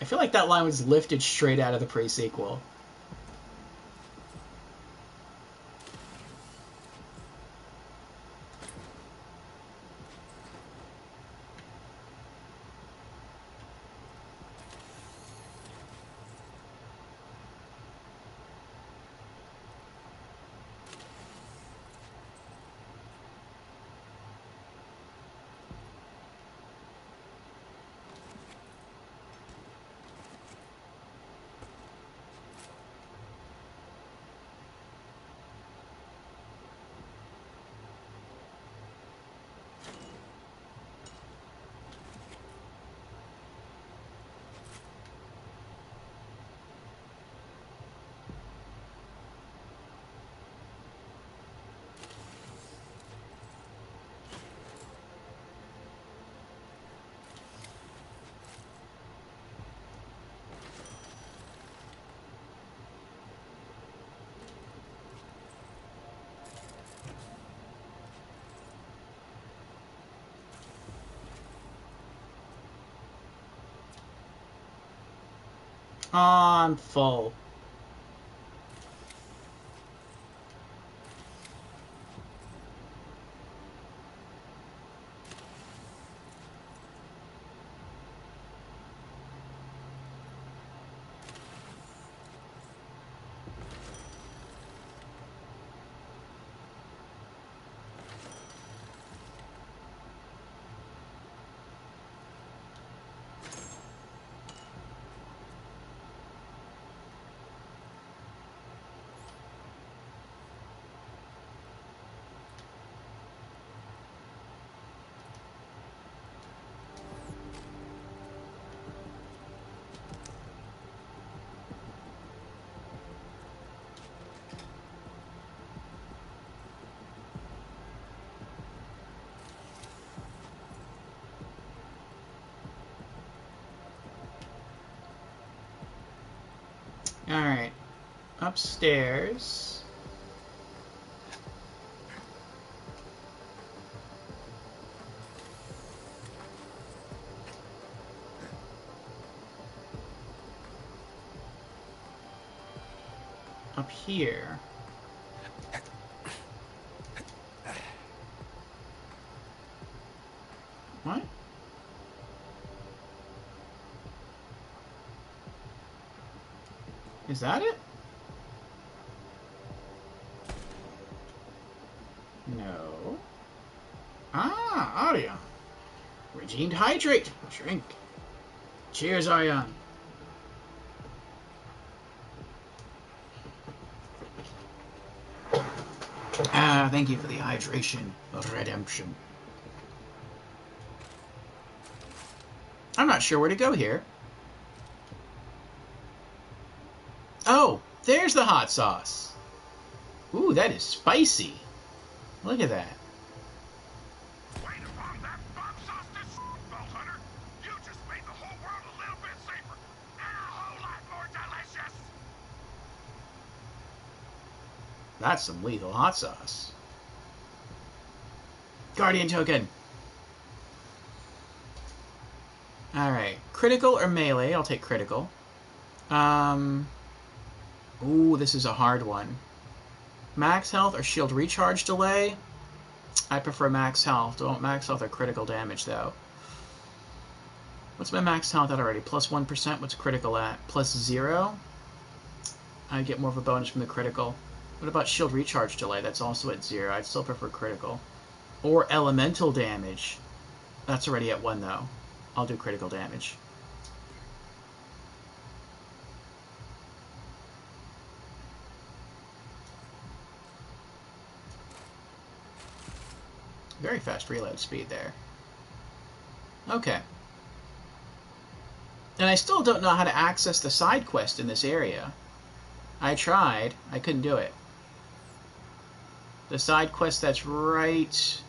I feel like that line was lifted straight out of the pre-sequel. Aw, I'm full. Alright. Upstairs. Up here. What? Is that it? No. Ah, Arion. Redeemed hydrate. Drink. Cheers, Arion. Ah, thank you for the hydration of redemption. I'm not sure where to go here. Oh, there's the hot sauce. Ooh, that is spicy. Look at that. Way to bomb that bomb sauce this Bolt Hunter. You just made the whole world a little bit safer and a whole lot more delicious. That's some lethal hot sauce. Guardian token. Alright. Critical or melee? I'll take critical. Ooh, this is a hard one. Max health or shield recharge delay? I prefer max health. Don't max health or critical damage, though. What's my max health at already? Plus 1%. What's critical at? Plus 0? I get more of a bonus from the critical. What about shield recharge delay? That's also at 0. I'd still prefer critical. Or elemental damage. That's already at 1, though. I'll do critical damage. Very fast reload speed there. Okay. And I still don't know how to access the side quest in this area. I tried. I couldn't do it. The side quest that's right...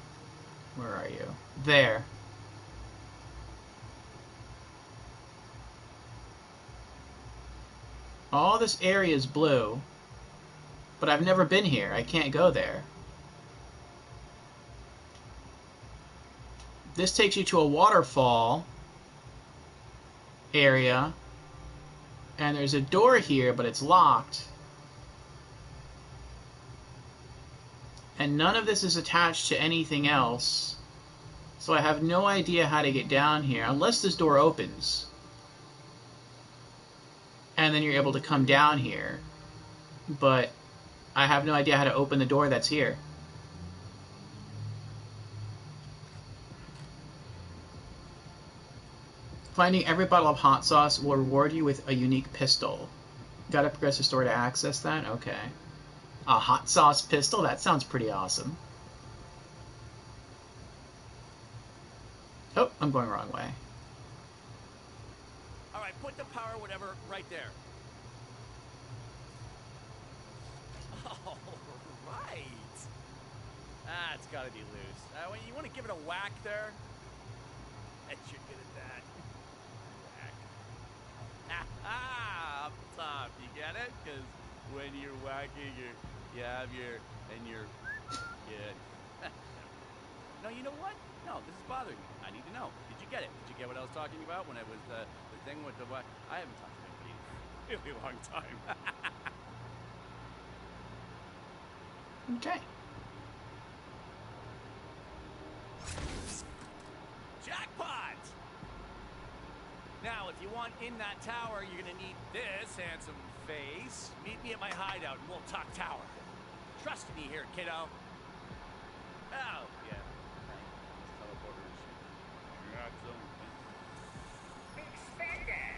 Where are you? There. All this area is blue, but I've never been here. I can't go there. This takes you to a waterfall area, and there's a door here, but it's locked. And none of this is attached to anything else, so I have no idea how to get down here, unless this door opens. And then you're able to come down here. But I have no idea how to open the door that's here. Finding every bottle of hot sauce will reward you with a unique pistol. Gotta progress the store to access that? Okay. A hot sauce pistol? That sounds pretty awesome. Oh, I'm going the wrong way. Alright, put the power whatever right there. Alright. Ah, it's gotta be loose. Well, you want to give it a whack there? Bet you're good at that. Whack. Ha! Up top, you get it? Because when you're whacking, you have your... Good. No, you know what? No, this is bothering me. I need to know. Did you get it? Did you get what I was talking about when it was the thing with the whack? I haven't talked to anybody really long time. Okay. Jackpot! Now, if you want in that tower, you're gonna need this handsome face. Meet me at my hideout and we'll talk tower. Trust me here, kiddo. Oh, yeah. Teleporters. Not so. Big spender!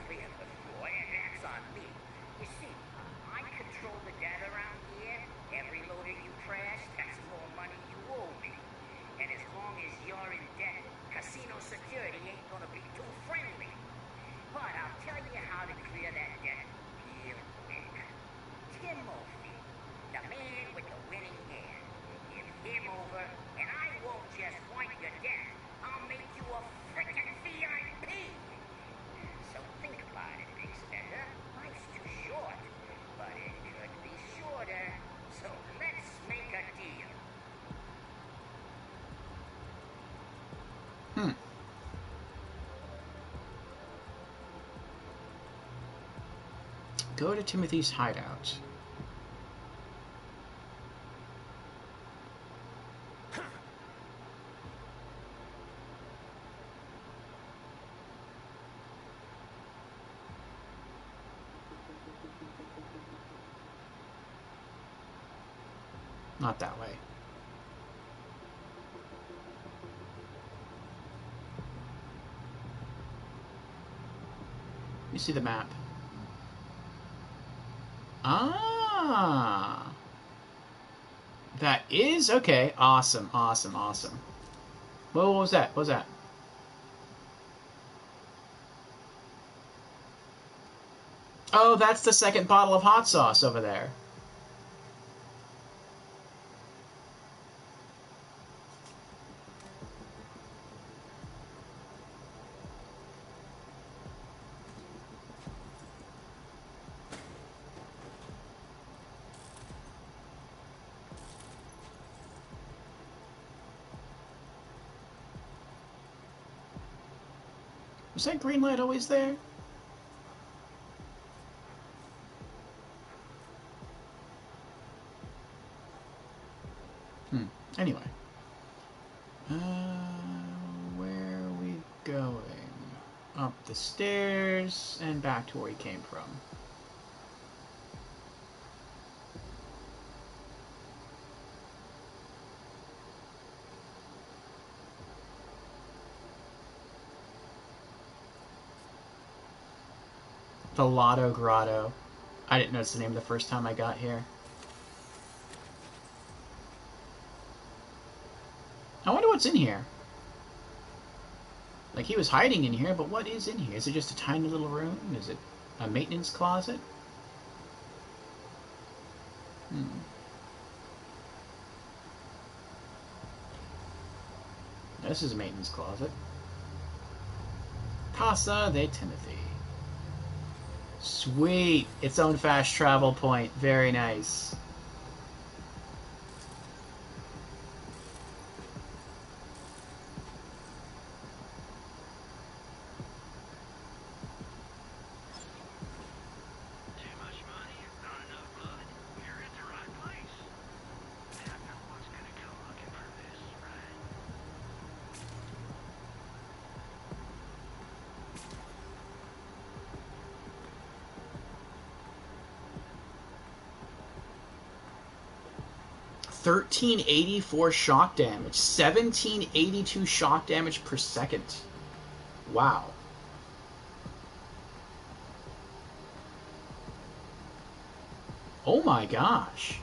Clear the floor, and that's on me. You see, I control the data around here. Every loader you crash, that's more money you owe me. And as long as you're in debt, casino security ain't gonna be too friendly. But I'll tell you how to clear that debt real quick. Tim Murphy, the man with the winning hand. Give him over, and I won't just wipe your debt. I'll make you a frickin' VIP! So think about it, Big Spender. Life's too short, but it could be shorter. So let's make a deal. Go to Timothy's hideout. Not that way. You see the map. Ah. That is okay. Awesome, awesome, awesome. What was that? What was that? Oh, that's the second bottle of hot sauce over there. Was that green light always there? Anyway. Where are we going? Up the stairs and back to where we came from. The Lotto Grotto. I didn't notice the name the first time I got here. I wonder what's in here. Like, he was hiding in here, but what is in here? Is it just a tiny little room? Is it a maintenance closet? This is a maintenance closet. Casa de Timothy. Sweet! Its own fast travel point. Very nice. $1384 shock damage, 1782 shock damage per second. Wow. Oh my gosh.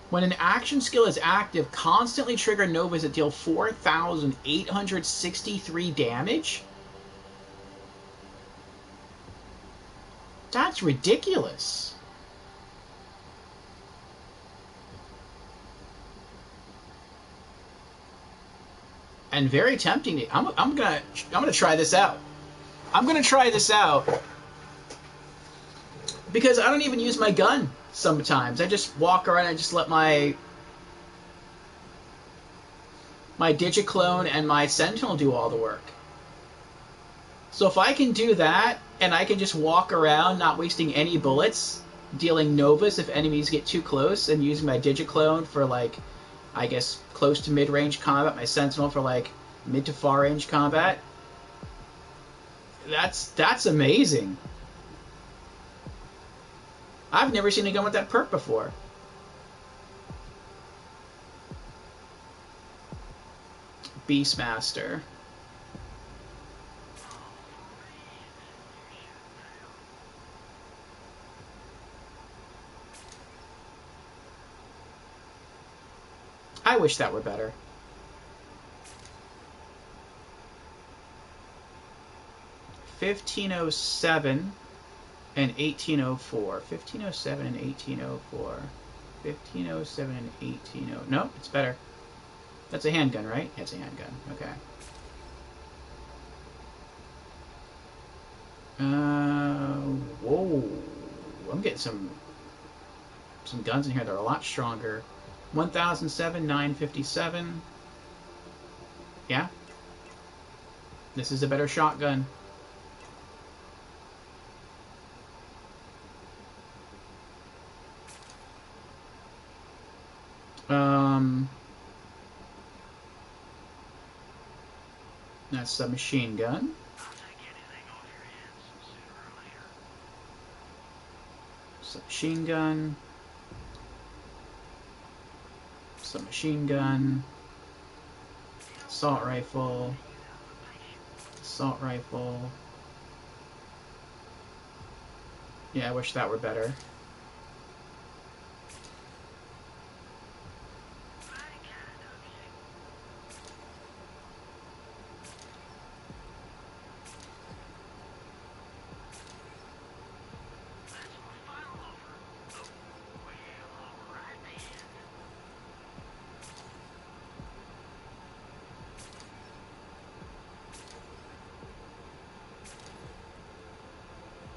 When an action skill is active, constantly trigger novas that deal 4,863 damage? That's ridiculous. And very tempting. I'm gonna try this out. I'm gonna try this out because I don't even use my gun sometimes. I just walk around and just let my Digiclone and my Sentinel do all the work. So if I can do that, and I can just walk around not wasting any bullets, dealing novas if enemies get too close, and using my digiclone for, like, I guess, close to mid-range combat, my sentinel for, like, mid to far-range combat, that's amazing. I've never seen a gun with that perk before. Beastmaster. I wish that were better. $15.07 and 1804. 1507 and 1804. 1507 and 180. No, it's better. That's a handgun, right? Yeah, it's a handgun. Okay. Whoa. I'm getting some guns in here that are a lot stronger. 1007, 957. Yeah. This is a better shotgun. That's a machine gun. Submachine gun. Submachine gun. Assault rifle. Assault rifle. Yeah, I wish that were better.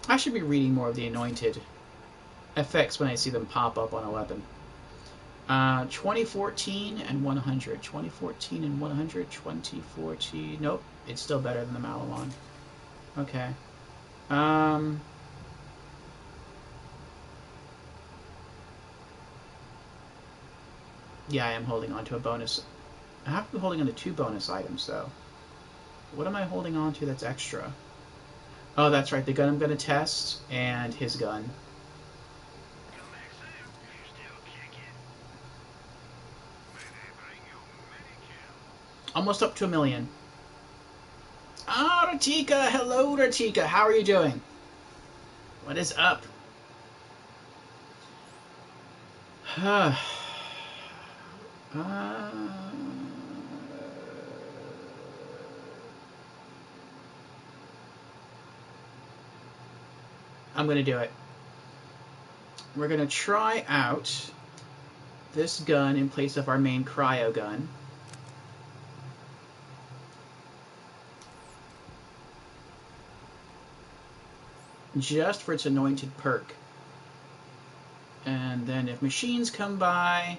I should be reading more of the anointed effects when I see them pop up on a weapon. 2014 and 100. 2014 and 100. 2014. Nope. It's still better than the Malawan. Okay. Yeah, I am holding on to a bonus. I have to be holding on to 2 bonus items, though. What am I holding on to that's extra? Oh, that's right. The gun I'm going to test, and his gun. Almost up to 1 million. Ah, Ratika! Hello, Ratika! How are you doing? What is up? I'm going to do it. We're going to try out this gun in place of our main cryo gun. Just for its anointed perk. And then if machines come by,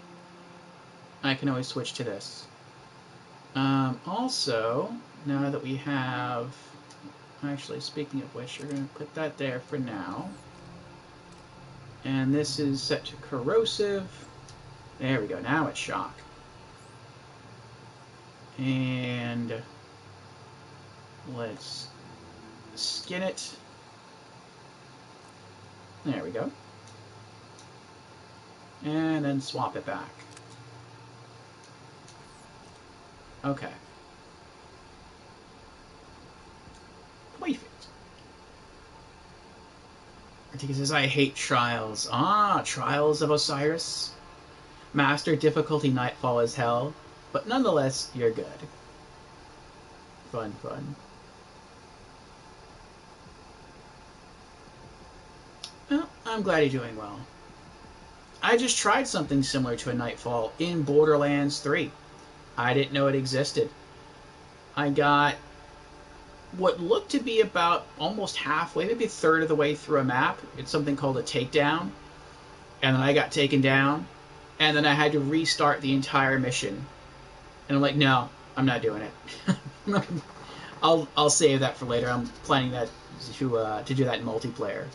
I can always switch to this. Also, now that we have... Actually, speaking of which, we're going to put that there for now. And this is set to corrosive. There we go. Now it's shock. And let's skin it. There we go. And then swap it back. Okay. Perfect. Artika says, I hate Trials. Ah, Trials of Osiris. Master difficulty Nightfall is hell. But nonetheless, you're good. Fun, fun. Well, I'm glad you're doing well. I just tried something similar to a Nightfall in Borderlands 3. I didn't know it existed. I got what looked to be about almost halfway, maybe a third of the way through a map. It's something called a takedown. And then I got taken down. And then I had to restart the entire mission. And I'm like, no, I'm not doing it. I'll save that for later. I'm planning that to do that in multiplayer.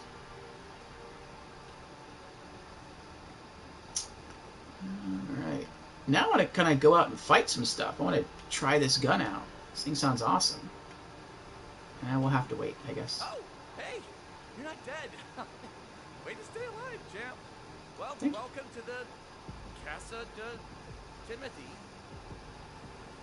Alright. Now I want to kind of go out and fight some stuff. I want to try this gun out. This thing sounds awesome. And we'll have to wait, I guess. Oh, hey, you're not dead. Way to stay alive, champ. Well, welcome to the Casa de Timothy.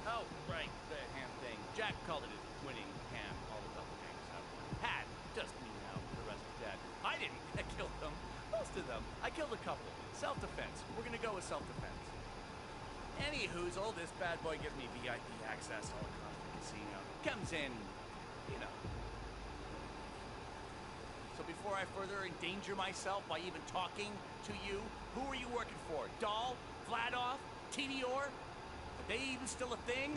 Oh, right, the ham thing. Jack called it his winning ham. All the double names have one. Had, just me now. The rest are dead. I didn't. I killed them. Most of them. I killed a couple. Self-defense. We're gonna go with self-defense. Anywho's, all this bad boy gives me VIP access all across the casino. Comes in, you know. So before I further endanger myself by even talking to you, who are you working for? Dahl? Vladoff? Tedior? Are they even still a thing?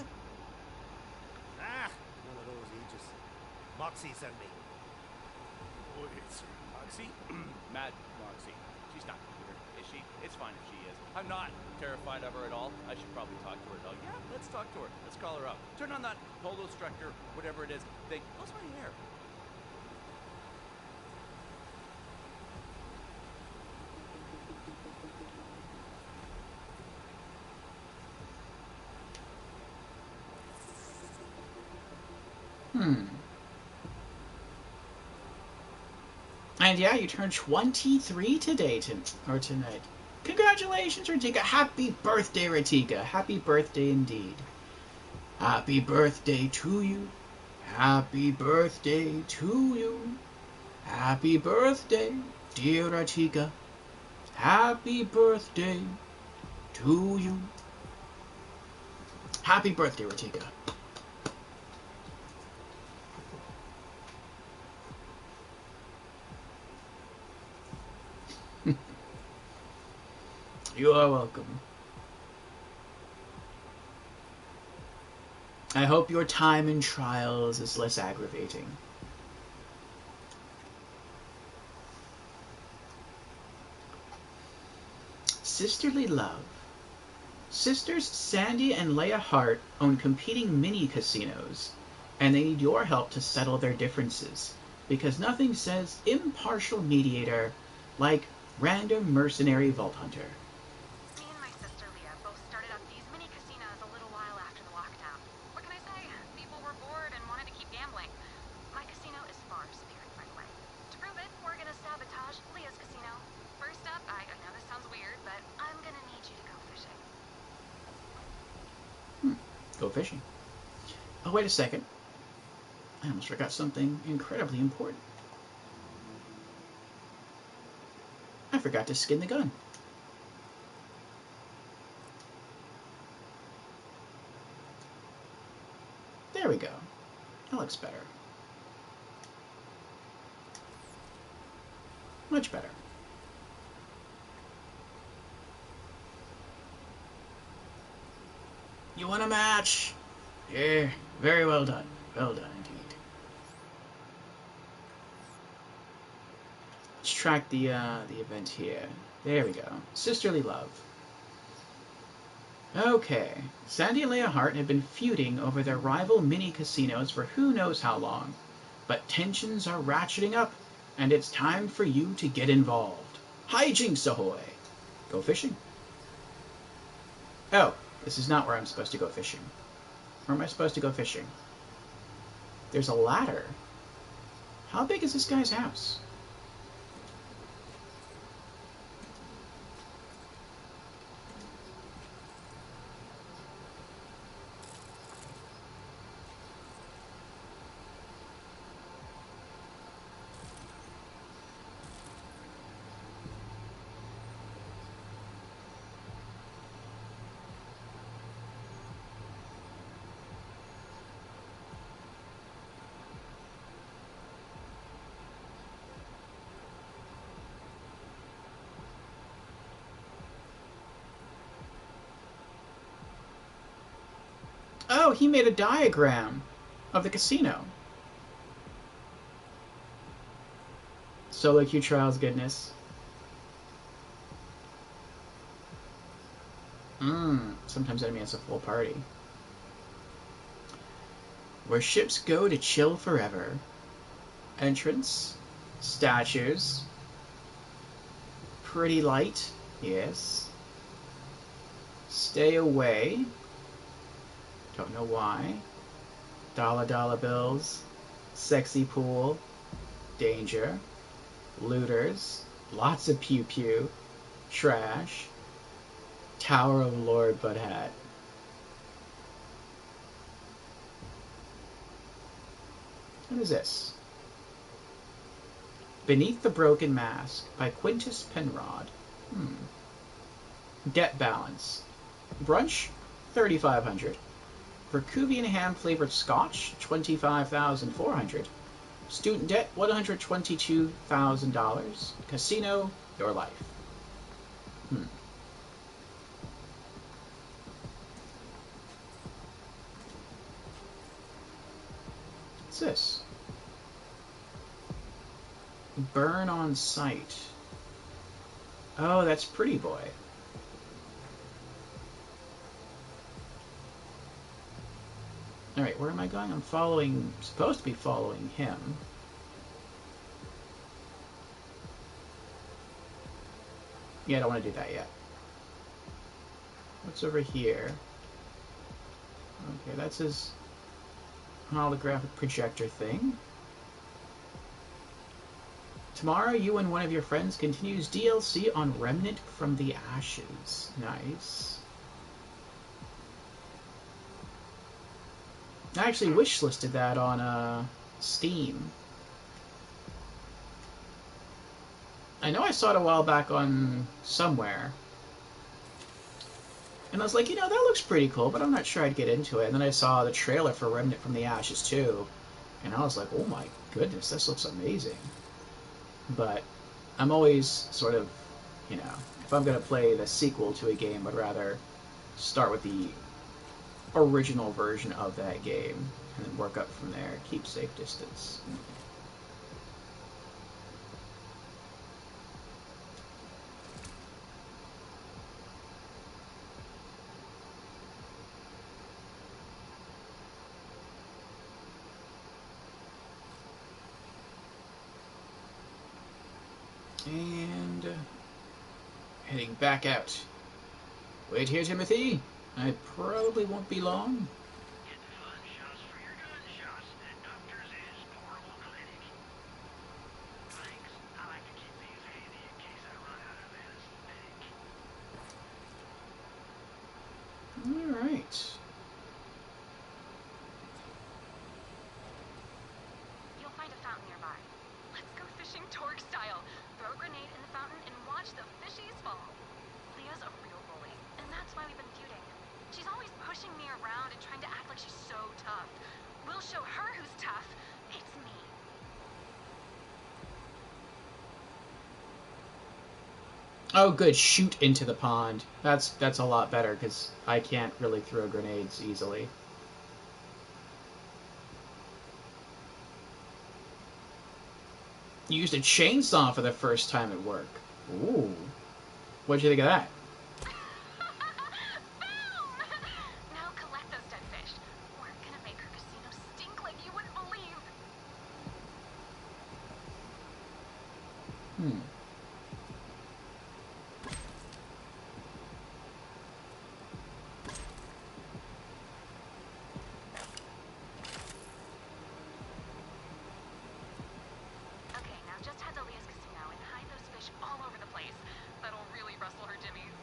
Ah, none of those ages. Moxie sent me. Oh, it's Moxie? Mad Moxie. She's not here, is she? It's fine if she is. I'm not terrified of her at all. I should probably talk to her though. Yeah, let's talk to her. Let's call her up. Turn on that polo structure, whatever it is. Thing. How's my hair? And yeah, you turned 23 today, tonight. Congratulations, Ratika. Happy birthday, Ratika. Happy birthday indeed. Happy birthday to you. Happy birthday to you. Happy birthday, dear Ratika. Happy birthday to you. Happy birthday, Ratika. You are welcome. I hope your time in trials is less aggravating. Sisterly love. Sisters Sandy and Leia Hart own competing mini casinos, and they need your help to settle their differences, because nothing says impartial mediator like random mercenary vault hunter. Me and my sister Leah both started up these mini casinos a little while after the lockdown. What can I say? People were bored and wanted to keep gambling. My casino is far superior, by the way. To prove it, we're gonna sabotage Leah's casino. First up, I know this sounds weird, but I'm gonna need you to go fishing. Go fishing. Oh, wait a second. I almost forgot something incredibly important. I forgot to skin the gun. There we go. That looks better. Much better. You want a match? Yeah, very well done. Well done indeed. Let's track the event here. There we go. Sisterly love. Okay. Sandy and Leia Hart have been feuding over their rival mini casinos for who knows how long. But tensions are ratcheting up, and it's time for you to get involved. Hijinks ahoy! Go fishing. Oh, this is not where I'm supposed to go fishing. Where am I supposed to go fishing? There's a ladder. How big is this guy's house? Oh, he made a diagram of the casino. Solo queue trials goodness. Sometimes that means a full party. where ships go to chill forever. Entrance, statues, pretty light, yes. Stay away, don't know why. Dollar bills, sexy pool, danger, looters, lots of pew pew, trash, Tower of Lord Butthead. What is this? Beneath the Broken Mask by Quintus Penrod. Debt balance. Brunch, 3,500. Verkuvian ham-flavored scotch, 25,400. Student debt, $122,000. Casino, your life. What's this? Burn on sight. Oh, that's Pretty Boy. Alright, where am I going? I'm supposed to be following him. Yeah, I don't want to do that yet. What's over here? Okay, that's his holographic projector thing. Tomorrow, you and one of your friends continues DLC on Remnant from the Ashes. Nice. I actually wishlisted that on Steam. I know I saw it a while back on somewhere. And I was like, you know, that looks pretty cool, but I'm not sure I'd get into it. And then I saw the trailer for Remnant from the Ashes 2. And I was like, oh my goodness, this looks amazing. But I'm always sort of, you know, if I'm going to play the sequel to a game, I'd rather start with the original version of that game and then work up from there. Keep safe distance. And heading back out. Wait here, Timothy. I probably won't be long. Alright. You'll find a fountain nearby. Let's go fishing Torque style. Throw a grenade in the fountain and watch the fishies fall. Leah's a real bully, and that's why we've been feuding. She's always pushing me around and trying to act like she's so tough. We'll show her who's tough. It's me. Oh, good. Shoot into the pond. That's a lot better, because I can't really throw grenades easily. You used a chainsaw for the first time at work. Ooh. What'd you think of that? Now collect those dead fish. We're gonna make her casino stink like you wouldn't believe. Okay, now just head to Leah's casino and hide those fish all over the place. That'll really rustle her jimmies.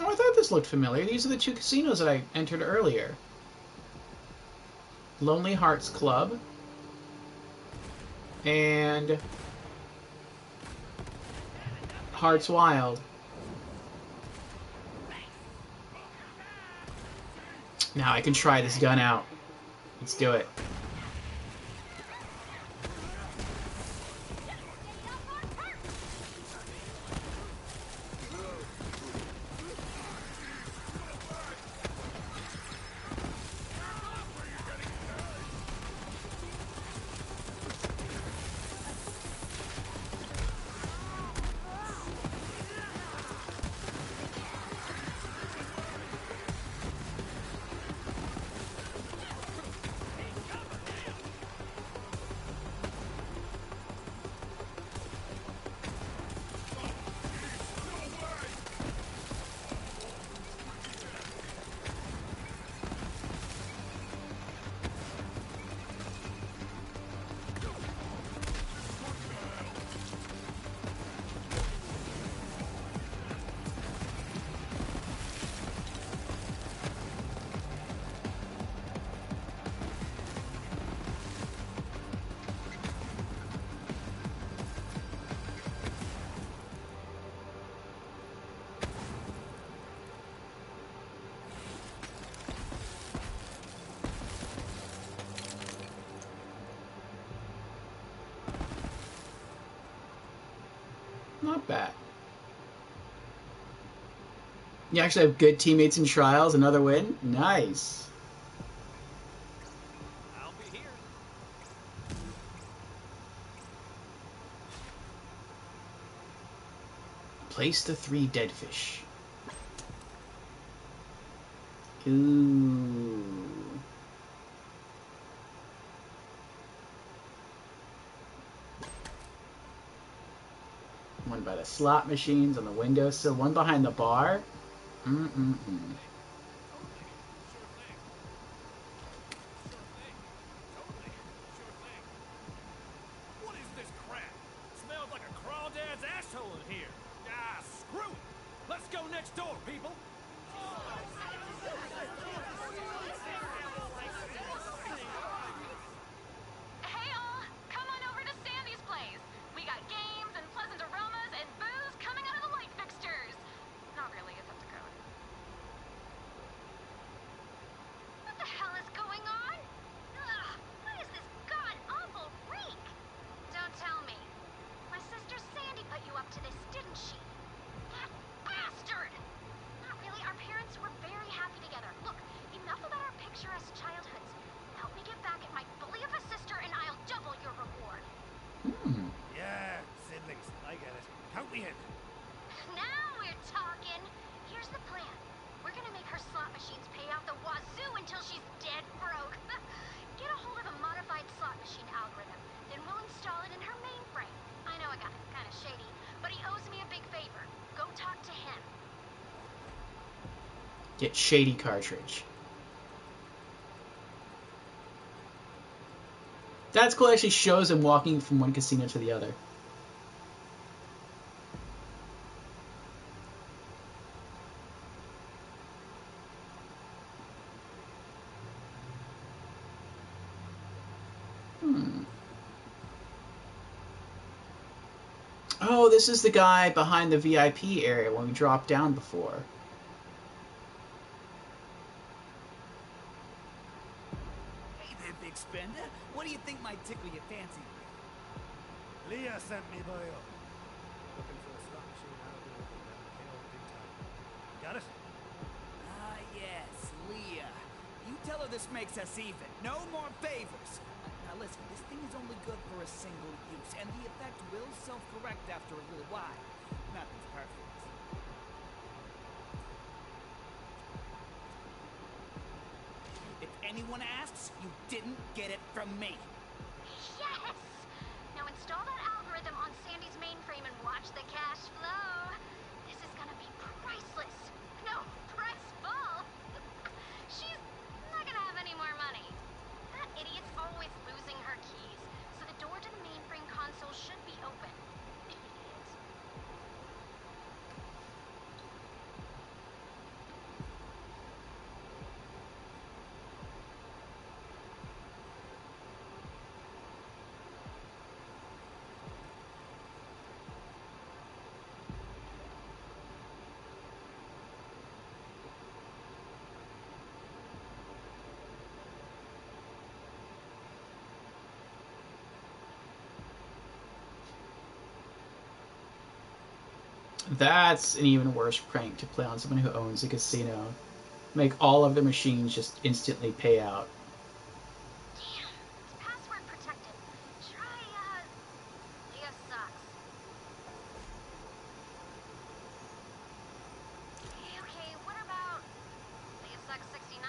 Oh, I thought this looked familiar. These are the two casinos that I entered earlier. Lonely Hearts Club and Hearts Wild. Now I can try this gun out. Let's do it. Not bad. You actually have good teammates in trials. Another win. Nice. I'll be here. Place the 3 dead fish. Ooh. One by the slot machines on the windowsill. One behind the bar. Mm-mm-mm. What is this crap? Smells like a crawdad's asshole in here. Ah, screw it. Let's go next door, people. Hey all, come on over to Sandy's place. We got games and pleasant aromas and booze coming out of the light fixtures. Not really, it's up to code. What the hell is going on? Ugh, what is this god-awful reek? Don't tell me. My sister Sandy put you up to this, didn't she? That bastard! Not really, our parents were very happy together. Look, enough about our picturesque childhoods. Help me get back at my bully of a sister and I'll double your reward. Yeah, siblings. I get it. Count me in. Now we're talking. Here's the plan. We're gonna make her slot machines pay out the wazoo until she's dead broke. Get a hold of a modified slot machine algorithm, then we'll install it in her mainframe. I know I got kind of shady, but he owes me a big favor. Go talk to him. Get shady cartridge. That's cool. It actually shows him walking from one casino to the other. Oh, this is the guy behind the VIP area when we dropped down before. Hey there, big spender. What do you think might tickle your fancy? Leah sent me, boyo. Looking for a slot machine algorithm down in KO Big Town. Got it? Ah, yes, Leah. You tell her this makes us even. No more favors. Now listen, this thing is only good for a single use, and the effect will self-correct after a little while. Nothing's perfect. If anyone asks, you didn't get it from me. Yes! Now install that algorithm on Sandy's mainframe and watch the cash flow. This is gonna be priceless. No, price-full. She's not gonna have any more money. That idiot's always losing her keys, so the door to the mainframe console should be open. Idiot. That's an even worse prank to play on someone who owns a casino. Make all of the machines just instantly pay out. Damn, it's password protected. Try, Leah sucks. Okay, what about Leah sucks 69?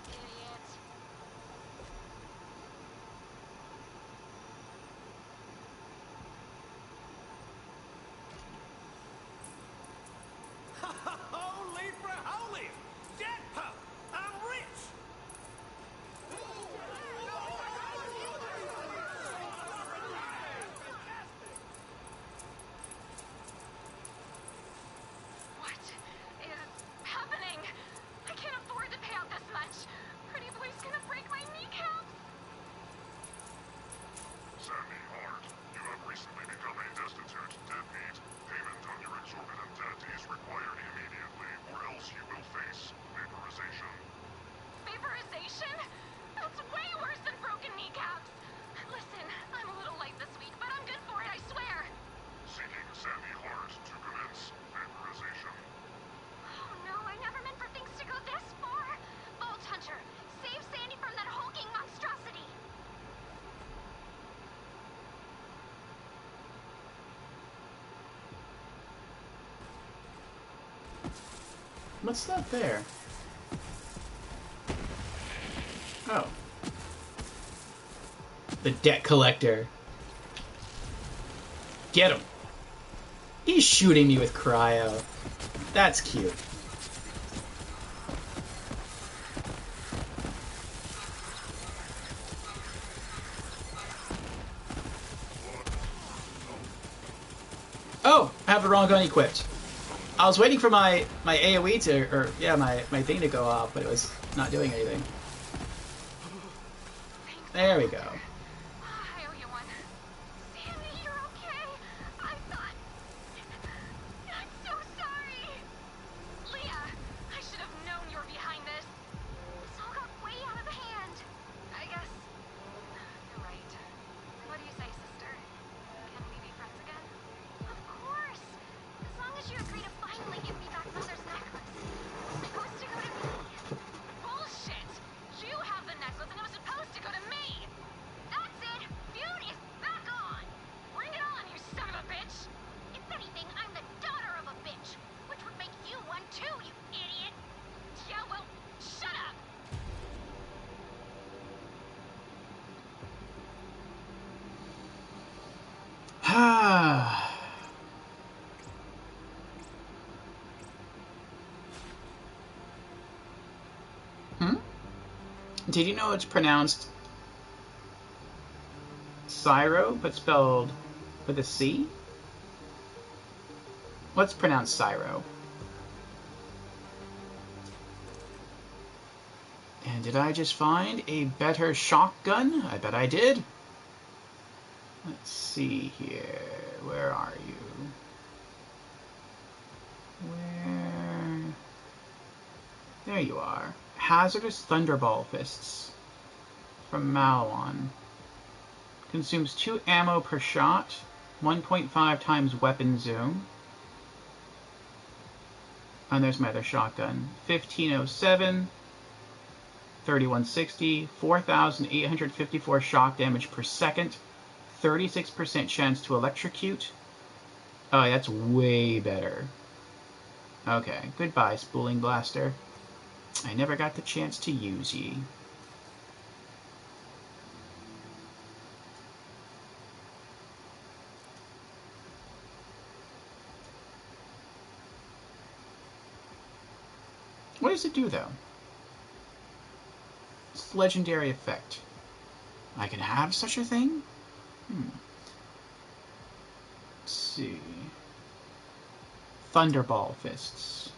Idiot. Holy for holy! Jackpot! I'm rich! What is happening? I can't afford to pay out this much. Pretty boy's gonna break my kneecaps. Sammy Hart, you have recently become a destitute deadbeat. Payment on your exorbitant debt is required immediately, or else you will face vaporization. Vaporization? That's way worse than broken kneecaps. Listen, I'm a little light this week, but I'm good for it, I swear. Seeking Sammy Hart to commence vaporization. Oh no, I never meant for things to go this far. Vault Hunter, save Sandy from that hulking monstrosity. What's that there? Oh. The debt collector. Get him. He's shooting me with cryo. That's cute. Oh, I have the wrong gun equipped. I was waiting for my AoE to, or yeah, my thing to go off, but it was not doing anything. There we go. I owe you one. Sandy, you're okay? I thought... I'm so sorry. Leah, I should have known you were behind this. This all got way out of hand. I guess... You're right. What do you say, sister? Can we be friends again? Of course. As long as you agree to finally give me back Mother's necklace. It's supposed to go to me. Bullshit! You have the necklace and it was supposed to go to me! That's it! Feud is back on! Bring it on, you son of a bitch! If anything, I'm the daughter of a bitch, which would make you one too, you idiot! Yeah, well, shut up! Did you know it's pronounced Cyro, but spelled with a C? What's pronounced Cyro? And did I just find a better shotgun? I bet I did. Let's see here. Where are you? Where? There you are. Hazardous Thunderball Fists from Malawan. Consumes 2 ammo per shot, 1.5 times weapon zoom. And there's my other shotgun. 1507, 3160, 4,854 shock damage per second, 36% chance to electrocute. Oh, that's way better. Okay, goodbye, Spooling Blaster. I never got the chance to use ye. What does it do, though? It's the legendary effect. I can have such a thing? Let's see. Thunderball Fists.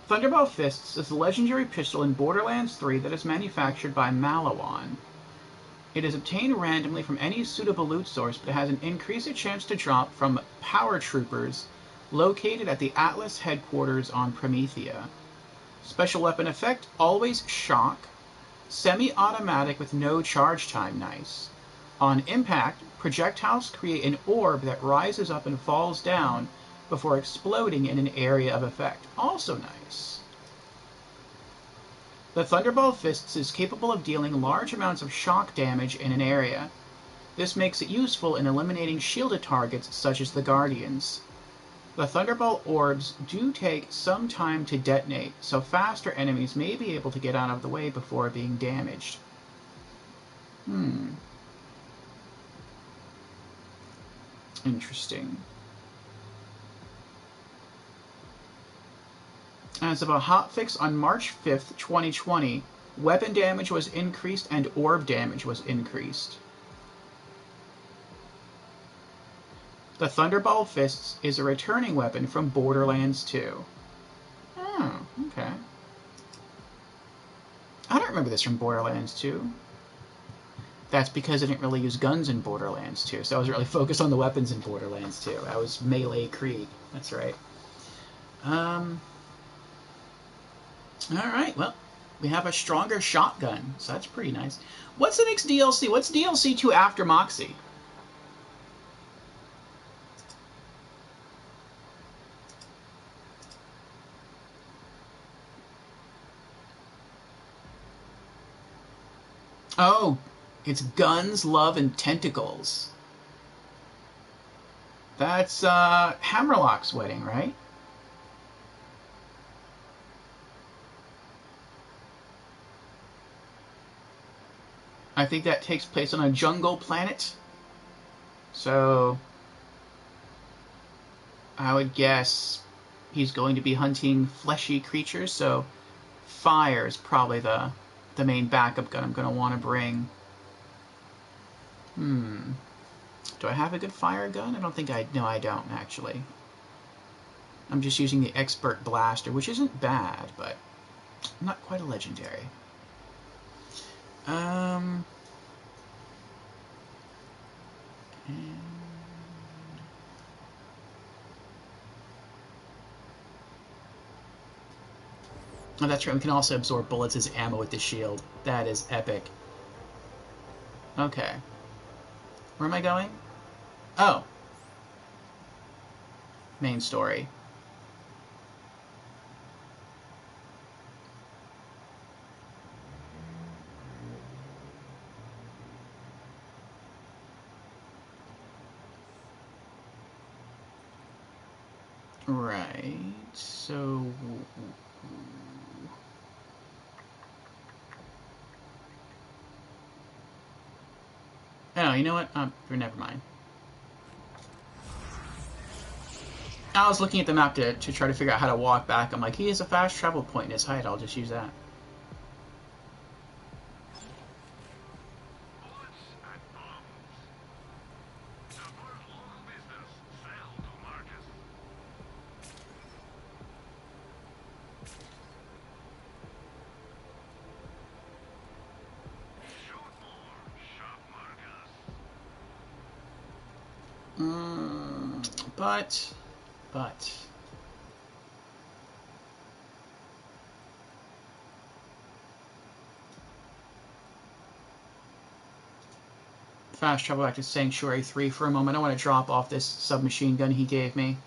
Thunderball Fists is a legendary pistol in Borderlands 3 that is manufactured by Malawan. It is obtained randomly from any suitable loot source, but has an increased chance to drop from power troopers located at the Atlas headquarters on Promethea. Special weapon effect, always shock. Semi-automatic with no charge time, nice. On impact, projectiles create an orb that rises up and falls down before exploding in an area of effect, also nice. The Thunderball Fists is capable of dealing large amounts of shock damage in an area. This makes it useful in eliminating shielded targets such as the Guardians. The Thunderball orbs do take some time to detonate, so faster enemies may be able to get out of the way before being damaged. Interesting. As of a hotfix on March 5th, 2020, weapon damage was increased and orb damage was increased. The Thunderball Fists is a returning weapon from Borderlands 2. Oh, okay. I don't remember this from Borderlands 2. That's because I didn't really use guns in Borderlands 2, so I was really focused on the weapons in Borderlands 2. I was melee Krieg. That's right. Alright, well, we have a stronger shotgun, so that's pretty nice. What's the next DLC? What's DLC 2 after Moxie? Oh, it's Guns, Love, and Tentacles. That's Hammerlock's wedding, right? I think that takes place on a jungle planet. So I would guess he's going to be hunting fleshy creatures, so fire is probably the main backup gun I'm going to want to bring. Do I have a good fire gun? I don't think I... No, I don't, actually. I'm just using the Expert Blaster, which isn't bad, but not quite a legendary. Oh, that's right. We can also absorb bullets as ammo with the shield. That is epic. Okay. Where am I going? Oh. Main story. Right. So... Oh, you know what? Never mind. I was looking at the map to try to figure out how to walk back. I'm like, he has a fast travel point in his height. I'll just use that. But... Fast travel back to Sanctuary 3 for a moment. I want to drop off this submachine gun he gave me.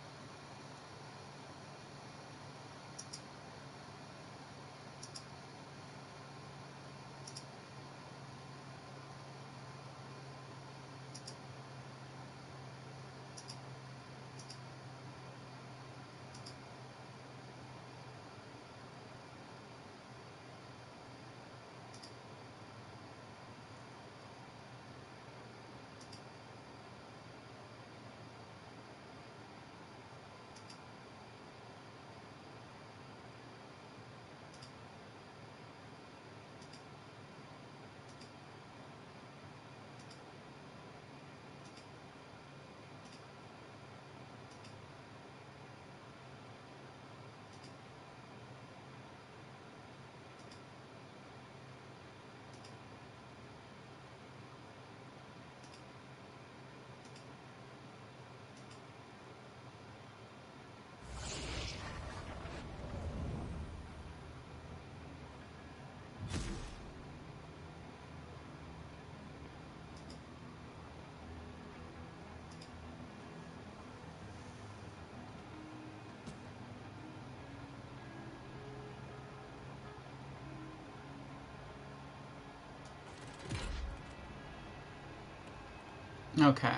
Okay.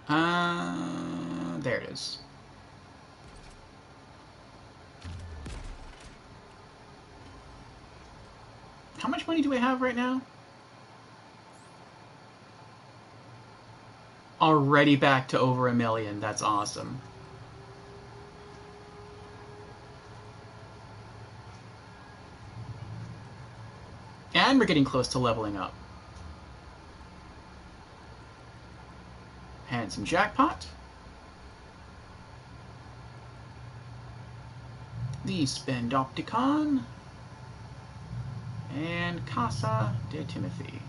There it is. How much money do we have right now? Already back to over $1 million. That's awesome. And we're getting close to leveling up. Handsome Jackpot. The Spend Opticon. And Casa de Timothy.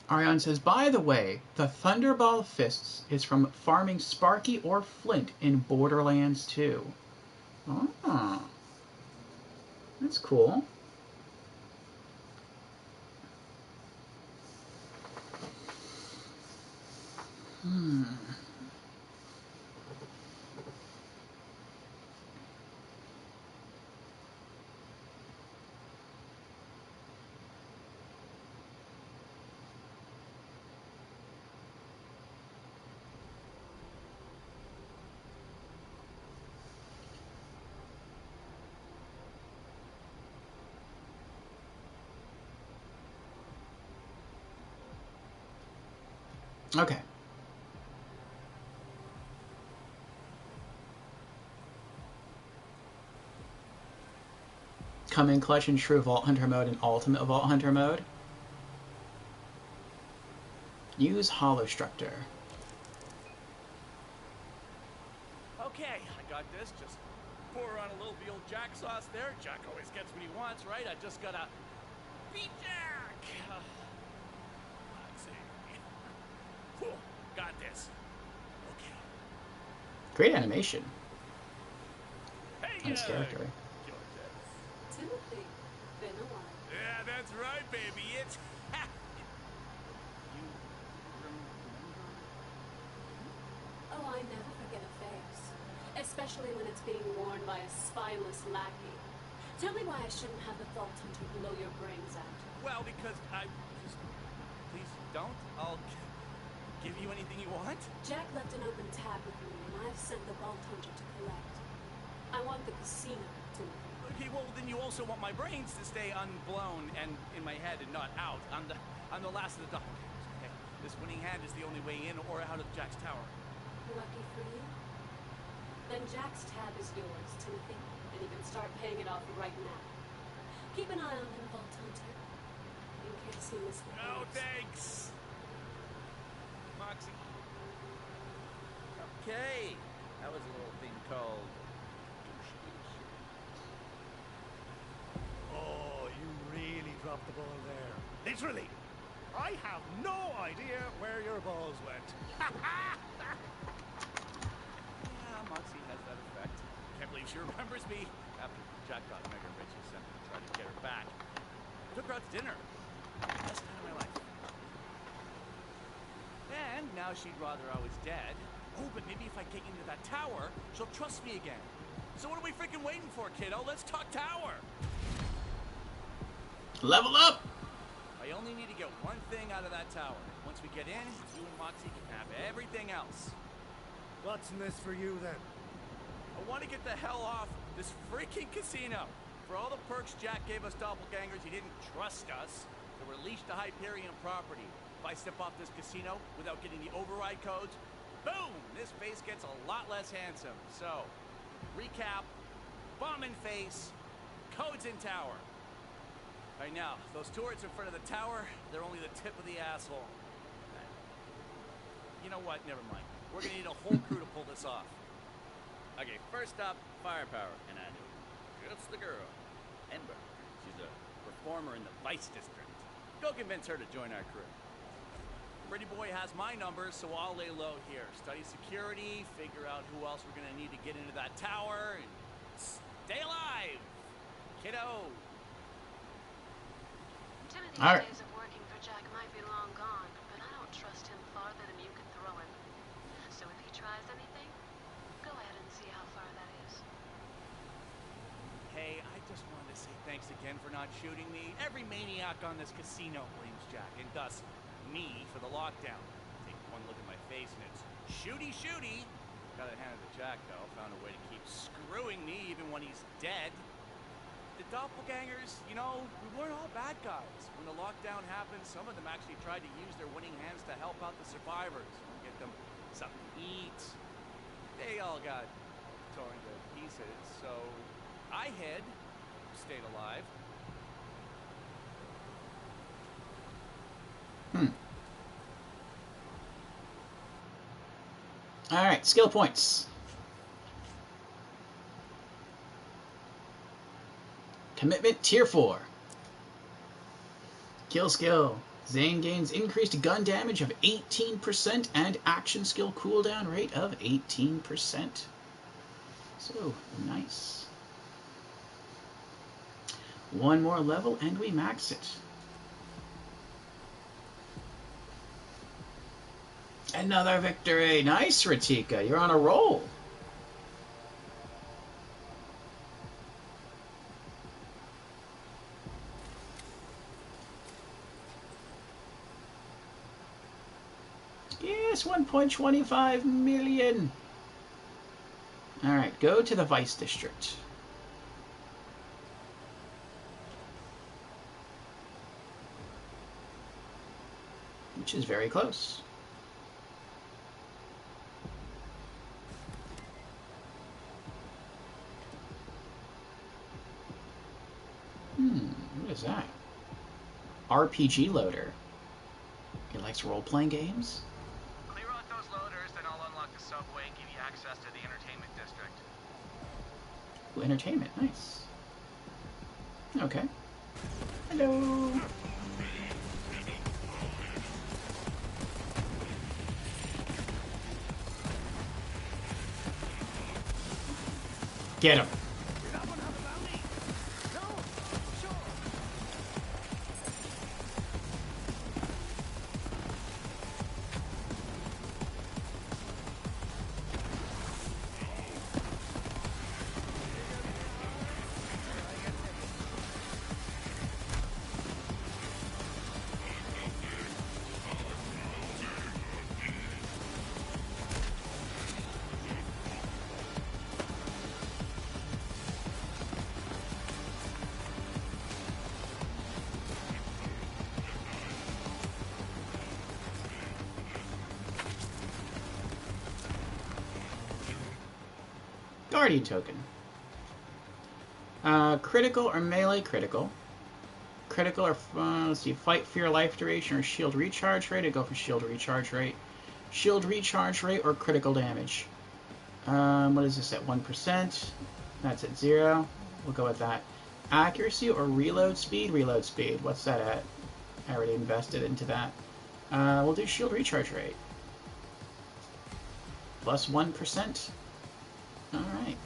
Ariane says, by the way, the Thunderball Fists is from farming Sparky or Flint in Borderlands 2. Oh. That's cool. Okay. Come in clutch in true Vault Hunter mode and ultimate Vault Hunter mode. Use Holostructor. Okay, I got this. Just pour on a little of the old Jack sauce there. Jack always gets what he wants, right? I just gotta beat Jack. Let's see. Whew, got this. Okay. Great animation. Hey, Nice character. Timothy, been a while. Yeah, that's right, baby. It's you remember? Oh, I never forget a face. Especially when it's being worn by a spineless lackey. Tell me why I shouldn't have the Vault Hunter blow your brains out. Well, because I just please don't. I'll give you anything you want. Jack left an open tab with me, and I've sent the Vault Hunter to collect. I want the casino, Timothy. Okay, well then you also want my brains to stay unblown and in my head and not out. I'm the last of the doppelgangers. Okay, this winning hand is the only way in or out of Jack's tower. Lucky for you. Then Jack's tab is yours, Timothy, and you can start paying it off right now. Keep an eye on him, Vault Hunter, in case he misbehaves. No thanks, Moxie. Okay, that was a little thing called. Oh, you really dropped the ball there. Literally. I have no idea where your balls went. Yeah, Moxie has that effect. Can't believe she remembers me. After Jack got mega rich, he sent me to try to get her back. I took her out to dinner. Best time of my life. And now she'd rather I was dead. Oh, but maybe if I get into that tower, she'll trust me again. So what are we freaking waiting for, kiddo? Let's talk tower. Level up! I only need to get one thing out of that tower. Once we get in, you and Moxie can have everything else. What's in this for you, then? I want to get the hell off this freaking casino. For all the perks Jack gave us doppelgangers, he didn't trust us to release the Hyperion property. If I step off this casino without getting the override codes, boom! This face gets a lot less handsome. So, recap, bomb in face, Code's in tower. Right now, those turrets in front of the tower, they're only the tip of the asshole. You know what? Never mind. We're gonna need a whole crew to pull this off. Okay, first up, firepower. And I knew it's the girl, Ember. She's a performer in the Vice District. Go convince her to join our crew. Pretty boy has my numbers, so I'll lay low here. Study security, figure out who else we're gonna need to get into that tower, and stay alive, kiddo. Timothy's All right. days of working for Jack might be long gone, but I don't trust him farther than you can throw him. So if he tries anything, go ahead and see how far that is. Hey, I just wanted to say thanks again for not shooting me. Every maniac on this casino blames Jack, and thus me for the lockdown. Take one look at my face and it's shooty shooty. Got it handed to Jack though. Found a way to keep screwing me even when he's dead. The doppelgangers, you know, we weren't all bad guys. When the lockdown happened, some of them actually tried to use their winning hands to help out the survivors. Get them something to eat. They all got torn to pieces, so I hid, stayed alive. Alright, skill points. Commitment tier 4. Kill skill. Zane gains increased gun damage of 18% and action skill cooldown rate of 18%. So, nice. One more level and we max it. Another victory. Nice, Ratika. You're on a roll. Yes, 1.25 million. All right, go to the Vice District. Which is very close. What is that? RPG loader. He likes role-playing games? Clear out those loaders, then I'll unlock the subway and give you access to the entertainment district. Ooh, entertainment, nice. Okay. Hello. Get him. Guardian token. Critical or melee critical. Critical or, let's see, fight, fear, life duration, or shield recharge rate. I go for shield recharge rate. Shield recharge rate or critical damage. What is this at 1%? That's at 0. We'll go with that. Accuracy or reload speed? Reload speed. What's that at? I already invested into that. We'll do shield recharge rate. Plus 1%. Alright.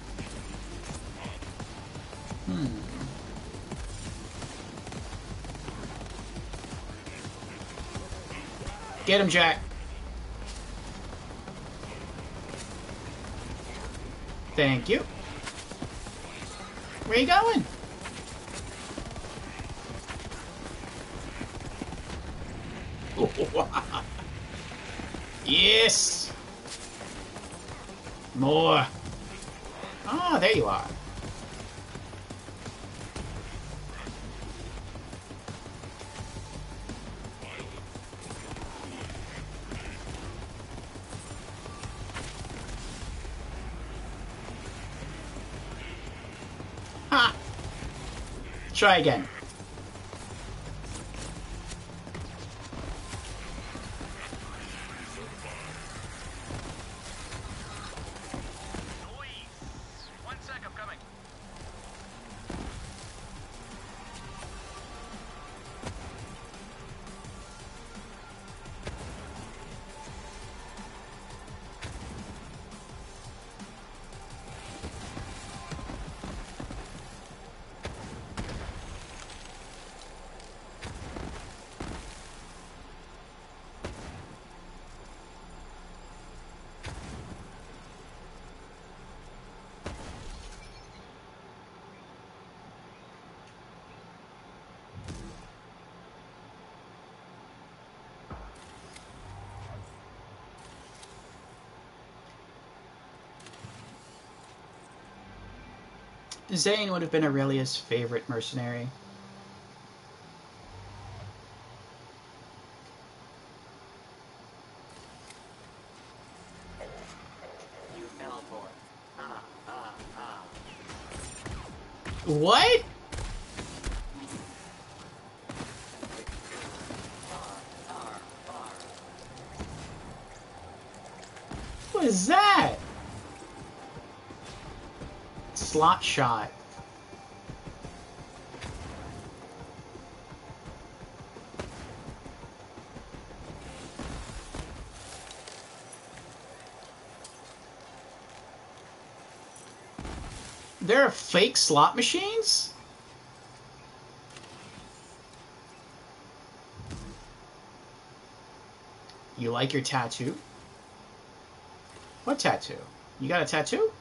Get him, Jack. Thank you. Where you going? Yes. More. Ah, there you are. Ha! Try again. One sec, I'm coming. Zane would have been Aurelia's favorite mercenary. You fell for it. What? What is that? Slot shot. There are fake slot machines? You like your tattoo? What tattoo? You got a tattoo?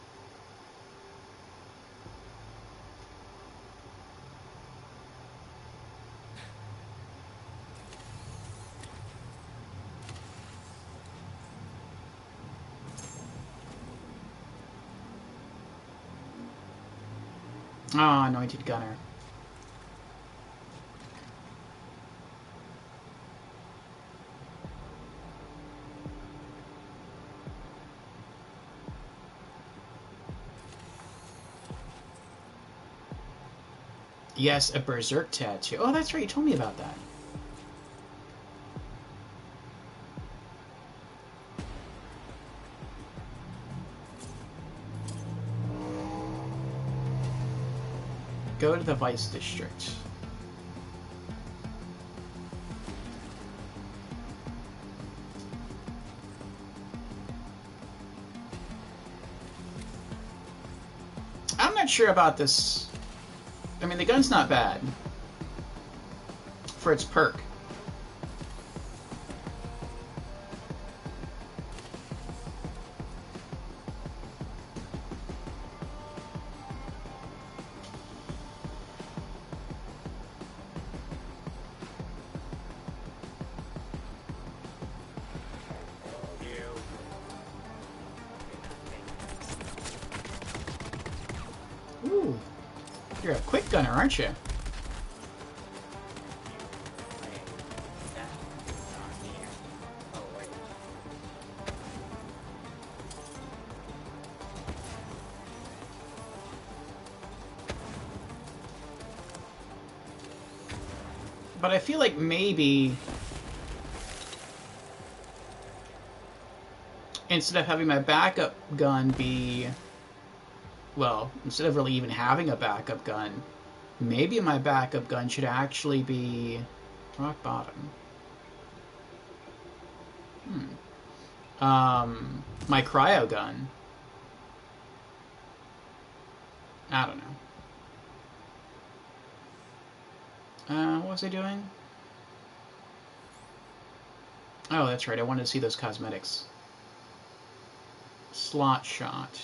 Ah, anointed gunner. Yes, a berserk tattoo. Oh, that's right, you told me about that. Go to the Vice District. I'm not sure about this. I mean, the gun's not bad for its perk. Ooh, you're a quick gunner, aren't you? But I feel like maybe instead of having my backup gun be, well, instead of really even having a backup gun, maybe my backup gun should actually be rock bottom. My cryo gun. I don't know. What was I doing? Oh, that's right. I wanted to see those cosmetics. Slot shot.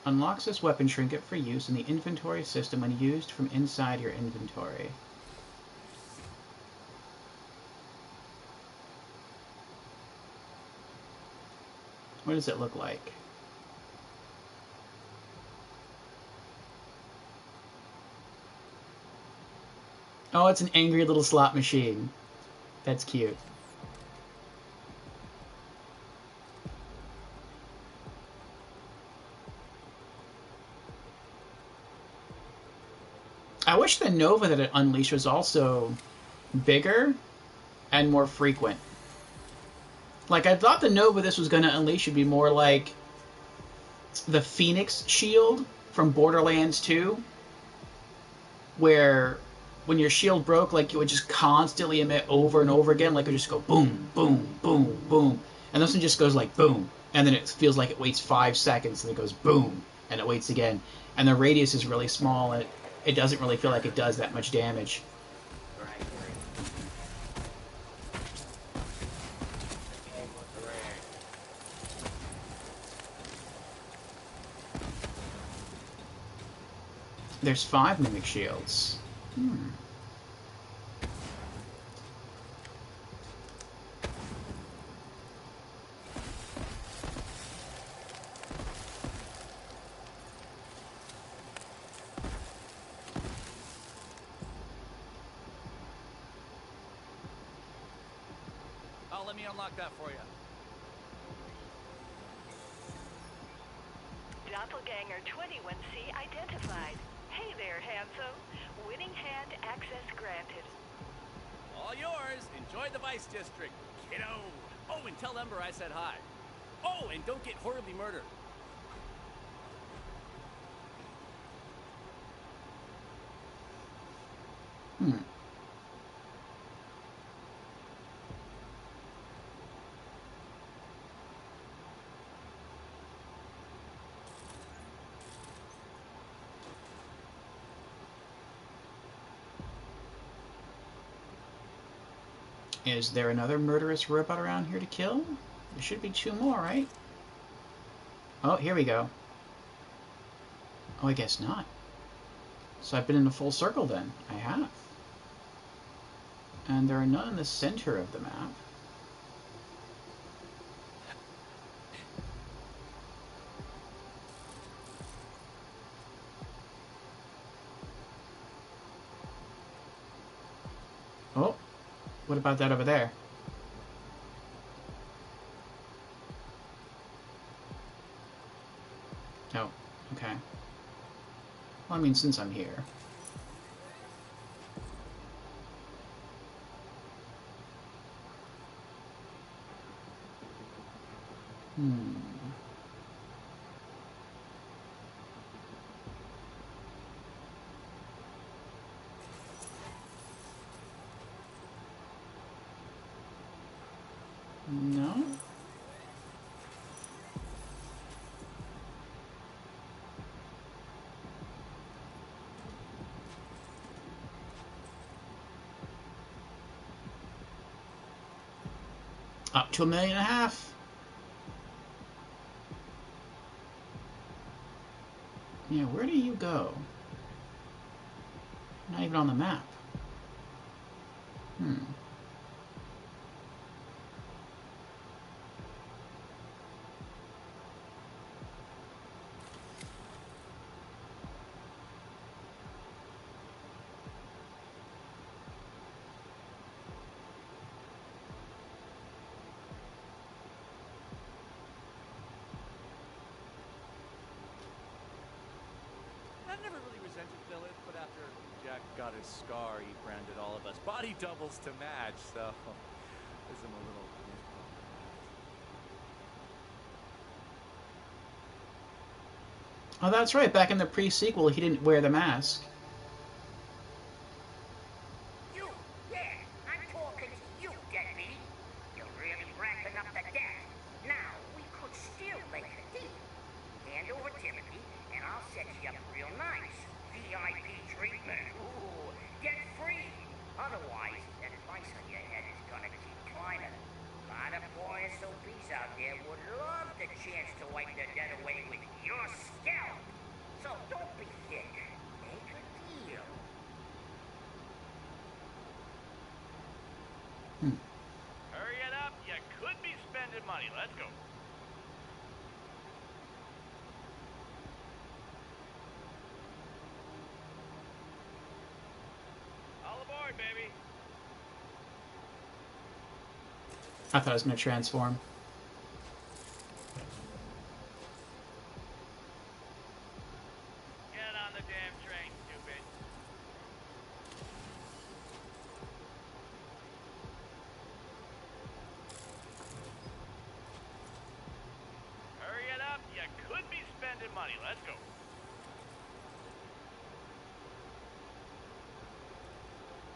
Unlocks this weapon trinket for use in the inventory system when used from inside your inventory. What does it look like? Oh, it's an angry little slot machine. That's cute. I wish the Nova that it unleashed was also bigger and more frequent. Like, I thought the Nova this was going to unleash would be more like the Phoenix shield from Borderlands 2, where when your shield broke, like, it would just constantly emit over and over again, like it would just go boom, boom, boom, boom. And this one just goes like boom, and then it feels like it waits 5 seconds, and it goes boom, and it waits again. And the radius is really small, and it doesn't really feel like it does that much damage. There's 5 mimic shields. Oh, let me unlock that for you. Doppelganger 21C identified. Hey there, handsome. Winning hand access granted. All yours. Enjoy the Vice District, kiddo. Oh, and tell Ember I said hi. Oh, and don't get horribly murdered. Is there another murderous robot around here to kill? There should be 2 more, right? Oh, here we go. Oh, I guess not. So I've been in a full circle then. I have. And there are none in the center of the map. Oh, what about that over there? Oh, okay. Well, I mean, since I'm here. No? Up to 1.5 million. Yeah, where do you go? Not even on the map. I never really resented Billet, but after Jack got his scar, he branded all of us body doubles to match, so there's him a little. Oh, that's right. Back in the pre-sequel, he didn't wear the mask. You, yeah, I'm talking to you, deadbeat. You're really racking up the debt. Now, we could still make a deal. Hand over Timothy, and I'll set you up real nice. VIP treatment. Ooh, get free. Otherwise, that price on your head is gonna keep climbing. A lot of poor SOBs out there would love the chance to wipe their debt away with your scalp. So don't be thick. Make a deal. Hurry it up. You could be spending money. Let's go. All aboard, baby. I thought I was going to transform. Get on the damn train, stupid. spending money. Let's go.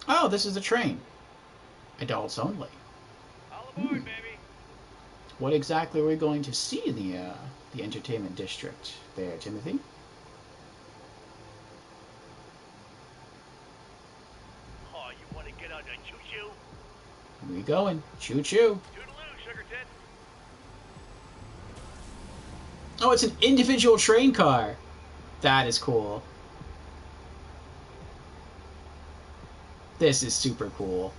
Oh, this is the train. Adults only. All aboard, baby. What exactly are we going to see in the entertainment district there, Timothy? Oh, you want to get on the choo-choo? We going. Choo-choo. Toodaloo, sugar tits. Oh, it's an individual train car. That is cool. This is super cool.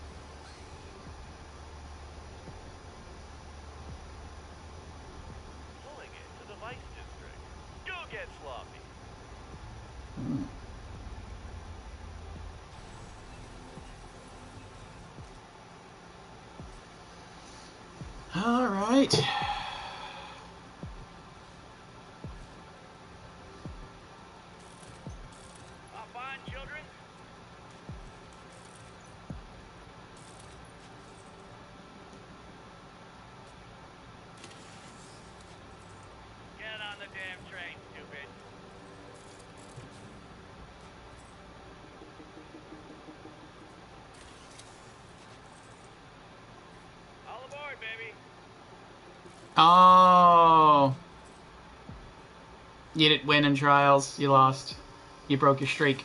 Pulling it to the Vice District. Go get sloppy. All right. Hop on, children. Get on the damn train, stupid. All aboard, baby. Oh. You didn't win in trials. You lost. You broke your streak.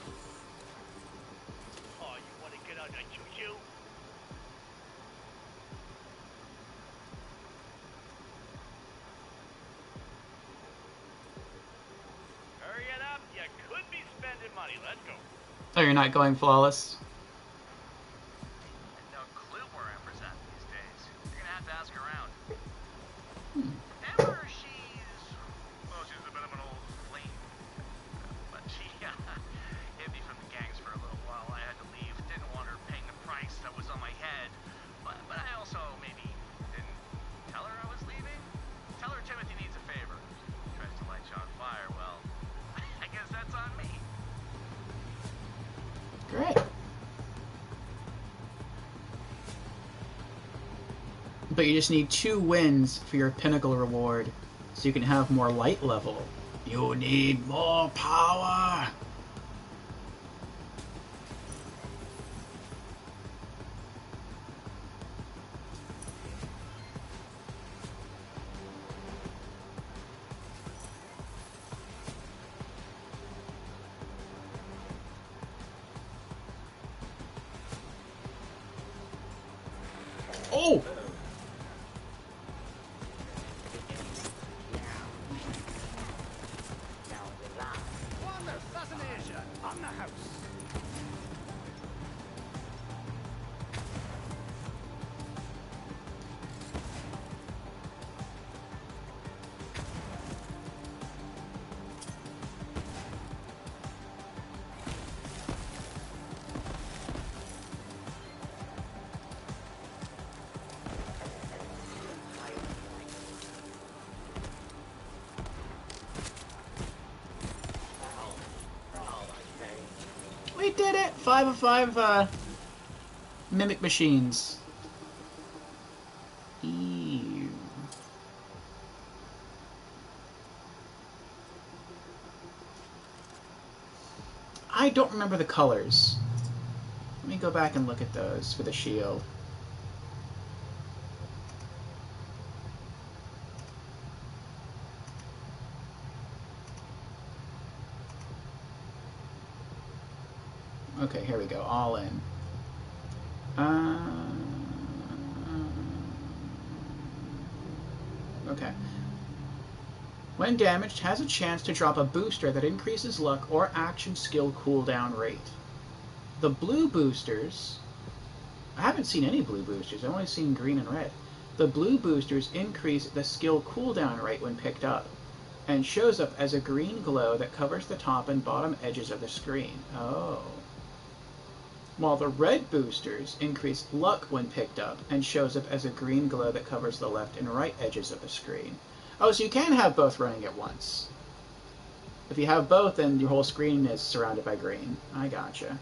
Oh, you want to get on the choo-choo? Hurry it up. You could be spending money. Let's go. Oh, you're not going flawless? No clue where Amber's at these days. You're gonna have to ask around. Amber, she's a bit of an old flame. But she hid me from the gangs for a little while. I had to leave. Didn't want her paying the price that was on my head. But I also maybe didn't tell her I was leaving. Tell her Timothy needs a favor. Tries to light you on fire. Well, I guess that's on me. Great. But you just need 2 wins for your pinnacle reward, so you can have more light level. You need more power! Oh! One assassination on the house. We did it! 5 of 5 mimic machines. Ew. I don't remember the colors. Let me go back and look at those for the shield. Okay, here we go. All in. Okay. When damaged, has a chance to drop a booster that increases luck or action skill cooldown rate. The blue boosters... I haven't seen any blue boosters. I've only seen green and red. The blue boosters increase the skill cooldown rate when picked up, and shows up as a green glow that covers the top and bottom edges of the screen. Oh. While the red boosters increase luck when picked up, and shows up as a green glow that covers the left and right edges of the screen. Oh, so you can have both running at once. If you have both, then your whole screen is surrounded by green. I gotcha.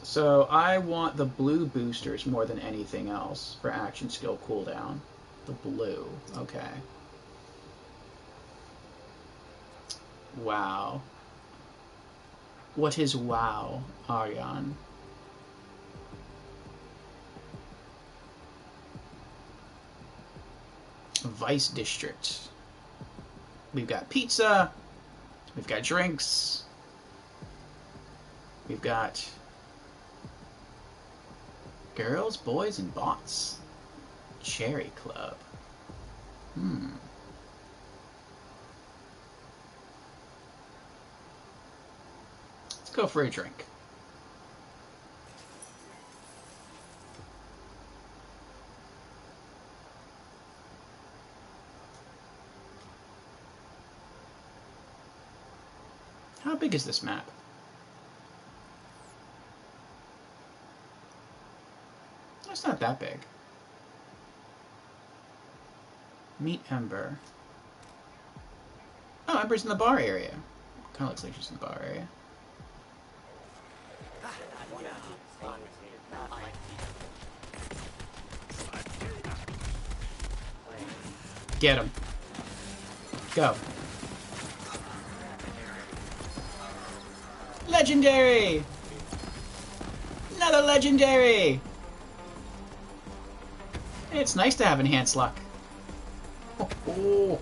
So I want the blue boosters more than anything else for action skill cooldown. The blue. Okay. Wow. What is wow, Aryan? Vice District. We've got pizza. We've got drinks. We've got girls, boys, and bots. Cherry Club. Let's go for a drink. How big is this map? It's not that big. Meet Ember. Oh, Ember's in the bar area. Kind of looks like she's in the bar area. Get him. Go. Legendary! Another legendary! It's nice to have enhanced luck. Oh.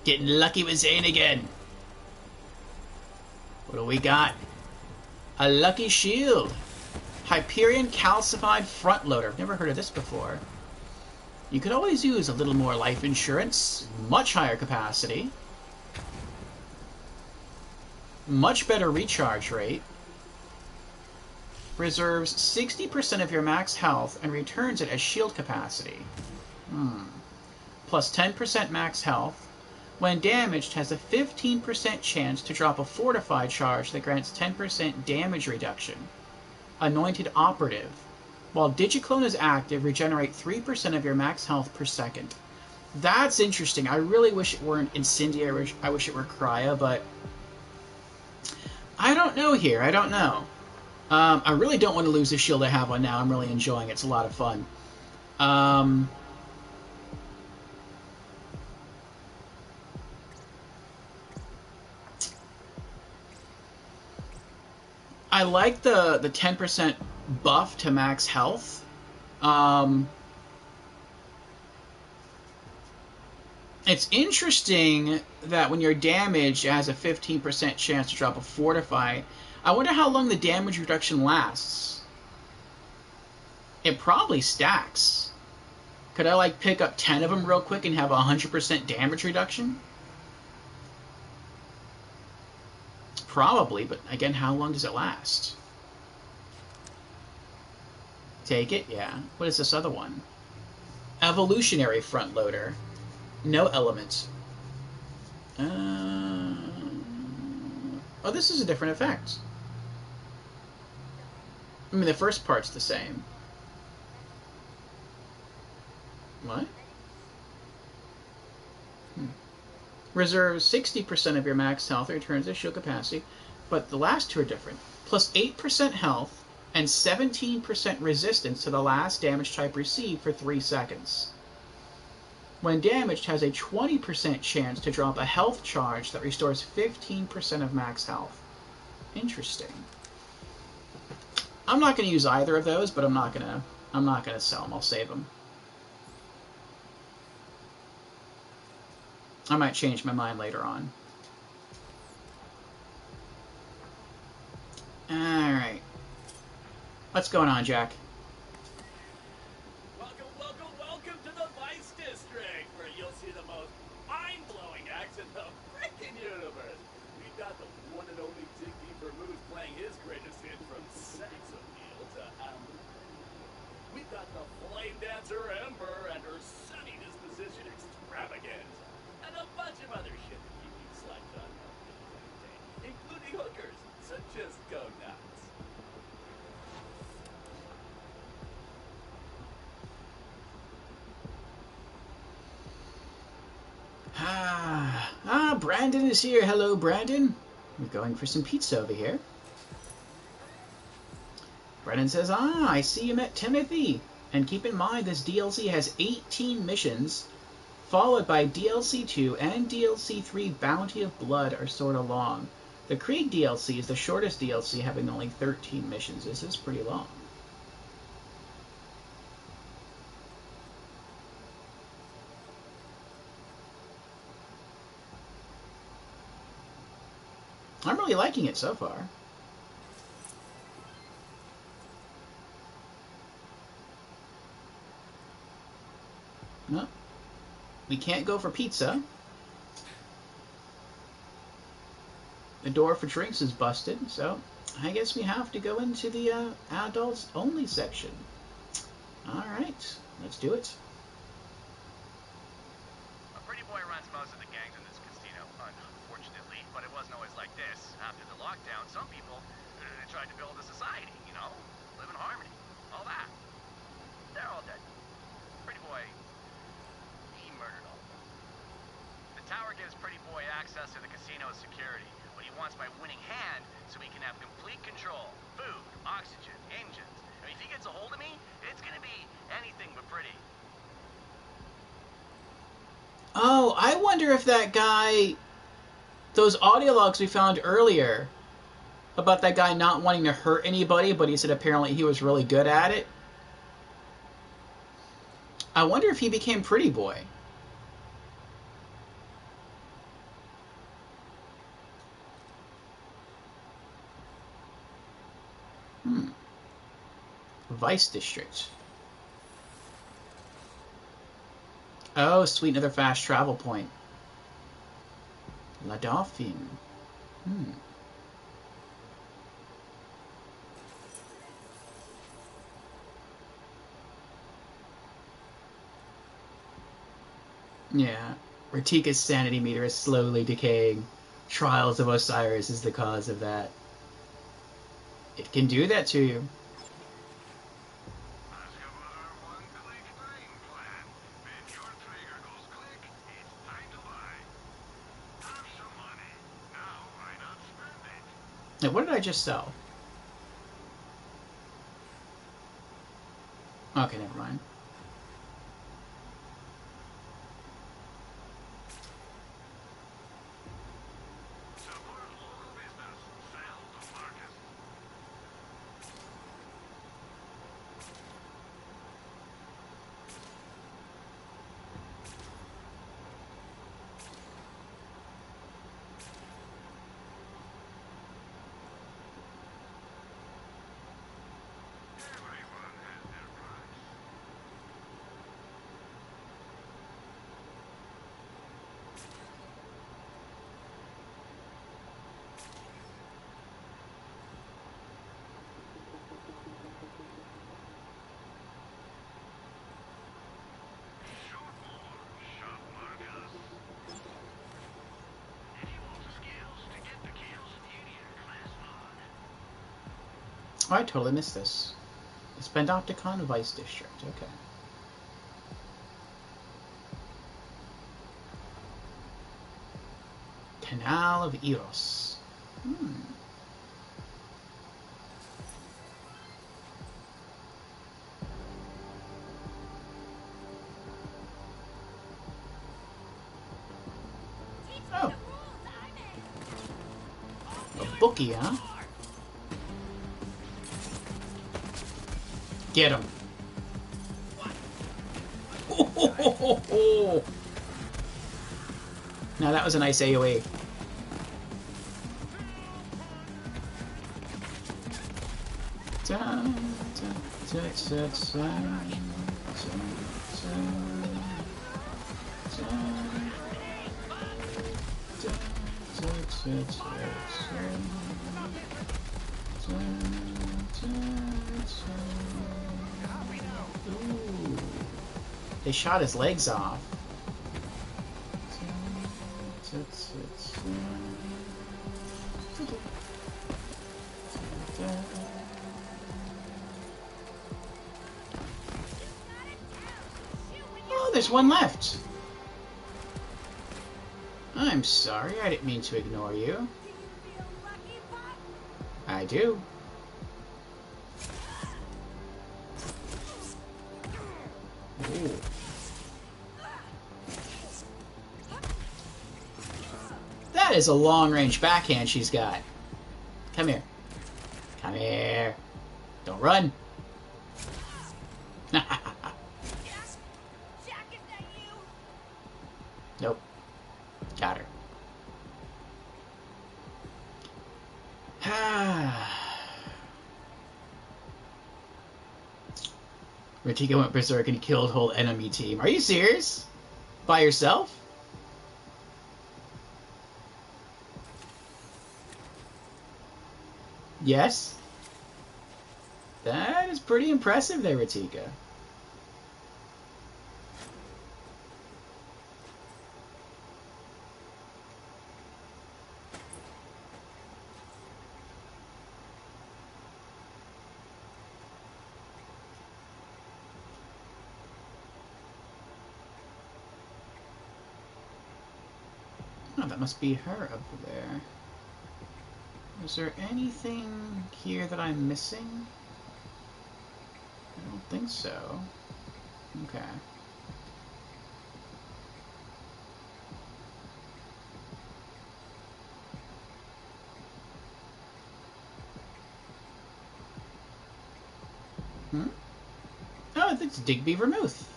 Getting lucky with Zane again. What do we got? A lucky shield. Hyperion calcified front loader. I've never heard of this before. You could always use a little more life insurance. Much higher capacity. Much better recharge rate. Reserves 60% of your max health and returns it as shield capacity. Plus 10% max health. When damaged, has a 15% chance to drop a fortified charge that grants 10% damage reduction. Anointed Operative. While Digiclone is active, regenerate 3% of your max health per second. That's interesting. I really wish it weren't Incendiary. I wish it were Cryo, but I don't know here. I don't know. I really don't want to lose the shield I have on now. I'm really enjoying it. It's a lot of fun. I like the 10% buff to max health. It's interesting that when you're damaged, it has a 15% chance to drop a fortify. I wonder how long the damage reduction lasts. It probably stacks. Could I, like, pick up 10 of them real quick and have a 100% damage reduction? Probably, but again, how long does it last? Take it? Yeah. What is this other one? Evolutionary front loader. No element. Oh, this is a different effect. I mean, the first part's the same. What? Reserves 60% of your max health, returns as shield capacity, but the last two are different. Plus 8% health and 17% resistance to the last damage type received for 3 seconds. When damaged, has a 20% chance to drop a health charge that restores 15% of max health. Interesting. I'm not going to use either of those, but I'm not going to sell them. I'll save them. I might change my mind later on. Alright. What's going on, Jack? Welcome to the Vice District, where you'll see the most mind-blowing acts in the frickin' universe. We've got the one and only Digby Vermouth playing his greatest hit from sex appeal to amber. We've got the flame dancer Ember and her sunny disposition extravagant. And a bunch of other shit to keep you slacked on, including hookers, so just go nuts. Brandon is here. Hello, Brandon. We're going for some pizza over here. Brennan says, I see you met Timothy. And keep in mind, this DLC has 18 missions, followed by DLC 2 and DLC 3 Bounty of Blood are sort of long. The Krieg DLC is the shortest DLC, having only 13 missions. This is pretty long. I'm really liking it so far. No. We can't go for pizza. The door for drinks is busted, so I guess we have to go into the adults only section. Alright, let's do it. A pretty boy runs most of the gangs in this casino, unfortunately, but it wasn't always like this. After the lockdown, some people tried to build a society, you know, live in harmony, all that. They're all dead. Pretty boy, he murdered all of them. The tower gives Pretty Boy access to the casino's security, but he wants my winning hand so he can have complete control. Food, oxygen, engines. I mean, if he gets a hold of me, it's gonna be anything but pretty. Oh, I wonder if that guy... Those audio logs we found earlier about that guy not wanting to hurt anybody, but he said apparently he was really good at it. I wonder if he became Pretty Boy. Vice District. Oh, sweet, another fast travel point. La Dauphine. Yeah. Ratika's sanity meter is slowly decaying. Trials of Osiris is the cause of that. It can do that to you. Now, what did I just sell? Okay, never mind. Oh, I totally missed this. It's Panopticon Vice District. Okay. Canal of Eros. Oh. A bookie, huh? Get him. Oh. Now that was a nice AoE. Ooh. They shot his legs off. Oh, there's one left. I'm sorry, I didn't mean to ignore you. I do. is a long-range backhand she's got. Come here. Come here. Don't run. Jack, is that you? Nope. Got her. Ratika went berserk and killed whole enemy team. Are you serious? By yourself? Yes. That is pretty impressive there, Ratika. Oh, that must be her over there. Is there anything here that I'm missing? I don't think so. Okay. Hmm? Oh, it's Digby Vermouth.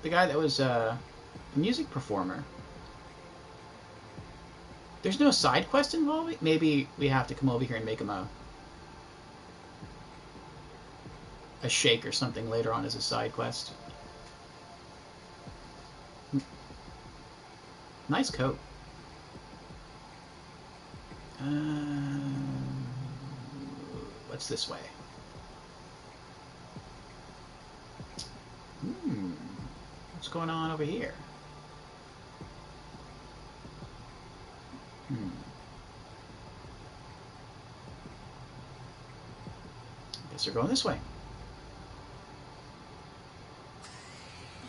The guy that was a music performer. There's no side quest involved? Maybe we have to come over here and make him a shake or something later on as a side quest. Nice coat. What's this way? What's going on over here? Guess we're going this way.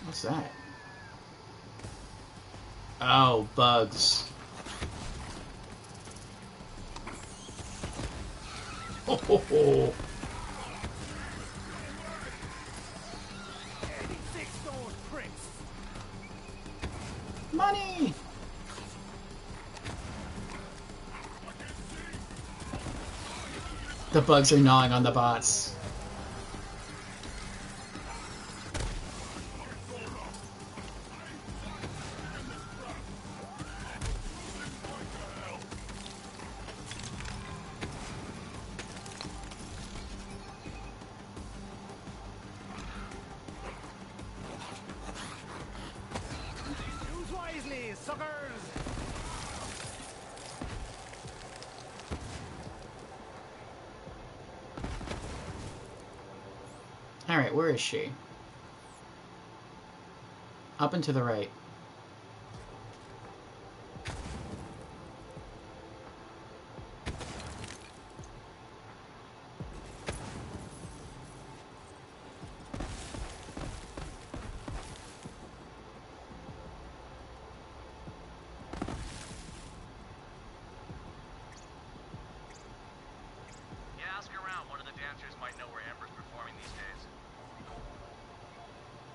What's that? Oh, bugs. Ho ho ho! Money! The bugs are gnawing on the bots. Choose wisely, suckers! Alright, where is she? Up and to the right. Yeah, ask around. One of the dancers might know where Amber's performing these days.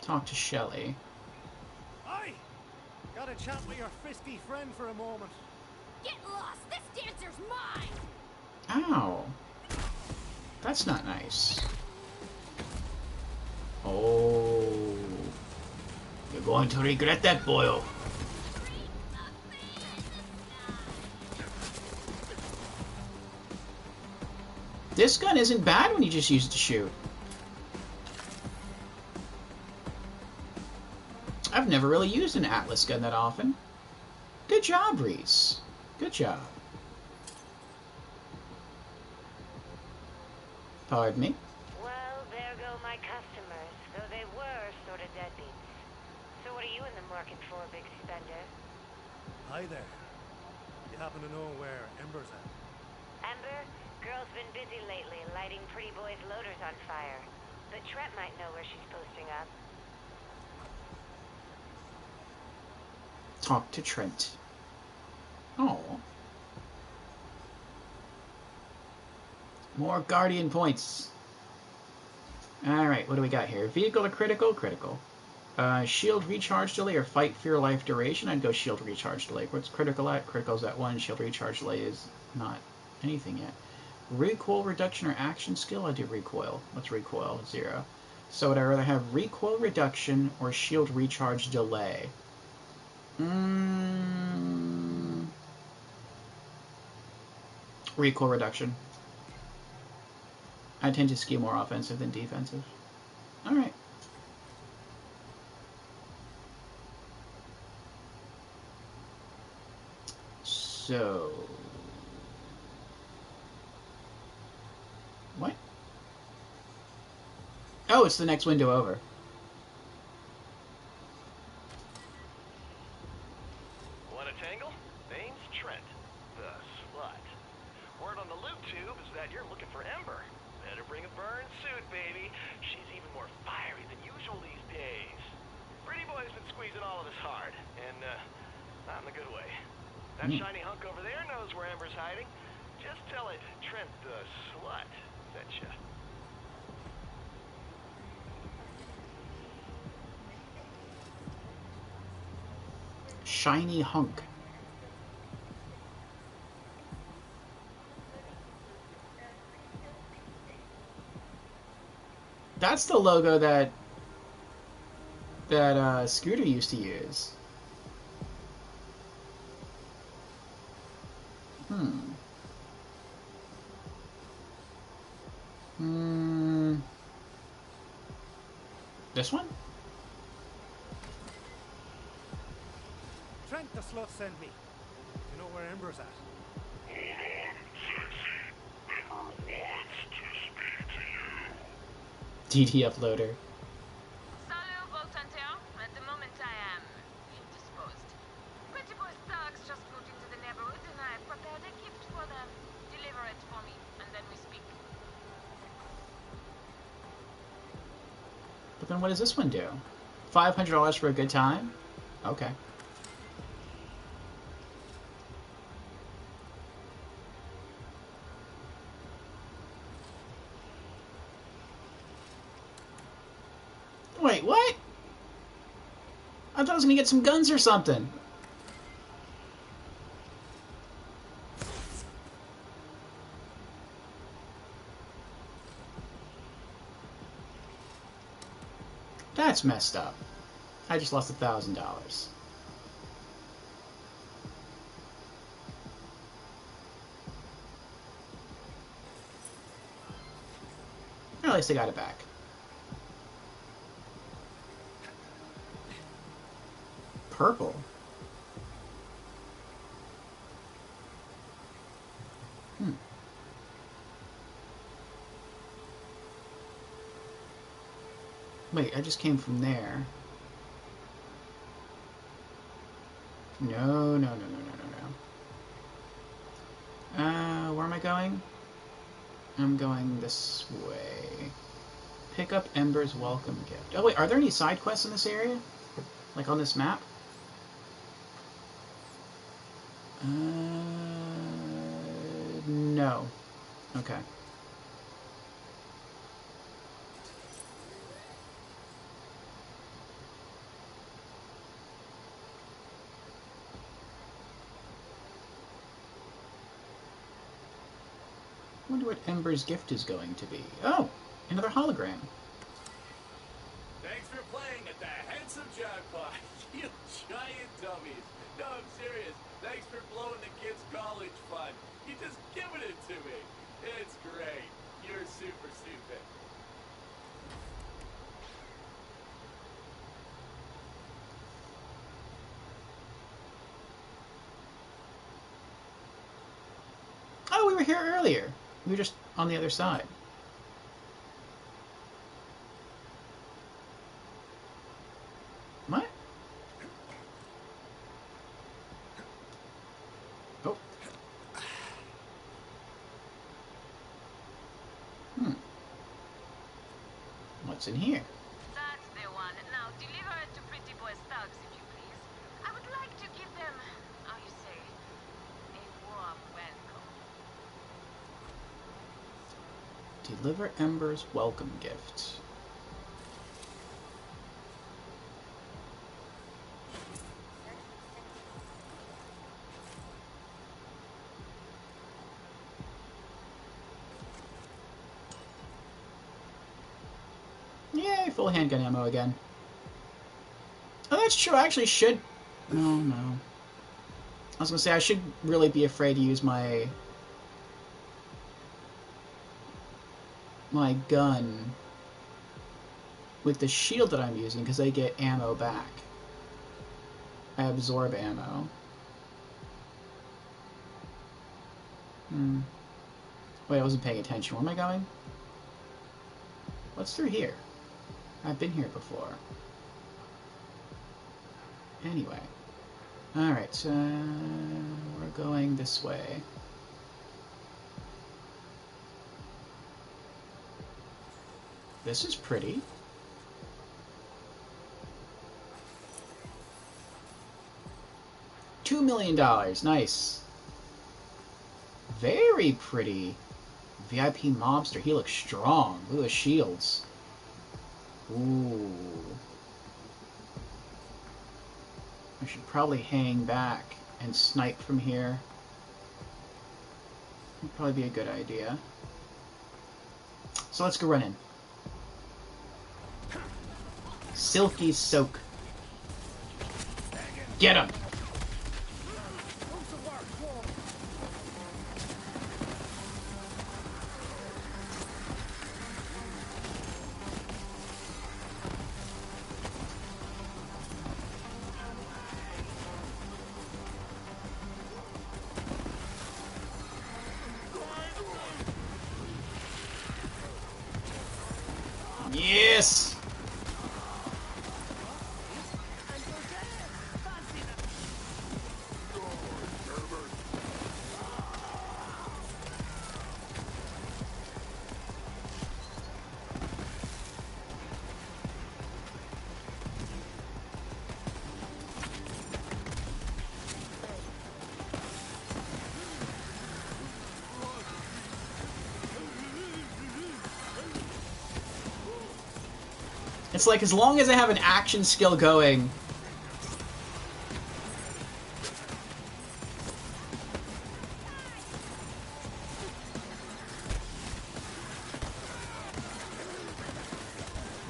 Talk to Shelly. Aye! Gotta chat with your frisky friend for a moment. Get lost! This dancer's mine! Ow. That's not nice. Oh. You're going to regret that, boyo. This gun isn't bad when you just use it to shoot. I've never really used an Atlas gun that often. Good job, Reese. Good job. Pardon me? Well, there go my customers, though they were sort of deadbeats. So what are you in the market for, big spender? Hi there. You happen to know where Ember's at? Amber, girl's been busy lately lighting pretty boys' loaders on fire. But Trent might know where she's posting up. Talk to Trent. Oh. More Guardian points. Alright, what do we got here? Vehicle to critical? Critical. Shield recharge delay or fight fear life duration. I'd go shield recharge delay. What's critical at? Critical's at 1. Shield recharge delay is not anything yet. Recoil reduction or action skill? I do recoil. What's recoil? 0. So would I rather have recoil reduction or shield recharge delay? Recoil reduction. I tend to skew more offensive than defensive. Alright. So... What? Oh, it's the next window over. Want a tangle? Name's Trent, the slut. Word on the loot tube is that you're looking for Ember. Better bring a burn suit, baby. She's even more fiery than usual these days. Pretty boy's been squeezing all of us hard, and not in the good way. That shiny hunk over there knows where Ember's hiding. Just tell it Trent the slut sent ya. Shiny hunk. That's the logo that Scooter used to use. This one? Trent the Slut sent me. You know where Ember's at? DTF loader. Salut, Voltanteur. At the moment I am indisposed. Pretty boy thugs just moved into the neighborhood and I prepared a gift for them. Deliver it for me, and then we speak. But then what does this one do? $500 for a good time? Okay. Wait, what? I thought I was gonna get some guns or something. That's messed up. I just lost $1,000. At least I got it back. Purple. Wait, I just came from there. No. Where am I going? I'm going this way. Pick up Ember's welcome gift. Oh wait, are there any side quests in this area? Like on this map? No. Okay. I wonder what Ember's gift is going to be. Oh! Another hologram. Thanks for playing at the handsome Jackpot, you giant dummies. No, I'm serious. Thanks for blowing the kids' college fund. You just giving it to me. It's great. You're super stupid. Oh, we were here earlier. We were just on the other side. What? Oh. What's in here? That's the one. Now deliver it to Pretty Boy's thugs, if you please. I would like to give them, how you say, a warm welcome. Deliver Ember's welcome gift. Yay, full handgun ammo again. Oh, that's true. I actually should... No, no. I was gonna say, I should really be afraid to use my gun with the shield that I'm using, because I get ammo back. I absorb ammo. Wait, I wasn't paying attention. Where am I going? What's through here? I've been here before. Anyway. Alright, so we're going this way. This is pretty. $2 million. Nice. Very pretty. VIP mobster. He looks strong. Look at the shields. Ooh. I should probably hang back and snipe from here. Would probably be a good idea. So let's go run in. Silky soak. Get him! Yes! It's like, as long as I have an action skill going...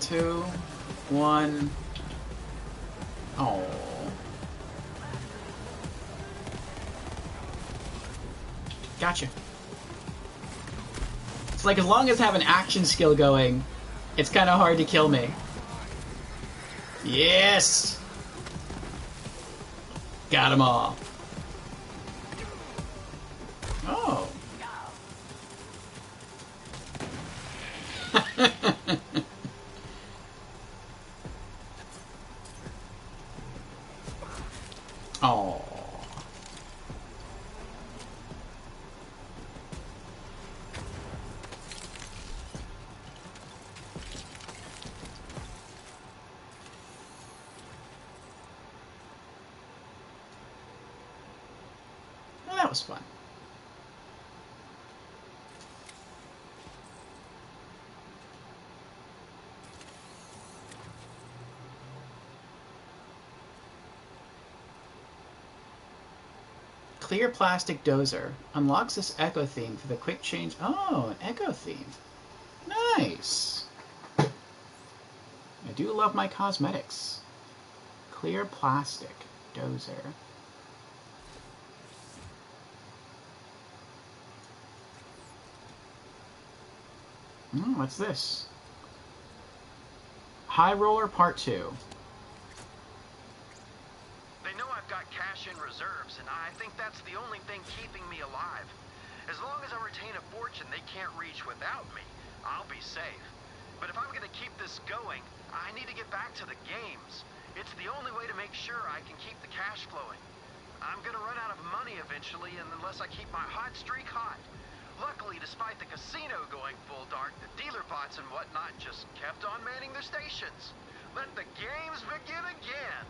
Two, one... Oh. Gotcha. It's like, as long as I have an action skill going, it's kind of hard to kill me. Yes! Got them all. Oh. Oh. Well, that was fun. Clear plastic dozer unlocks this echo theme for the quick change. Oh, an echo theme. Nice. I do love my cosmetics. Clear plastic dozer. What's this? High Roller Part 2. They know I've got cash in reserves, and I think that's the only thing keeping me alive. As long as I retain a fortune they can't reach without me, I'll be safe. But if I'm gonna keep this going, I need to get back to the games. It's the only way to make sure I can keep the cash flowing. I'm gonna run out of money eventually, and unless I keep my hot streak hot. Luckily, despite the casino going full dark, the dealer bots and whatnot just kept on manning their stations. Let the games begin again!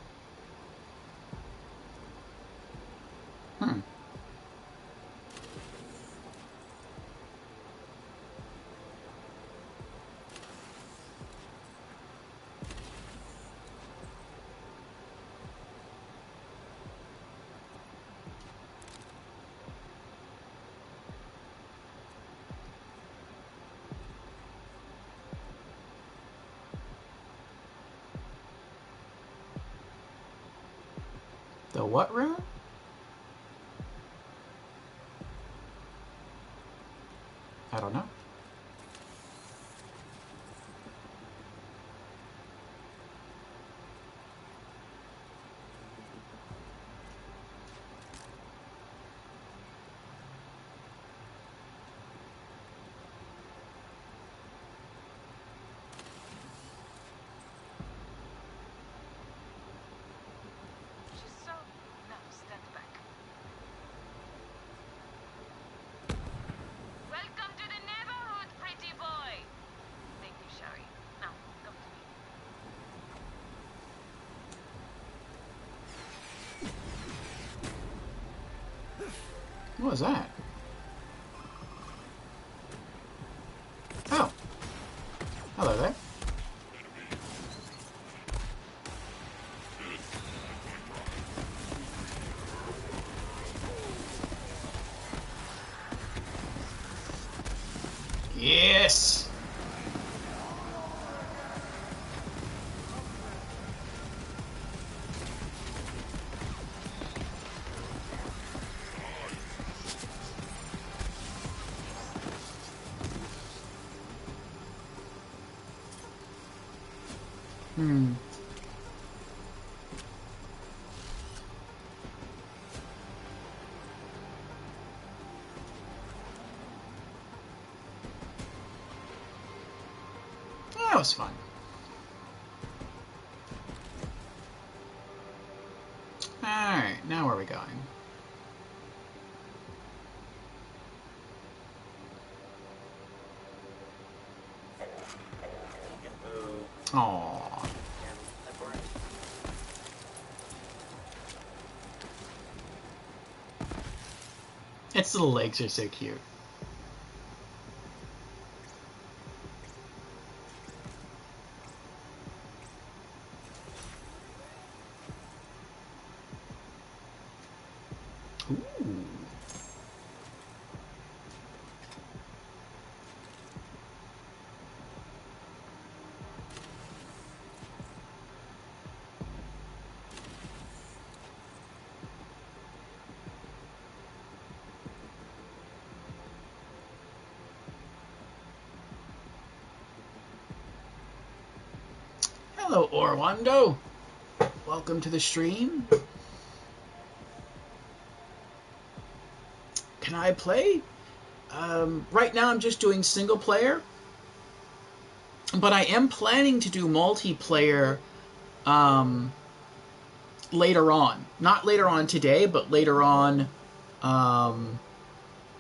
The what rune? I don't know. What was that? Oh. Hello there. Yes! That was fun. Alright, now where are we going? Aww. Its little legs are so cute. Hello, Orlando. Welcome to the stream. Can I play? Right now I'm just doing single player, but I am planning to do multiplayer later on. Not later on today, but later on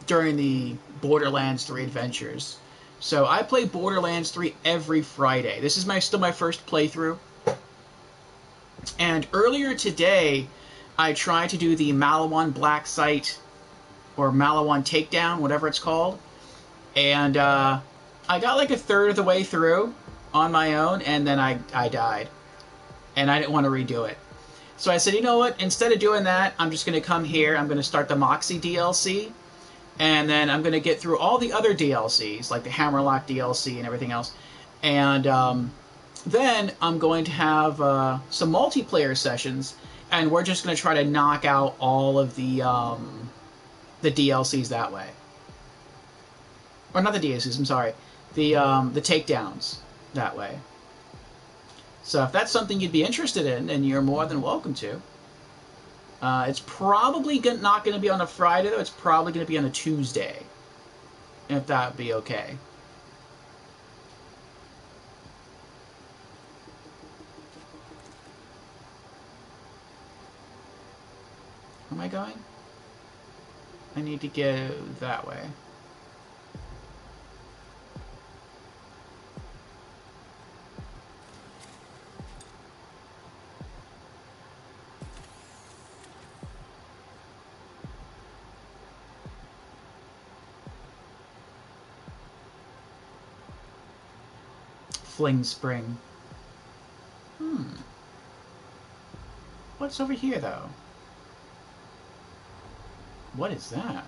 during the Borderlands 3 adventures. So I play Borderlands 3 every Friday. This is still my first playthrough. And earlier today, I tried to do the Malawan Black Site, or Malawan Takedown, whatever it's called. And I got like a third of the way through on my own, and then I died. And I didn't want to redo it. So I said, you know what? Instead of doing that, I'm just going to come here. I'm going to start the Moxie DLC. And then I'm going to get through all the other DLCs, like the Hammerlock DLC and everything else. And then I'm going to have some multiplayer sessions, and we're just going to try to knock out all of the DLCs that way. Or not the DLCs, I'm sorry. The takedowns that way. So if that's something you'd be interested in, then you're more than welcome to. It's probably not going to be on a Friday, though. It's probably going to be on a Tuesday. If that would be okay. Where am I going? I need to go that way. Fling Spring. What's over here, though? What is that?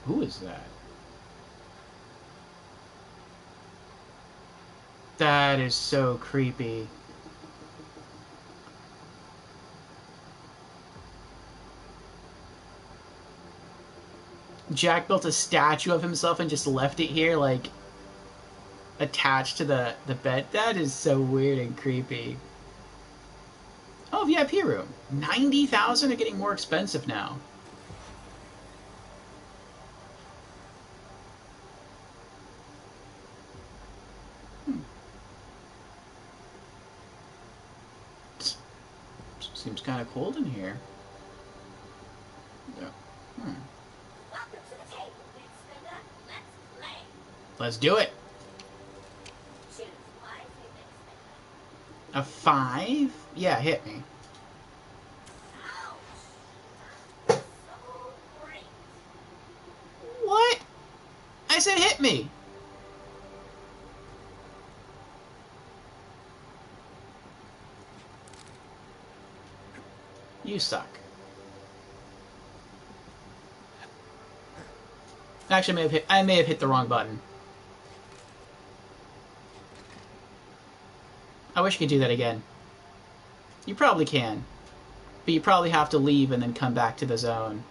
Who is that? That is so creepy. Jack built a statue of himself and just left it here, like, attached to the bed. That is so weird and creepy. Oh, VIP room. 90,000 are getting more expensive now. Seems kind of cold in here. Yeah. Let's do it. A 5? Yeah, hit me. What? I said hit me. You suck. Actually, I may have hit the wrong button. I wish you could do that again. You probably can. But you probably have to leave and then come back to the zone.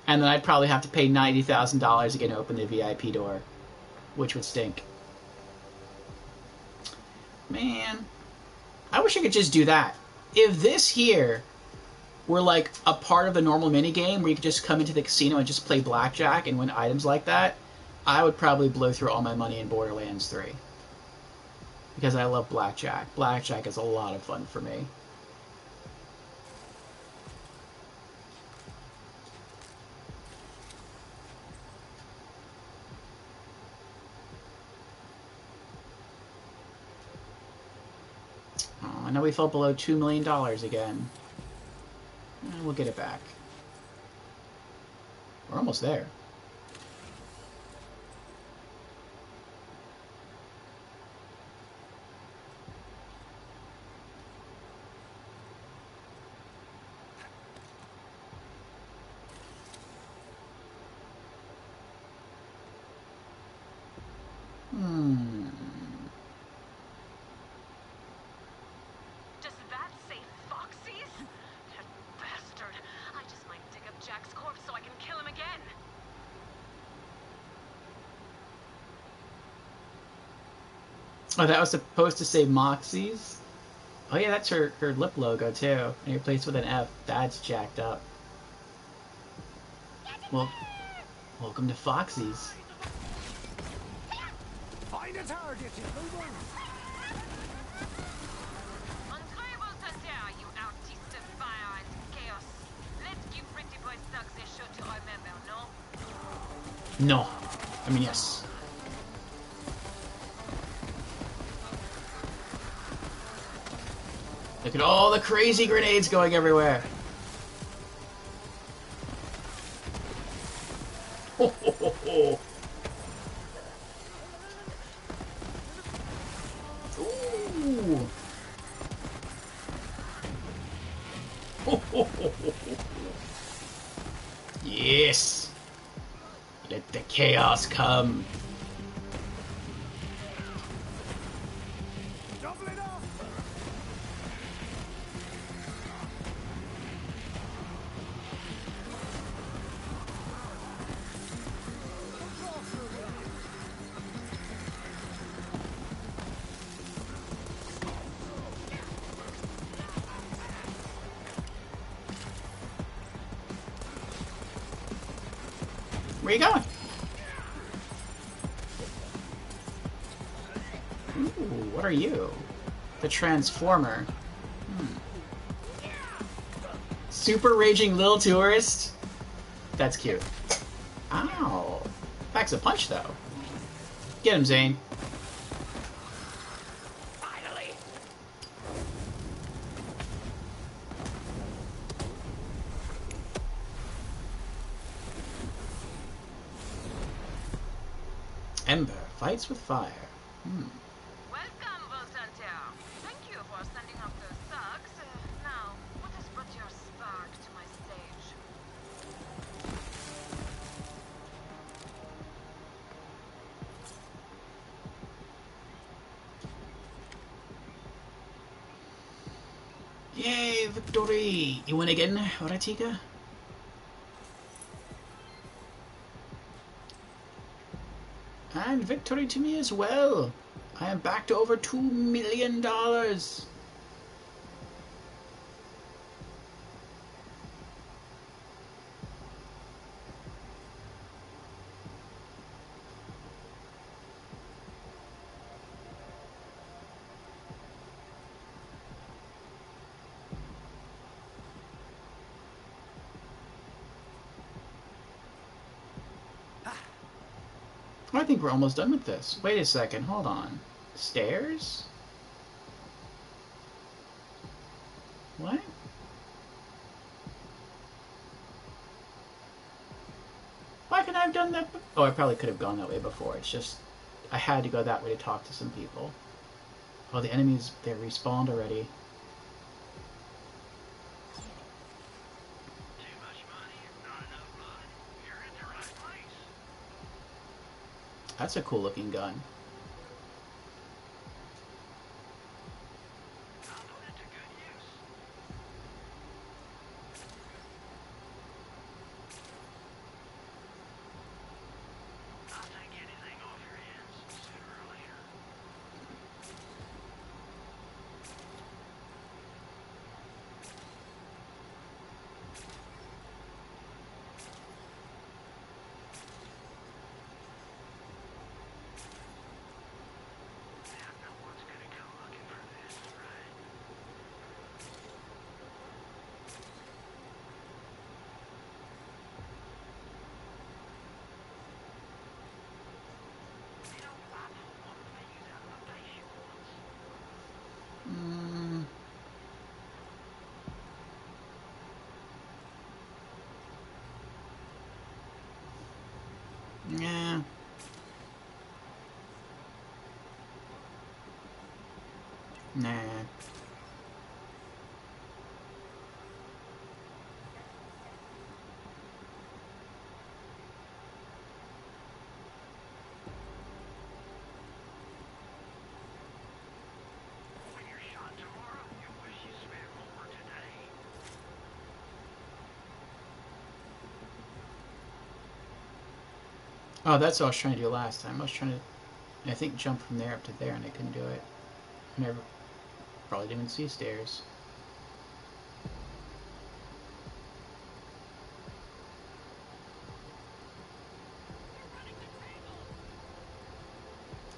And then I'd probably have to pay $90,000 again to open the VIP door. Which would stink. Man. I wish I could just do that. If this here were like a part of the normal minigame where you could just come into the casino and just play blackjack and win items like that, I would probably blow through all my money in Borderlands 3. Because I love blackjack. Blackjack is a lot of fun for me. Oh, I know we fell below $2 million again. We'll get it back. We're almost there. Does that say Foxy's? That bastard. I just might dig up Jack's corpse so I can kill him again. Oh, that was supposed to say Moxie's? Oh yeah, that's her lip logo too. And replaced with an F. That's jacked up. Well, welcome to Foxy's. Find a target, you fool. Untrable to dare, you artist of fire and chaos. Let's give pretty boy thugs a show to remember, no? No. I mean, yes. Look at all the crazy grenades going everywhere. Ho, ho, ho, ho. Ooh. Ho, ho, ho, ho, ho. Yes. Let the chaos come. Double it up. Where you going? Ooh, what are you? The Transformer. Super Raging Little Tourist? That's cute. Ow. Packs a punch, though. Get him, Zane. Finally! Ember fights with fire. Welcome, Volsanteur. Thank you for sending off those thugs. Now, what has brought your spark to my stage? Yay, victory! You win again, Ratika? And victory to me as well. I am back to over $2 million. I think we're almost done with this. Wait a second, hold on. Stairs? What? Why couldn't I have done that? Oh, I probably could have gone that way before. It's just, I had to go that way to talk to some people. Oh, the enemies, they're respawned already. That's a cool looking gun. Yeah. Nah. Oh, that's what I was trying to do last time. I was trying to, I think, jump from there up to there, and I couldn't do it. I never, probably didn't even see stairs.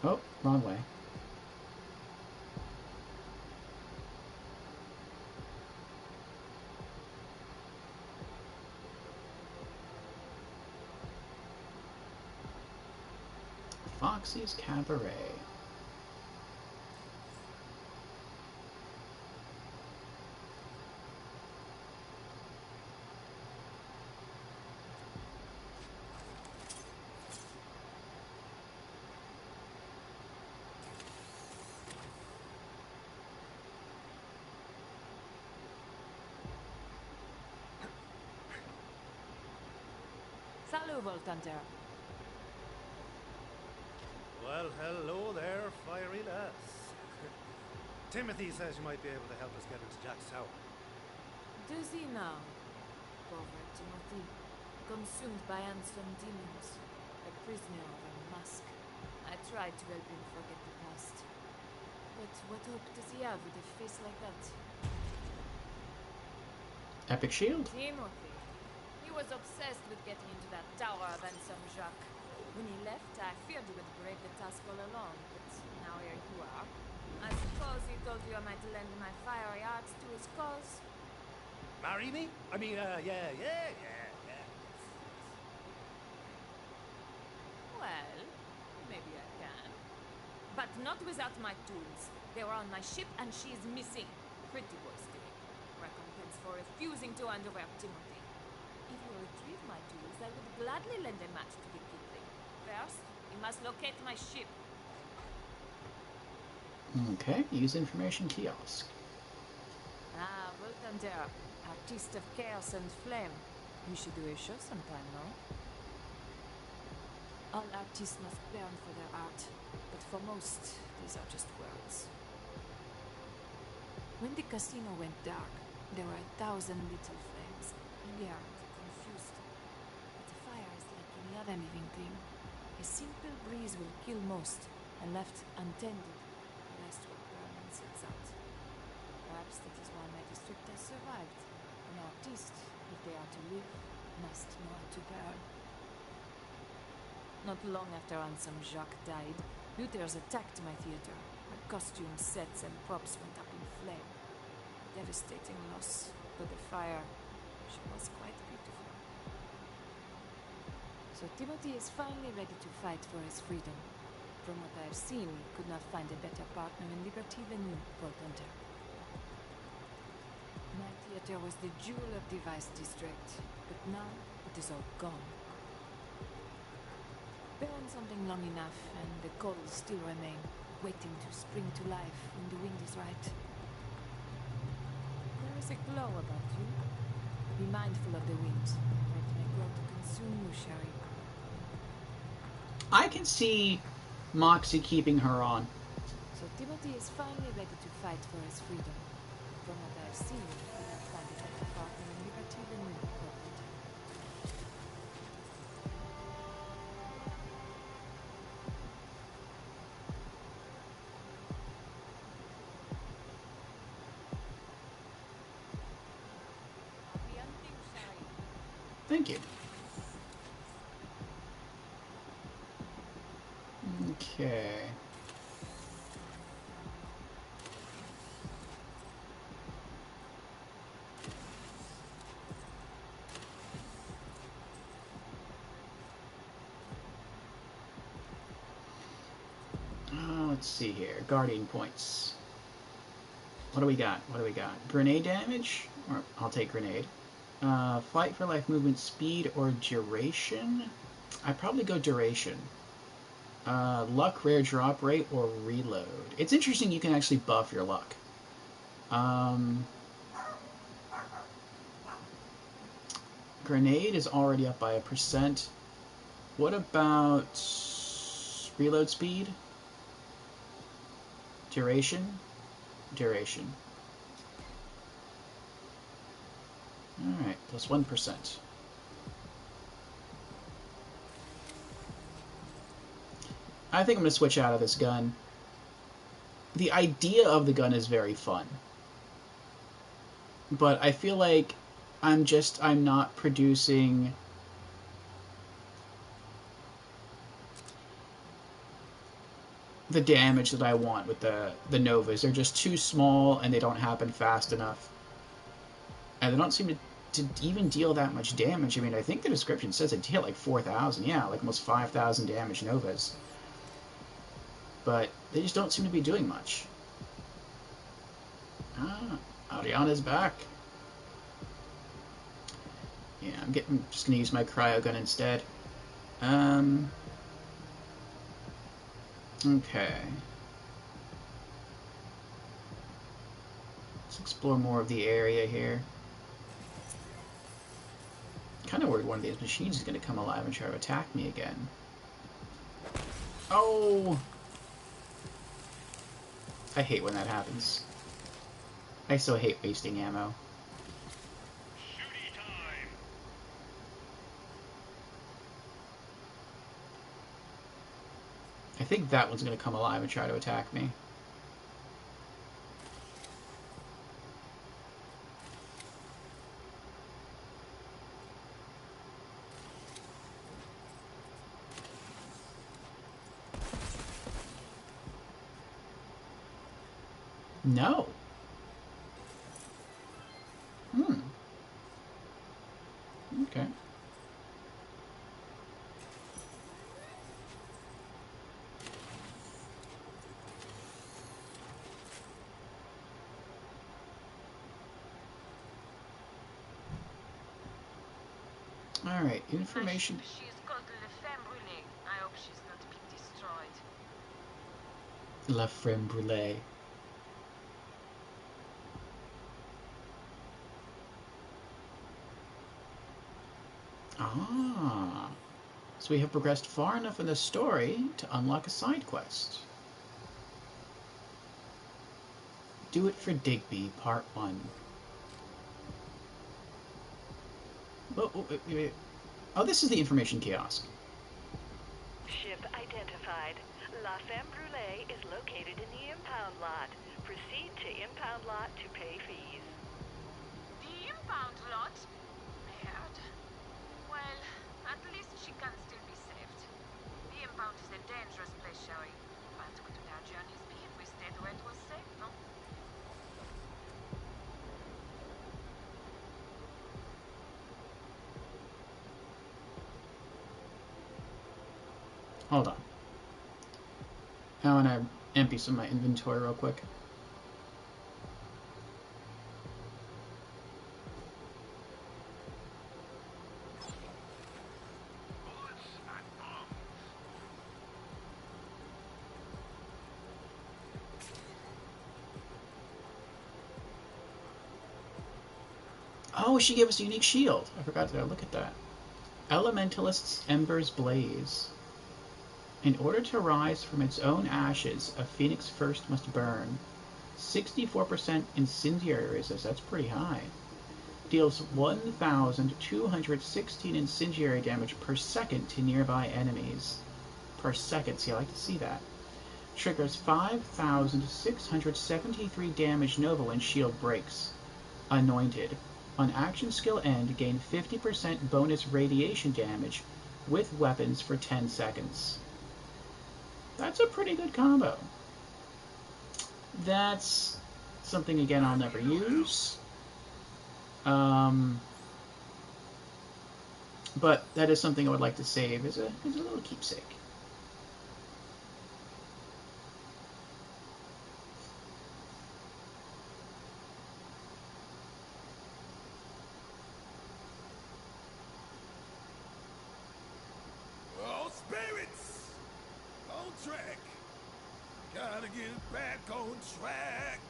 Oh, wrong way. Foxy's Cabaret. Salut, Voltander. Well, hello there, fiery lads. Timothy says you might be able to help us get into Jack's tower. Does he now? Poor Timothy. Consumed by handsome demons. A prisoner of a mask. I tried to help him forget the past. But what hope does he have with a face like that? Epic Shield? Timothy. He was obsessed with getting into that tower of handsome Jacques. When he left, I feared you would break the task all alone, but now here you are. I suppose he told you I might lend my fiery arts to his cause? Marry me? I mean, yeah. Well, maybe I can. But not without my tools. They were on my ship and she is missing. Pretty boy's doing. Recompense for refusing to hand over Timothy. If you retrieve my tools, I would gladly lend a match to the kidling. First, you must locate my ship. Okay, use information kiosk. Ah, Voltander, artist of chaos and flame. We should do a show sometime, no? All artists must burn for their art, but for most, these are just words. When the casino went dark, there were 1,000 little flames, eager, confused. But the fire is like any other living thing. A simple breeze will kill most, and left untended, the rest will burn themselves out. Perhaps that is why my district has survived. An artist, if they are to live, must know how to burn. Not long after Handsome Jacques died, looters attacked my theater. My costumes, sets, and props went up in flame. Devastating loss, but the fire, she was quite beautiful. So Timothy is finally ready to fight for his freedom. From what I have seen, he could not find a better partner in liberty than you, Vault Hunter. My theater was the jewel of the Vice District, but now it is all gone. Burn something long enough, and the coals still remain, waiting to spring to life when the wind is right. There is a glow about you. Be mindful of the wind, or it may grow to consume you, Sherry. I can see Moxie keeping her on. So Timothy is finally ready to fight for his freedom. From what I have seen, he could not find a better partner in liberty than you, Vault Hunter. Thank you. Okay. Let's see here. Guardian points. What do we got? What do we got? Grenade damage? Or I'll take grenade. Fight for life movement speed or duration? I'd probably go duration. Luck, rare drop rate, or reload. It's interesting you can actually buff your luck. Grenade is already up by 1%. What about reload speed? Duration? Duration. Alright, plus 1%. I think I'm going to switch out of this gun. The idea of the gun is very fun. But I feel like I'm not producing the damage that I want with the Novas. They're just too small and they don't happen fast enough. And they don't seem to even deal that much damage. I mean, I think the description says they deal like 4,000. Yeah, like almost 5,000 damage Novas. But they just don't seem to be doing much. Ah, Ariana's back. Yeah, I'm just gonna use my cryo gun instead. Okay. Let's explore more of the area here. Kind of worried one of these machines is gonna come alive and try to attack me again. Oh! I hate when that happens. I still hate wasting ammo. I think that one's going to come alive and try to attack me. No. Okay. Alright, information. She's called Le Femme Brûlée. I hope she's not been destroyed. La Femme Brûlée. Ah. So we have progressed far enough in the story to unlock a side quest. Do it for Digby, Part 1. Oh, this is the information kiosk. Ship identified. La Femme Brûlée is located in the impound lot. Proceed to impound lot to pay fees. The impound lot? Merde. Well, at least she can still be saved. The impound is a dangerous place, Sherry. But couldn't our journeys be if we stayed where it was safe, no? Hold on. I want to empty some of my inventory real quick. Oh, she gave us a unique shield. I forgot to look at that. Elementalist's Ember's Blaze. In order to rise from its own ashes, a phoenix first must burn. 64% incendiary resist, that's pretty high. Deals 1,216 incendiary damage per second to nearby enemies. Per second, see, I like to see that. Triggers 5,673 damage nova when shield breaks. Anointed. On action skill end, gain 50% bonus radiation damage with weapons for 10 seconds. That's a pretty good combo. That's something, again, I'll never use. But that is something I would like to save as a little keepsake. All spirits on track. Gotta get back on track.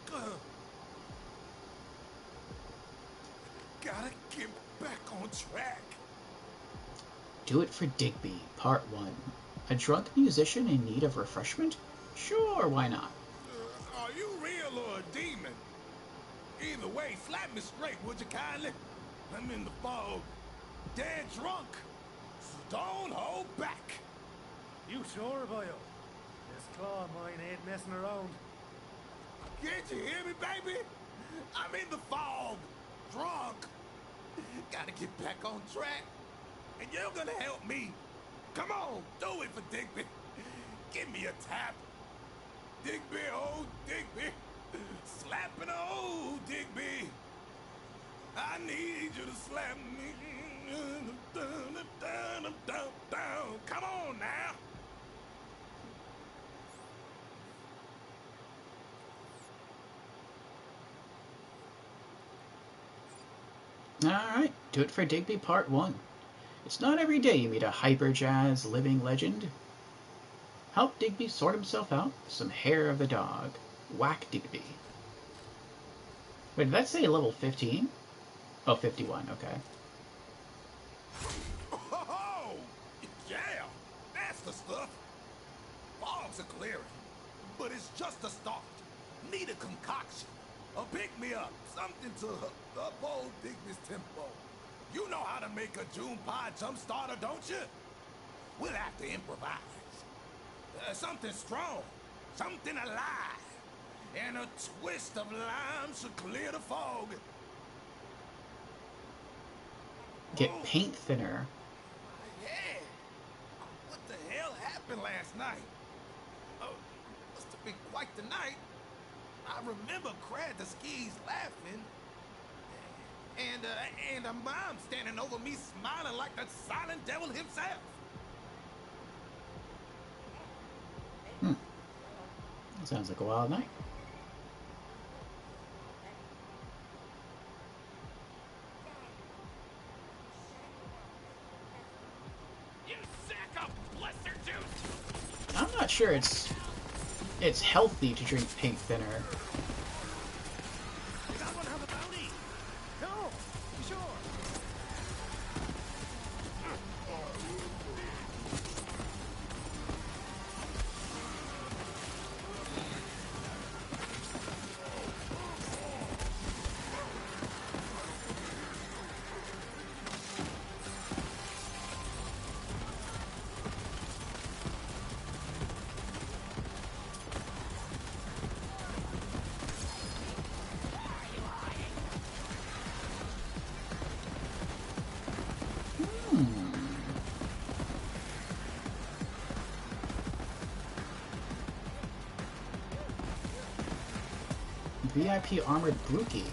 Gotta get back on track. Do It for Digby, Part 1. A drunk musician in need of refreshment? Sure, why not? Are you real or a demon? Either way, slap me straight, would you kindly? I'm in the fog, dead drunk. So don't hold back. You sure, boyo? This claw of mine ain't messing around. Can't you hear me, baby? I'm in the fog, drunk. Gotta get back on track. And you're gonna help me. Come on, do it for Digby. Give me a tap. Digby, oh Digby. Slapping oh Digby. I need you to slap me. Come on now. Alright, Do It for Digby Part 1. It's not every day you meet a hyper-jazz living legend. Help Digby sort himself out with some hair of the dog. Whack Digby. Wait, did that say level 15? Oh, 51, okay. Oh, yeah, that's the stuff. Fogs are clearing, but it's just a start. Need a concoction, a pick-me-up, something to uphold Digby's tempo. You know how to make a June pie jump starter, don't you? We'll have to improvise. Something strong, something alive, and a twist of lime should clear the fog. Get paint thinner. Yeah. What the hell happened last night? Oh, must have been quite the night. I remember Crad the skis laughing. And a mom standing over me smiling like the silent devil himself. Sounds like a wild night. You sack of blister juice! I'm not sure it's healthy to drink paint thinner. Did that one have a bounty? No, you sure? VIP armored brookie.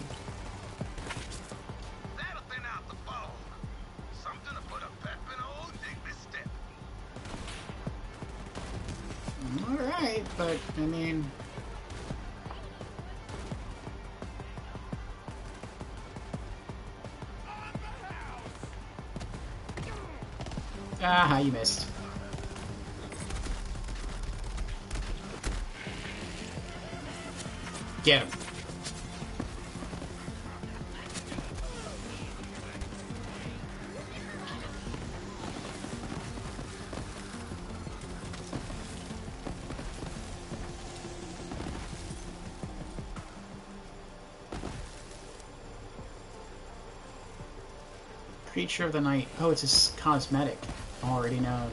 That'll thin out the fog. Something to put a pep in old Digby's step. Alright, but, I mean... Ah, you missed. Get him. Creature of the night. Oh, it's a cosmetic. Already known.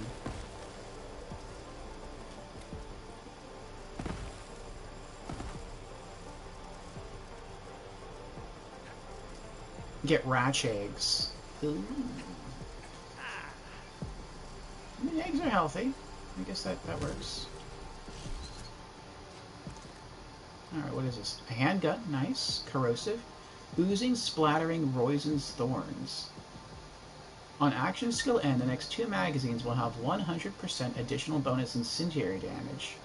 Get ratch eggs. Ooh. I mean, eggs are healthy. I guess that works. Alright, what is this? A handgun. Nice. Corrosive. Oozing, splattering, Roizen's thorns. On action skill end, the next 2 magazines will have 100% additional bonus incendiary damage.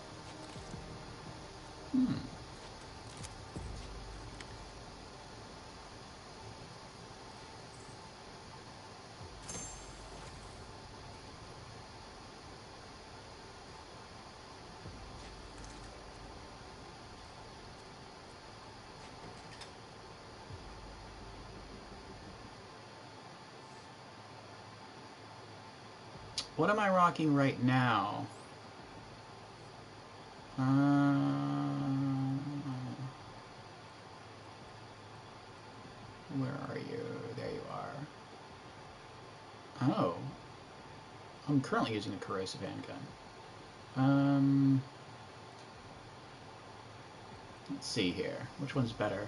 What am I rocking right now? Where are you? There you are. Oh. I'm currently using a corrosive handgun. Let's see here. Which one's better?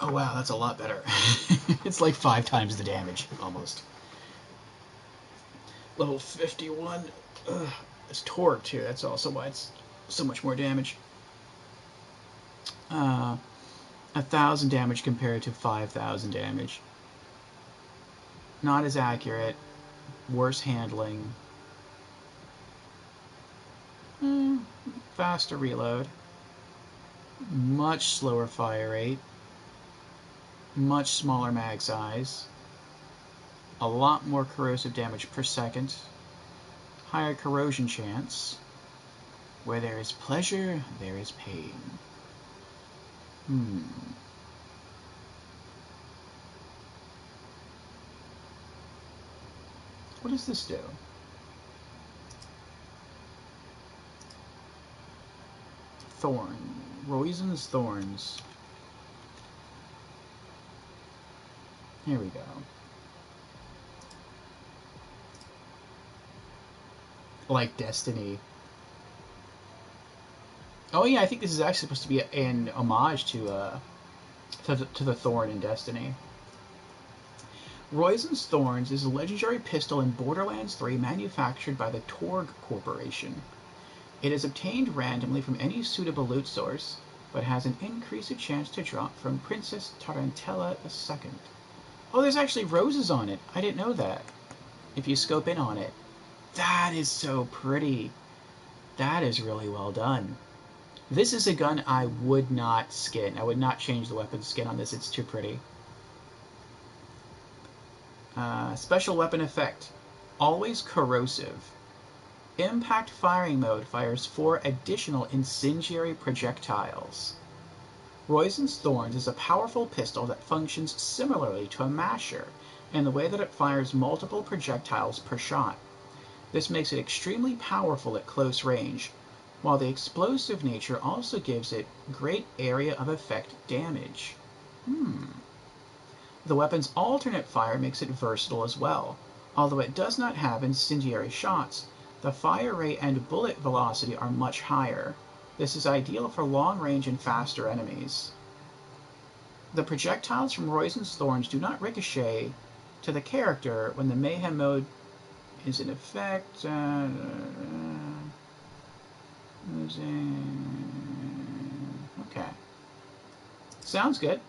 Oh wow, that's a lot better. It's like 5 times the damage, almost. Level 51. Ugh, it's torque too, that's also why it's so much more damage. 1,000 damage compared to 5,000 damage. Not as accurate. Worse handling. Faster reload. Much slower fire rate. Much smaller mag size. A lot more corrosive damage per second. Higher corrosion chance. Where there is pleasure, there is pain. What does this do? Thorn. Roizen's thorns. Here we go. Like Destiny. Oh yeah, I think this is actually supposed to be an homage to the Thorn in Destiny. Roizen's Thorns is a legendary pistol in Borderlands 3 manufactured by the Torg Corporation. It is obtained randomly from any suitable loot source, but has an increased chance to drop from Princess Tarantella II. Oh, there's actually roses on it. I didn't know that. If you scope in on it. That is so pretty. That is really well done. This is a gun I would not skin. I would not change the weapon skin on this. It's too pretty. Special weapon effect. Always corrosive. Impact firing mode fires 4 additional incendiary projectiles. Roizen's Thorns is a powerful pistol that functions similarly to a masher in the way that it fires multiple projectiles per shot. This makes it extremely powerful at close range, while the explosive nature also gives it great area of effect damage. The weapon's alternate fire makes it versatile as well. Although it does not have incendiary shots, the fire rate and bullet velocity are much higher. This is ideal for long range and faster enemies. The projectiles from Roizen's Thorns do not ricochet to the character when the mayhem mode is in effect. using... Okay. Sounds good.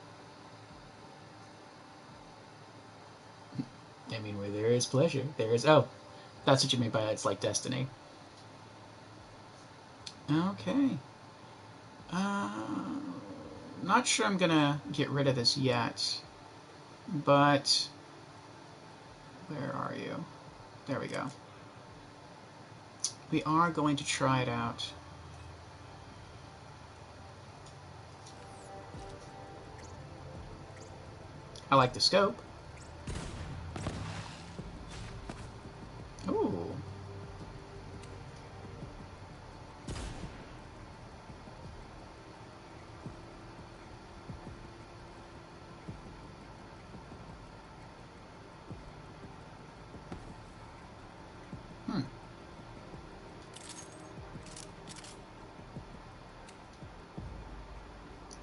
I mean, where there is pleasure, there is... Oh, that's what you mean by it's like destiny. Okay. Not sure I'm gonna get rid of this yet, but... Where are you? There we go. We are going to try it out. I like the scope. Ooh.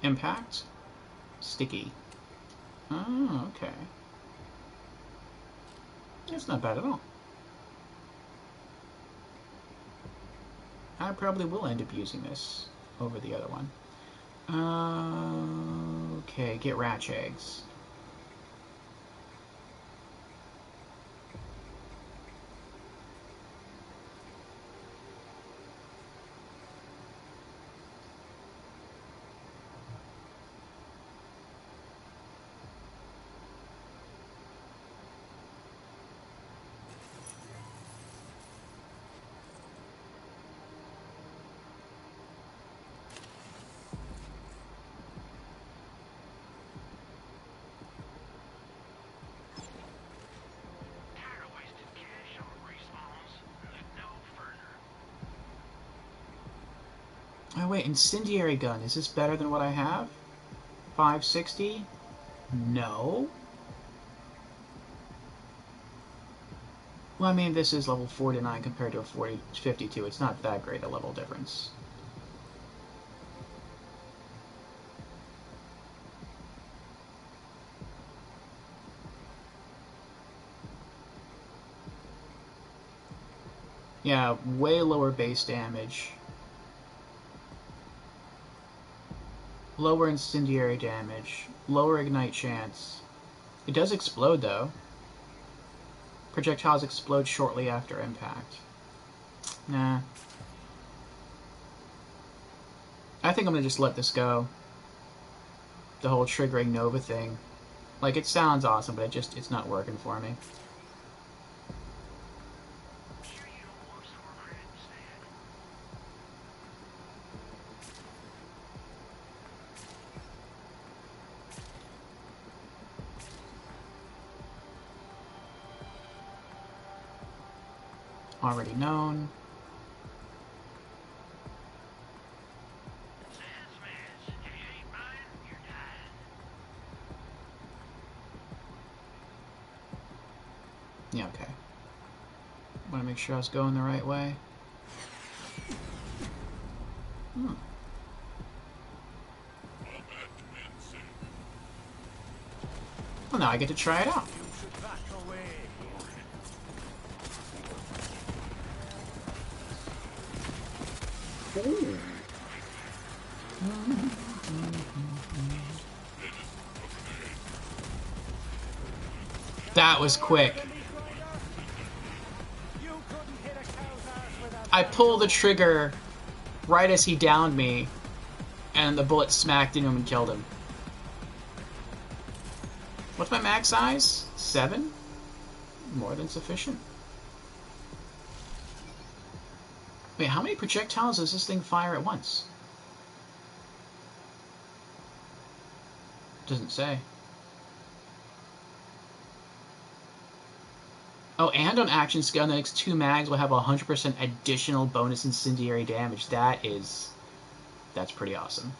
Impact. Sticky. Oh, okay. That's not bad at all. I probably will end up using this over the other one. Okay, get ratch eggs. Oh wait, incendiary gun. Is this better than what I have? 560? No. Well, I mean, this is level 49 compared to a 52. It's not that great a level difference. Yeah, way lower base damage. Lower incendiary damage. Lower ignite chance. It does explode, though. Projectiles explode shortly after impact. Nah. I think I'm gonna just let this go. The whole triggering Nova thing. Like, it sounds awesome, but it's not working for me. Already known. Yeah, okay. Want to make sure I was going the right way. Well, now I get to try it out. Ooh. That was quick. I pulled the trigger right as he downed me, and the bullet smacked into him and killed him. What's my max size? 7? More than sufficient. Wait, how many projectiles does this thing fire at once? Doesn't say. Oh, and on action skill, the next 2 mags will have 100% additional bonus incendiary damage. That's pretty awesome.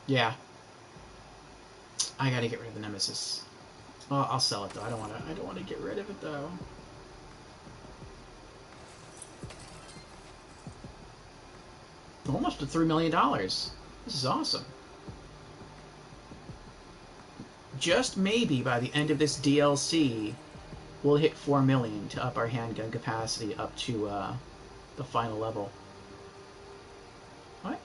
Yeah. I gotta get rid of the Nemesis. Well, I'll sell it though. I don't wanna get rid of it though. to $3 million. This is awesome. Just maybe by the end of this DLC, we'll hit 4 million to up our handgun capacity up to the final level. What?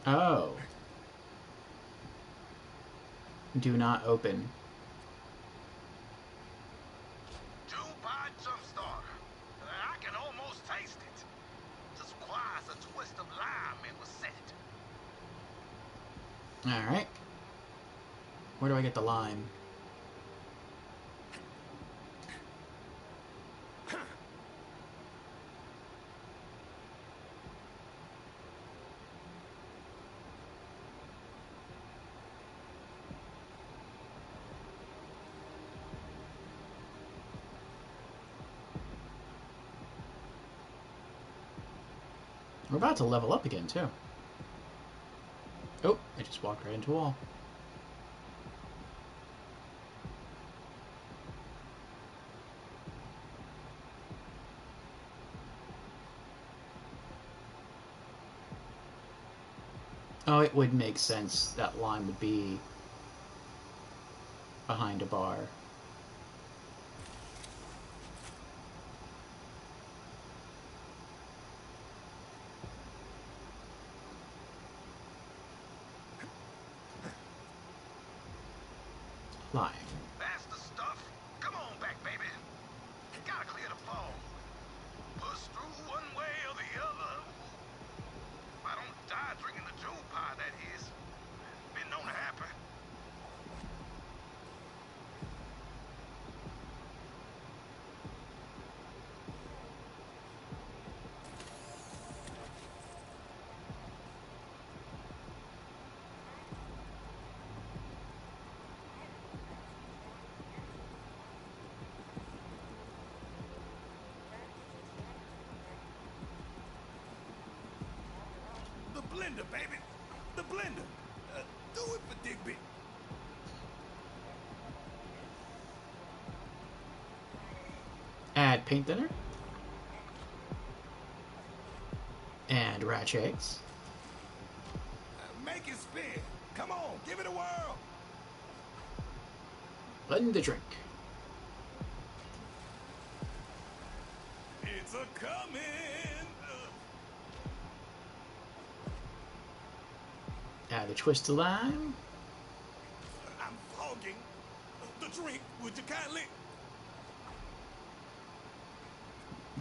Oh. Do not open. June pie jump starter. I can almost taste it. Just requires a twist of lime and was set. Alright. Where do I get the lime? We're about to level up again, too. Oh, I just walked right into a wall. Oh, it would make sense that line would be behind a bar. Line. That's the stuff. Come on back, baby. Gotta clear the fog. Push through one way or the other. If I don't die drinking the June pie, that is. Been known to happen. The blender, baby. The blender. Do it for Digby. Add paint thinner. And rat eggs. Make it spin. Come on, give it a whirl. Blend the drink. It's a coming. Add a twist of lime. I'm fogging the drink. Would you kindly?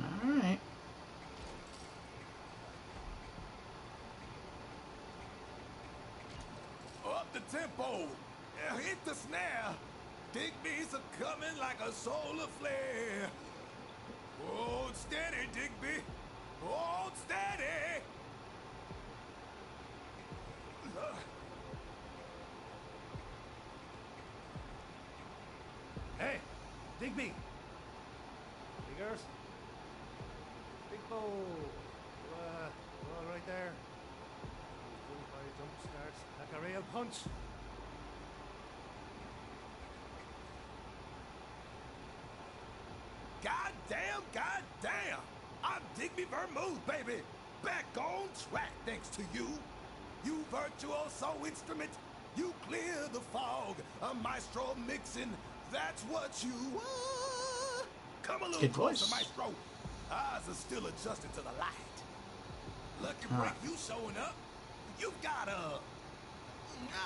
Alright. Up the tempo. Hit the snare. Digby's a coming like a solar flare. Hold steady, Digby. Hold steady. Hey, Digby. Diggers. Big bow. All right there. Jump starts like a real punch. Goddamn. I'm Digby Vermouth, baby. Back on track thanks to you. You virtuoso instrument. You clear the fog. A maestro mixing. That's what you are. Come a little Good closer, voice. maestro. Eyes are still adjusted to the light. Lucky break you showing up. You've got a,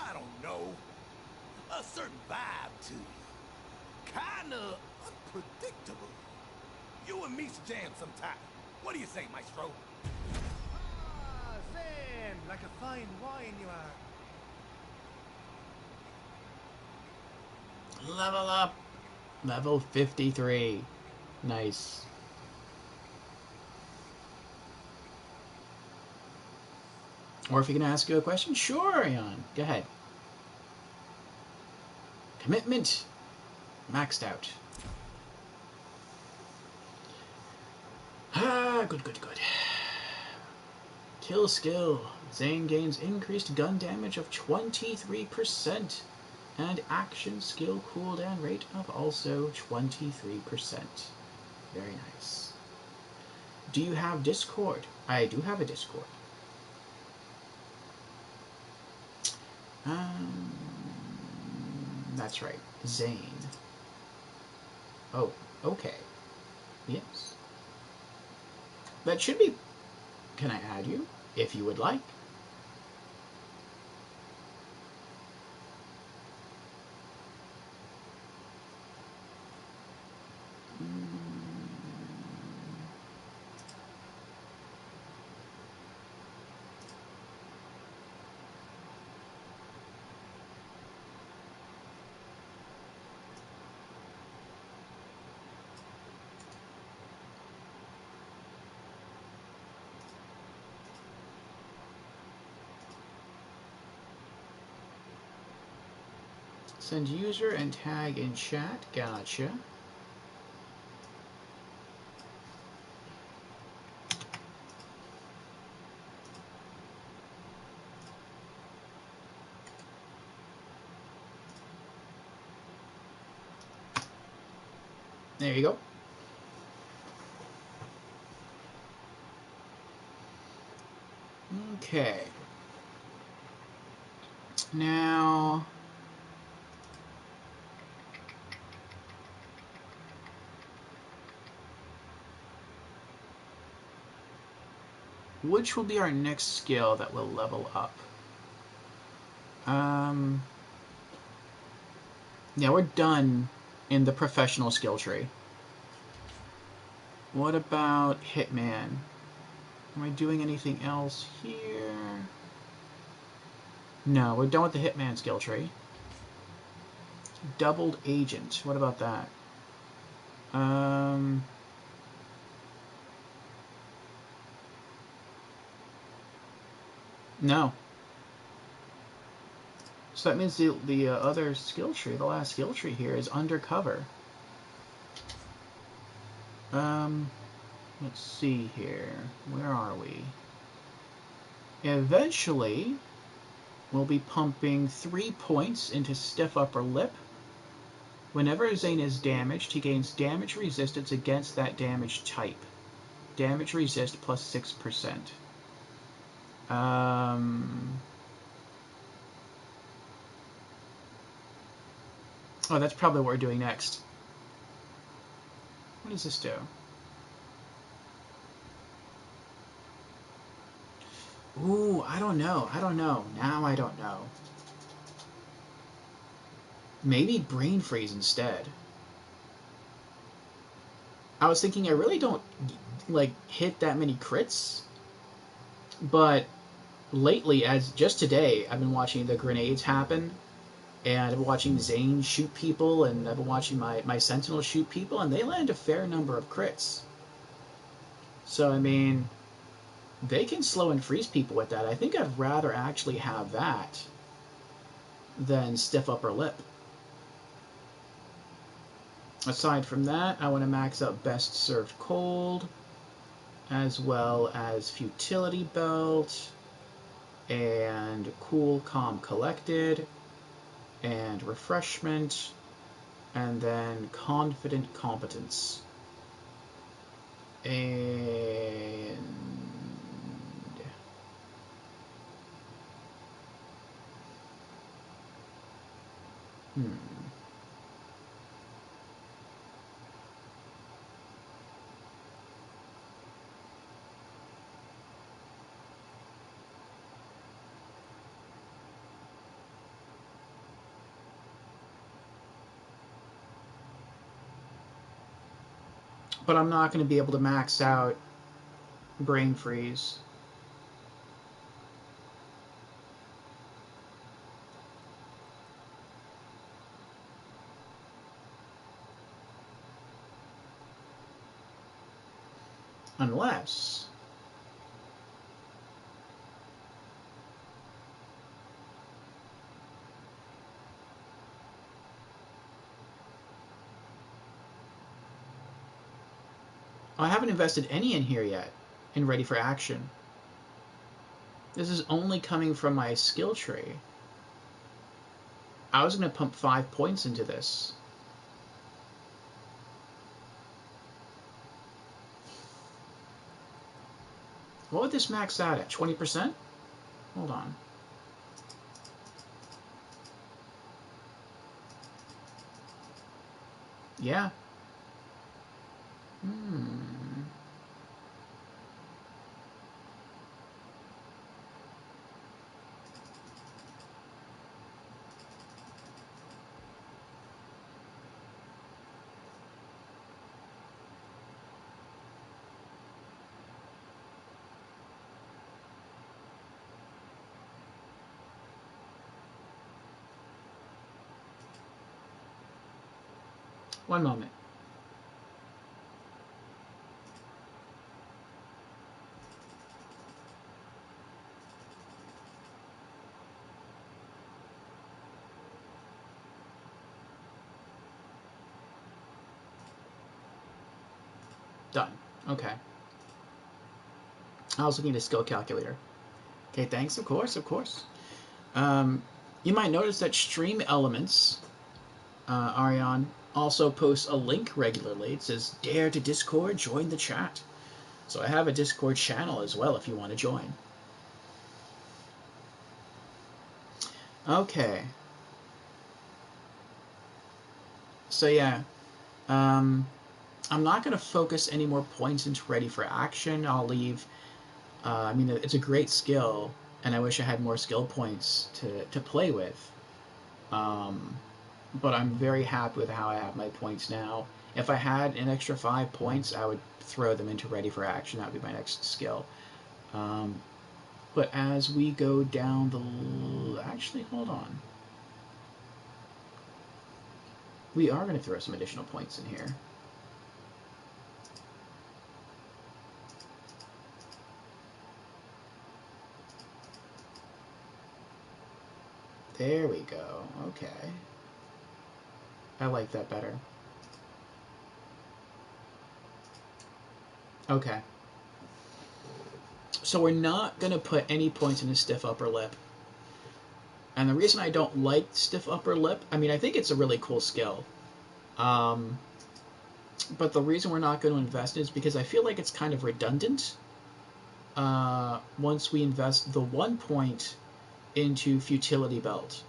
I don't know, a certain vibe to you. Kinda unpredictable. You and me should jam sometime. What do you say, maestro? Ah, Zen, like a fine wine you are. Level up. Level 53. Nice. Or if you can ask you a question, sure, Jan. Go ahead. Commitment Maxed out. Ah, good, good, good. Kill skill. Zane gains increased gun damage of 23%. And action skill cooldown rate of also 23%. Very nice. Do you have Discord? I do have a Discord. That's right. Zane. Oh, okay. Yes. That should be... Can I add you? If you would like. Send user and tag in chat. Gotcha. There you go. Okay. Now... which will be our next skill that will level up? Yeah, we're done in the professional skill tree. What about Hitman? Am I doing anything else here? No, we're done with the Hitman skill tree. Doubled Agent. What about that? No. So that means the other skill tree, the last skill tree here, is Undercover. Let's see here. Where are we? Eventually, we'll be pumping 3 points into Stiff Upper Lip. Whenever Zane is damaged, he gains damage resistance against that damage type. Damage resist plus 6%. Oh, that's probably what we're doing next. What does this do? Ooh, I don't know. I don't know. Now I don't know. Maybe Brain Freeze instead. I was thinking I really don't, like, hit that many crits. But lately, as just today, I've been watching the grenades happen. And I've been watching Zane shoot people. And I've been watching my Sentinel shoot people. And they land a fair number of crits. So, I mean... they can slow and freeze people with that. I think I'd rather actually have that than Stiff Upper Lip. Aside from that, I want to max out Best Served Cold, as well as Futility Belt, and Cool, Calm, Collected, and Refreshment, and then Confident Competence. And... but I'm not going to be able to max out Brain Freeze. Unless... I haven't invested any in here yet, in ready for action. This is only coming from my skill tree. I was going to pump 5 points into this. What would this max out at? 20%? Hold on. Yeah. One moment. Done. Okay. I was looking at a skill calculator. Okay, thanks. Of course, of course. You might notice that Stream Elements, Ariane, also posts a link regularly. It says, "Dare to Discord, join the chat." So I have a Discord channel as well if you want to join. Okay. So yeah, I'm not going to focus any more points into ready for action. I'll leave. I mean, it's a great skill, and I wish I had more skill points to play with. But I'm very happy with how I have my points now. If I had an extra 5 points, I would throw them into ready for action. That would be my next skill. But as we go down the... Actually, hold on. We are going to throw some additional points in here. There we go. Okay. I like that better. Okay. So we're not going to put any points in a stiff upper lip. And the reason I don't like stiff upper lip, I mean, I think it's a really cool skill. But the reason we're not going to invest in it is because I feel like it's kind of redundant. Once we invest the 1 point into Futility Belt.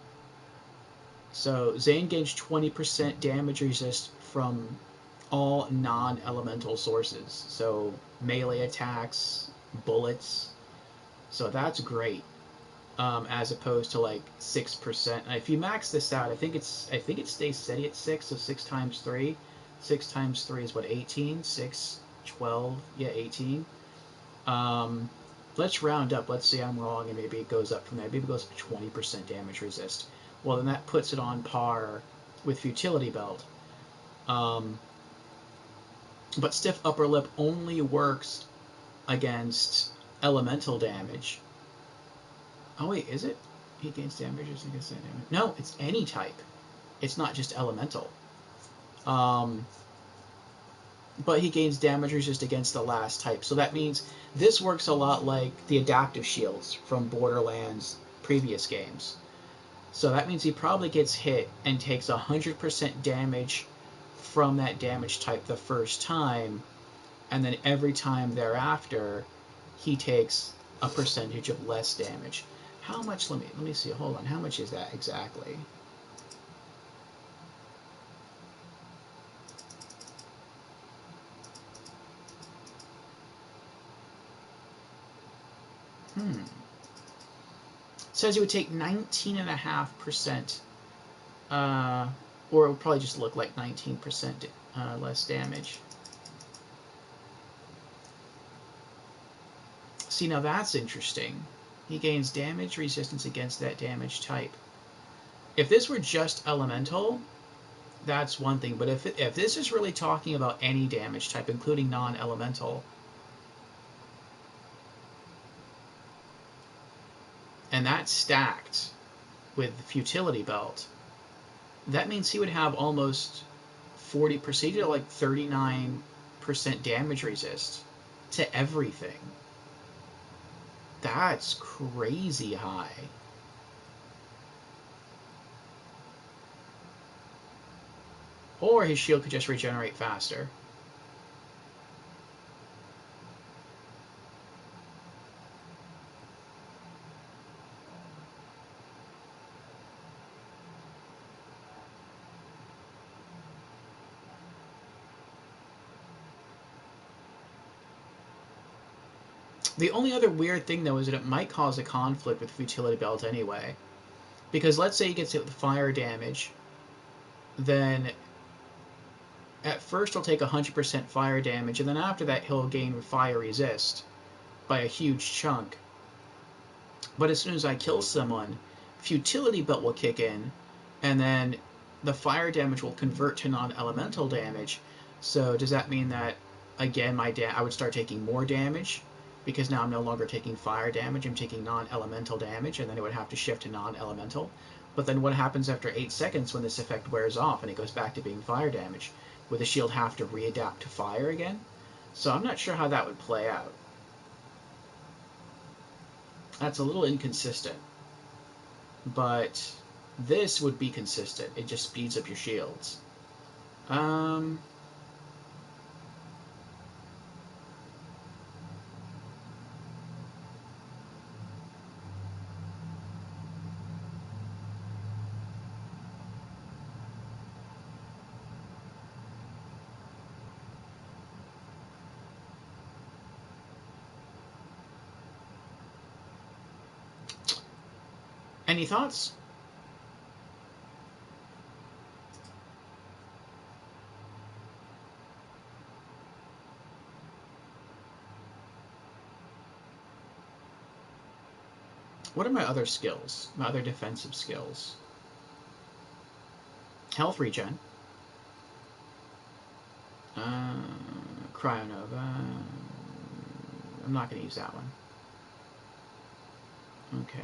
So Zane gains 20% damage resist from all non-elemental sources. So melee attacks, bullets. So that's great. As opposed to like 6%. And if you max this out, I think it stays steady at 6. So 6 times 3. 6 times 3 is what, 18? 6, 12, yeah, 18. Let's round up. Let's say I'm wrong and maybe it goes up from there. Maybe it goes up to 20% damage resist. Well, then that puts it on par with Futility Belt. But Stiff Upper Lip only works against elemental damage. Oh wait, is it? He gains damage against that damage. No, it's any type. It's not just elemental. But he gains damage resist against the last type. So that means this works a lot like the adaptive shields from Borderlands previous games. So that means he probably gets hit and takes 100% damage from that damage type the first time, and then every time thereafter he takes a percentage of less damage. How much? Let me see. Hold on. How much is that exactly? It says it would take 19.5%, or it would probably just look like 19% less damage. See, now that's interesting. He gains damage resistance against that damage type. If this were just elemental, that's one thing. But if this is really talking about any damage type, including non-elemental, and that's stacked with the Futility Belt, that means he would have almost 40%, like 39 98% damage resist to everything. That's crazy high. Or his shield could just regenerate faster. The only other weird thing, though, is that it might cause a conflict with Futility Belt anyway. Because let's say he gets hit with fire damage, then at first he'll take 100% fire damage, and then after that he'll gain fire resist by a huge chunk. But as soon as I kill someone, Futility Belt will kick in, and then the fire damage will convert to non-elemental damage. So does that mean that, again, I would start taking more damage? Because now I'm no longer taking fire damage, I'm taking non-elemental damage, and then it would have to shift to non-elemental. But then what happens after 8 seconds when this effect wears off and it goes back to being fire damage? Would the shield have to readapt to fire again? So I'm not sure how that would play out. That's a little inconsistent. But this would be consistent. It just speeds up your shields. Any thoughts? What are my other skills? My other defensive skills? Health regen. Cryonova. I'm not going to use that one. Okay.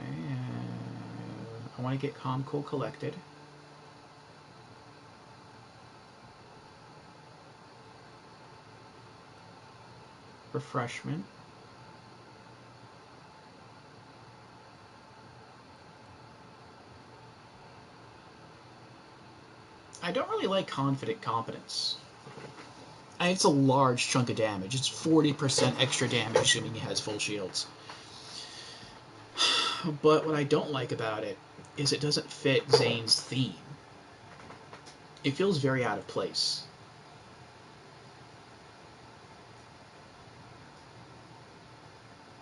I want to get Calm, Cool, Collected. Refreshment. I don't really like Confident Competence. It's a large chunk of damage. It's 40% extra damage, assuming he has full shields. But what I don't like about it is it doesn't fit Zane's theme. It feels very out of place.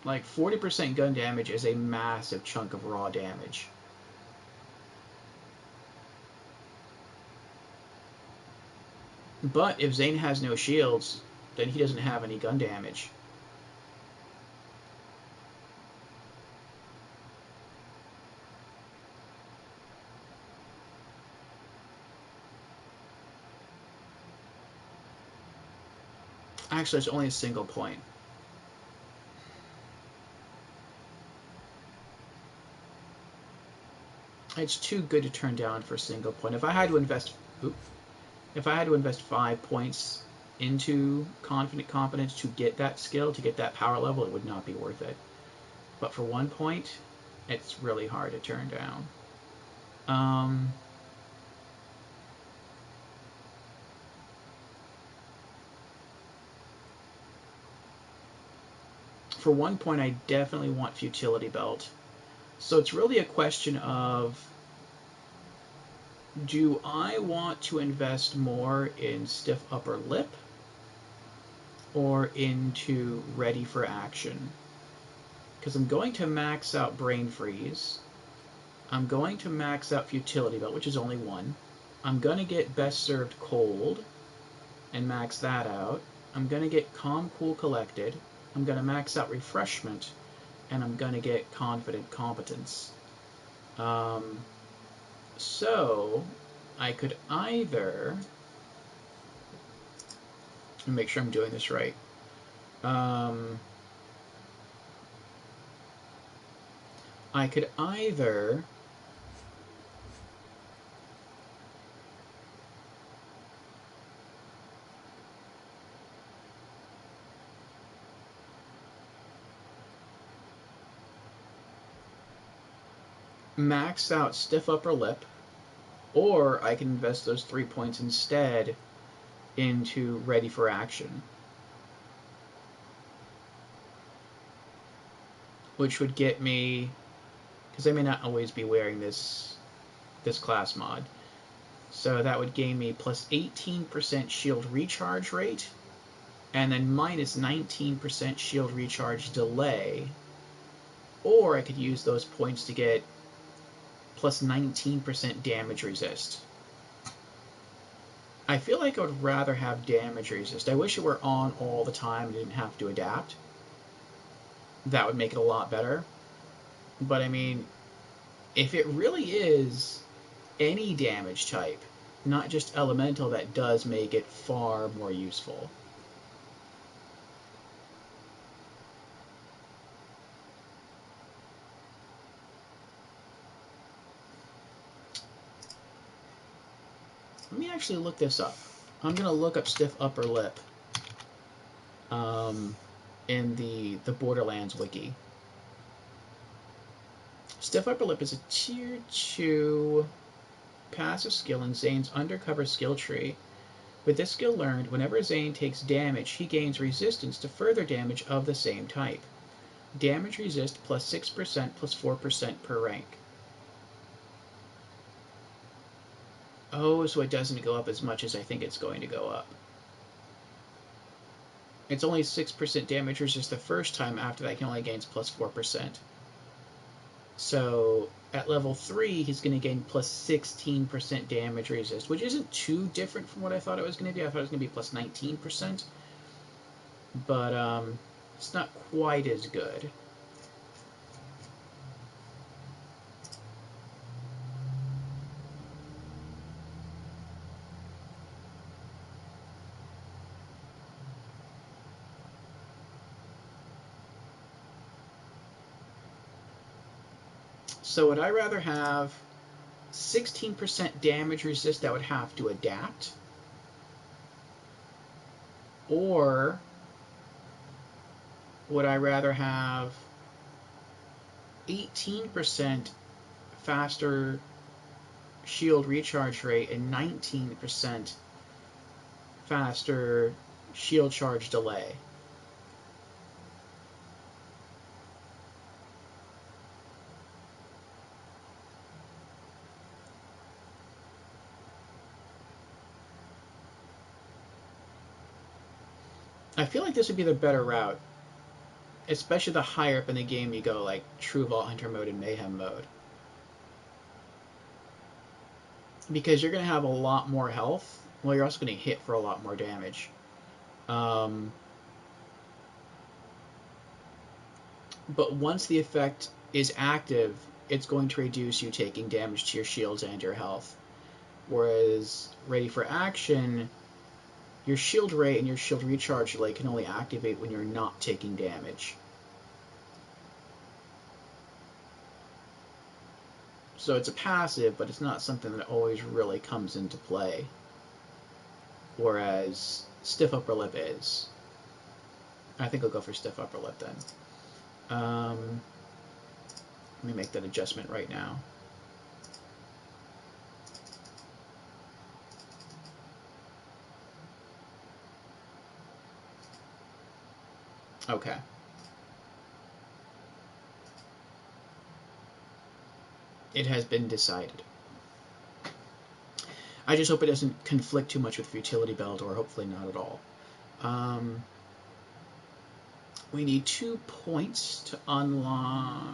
Like, 40% gun damage is a massive chunk of raw damage. But if Zane has no shields, then he doesn't have any gun damage. Actually, it's only a single point. It's too good to turn down for a single point. If I had to invest 5 points into Confident Competence to get that skill, to get that power level, it would not be worth it. But for 1 point, it's really hard to turn down. For 1 point, I definitely want Futility Belt. So it's really a question of, do I want to invest more in Stiff Upper Lip or into Ready for Action? Because I'm going to max out Brain Freeze. I'm going to max out Futility Belt, which is only 1. I'm going to get Best Served Cold and max that out. I'm going to get Calm, Cool, Collected. I'm going to max out Refreshment. And I'm going to get Confident Competence. So I could either, make sure I'm doing this right. I could either max out Stiff Upper Lip, or I can invest those 3 points instead into Ready for Action, which would get me, because I may not always be wearing this class mod, so that would gain me plus 18% shield recharge rate, and then minus 19% shield recharge delay, or I could use those points to get plus 19% damage resist. I feel like I would rather have damage resist. I wish it were on all the time and didn't have to adapt. That would make it a lot better. But I mean, if it really is any damage type, not just elemental, that does make it far more useful. Let me actually look this up. I'm going to look up Stiff Upper Lip in the Borderlands wiki. Stiff Upper Lip is a tier 2 passive skill in Zane's undercover skill tree. With this skill learned, whenever Zane takes damage, he gains resistance to further damage of the same type. Damage resist plus 6% plus 4% per rank. Oh, so it doesn't go up as much as I think it's going to go up. It's only 6% damage resist the first time. After that, he only gains plus 4%. So at level 3, he's going to gain plus 16% damage resist, which isn't too different from what I thought it was going to be. I thought it was going to be plus 19%. But it's not quite as good. So would I rather have 16% damage resist that would have to adapt? Or would I rather have 18% faster shield recharge rate and 19% faster shield charge delay? I feel like this would be the better route, especially the higher up in the game you go, like True Vault Hunter mode and Mayhem mode. Because you're going to have a lot more health, well, you're also going to hit for a lot more damage. But once the effect is active, it's going to reduce you taking damage to your shields and your health. Whereas Ready for Action, your shield rate and your shield recharge delay can only activate when you're not taking damage. So it's a passive, but it's not something that always really comes into play. Whereas Stiff Upper Lip is. I think I'll go for Stiff Upper Lip then. Let me make that adjustment right now. Okay. It has been decided. I just hope it doesn't conflict too much with Futility Belt, or hopefully not at all. We need 2 points to unlock...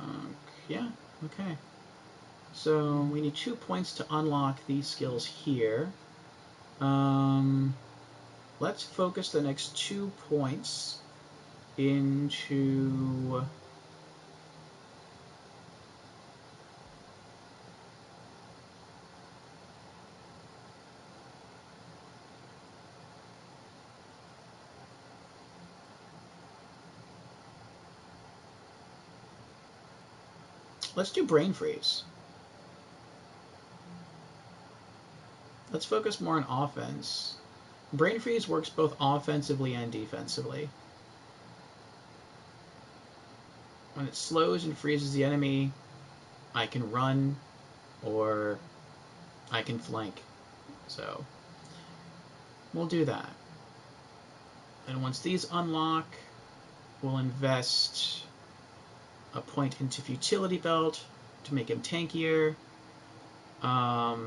Yeah, okay. So we need 2 points to unlock these skills here. Let's focus the next 2 points into... Let's do Brain Freeze. Let's focus more on offense. Brain Freeze works both offensively and defensively. When it slows and freezes the enemy, I can run or I can flank. So we'll do that. And once these unlock, we'll invest a point into Futility Belt to make him tankier. I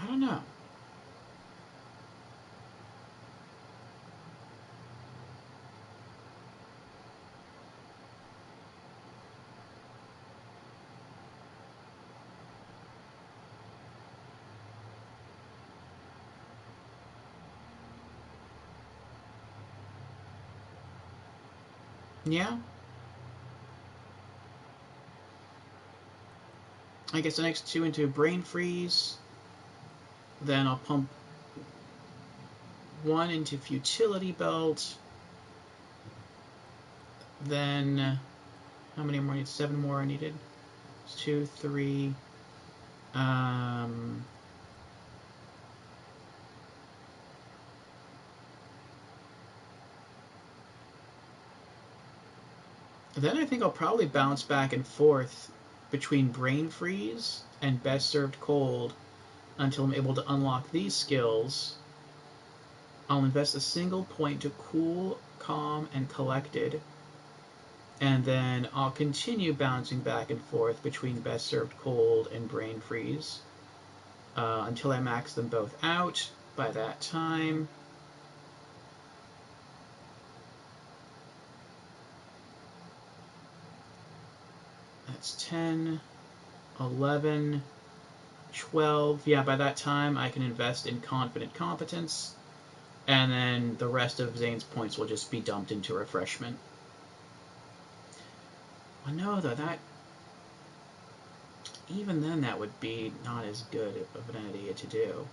don't know. Yeah. I guess the next two into Brain Freeze. Then I'll pump one into Futility Belt. Then, how many more? I need 7 more I needed. 2, 3. Then I think I'll probably bounce back and forth between Brain Freeze and Best Served Cold until I'm able to unlock these skills. I'll invest a single point to Cool, Calm, and Collected. And then I'll continue bouncing back and forth between Best Served Cold and Brain Freeze until I max them both out. By that time, that's 10, 11, 12. Yeah, by that time I can invest in Confident Competence, and then the rest of Zane's points will just be dumped into Refreshment. I know, though, that even then that would be not as good of an idea to do.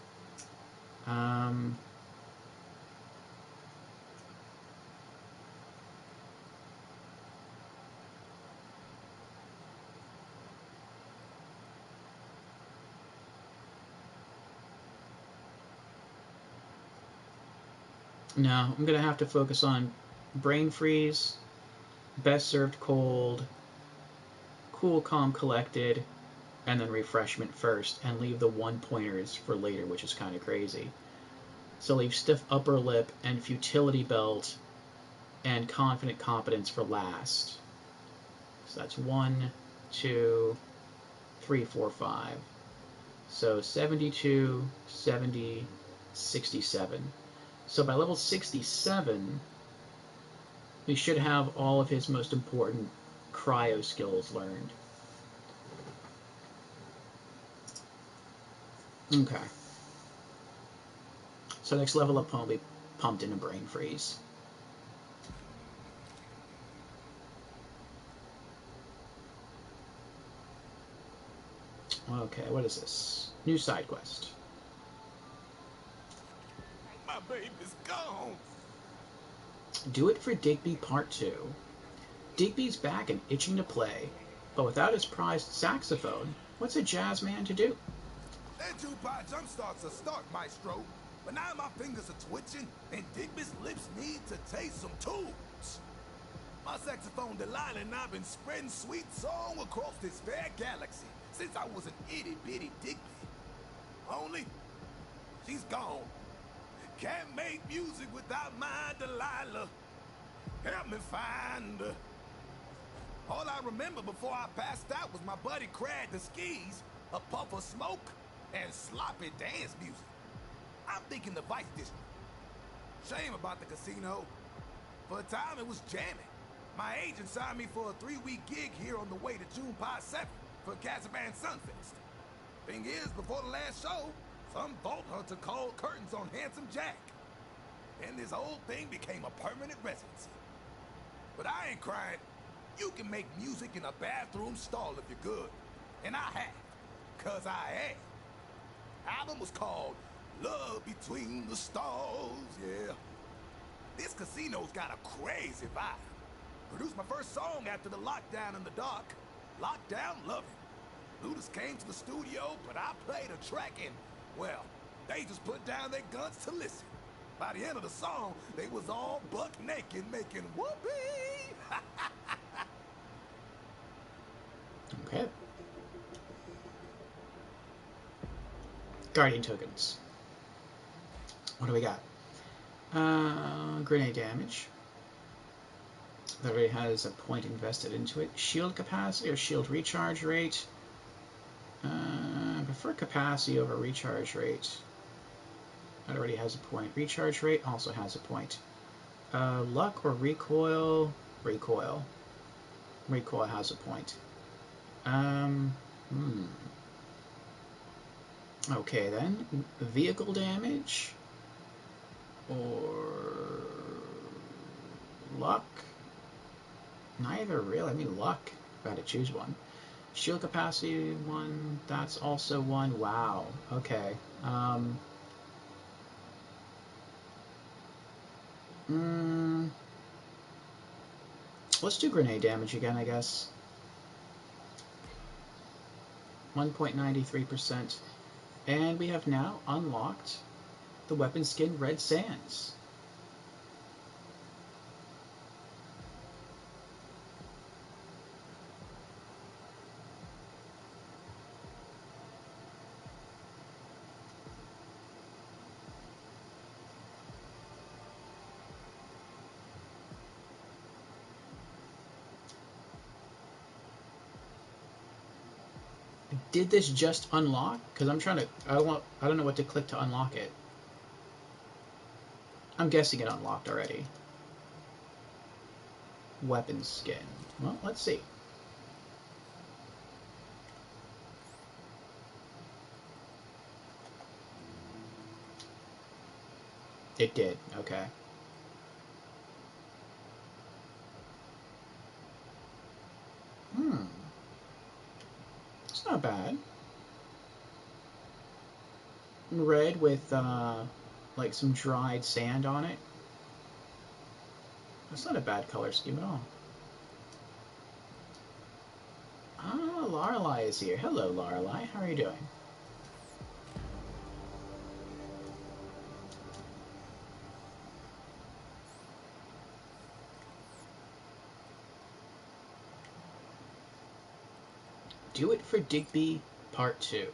No, I'm going to have to focus on Brain Freeze, Best Served Cold, Cool, Calm, Collected, and then Refreshment first, and leave the 1-pointers for later, which is kind of crazy. So leave Stiff Upper Lip and Futility Belt and Confident Competence for last. So that's 1, 2, 3, 4, 5. So 72, 70, 67. So by level 67, we should have all of his most important cryo skills learned. Okay. So next level up will be pumped into Brain Freeze. Okay, what is this? New side quest. My baby's gone. Do it for Digby Part 2. Digby's back and itching to play, but without his prized saxophone, what's a jazz man to do? That jukebox jumpstarts a start, maestro. But now my fingers are twitching, and Digby's lips need to taste some tunes. My saxophone Delilah and I've been spreading sweet song across this fair galaxy since I was an itty-bitty Digby. Only, she's gone. Can't make music without my Delilah. Help me find her. All I remember before I passed out was my buddy Crad the skis, a puff of smoke, and sloppy dance music. I'm thinking the Vice District. Shame about the casino. For a time, it was jamming. My agent signed me for a 3-week gig here on the way to June Pie 7 for Casaban Sunfest. Thing is, before the last show, some vault hunter called curtains on Handsome Jack. And this whole thing became a permanent residency. But I ain't crying. You can make music in a bathroom stall if you're good. And I have. 'Cause I am. Album was called Love Between the Stars, yeah. This casino's got a crazy vibe. Produced my first song after the lockdown in the dark. Lockdown, love it. Ludus came to the studio, but I played a track and, well, they just put down their guns to listen. By the end of the song, they was all buck naked making whoopee. Okay. Guardian tokens. What do we got? Grenade damage. That already has a point invested into it. Shield capacity or shield recharge rate. I prefer capacity over recharge rate. That already has a point. Recharge rate also has a point. Luck or recoil? Recoil. Recoil has a point. Okay then. Vehicle damage or luck? Neither really. I mean luck. If I had to choose one. Shield capacity 1. That's also 1. Wow. Okay. Let's do grenade damage again, I guess. 1.93%. And we have now unlocked the weapon skin Red Sands. Did this just unlock? Because I'm trying to, I don't know what to click to unlock it. I'm guessing it unlocked already. Weapon skin. Well, let's see. It did. Okay. It's not bad. Red with like some dried sand on it. That's not a bad color scheme at all. Ah, Lorelei is here. Hello, Lorelei. How are you doing? Do It for Digby, Part 2.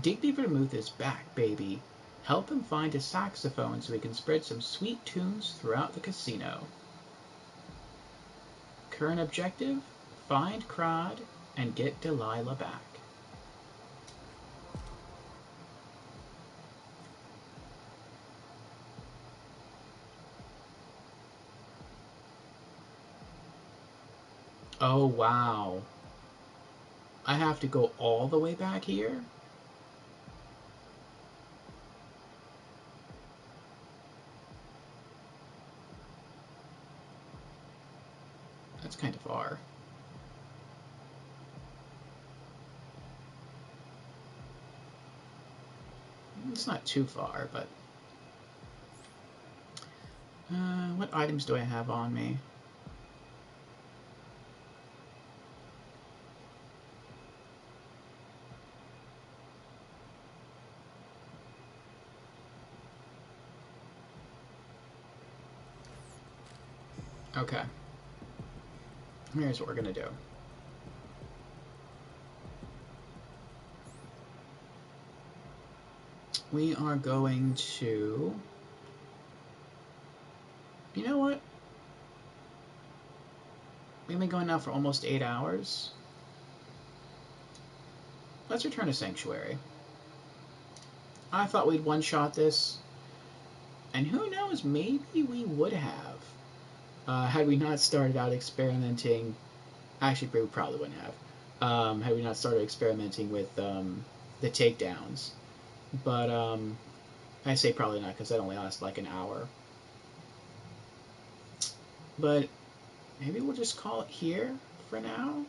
Digby Vermouth is back, baby. Help him find a saxophone so he can spread some sweet tunes throughout the casino. Current objective? Find Crod and get Delilah back. Oh, wow. I have to go all the way back here? That's kind of far. It's not too far, but... what items do I have on me? Okay. Here's what we're gonna do. We are going to... You know what? We've been going now for almost 8 hours. Let's return to Sanctuary. I thought we'd one-shot this. And who knows, maybe we would have. Had we not started out experimenting... Actually, we probably wouldn't have. Had we not started experimenting with the takedowns. But I say probably not because that only lasts like an hour. But maybe we'll just call it here for now.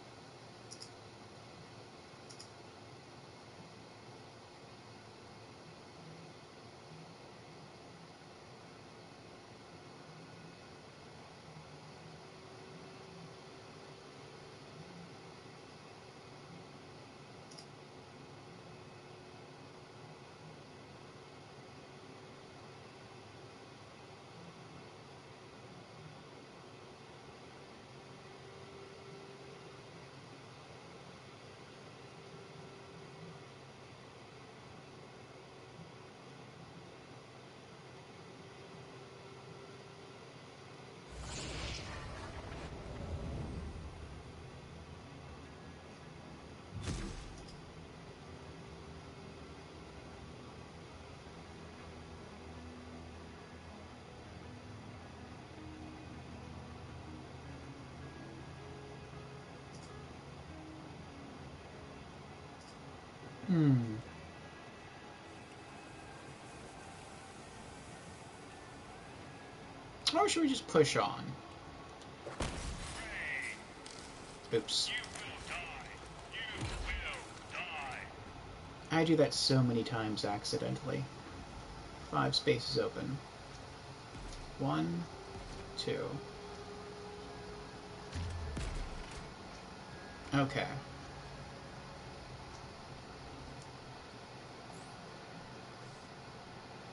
Or should we just push on? Oops. I do that so many times accidentally. 5 spaces open. 1, 2. Okay.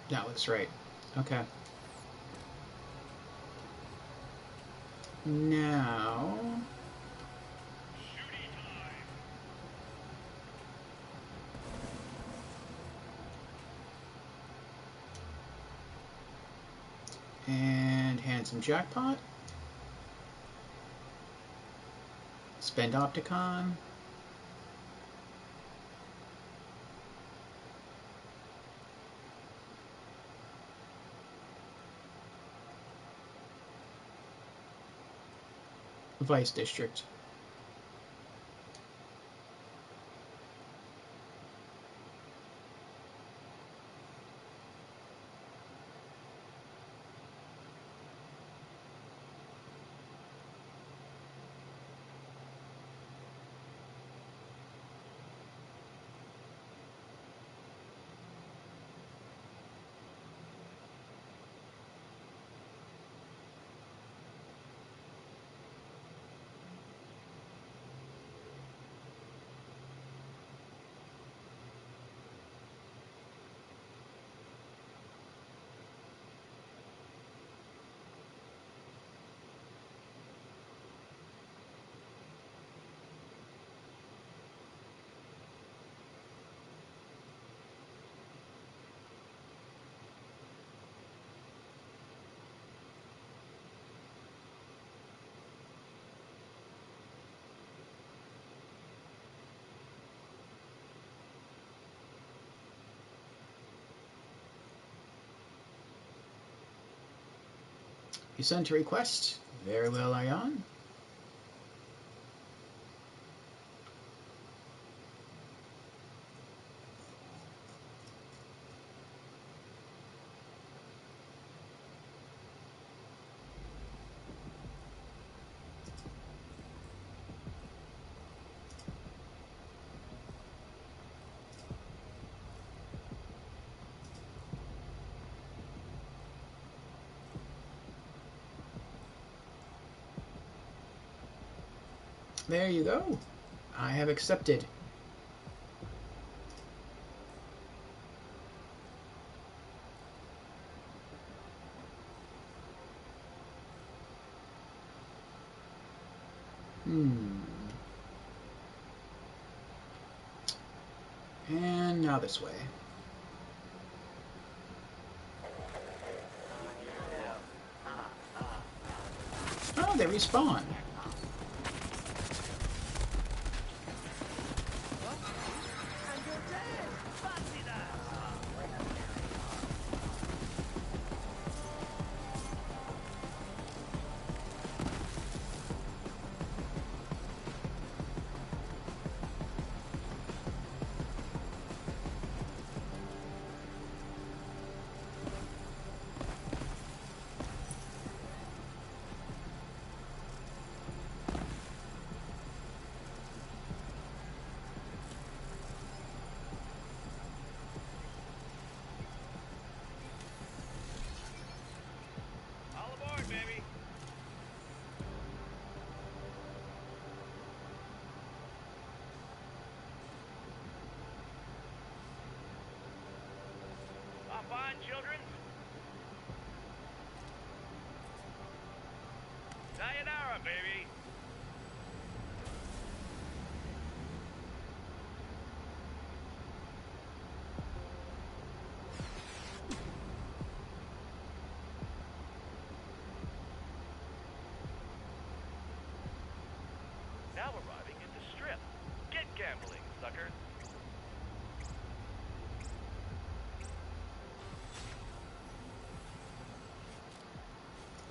That looks right. Okay. Now... and handsome Jackpot. Spend Opticon. Vice District. You sent a request? Very well, Ion. There you go. I have accepted. And now this way. Oh, they respawn. Children? Sayonara, baby. Now arriving at the Strip. Get gambling, suckers.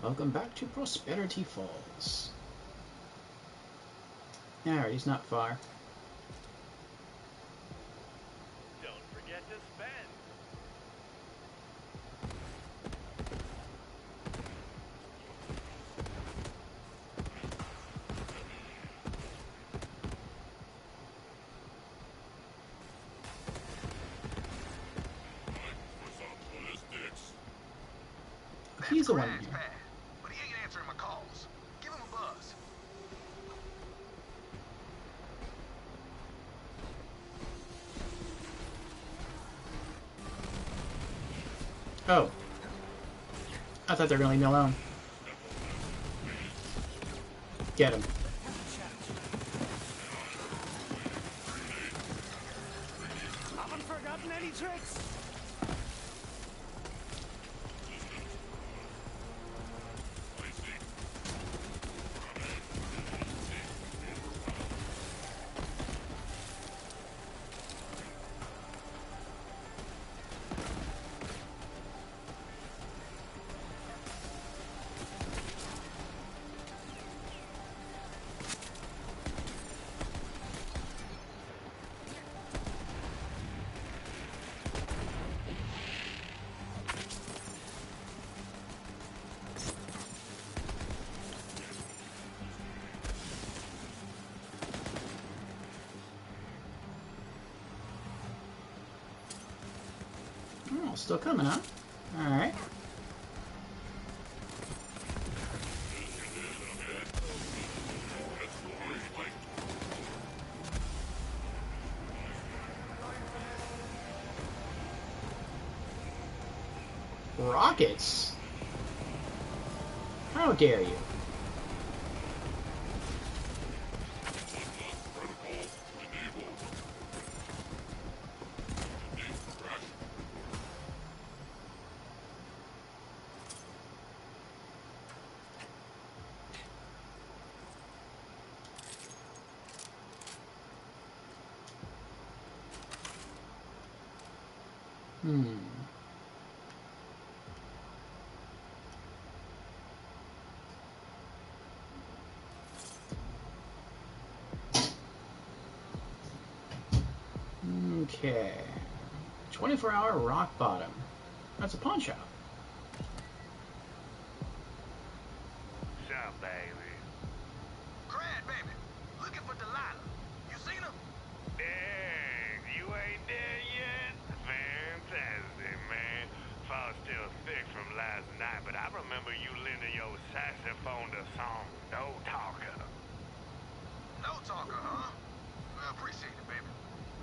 Welcome back to Prosperity Falls. Alright, he's not far. spend. He's the one Grad's here. bad, but he ain't answering my calls. Give him a buzz. Oh. I thought they were gonna leave me alone. Get him. Haven't forgotten any tricks. Oh, still coming, huh? Alright. Rockets? How dare you? Okay. 24-hour rock bottom. That's a pawn shop. Shop, baby. Grad, baby. Looking for Delilah. You seen her? Dang, you ain't there yet? Fantastic, man. Fall's still thick from last night, but I remember you lending your saxophone to song No Talker. No talker, huh? Well, appreciate it, baby.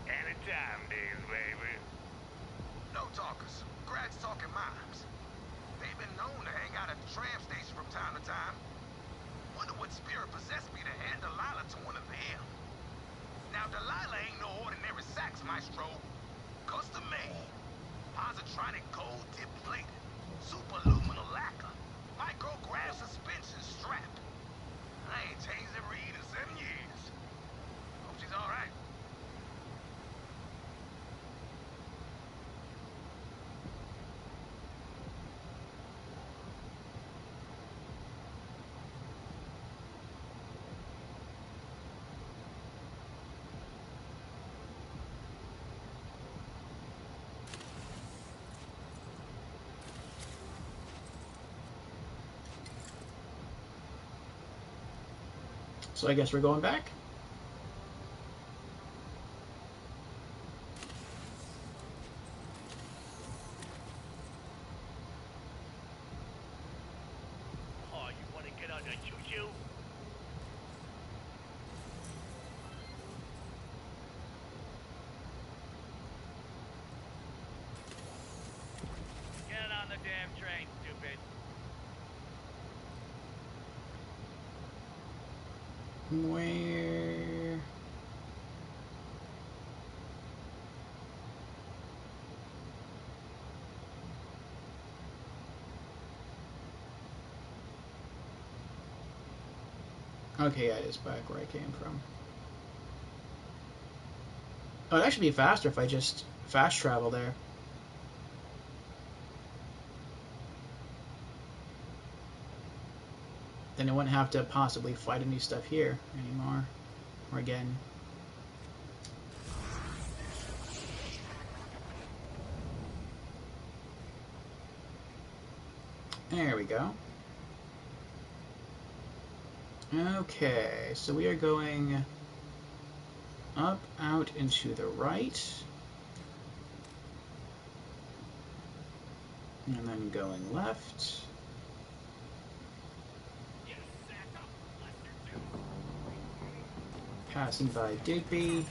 Anytime, days, baby. No talkers. Grad's talking mimes. They've been known to hang out at the tram station from time to time. Wonder what spirit possessed me to hand Delilah to one of them. Now, Delilah ain't no ordinary sax maestro. Custom made. Positronic gold tip plated. Super luminal lacquer. Micrograph suspension strap. I ain't changed the reed in 7 years. Hope she's alright. So I guess we're going back. Oh, you want to get on the choo-choo? Get on the damn train, stupid. Where? Okay, yeah, it is back where I came from. Oh, it'd actually be faster if I just fast travel there. Then I wouldn't have to possibly fight any stuff here anymore. Or again. There we go. Okay, so we are going up, out, and to the right. And then going left. Passing by Digby.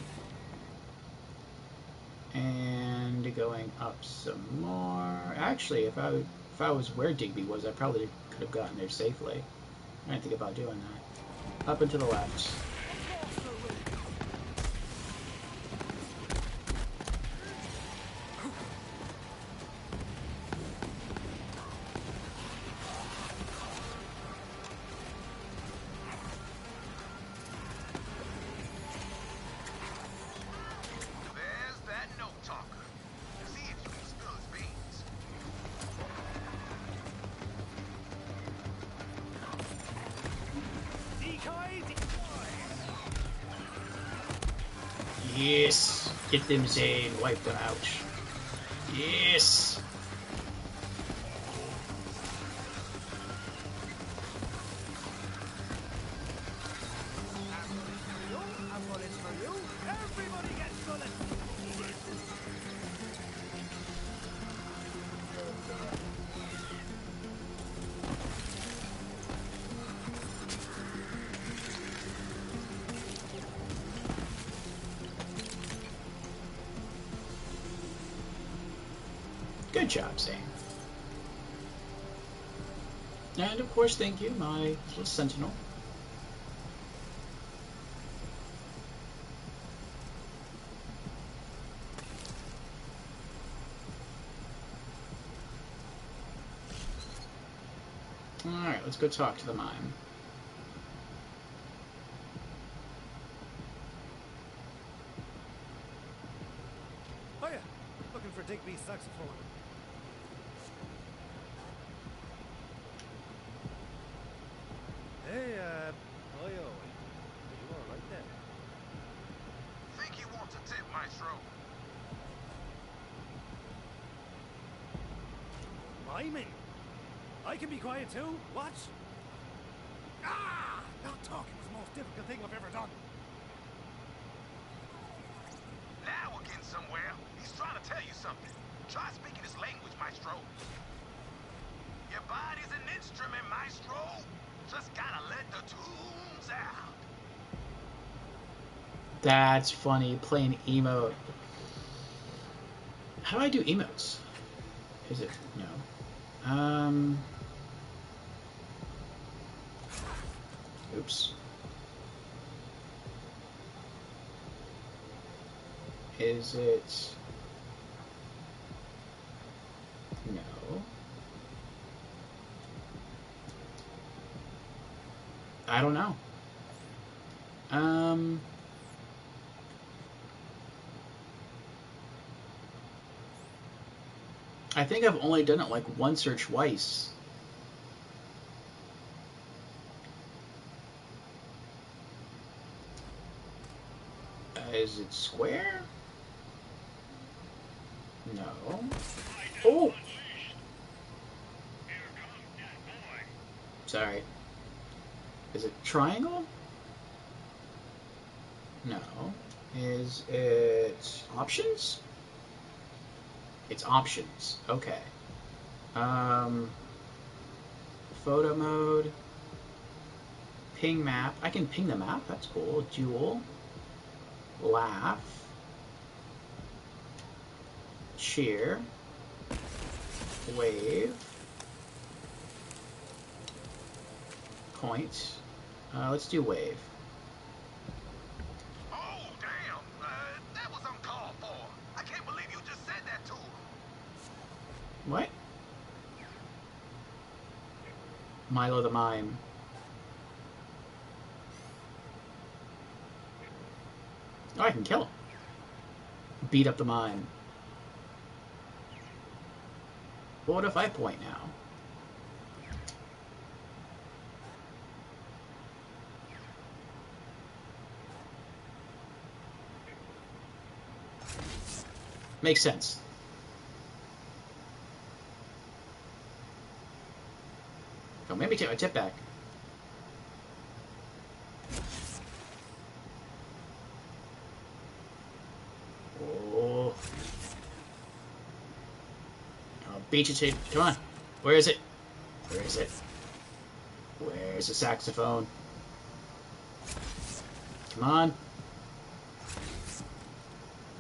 And going up some more. Actually, if I was where Digby was, I probably could have gotten there safely. I didn't think about doing that. Up and to the left. There's that note talker. See if you can spill his beans. Yes! Get them, Zane. Wipe them out. Yes! Good job, Zane. And of course, thank you, my little sentinel. Alright, let's go talk to the mime. Hiya! Looking for Digby's saxophone. Hey, boyo. Are you alright there? Think he wants a tip, Maestro. Miming? I can be quiet too? Watch! Ah! Not talking is the most difficult thing I've ever done. Now we're getting somewhere. He's trying to tell you something. Try speaking his language, Maestro. Your body's an instrument, Maestro. Just gotta let the tunes out. That's funny, playing emote. How do I do emotes? Is it? No. Oops. Is it? No. I don't know. I think I've only done it like once or twice. Is it square? No. Oh! Sorry. Is it triangle? No. Is it options? It's options. Okay. Photo mode. Ping map. I can ping the map. That's cool. Duel. Laugh. Cheer. Wave. Point. Let's do wave. Oh, damn. That was uncalled for. I can't believe you just said that to him. What? Milo the Mime. Oh, I can kill him. Beat up the mime. But what if I point now? Makes sense. me take my tip back. Oh. I'll beat you to... Come on. Where is it? Where is it? Where's the saxophone? Come on.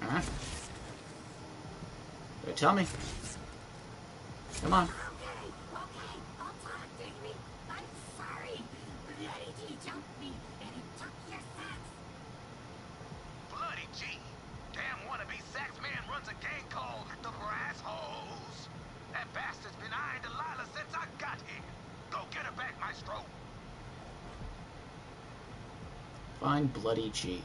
Huh? Tell me. Come on. Bloody G. Damn wannabe sax man runs a gang called the Brass Holes. That bastard's been eyeing Delilah since I got here. Go get her back, Maestro. Find Bloody G.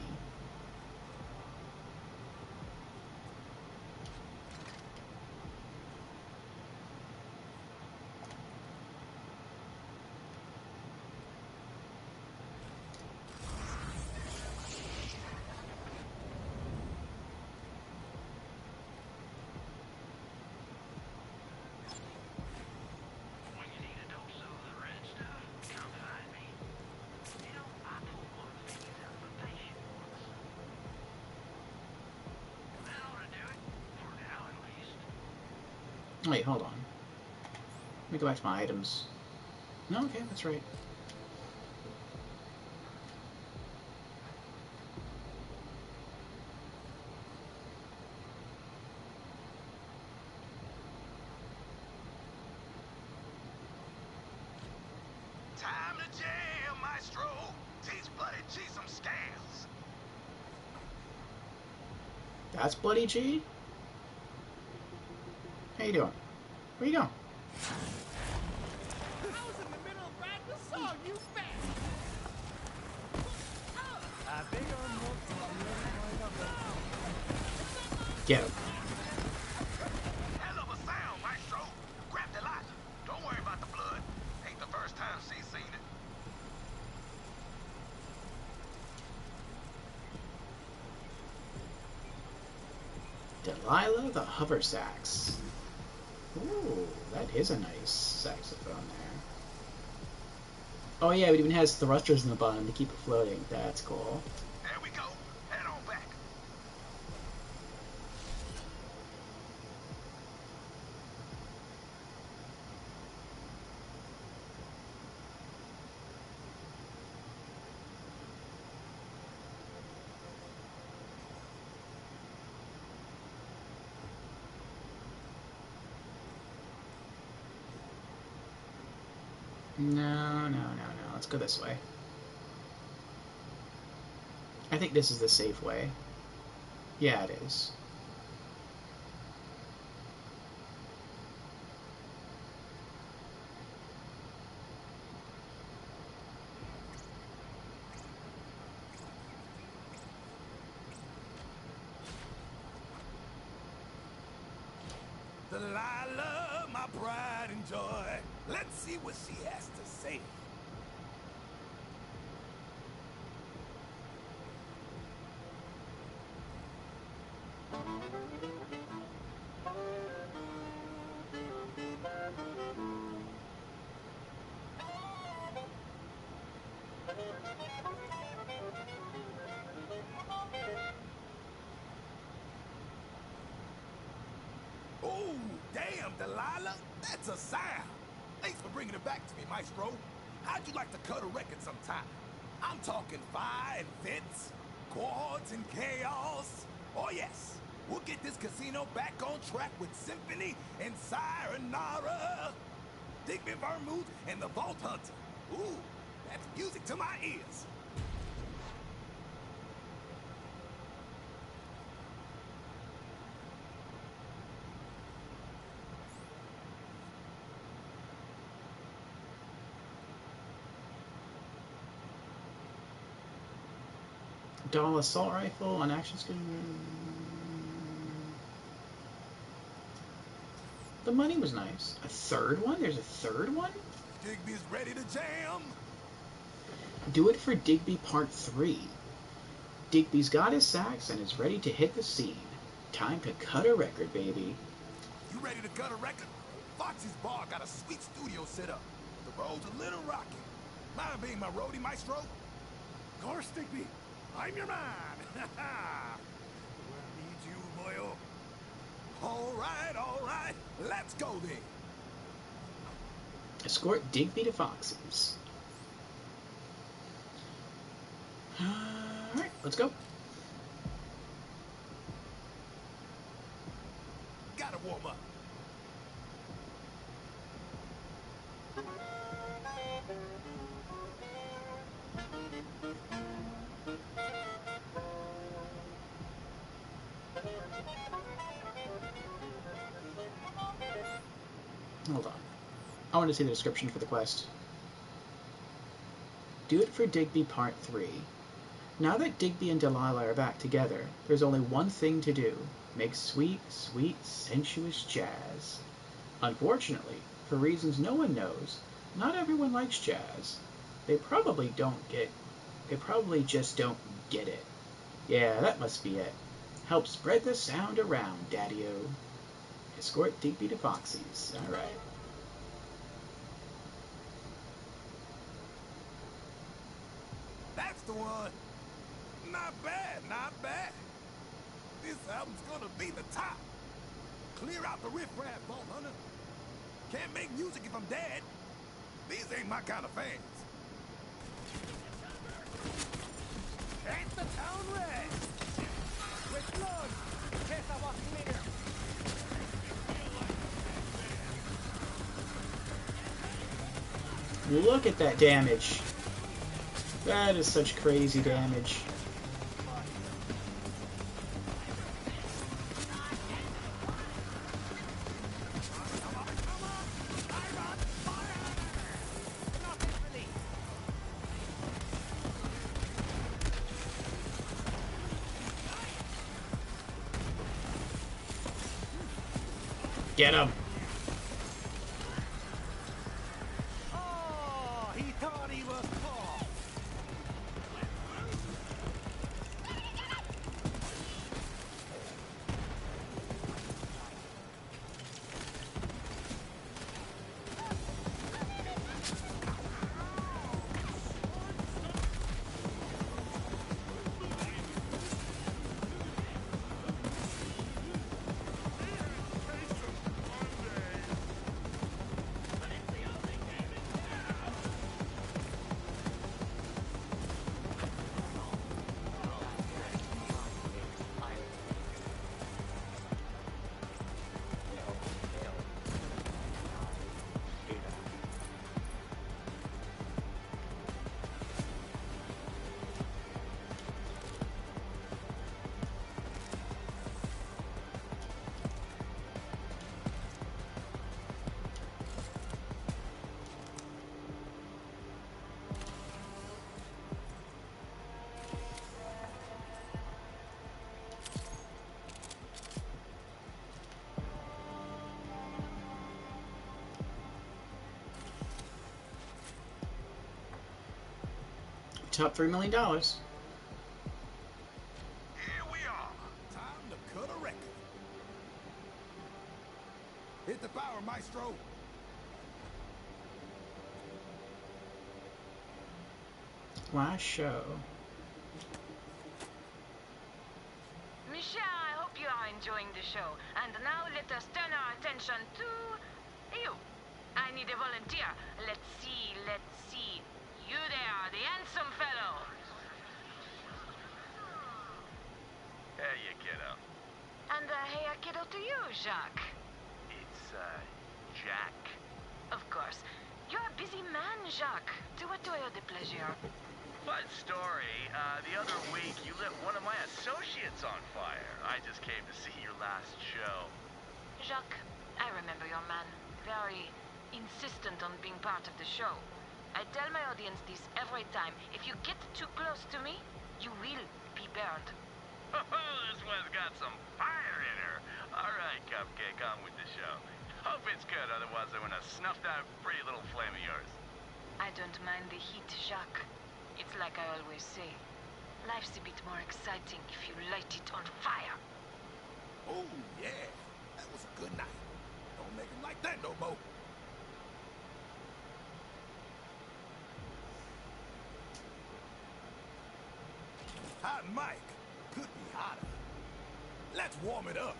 Wait, hold on. Let me go back to my items. No, okay, that's right. Time to jam, Maestro. Teach Bloody G some scales. That's Bloody G? How you doing? Where you going? I was in the middle of writing a song, you bastard! Get him. Hell of a sound, Maestro. Grabbed a lot. Don't worry about the blood. Ain't the first time she's seen it. Delilah the Hover Sax. Ooh, that is a nice saxophone there. Oh yeah, it even has thrusters in the bottom to keep it floating. That's cool. There we go. Head on back. No. Let's go this way. I think this is the safe way. Yeah, it is. Delilah, my pride and joy. Let's see what she has to say. Oh, damn, Delilah. That's a sound. Thanks for bringing it back to me, Maestro. How'd you like to cut a record sometime? I'm talking fire and fits, chords and chaos. Oh, yes. We'll get this casino back on track with Symphony and Sayonara. Digby Vermouth and the Vault Hunter. Ooh, that's music to my ears. Doll assault rifle on action screen. The money was nice. A third one? There's a third one? Digby's ready to jam. Do it for Digby Part 3. Digby's got his sax and is ready to hit the scene. Time to cut a record, baby. You ready to cut a record? Foxy's Bar got a sweet studio set up. The road's a little rocky. Mind being my roadie, maestro? Of course, Digby. I'm your man. We'll need you, boyo. All right. Let's go then. Escort Digby to Foxy's. Alright, let's go. Gotta warm up. Hold on. I want to see the description for the quest. Do it for Digby Part 3. Now that Digby and Delilah are back together, there's only one thing to do. Make sweet, sweet, sensuous jazz. Unfortunately, for reasons no one knows, not everyone likes jazz. They probably just don't get it. Yeah, that must be it. Help spread the sound around, Daddy-O. Escort Digby to Foxy's. Alright. That's the one. Not bad, not bad. This album's gonna be the top. Clear out the riffraff, Vault Hunter. Can't make music if I'm dead. These ain't my kind of fans. Ain't the town red? With blood, in case I was clear. Look at that damage. That is such crazy damage. Get him. Oh, he thought he was caught. Top $3 million. Here we are. Time to cut a record. Hit the power, maestro. Why show? Michelle, I hope you are enjoying the show. And now let us turn our attention to you. I need a volunteer. Let's see. You there, the handsome fellow. Hey, you kiddo. And hey, a kiddo to you, Jacques. It's, Jack. Of course. You're a busy man, Jacques. To what do I owe the pleasure? Fun story. The other week, you lit one of my associates on fire. I just came to see your last show. Jacques, I remember your man. Very insistent on being part of the show. I tell my audience this every time. If you get too close to me, you will be burned. Oh, this one's got some fire in her. All right, Cupcake, on with the show. Hope it's good, otherwise I'm gonna snuff that pretty little flame of yours. I don't mind the heat, Jacques. It's like I always say. Life's a bit more exciting if you light it on fire. Oh, yeah. That was a good night. Don't make him like that no more. hot mic could be hotter. Let's warm it up.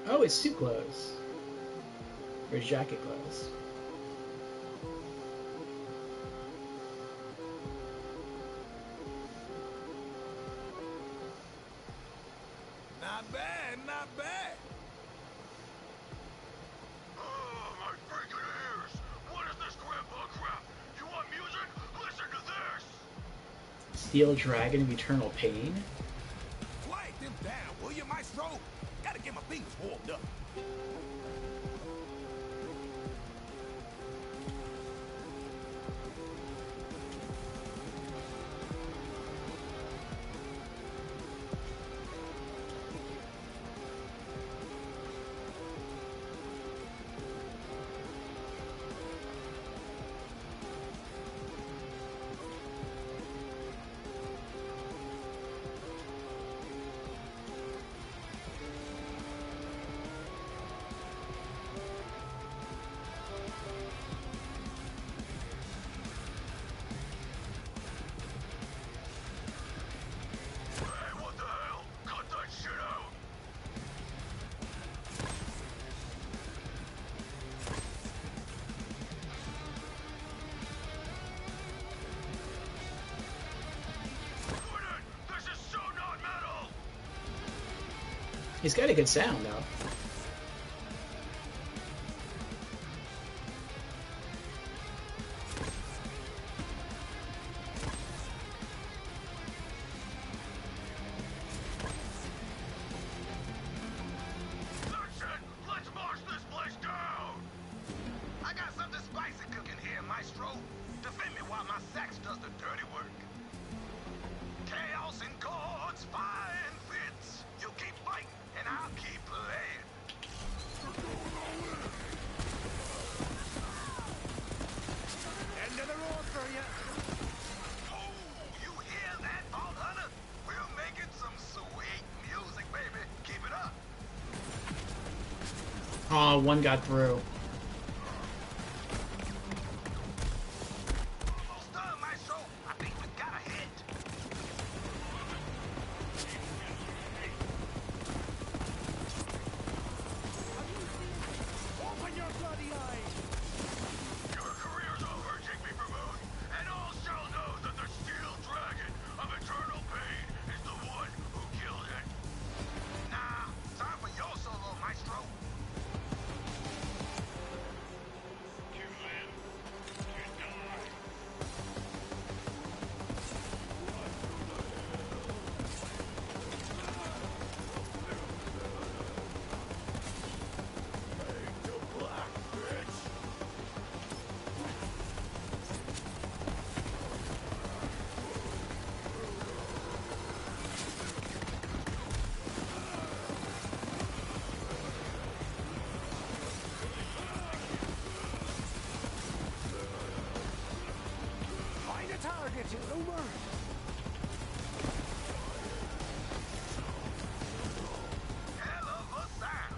Oh, it's suit clothes. Or jacket clothes. Not bad, not bad. Oh, my freaking ears! What is this grandpa crap? You want music? Listen to this! Steel Dragon of Eternal Pain? Quiet them down, will you, Maestro? Gotta get my fingers warmed up. He's got a good sound, though. Let's march this place down! I got something spicy cooking here, Maestro. Defend me while my sax does the dirty work. Chaos and chords, fine fits. You keep fighting, and I'll keep playing. End of the road for you. Oh, you hear that, Vault Hunter? We're making some sweet music, baby. Keep it up. Aw, one got through. Almost done, Maestro. I think we got a hit. Open your bloody eyes. Your career's over, Jigby Vermouth, and all shall know that the Steel Dragon of Eternal Pain is the one who killed it. Nah, time for your solo, Maestro. To live, to die. Find a target, you loomer. Hell of a sound.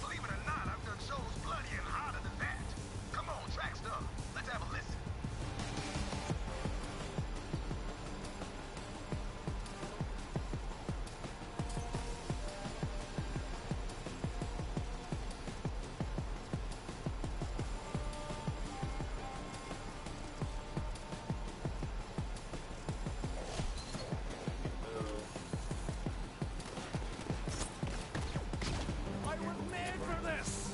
Believe it or not, I've done shows bloody and harder than that. Come on, track stuff. Let's have a listen. I was made for this.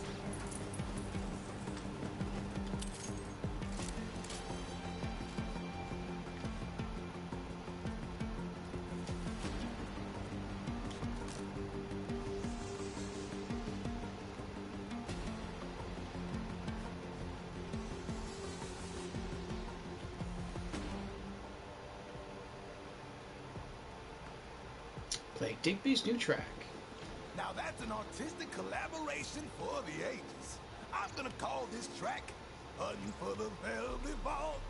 Play Digby's new track. Now that's an artistic collaboration for the ages. I'm gonna call this track Hunting for the Velvet Vault.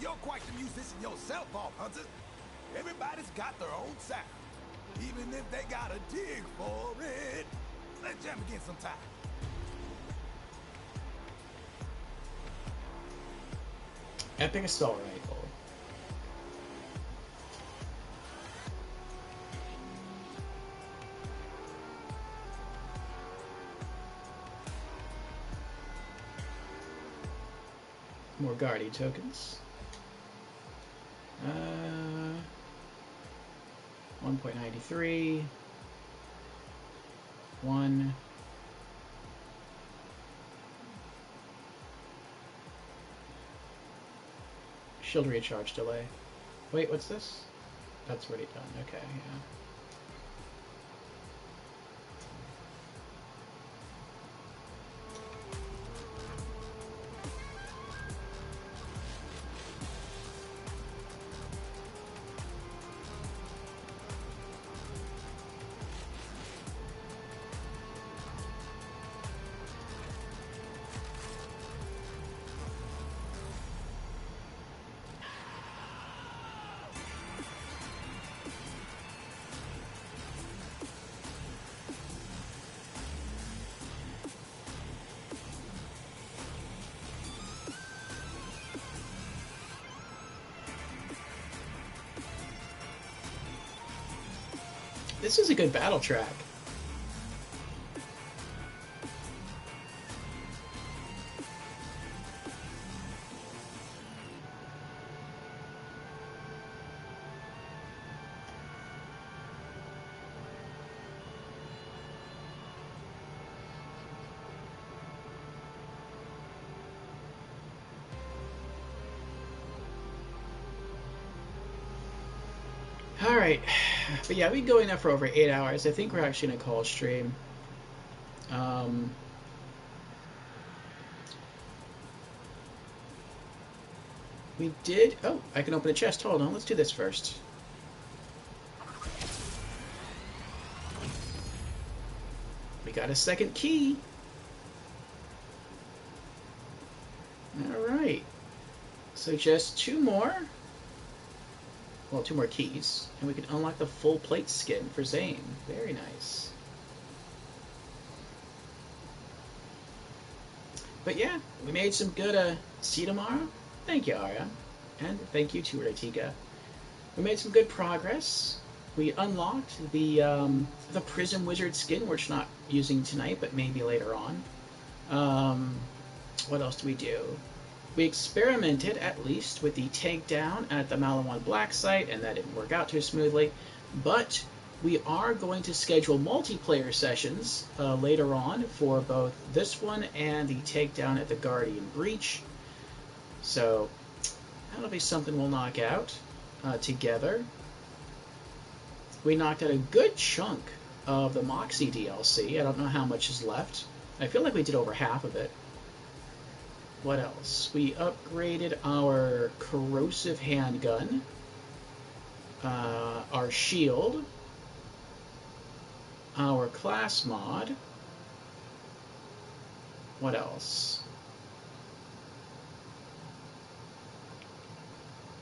You're quite the musician yourself, Vault Hunter. Everybody's got their own sound, even if they gotta dig for it. Let's jam again sometime. Epic assault rifle. Guardian tokens. 1.93. 1. Shield recharge delay. Wait, what's this? That's already done. Okay, yeah. This is a good battle track. Alright, but yeah, we've been going there for over 8 hours. I think we're actually going to call a stream. We did... Oh, I can open a chest. Hold on, let's do this first. We got a second key. Alright. So just 2 more. Well, 2 more keys, and we can unlock the full plate skin for Zane. Very nice. But yeah, we made some good, see you tomorrow? Thank you, Arya. And thank you to Ratika. We made some good progress. We unlocked the Prism Wizard skin, which we're not using tonight, but maybe later on. What else do we do? We experimented, at least, with the takedown at the Malawan Black site, and that didn't work out too smoothly. But we are going to schedule multiplayer sessions later on for both this one and the takedown at the Guardian Breach. So that'll be something we'll knock out together. We knocked out a good chunk of the Moxie DLC. I don't know how much is left. I feel like we did over half of it. What else? We upgraded our corrosive handgun, our shield, our class mod. What else?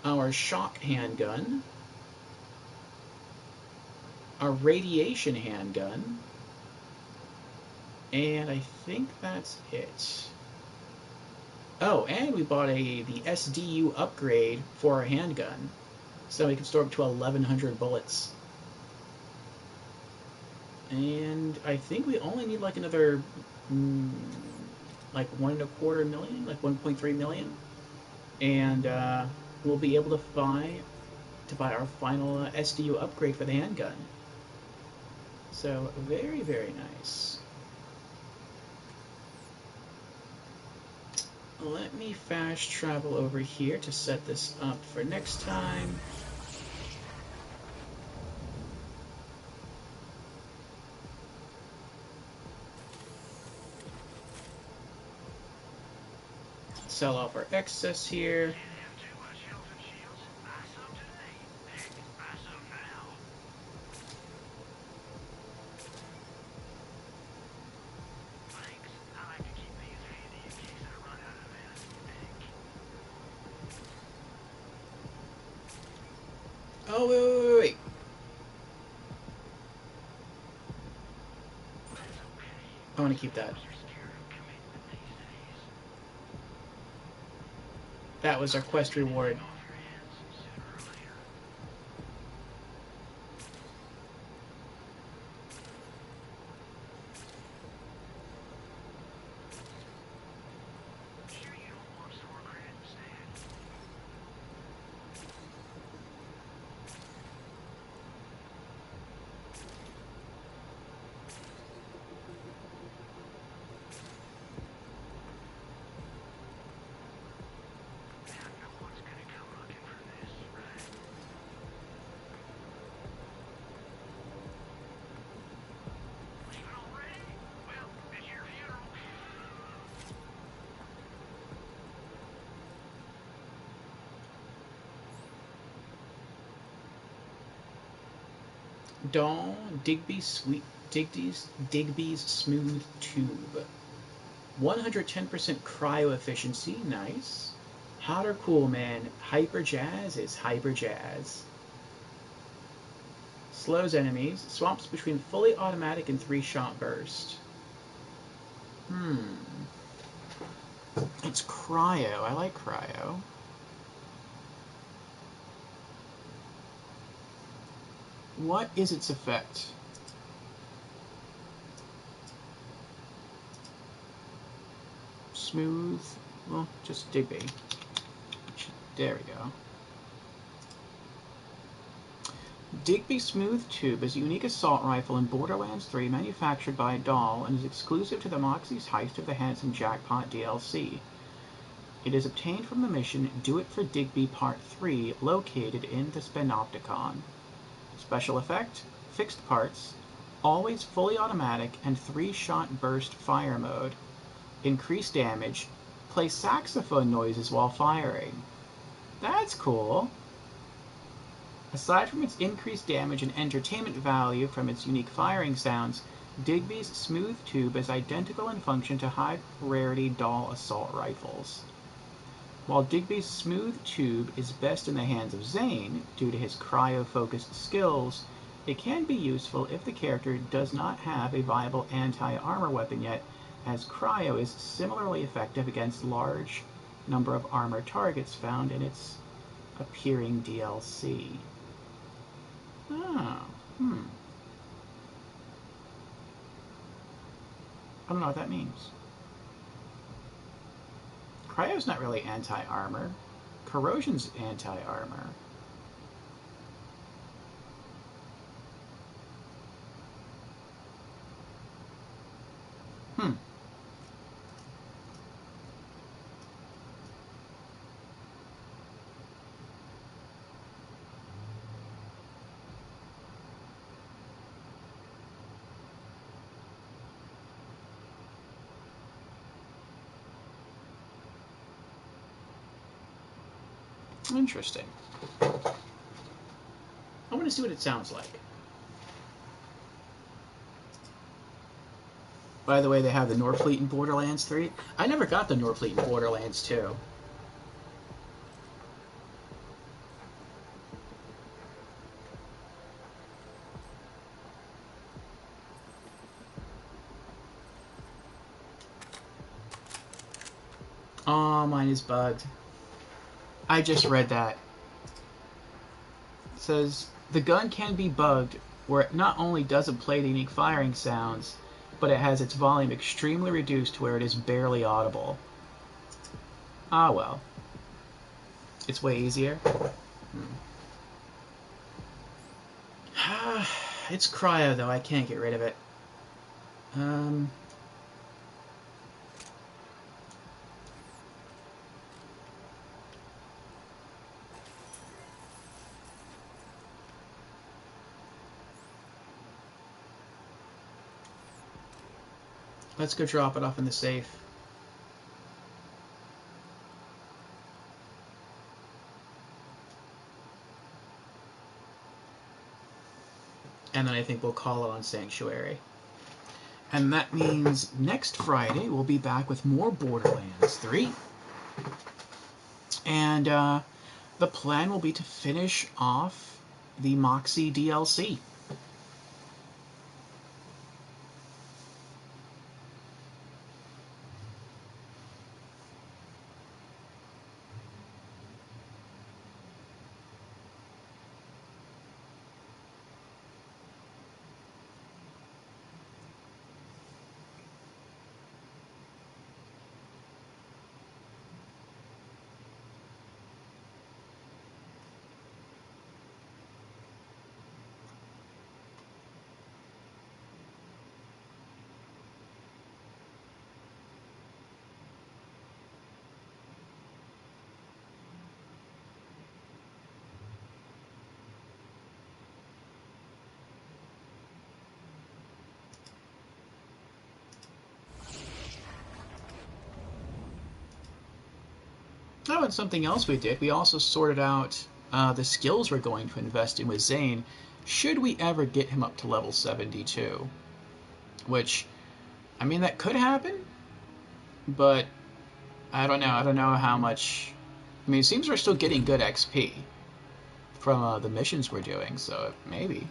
Our shock handgun, our radiation handgun, and I think that's it. Oh, and we bought the SDU upgrade for our handgun, so we can store up to 1,100 bullets. And I think we only need like another, like 1.25 million, like 1.3 million, and we'll be able to buy our final SDU upgrade for the handgun. So very, very nice. Let me fast travel over here to set this up for next time. Sell off our excess here. Oh, wait. I want to keep that. That was our quest reward. Digby's Smooth Tube. 110% cryo efficiency, nice. Hot or cool, man? Hyper Jazz is Hyper Jazz. Slows enemies. Swaps between fully automatic and 3-shot burst. It's cryo. I like cryo. What is its effect? Smooth. Well, just Digby. There we go. Digby Smooth Tube is a unique assault rifle in Borderlands 3 manufactured by Dahl and is exclusive to the Moxie's Heist of the Handsome Jackpot DLC. It is obtained from the mission Do It for Digby Part 3 located in the Spanopticon. Special effect, fixed parts, always fully automatic and 3-shot burst fire mode. Increased damage, play saxophone noises while firing. That's cool. Aside from its increased damage and entertainment value from its unique firing sounds, Digby's Smooth Tube is identical in function to high-rarity Dahl assault rifles. While Digby's Smooth Tube is best in the hands of Zane, due to his cryo-focused skills, it can be useful if the character does not have a viable anti-armor weapon yet, as cryo is similarly effective against large number of armor targets found in its appearing DLC. Oh, I don't know what that means. Cryo's not really anti-armor. Corrosion's anti-armor. Interesting. I want to see what it sounds like. By the way, they have the Norfleet in Borderlands 3. I never got the Norfleet in Borderlands 2. Oh, mine is bugged. I just read that. It says, the gun can be bugged where it not only doesn't play the unique firing sounds, but it has its volume extremely reduced to where it is barely audible. Ah, well. It's way easier. It's cryo, though. I can't get rid of it. Let's go drop it off in the safe. And then I think we'll call it on Sanctuary. And that means next Friday we'll be back with more Borderlands 3. And the plan will be to finish off the Moxie DLC. Oh, and something else we did, we also sorted out the skills we're going to invest in with Zane. should we ever get him up to level 72. Which, I mean, that could happen, but I don't know. I don't know how much... I mean, it seems we're still getting good XP from the missions we're doing, so maybe.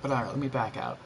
But alright, let me back out.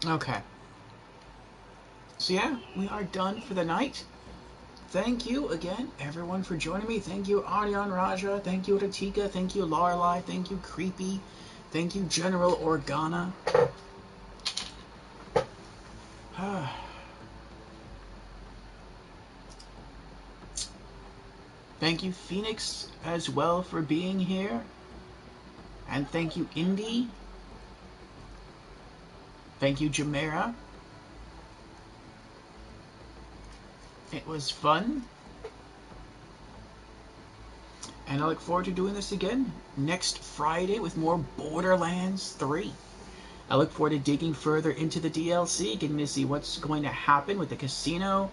Okay. So yeah, we are done for the night. Thank you again, everyone, for joining me. Thank you, Aryan Raja. Thank you, Ratika. Thank you, Lorelei. Thank you, Creepy. Thank you, General Organa. Thank you, Phoenix, as well, for being here. And thank you, Indy. Thank you, Jamera. It was fun. And I look forward to doing this again next Friday with more Borderlands 3. I look forward to digging further into the DLC, getting to see what's going to happen with the casino.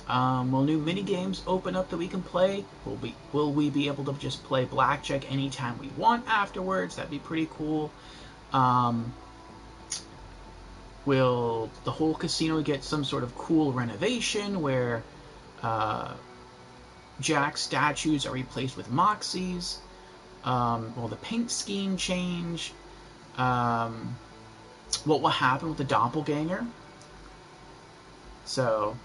Will new mini games open up that we can play? Will we be able to just play blackjack anytime we want afterwards? That'd be pretty cool. Will the whole casino get some sort of cool renovation where Jack's statues are replaced with Moxie's? Will the paint scheme change? What will happen with the doppelganger? So,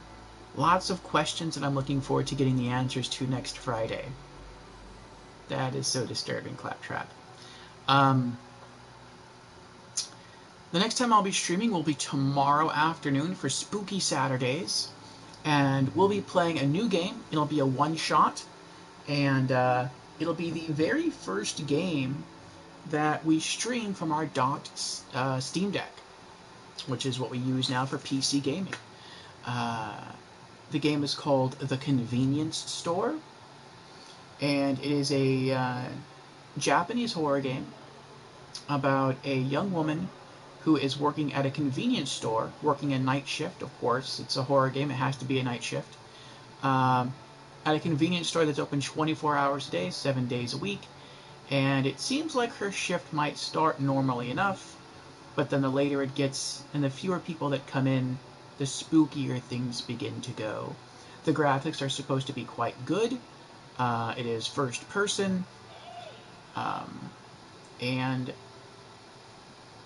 lots of questions that I'm looking forward to getting the answers to next Friday. That is so disturbing, Claptrap. The next time I'll be streaming will be tomorrow afternoon for Spooky Saturdays. And we'll be playing a new game. It'll be a one-shot. And it'll be the very first game that we stream from our docked Steam Deck, which is what we use now for PC gaming. The game is called The Convenience Store, and it is a Japanese horror game about a young woman who is working at a convenience store, working a night shift, of course. It's a horror game, it has to be a night shift. At a convenience store that's open 24 hours a day, 7 days a week. And it seems like her shift might start normally enough, but then the later it gets, and the fewer people that come in, the spookier things begin to go. The graphics are supposed to be quite good. It is first person. And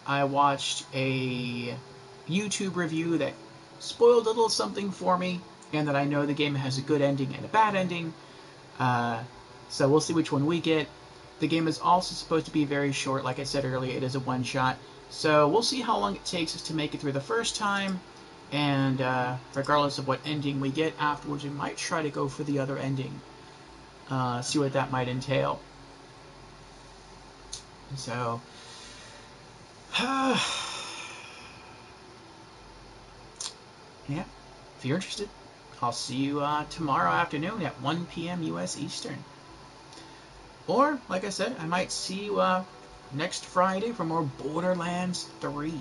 I watched a YouTube review that spoiled a little something for me, and that I know the game has a good ending and a bad ending. So we'll see which one we get. The game is also supposed to be very short. Like I said earlier, it is a one-shot. So we'll see how long it takes us to make it through the first time. And regardless of what ending we get afterwards, we might try to go for the other ending. See what that might entail. So... yeah, if you're interested, I'll see you tomorrow afternoon at 1 p.m. U.S. Eastern. Or, like I said, I might see you next Friday for more Borderlands 3.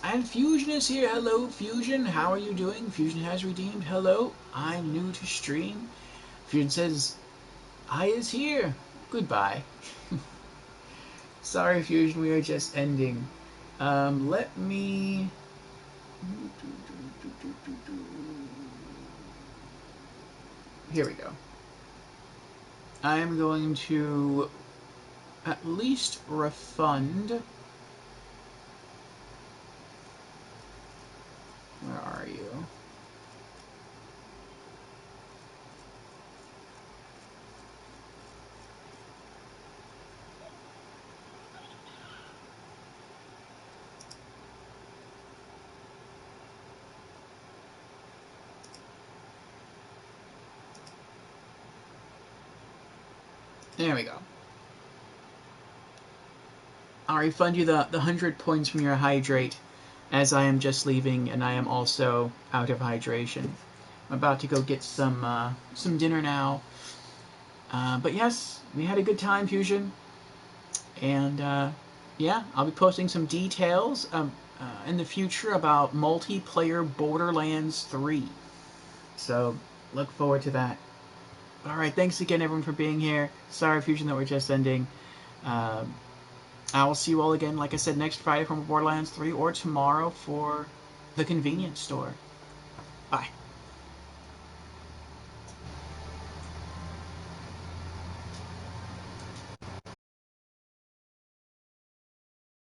And Fusion is here. Hello, Fusion. How are you doing? Fusion has redeemed. Hello. I'm new to stream. Fusion says, I is here. Goodbye. Sorry, Fusion. We are just ending. Let me... Here we go. I'm going to at least refund... Where are you? There we go. I'll refund you the 100 points from your hydrate, as I am just leaving and I am also out of hydration. I'm about to go get some dinner now. But yes, we had a good time, Fusion. And yeah, I'll be posting some details in the future about multiplayer Borderlands 3. So look forward to that. Alright, thanks again everyone for being here. Sorry, Fusion, that we're just ending. I will see you all again, like I said, next Friday for Borderlands 3 or tomorrow for the convenience store. Bye.